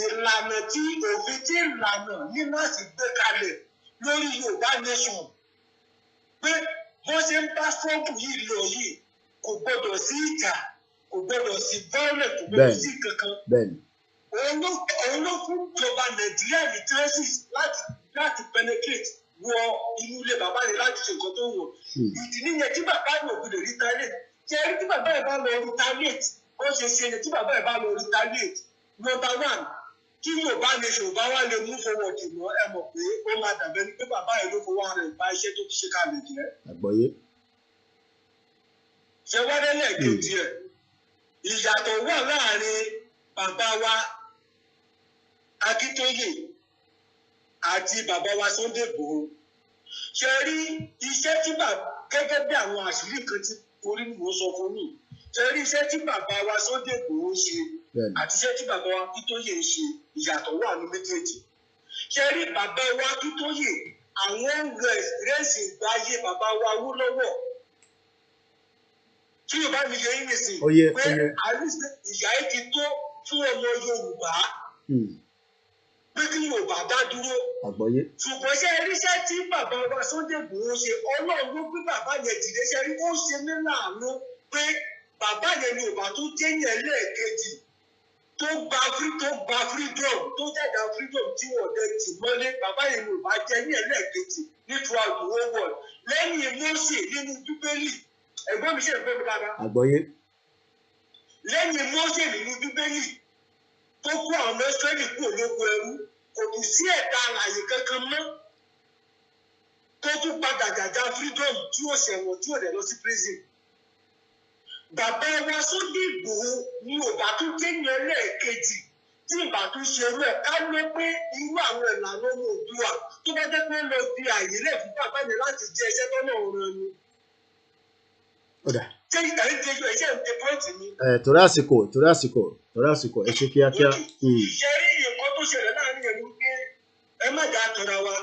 ìlànà tí òfin tí ìlànà ní láti gbé kalẹ̀ lórí Yorùbá nation pé wọ́n ṣe ń bá sọ́ọ̀bù yìí lọ yìí kò gbọdọ̀ sí ìjà kò gbọdọ̀ sí violence kò gbọdọ̀ sí kankan. òun ló fún ìjọba Nàìjíríà ní chances láti penetrate wọ inú ilé bàbá yẹn láti ṣe nǹkan tó wọ̀. ìdí nìyẹn tí bàbá yẹn ò gbọdọ̀ retaliate ṣe é tí bàbá yẹn bá lọ retaliate ó ṣe ṣe yẹn tí bàbá yẹn bá lọ retaliate number one kí Yorùbá nation bá wà lè mú forward mọ́ ẹ mọ̀ pé ó máa dàbẹ́ ni pé bàbá yẹn ló fọwọ́ rẹ̀ bá iṣẹ́ tó ti ṣe kalẹ̀ jẹ́. àgbọ́yé. ṣé wọ́n lẹ́ẹ̀kejì ẹ̀ ìyàtọ̀ wà láàrin bàbá wa Akíntóyè àti bàbá wa Sunday Igboho ṣe rí iṣẹ́ tí gẹ́gẹ́ bí àwọn àṣírí kan tí orí mi ò sọ fún mi ṣe rí iṣẹ́ tí bàbá wa Sunday Igboho ṣe àti iṣẹ́ tí bàbá wa Akíntóyè ń ṣe ìyàtọ̀ wà ní méjèèjì ṣe rí bàbá wa Akíntóyè àwọn ń lo experience ìgbà ayé bàbá wa Awólọ́wọ̀ tí Yorùbá mi yẹ yín nìsín pé ìyá yìí ti tó fún ọmọ Yorùbá pé kí Yorùbá dá dúró. ṣùgbọ́n ṣe iṣẹ́ tí bàbá wa Sunday Igboho ṣe Ọlọ́run ló gbé bàbá yẹn dìde ṣe rí ó ṣe mí láàánú pé bàbá yẹn ni Yorùbá tó jẹ́ yẹn lẹ́ẹ̀kejì tó gba freedom tó jẹ́jà freedom tí wọ́n dẹ̀ tì mọ́lé bàbá yẹn ni Yorùbá jẹ́ yẹn lẹ́ẹ̀kejì ní throughout the whole world lẹ́yìn Mósè nínú Bíbélì ẹ̀gbọ́n mi ṣe ẹ̀gbọ́n mi dáadáa. Àgbọ́yé. Lẹ́yìn Mósè nínú Bíbélì tó kó àwọn Ísírẹ́lì kúrò lóko ẹrú kò tún sí ẹ̀dá alààyè kankan mọ́ tó tún padà jàjà freedom tí ó ṣẹ̀wọ̀n tí ó dẹ̀ lọ sí prison. Bàbá wa Sunday Igboho ni ò bá tún jẹ́yìn ẹlẹ́ẹ̀kejì tí ìbá tún ṣe rẹ̀ ká ló pé irú àwọn ìlànà ọmọ Oòduà tó bá jẹ́ pé lọ fi àyè lẹ̀ fún bàbá yẹn láti jẹ iṣẹ́ tó náà rán ni. Ṣé ìtàrí ti ẹjọ́ iṣẹ́ ìdè pọ́ìntì ni? Torí àsìkò ẹ ṣe kíákíá. Ṣé rí nǹkan tó ṣẹlẹ̀ láàrin ẹ̀mí pé ẹ má dá tọ́ra wa?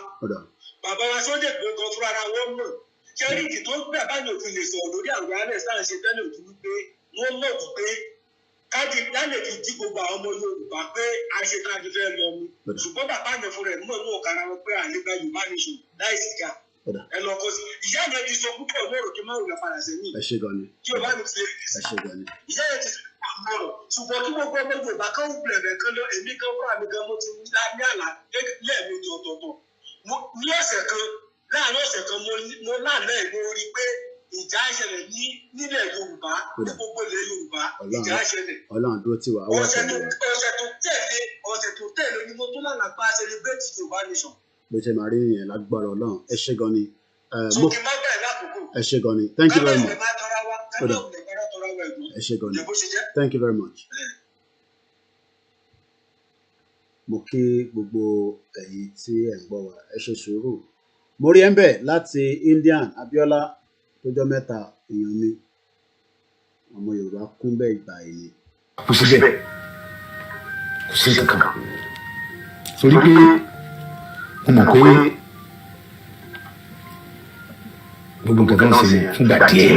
Bàbá wa Sunday Igboho gan fúnra ara wọn mọ̀. Ṣé rí ìdí tó gbà bá ní òfin lè sọ̀rọ̀ lórí àwọn awareness náà ṣe tẹ́lẹ̀ òtún wípé wọ́n mọ̀ wípé káàdì lálẹ́ fi jí gbogbo àwọn ọmọ Yorùbá pé a ṣe káàdì fẹ́ lọ ni. Ṣùgbọ́n bàbá yẹn fúnra ẹ̀ mọ̀ ní ọ̀kadà wọn pé àlegbá Yorùbá nation láì sìgá. Ẹ lọ kọ sí ìyá yẹn ti sọ púpọ̀ lọ́rọ̀ kí n má wùlẹ̀ padà sẹ́yìn. Ẹ ṣe gan ni. Tí o bá mi fi ìyá yẹn ti sọ púpọ̀ lọ́rọ̀ ṣùgbọ́n kí gbogbo ọmọ Yorùbá kan ń bẹ̀rẹ̀ kan lọ èmi kan fúnra mi gan mo ti ní àlá lẹ́ẹ̀mejì ọ̀tọ̀ọ̀tọ̀. Ní ọ̀sẹ̀ kan láàárín ọ̀sẹ̀ kan mo lánàá ẹ̀ lórí pé ìjà ṣẹlẹ̀ nílẹ̀ Yorùbá ní gbogbo ilẹ̀ Yorùbá ìjà ṣẹlẹ̀. Ọlọ́run dúró tì wá. Ọ̀sẹ̀ tó tẹ̀lé ni mo tún lánàá pa celebrate Yorùbá nation. Bó ṣe máa rí nìyẹn lágbára Ọlọ́run. Ẹ ṣé gan ni. Ẹ ṣé gan ni. Thank you very much. Ẹ ṣé gan ni. Thank you very much. Mo kí gbogbo ẹ̀yin tí ẹ̀ ń gbọ́ wa, ẹ ṣe sùúrù. Mo rí ẹ̀ ń bẹ̀ láti Indian Abiola tójọ́ mẹ́ta èèyàn mi. Ọmọ Yorùbá kún bẹ́ẹ̀ ìgbà èyí. Kò sí bẹ́ẹ̀, kò sí kankan. Torí pé mo mọ̀ pé gbogbo nǹkan kan ṣe fúngbà díẹ̀.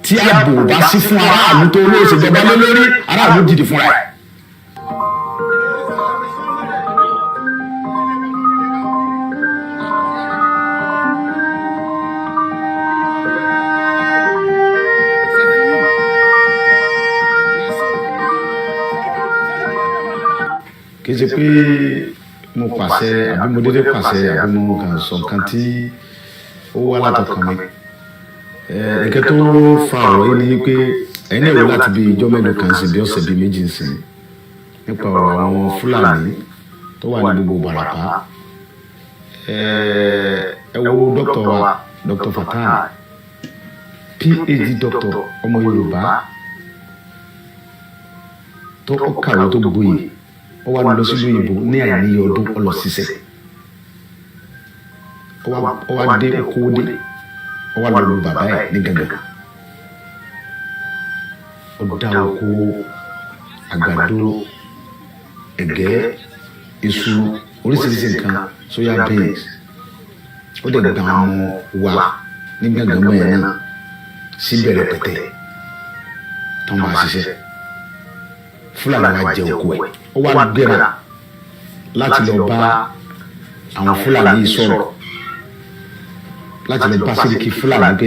Tí ààbò bá sí fún aráàlú tó olóòṣè jọba lé lórí, aráàlú dìde fúnra ẹ̀. Kì í ṣe pé mo pàṣẹ àbí mo dédé pàṣẹ àbí mo kàn sọ nǹkan tí ó wá látọkàn mi. Nǹkan tó fa ọ̀rọ̀ yìí ni pé ẹ̀yin náà wò láti bí ijọ́ mélòó kan sí bí ọ̀sẹ̀ bíi méjì sí nípa ọ̀rọ̀ àwọn Fúlàní tó wà ní gbogbo Ìbàràpá. Ẹ wo dókítà wa Dr. Fatai PhD dókítà ọmọ Yorùbá tó kàwé tó gboyè ó wá lọ sílùú òyìnbó ní àìníye ọdún ọlọ ṣiṣẹ́ ó wá dé okòwò dé ó wá lọ lu bàbá ẹ̀ ní gangan ó dá oko àgbàdo ẹ̀gẹ́ iṣu oríṣiríṣi nǹkan soya beans ó dẹ̀ gbà wọn wá ní gangan mọ́ ẹ̀ náà sí bẹ̀rẹ̀ pẹ̀tẹ́ tó máa ṣiṣẹ́ Fúlàní wa jẹ oko ẹ̀ ó wá gbéra láti lọ bá àwọn Fúlàní yìí sọ̀rọ̀ láti lọ bá Sẹ́ríkì Fúlàní pé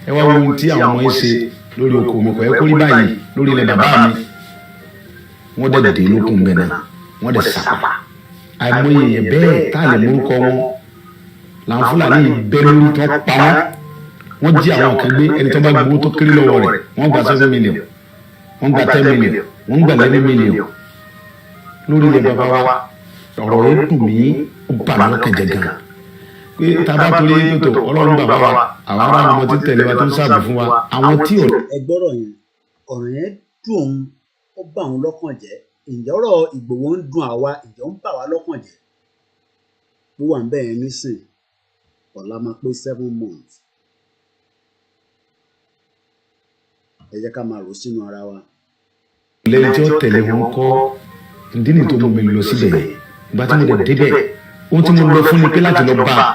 ẹ wá wo ohun tí àwọn ọmọ yìí ṣe lórí oko mi kò ẹ kó rí báyìí lórí ilẹ̀ bàbá mi wọ́n dẹ̀ dé lókun bẹ̀ náà wọ́n dẹ̀ sàpà àìmọye yẹn bẹ́ẹ̀ tá a lè mórúkọ wọn làwọn Fúlàní yìí bẹ́ lórí tó pa wọ́n jí àwọn kan gbé ẹni tó bá gbowó tó kéré lọ́wọ́ rẹ̀ wọ́n gba 7 million wọ́n gba 10 million wọ́n gba 11 million lórí ilẹ̀ bàbá wa ọ̀rọ̀ yẹn dùn mí ó bà mí lọ́kàn jẹ́ gan pé tá a bá torí ètò Ọlọ́run bàbá wa àwọn ará ọmọ tí ń tẹ̀lé wa tó ń sáàbù fún wa àwọn tí ò. Ẹ gbọ́rọ̀ yẹn ọ̀rọ̀ yẹn dùn òun ó bà òun lọ́kàn jẹ́ ǹjẹ́ ọ̀rọ̀ Ìgbòho ń dùn àwa ǹjẹ́ ó ń bà wá lọ́kàn jẹ́ ló wà ń bẹ́ẹ̀ nísìn ọ̀la máa pé 7 months ẹ jẹ́ ká máa rò sínú ara wa. lẹ́yìn tí ó tẹ̀lé wọn kọ́ ìdí nìyí tó mú mi lọ síbẹ̀ yẹn ìgbà tí mo dẹ̀ débẹ̀ ohun tí mo lọ fún ni pé láti lọ bá a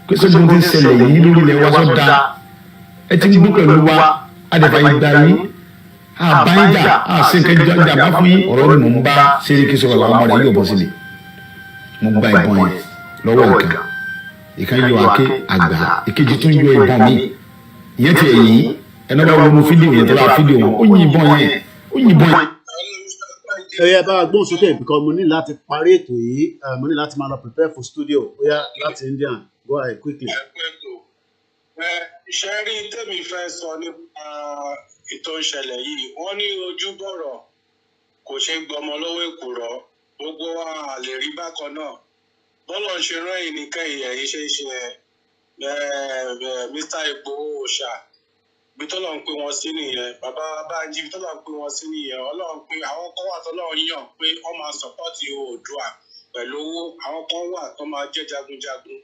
pé sọ́dún tí ń ṣẹlẹ̀ yìí lórí ilẹ̀ wa sọ́dà ẹ ti ń gbé pẹ̀lú wa adẹ̀fà ìgbà yín àbáyíjà àṣẹ nǹkan jàmbá fún yín ọ̀rọ̀ ni mò ń bá Sẹ́ríkì sọ̀rọ̀ làwọn ọmọ rẹ̀ yóò bọ́ sílẹ̀ mo gba ìbọn yẹn lọ́wọ́ ìkan yọ àké àgbà ìkejì tún yọ ìbọn mi ìyẹn ti ẹ̀yìn ẹni bá wọnú fídíò yẹn tó bá fídíò wọn ó yìnbọn yẹn ó yìnbọn yẹn. Ẹ yẹ bá a gbóhùn sókè because mo ní láti parí ètò yìí mo ní láti máa lọ prepare for studio ó yá láti Indian go ahead quickly. ṣe rí tèmi fẹ́ sọ nípa ètò ìṣẹ̀lẹ̀ yìí wọ́n ní ojúbọ̀rọ̀ kò ṣe gbọmọ lọ́wọ́ èkùrọ́ gbogbo wa lè rí bákan náà bọ́lọ̀ ń ṣe rán ìníkẹ́ ìyẹ̀yìn ṣe Mr. Igboho Òòṣà bí tọ́lọ̀ ń pè wọ́n sí nìyẹn bàbá Bánjí bí tọ́lọ̀ ń pè wọ́n sí nìyẹn ọlọ́run pé àwọn kan wà tọ́lọ́run yàn pé wọ́n máa sọ́pọ́ọ̀tì Oòduà pẹ̀lú owó àwọn kan wà tó máa jẹ́ jagunjagun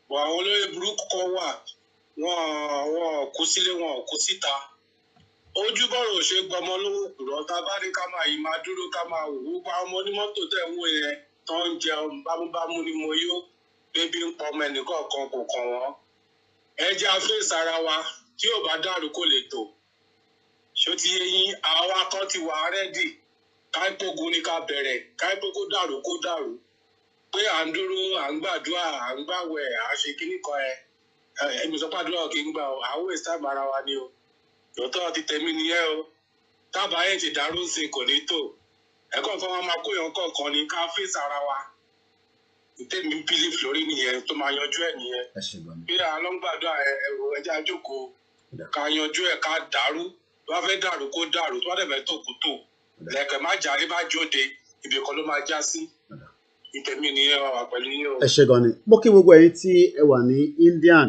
bọ̀ àwọn olóyè burúkú kan wà wọ́n kú sílé wọn kú síta ojúbọ̀rọ̀ ò ṣe gbọmọ lówó kùrọ̀ tá a bá ní ká máa yìí máa dúró ká máa wò ó pa ọmọ onímọ́tò tẹ̀ ń wò yẹn tó ń jẹun bámúbámú ni mo yó bébí ń pọmọ ẹnìkọ̀ọ̀kan kò kàn wọ́n ẹ jẹ́ àfẹ́sì ara wa tí ò bá dàrú kò lè tò ṣó ti yé yín àwa kan ti wà rẹ́dì káìpógun ni ká bẹ̀rẹ̀ káìpógun dàrú kó dàrú pé à ń dúró à ń gbàdúrà à ń gbàwẹ̀ à ṣe kíní kan ẹ̀mí sọ́pàdúrà kì í gbà ó àwọn èsì àbára wa ni o lóòótọ́ ti tẹ̀mí nìyẹn o tábà yẹn ti dàrú sí kò ní tò ẹ̀kọ́ kan wọn máa kó yàn kọ̀ọ̀kan ní ká fèsì ara wa tẹ̀mí bílíf lórí nìyẹn tó máa yanjú ẹ̀ nìyẹn bí alọ́ngbàdúrà ẹ̀rọ ẹja jókòó ká yanjú ẹ̀ ká dàrú tó bá fẹ́ dàrú kó dàrú tó bá dẹ̀ fẹ́ tò kó tò lẹ́kẹ̀ má jàre bá jóde ibì kan ló máa já sí ìtẹ̀mí nìyẹn wà pẹ̀lú yín o. ẹ ṣé gan ni mo kí gbogbo ẹ̀yin tí ẹ wà ní Indian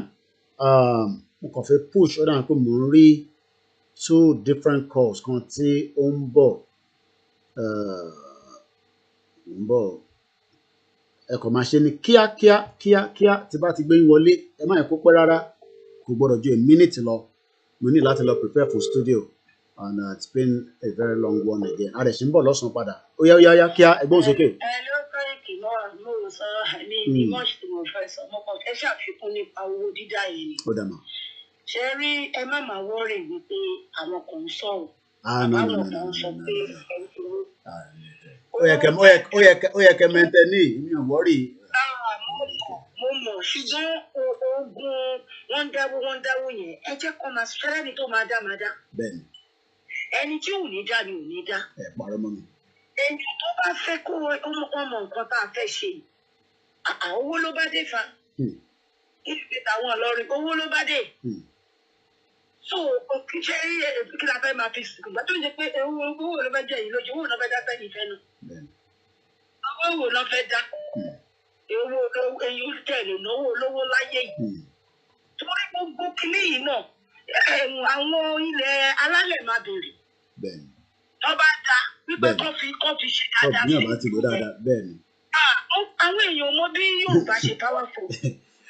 mo kàn fẹ́ push ó dàbí pé mò ń rí 2 different calls kan tí ó ń bọ̀ ẹ kàn máa ṣe ní kíákíá tí bá ti gbé yín wọlé ẹ má yẹ kó pẹ́ rárá kò gbọ́dọ̀ ju a minute lọ mo ní láti lọ prepare for studio and it's been a very long one again a rẹ̀ ṣì ń bọ̀ lọ́sàn-án padà ó yá kíá ẹgbọ́n sókè. ẹ ló kọ́ èkì náà mo sọ ní mọ́ọ̀ṣì tí mo fẹ́ sọ mo kàn fẹ́ ṣàfikún nípa owó dídá yìí ni. ó dà mà. ṣe rí ẹ má máa wọ́ọ̀rì wípé àwọn kan ń sọ̀rọ̀ àwọn kan ń sọ pé ẹ ń fi owó. ó yẹ kẹ mẹ́ntẹ́ ní ìmí ò wọ́ọ̀rì. mo mọ̀ ṣùgbọ́n oògùn wọ́n dáwó yẹn ẹ jẹ́ kó máa ṣẹlẹ̀ ní tó máa dá. bẹ́ẹ̀ni. ẹni tí ò ní dá ni ò ní dá. ẹ parọ́ mọ́ mi. ẹni tó bá fẹ́ kó ọmọ nǹkan tá a fẹ́ ṣe owó ló bá dé fa. ìgbé tàwọn ọlọ́rin owó ló bá dé. so ṣe kí la fẹ́ máa fi sùn gbà tó ń jẹ pé owó ló fẹ́ jẹ yìí lójú owó ló fẹ́ dá sẹ́yìn fẹ́ nu. owó ló fẹ́ dá. owó eyín tẹ̀lé náwó olówó láyé yìí. torí gbogbo kìíní yìí náà àwọn ilẹ̀ alálẹ̀ máa bèrè. wọ́n bá da wípé kọ́ fi ṣe dáadáa sí. ọ̀gbìn àbá ti lò dáadáa bẹ́ẹ̀ ni. àwọn èèyàn mọ bí Yorùbá ṣe powerful.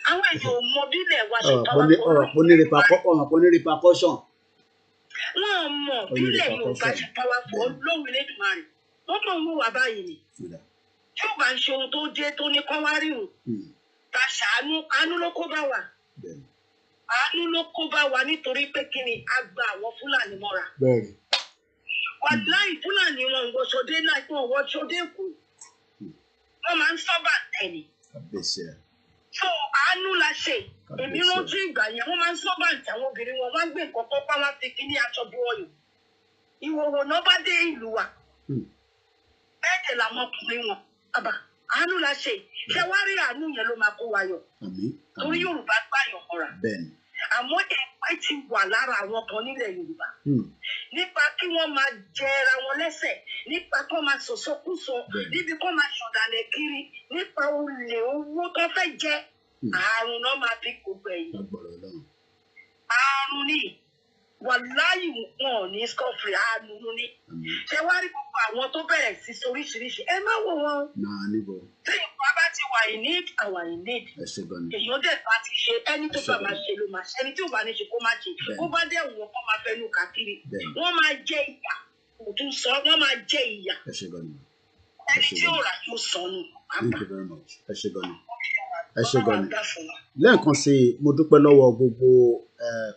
àwọn èèyàn mọ bí ilẹ̀ wa ṣe powerful. ọ̀rọ̀ pọ̀ ní repercussion. wọ́n mọ̀ bí ilẹ̀ Yorùbá ṣe powerful lóhùn Elédùmarè wọ́n kàn ń wò wá báyìí ni. tí ó bá ń ṣe ohun tó dé tó ní kọ́ wá rí òun ta ṣàánú àánú ló kó bá wa. àánú ló kó bá wa nítorí pé kí ni a gba àwọn Fúlàní mọ́ra. wàláì Fúlàní wọn ń wọṣọdé náà tí wọn wọṣọdé kù wọn máa ń sọ́bà tẹ̀lé. so àánú la ṣe èmi rántí ìgbà yẹn wọn máa ń sọ́bà tẹ̀ àwọn obìnrin wọn wá gbé nǹkan tó pa wá fi kíní aṣọ bí wọ́n yìí ìwòwò náà bá dé ìlú wa bẹ́ẹ̀ dẹ̀ làwọn ọkùnrin wọn àbá àánú la ṣe ṣé wá rí àánú yẹn ló máa kó wa yọ torí Yorùbá gbàyàn mọ́ra àmọ́ ẹ̀pẹ́ ti wà lára àwọn kan nílẹ̀ Yorùbá nípa kí wọ́n máa jẹra wọn lẹ́sẹ̀ nípa kí wọ́n máa sọ̀sọ́kúsọ níbi kí wọ́n máa ṣọ̀dàlẹ̀ kiri nípa olè owó tó fẹ́ jẹ àrùn náà máa fi kó gbẹ̀yìn àrùn ni wàláyì wọn ò ní scofrey àrùn ni ṣé wá rí gbogbo àwọn tó bẹ̀rẹ̀ sí oríṣiríṣi ẹ má wò wọn tí ìwà bá ti wà in need àwa in need èèyàn dẹ̀ bá ti ṣe ẹni tó bá máa ṣe ló máa ṣe ẹni tí ò bá ní ṣe kó má ṣe ó bá dẹ̀ wọ́n kó máa fẹnu káàkiri wọ́n máa jẹ ìyà kò tún sọ wọ́n máa jẹ ìyà ẹni tí ò rà yóò sọnù. Thank you very much. ẹ ṣé gan ni lẹ́ẹ̀kan sí i mo dúpẹ́ lọ́wọ́ gbogbo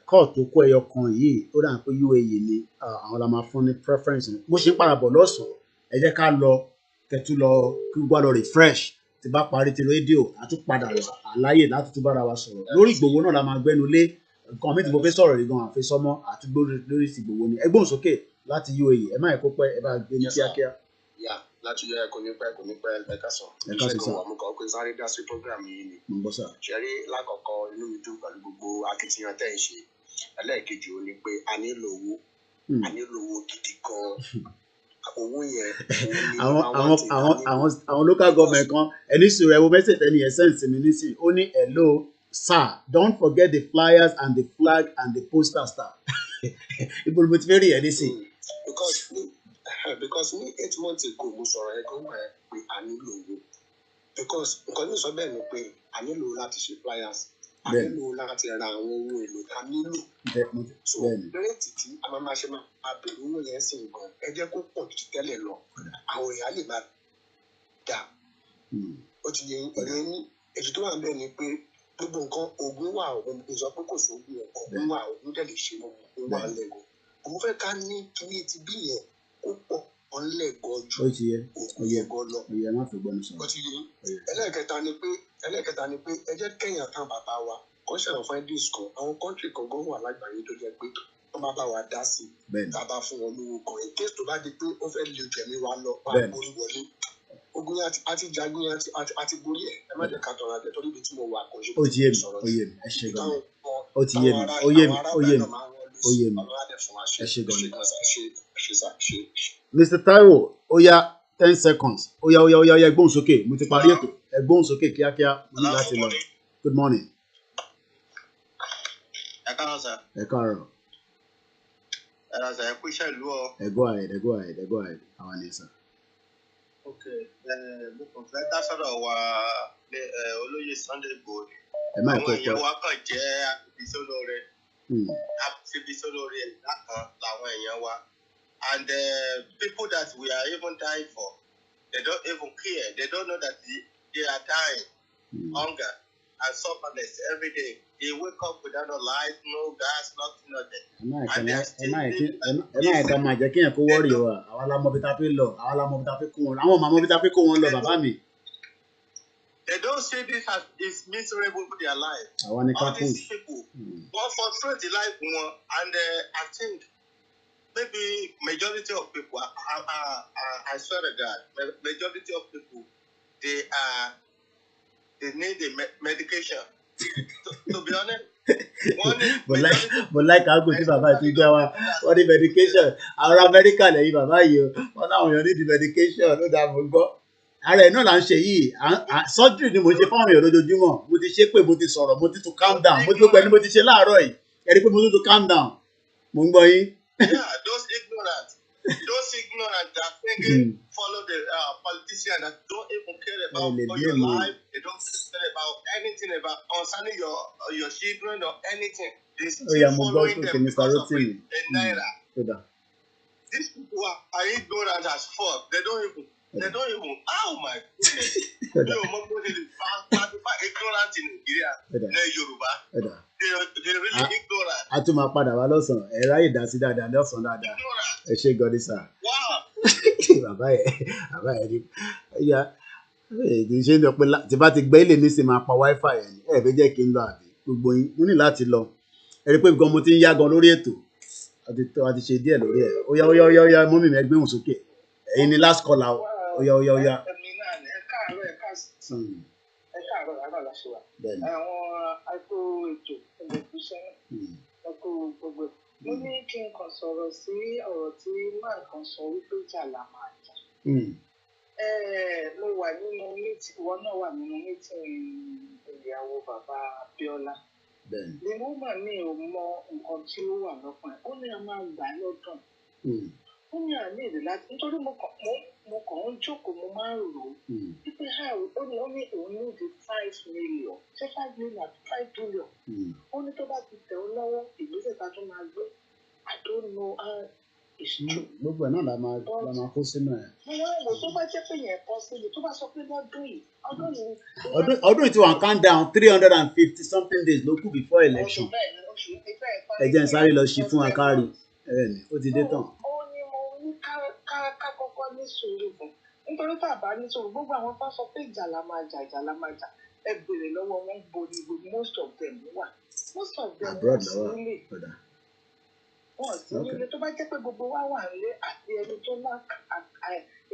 kóòtù tó kó ẹyọ kan yìí ó dà pé UAE ni àwọn la máa fún ní preference ni bó ṣe ń parabọ̀ lọ́sàn-án ẹ jẹ́ ká lọ kẹtù lọ kí gbogbo lọ refresh tí bá parí ti rédíò àtúpadà àláyè láti tún bára wa sọ̀rọ̀ lórí Ìgbòho náà la máa gbẹ́nu lé nǹkan mi tí mo fẹ́ sọ̀rọ̀ rí gan àfisọ́mọ́ àtúgbò lórí ti Ìgbòho ni ẹgbọ́n sókè láti UAE ẹ má yẹ kó pẹ́ ẹ bá gbé ní kíákíá. láti yẹ kò ní pẹ́ ẹ̀ka sàn. Iṣẹ́ kan wà mú kàn pé sáré dá sí program yìí ni. Ṣẹ̀rí lákọ̀ọ́kọ́ inú mi dùn pẹ̀lú gbogbo akitiyan tẹ́ ń ṣe. Ẹlẹ́ẹ̀kejì ó ní pé a nílò owó. A nílò owó gidi gan. Owó yẹn. Àwọn local government kan ẹni sùúrù ẹ̀wọ̀ mẹ́sẹ̀ tẹ́ni essence mi nísìnyí ó ní hello sir don't forget the flyers and the flag and the poster star. Ibo ni mo ti fẹ́ rí ẹ̀ nísìnyí. Because ní 8 months ago mo sọ̀rọ̀ ẹ̀ gan pé a nílò owó because nǹkan ní sọ bẹ́ẹ̀ ni pé a nílò láti ṣe flyers a nílò láti ra àwọn ohun èlò tá a nílò so rẹ́ẹ̀tì tí a máa ṣe máa bèrè owó yẹn sì gan ẹ jẹ́ kó pọ̀ ju tẹ́lẹ̀ lọ àwọn èèyàn lè máa dà ó ti yẹ ẹ̀rẹ́ ní ètò tó wà bẹ́ẹ̀ ni pé gbogbo nǹkan oògùn wà oògùn ìsọ pé kò sóògùn oògùn wà oògùn tẹ̀lé ṣe oògùn wà lẹ́gọ̀ọ́ òun fẹ́ ká ní kíní ti bí yẹn ó pọ̀ ọ̀nlẹ́gọ̀ ju òkú yẹn gan lọ. Ó ti yẹ ẹlẹ́ẹ̀kẹta ni pé ẹ jẹ́ kẹ́yìn àtàn bàbá wa kọ́ ṣẹ̀rọ̀ fún ẹdín kan àwọn kọ́ńtì kan gan wà lágbàáyé tó jẹ́ pé wọ́n máa bá wa dá sí bàbá fún wọn lówó kan in case tó bá di pé ó fẹ́ lè jẹ̀mí wa lọ bá borí wọlé ogun yẹn àti jagun yẹn àti borí ẹ̀ ẹ má jẹ́ ká tọrọ àjẹ torí ibi tí mo wà kò ṣe kò sọ̀rọ̀ ó yé mi ẹ ṣe gan ó ti yé mi ó yé mi ẹ ṣe gan Mr. Taiwo ó yá 10 seconds ó yá ẹgbóhùn sókè mo ti parí ètò ẹgbóhùn sókè kíákíá mo ní láti lọ good morning. ẹ káàárọ̀ sà. ẹ káàárọ̀. ẹ rà sà ẹ kú iṣẹ́ ìlú ọ. go ahead àwọn ni sà. ok mo kàn fẹ́ dá sọ́dọ̀ wa olóyè Sunday Igboho àwọn èèyàn wa kàn jẹ́ àfibisólóore ẹ̀dá kan làwọn èèyàn wa. And people that we are even dying for, they don't even care. They don't know that they are dying, hunger and sufferness every day. They wake up without a light, no gas, nothing. And they are still living. Ẹ̀ka máa jẹ́ kí yẹn kó wọ́ọ̀rì wa. Àwa la mọ bí ta fi lọ. Àwa la mọ bí ta fi kó wọn. Àwọn ọmọ bí ta fi kó wọn lọ bàbá mi. They don't see this as is miserable to their life. All these people want frustrate the life one, and I think. Maybe majority of people, I swear to God, majority of people, they need the medication. To be honest, but like how good bàbá ti gbé wa wọ́n ní medication àwọn Amẹ́ríkà lẹ́yìn bàbá yìí o wọ́n náà wọ́n ní the medication ló dáa mo gbọ́ ara ẹ̀ náà là ń ṣe yìí surgery ni mo ṣe fáwọn èèyàn lójoojúmọ́ mo ti ṣe pé mo ti sọ̀rọ̀ mo ti tún calm down mo ti gbogbo ẹni mo ti ṣe láàárọ̀ yìí ẹni pé mo ti tún calm down mo ń gbọ́ yín. Yeah, those ignorant that thinking follow the politician that don't even care about your life. They don't care about anything about concerning your children or anything. They still following them because of the naira. These people are ignorant as fuck. They don't even. Oh my goodness. Ignorant in Nigeria. Yoruba. They're really ignorant. A tún máa padà wá lọ́sàn-án ẹ ráyè dá sí dáadáa lọ́sàn-án dáadáa ẹ ṣe gọdí sá. bàbá yẹn ni ẹyà kì í ṣe ń lọ pé tí bá ti gbé ilé nísìnyí máa pa wifi ẹ̀ ní ẹ̀ fẹ́ jẹ́ kí n lọ àbí gbogbo yín mo ní láti lọ ẹ rí i pé gan mo ti ń yá gan lórí ètò àti ṣe díẹ̀ lórí ẹ̀ ó yá mọ́mì mi ẹ gbé òun sókè ẹ̀yin ni last call out ó yá. Àwọn àgbo ètò ẹlẹ́gbẹ̀ṣẹ́ ẹ̀kọ́ gbogbo. Mo ní kí n kàn sọ̀rọ̀ sí ọ̀rọ̀ tí máa kan sọ wípé jà là máa jà. Mo wà nínú meeting, ìwọ náà wà nínú meeting ìyàwó bàbá Abíọ́lá. The woman mi ò mọ nǹkan tí ó wà lọ́kàn ẹ̀. Ó ní a máa gbà lọ́dún. Ó ní àní èdè láti nítorí mo kàn ń jókòó mo máa ń rò ó. Pípẹ́ ó ní òun ní di 5 million ṣé 5 million àti 5 billion. Ó ní tó bá ti tẹ̀ ọ́ lọ́wọ́ ìgbésẹ̀ ta tó máa gbé. I don't know how it's true. Gbogbo ẹ̀ náà la máa kó sínú ẹ̀. Mo wá wò tó bá jẹ́ pé yẹn pọ̀ sí i tó bá sọ pé lọ́dún yìí ọdún yìí ti wà count down 350 something days ló kù before election. Ẹ jẹ́ n sáré lọ ṣí fún akárí ó ti dé tán. Ká kọ́kọ́ ní sùúrù fún nítorí tá a bá ní sùúrù gbogbo àwọn tó sọ pé ìjà la máa jà ẹ béèrè lọ́wọ́ wọn most of them wà most of them wà sílẹ̀ wọ́n sì nílé tó bá jẹ́ pé gbogbo wa wà nílé àti ẹni tó lá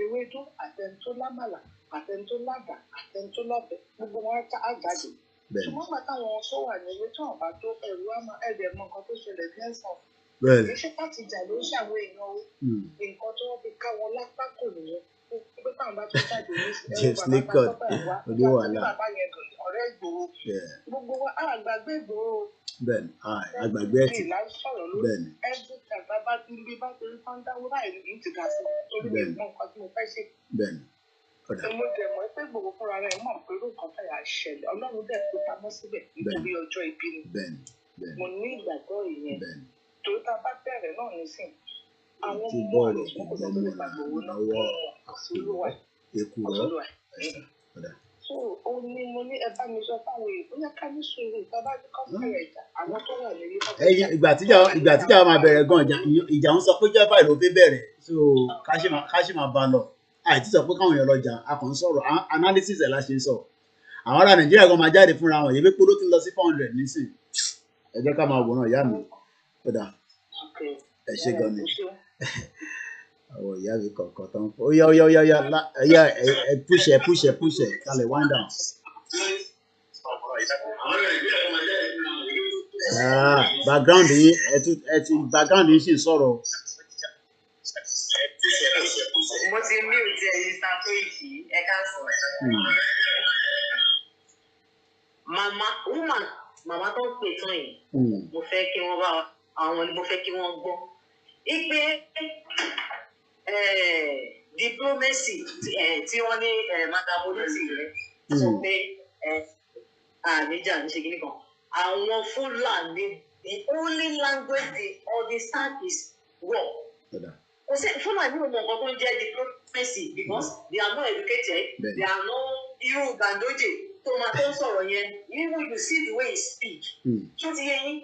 ewédú àtẹni tó lámàlà àtẹni tó lábà àtẹni tó lọ́bẹ̀ gbogbo wọn á jáde. ṣùgbọ́n bàtà wọn sọ wà nílé tí wọn bá tó ẹrù àmọ́ ẹ̀rẹ̀ mọ nǹkan tó ṣẹlẹ̀ ní ẹ̀sán. kì í ṣe pàtì ìjà ló ń ṣàwọn èèyàn o nǹkan tí wọ́n fi ká wọn lápá kò nìyẹn pé táwọn bá tó jáde ní ẹ̀rọ bàbá yẹn ọ̀rẹ́ Ìgbòho gbogbo wa àgbàgbé Ìgbòho. Bẹ́ẹ̀ni àgbàgbé ẹtì bẹ́ẹ̀ni ẹbí tàgbà bá ti ń bí bá ti ń fọ́n dáwó báyìí ní ti ga sí torí mi mọ nǹkan tí mo fẹ́ ṣe. bẹ́ẹ̀ni mo dẹ̀ mọ̀ pé Ìgbòho fúnra rẹ̀ mọ̀ pé irú nǹkan fẹ́ yà ṣẹlẹ̀ Ọlọ́run dẹ̀ kó pamọ́ síbẹ̀ nítorí ọjọ́ ìbí ni. mo ní ìgbàgbọ́ ìyẹn torí tá a bá bẹ̀rẹ̀ náà nísìn àwọn ọmọ rẹ̀ ṣùgbọ́n kò sọ pé nípa Ìgbòho náà àṣìlúwà so ó ní mo ní ẹ bá mi sọ fáwọn èèyàn bóyá ká ní sùúrù tá a bá ní kọ́ńtàrẹ̀ ìjà àwọn tó wà nílé bá bẹ̀rẹ̀. ìgbà tíjà máa bẹ̀rẹ̀ gan ìjà ń sọ pé jẹ́fà ló fi bẹ̀rẹ̀ so ká ṣì máa bá lọ àìtí sọ pé káwọn èèyàn lọ́jà a kàn ń sọ̀rọ̀ analysis ẹ̀ la ṣe ń sọ àwọn ará Nàìjíríà gan máa jáde fúnra wọn yẹ̀bí polo ti lọ sí 400 nísìn ẹ jẹ́ ká máa wòran ìyá mi kódà ẹ ṣe gan ni àwọn ìyá mi kọ̀ọ̀kan tán ó yá ẹ púṣẹ̀ kálẹ̀ wind down. Background yìí background yìí sì ń sọ̀rọ̀. mo ti mute ẹ yìí sáfù yìí ẹ ká sọ. màmá tó ń pè tán yìí mo fẹ́ kí wọ́n bá àwọn mo fẹ́ kí wọ́n gbọ́ ipe diplomacy tí wọ́n ní madam olùsí rẹ̀ sọ pé àníjà ní ṣe kíní kan àwọn Fúlàní the only language they understand is war. kò sí Fúlàní ò mọ nǹkan tó ń jẹ́ diplomacy because they are not educated they are not irú Ganduje tó máa tó ń sọ̀rọ̀ yẹn even you see the way he speak. ṣé ti yẹ yín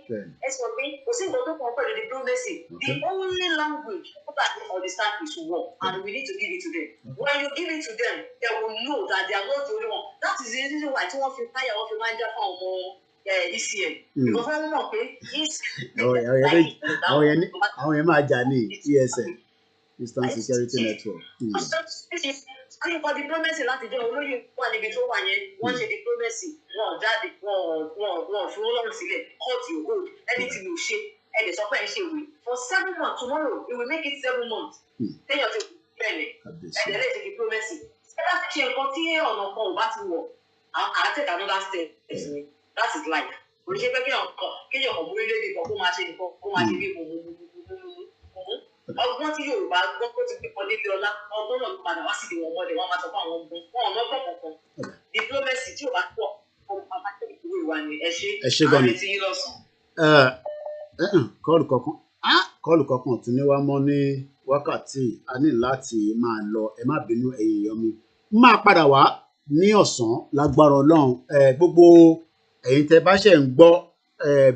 ẹ sọ pé kò sí nǹkan tó kàn pẹ̀lú diplomacy the only language that they understand is war and we need to give it to them. When you give it to them they will know that they are not the only one. That is the reason why tí wọ́n fi káyà wọ́n fi máa ń jẹ́ fún ọmọ ECN. because wọ́n mọ̀ pé àwọn yẹn máa jà ní ESN Eastern Security Network. For diplomacy láti jẹ́ olóyè wà níbi tó wà yẹn wọ́n ṣe diplomacy wọ́n jáde wọ́n fi wọ́n lọ́rùn sílẹ̀ court your hold anything you ṣe ẹ̀dẹ̀ sọ pé ẹ̀ ṣe ìwé for 7 months tomorrow it will make it 7 months téèyàn ti bẹ̀rẹ̀ ẹ̀dẹ̀ lè ṣe diplomacy ẹ bá ṣe nǹkan tí ọ̀nà kan ò bá ti wọ̀ I take another step that is life oríṣi pé kéèyàn kan mú orílẹ̀-èdè kan kó máa ṣe nǹkan kó máa ṣe bí ọgbọ́n tí Yorùbá gbọ́ kó ti pípọ̀ nílé ọlá ọgbọ́n náà padà wá sí ìwọ̀n mọ́lẹ̀ wọ́n máa sọ fún àwọn ọgbọ́n wọn ọ̀nà ọgbọ́n kankan diplomacy tí ò bá pọ̀ ọmọ bàbá tẹ̀lé ìwé ìwà ni ẹ ṣe àwọn etí yín lọ́sàn-án. kọ́ọ̀lù kankan tún ní wá mọ́ ní wákàtí a ní láti máa lọ ẹ má bínú ẹ̀yin èèyàn mi máa padà wá ní ọ̀sán lágbára Ọlọ́run gbogbo ẹ̀yin tẹ́ bá ṣe ń gbọ́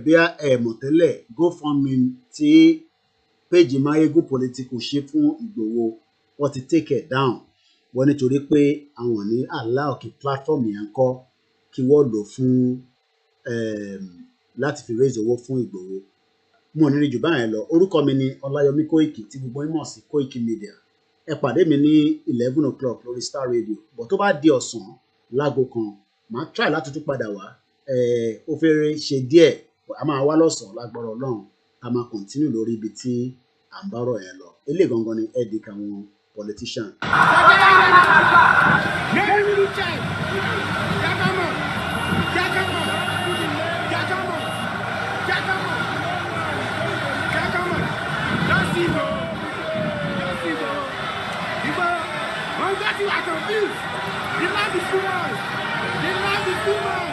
bí ẹ mọ̀ tẹ́lẹ̀ GoFundMe tí péjì Mayegun Political ṣe fún Ìgbòho wọ́n ti take it down wọ́n nítorí pé àwọn ní allow kí platform yẹn kọ́ kí wọ́n lò fún láti fi raise owó fún Ìgbòho mo ní rí jù báyẹn lọ orúkọ mi ni Ọláyọmí Kóìkì tí gbogbo yín mọ̀ sí Kóìkì Media ẹ pàdé mi ní 11 o'clock lórí Star Radio bọ̀ tó bá di ọ̀sán láago kan màá try láti tún padà wá ó fẹ́rẹ̀ ṣe díẹ̀ a máa wá lọ́sàn-án lágbára Ọlọ́run a máa continue lórí ibi tí à ń bá ọ̀rọ̀ yẹn lọ ilé gangan ni edic àwọn politician. The land is too much. The land is too much.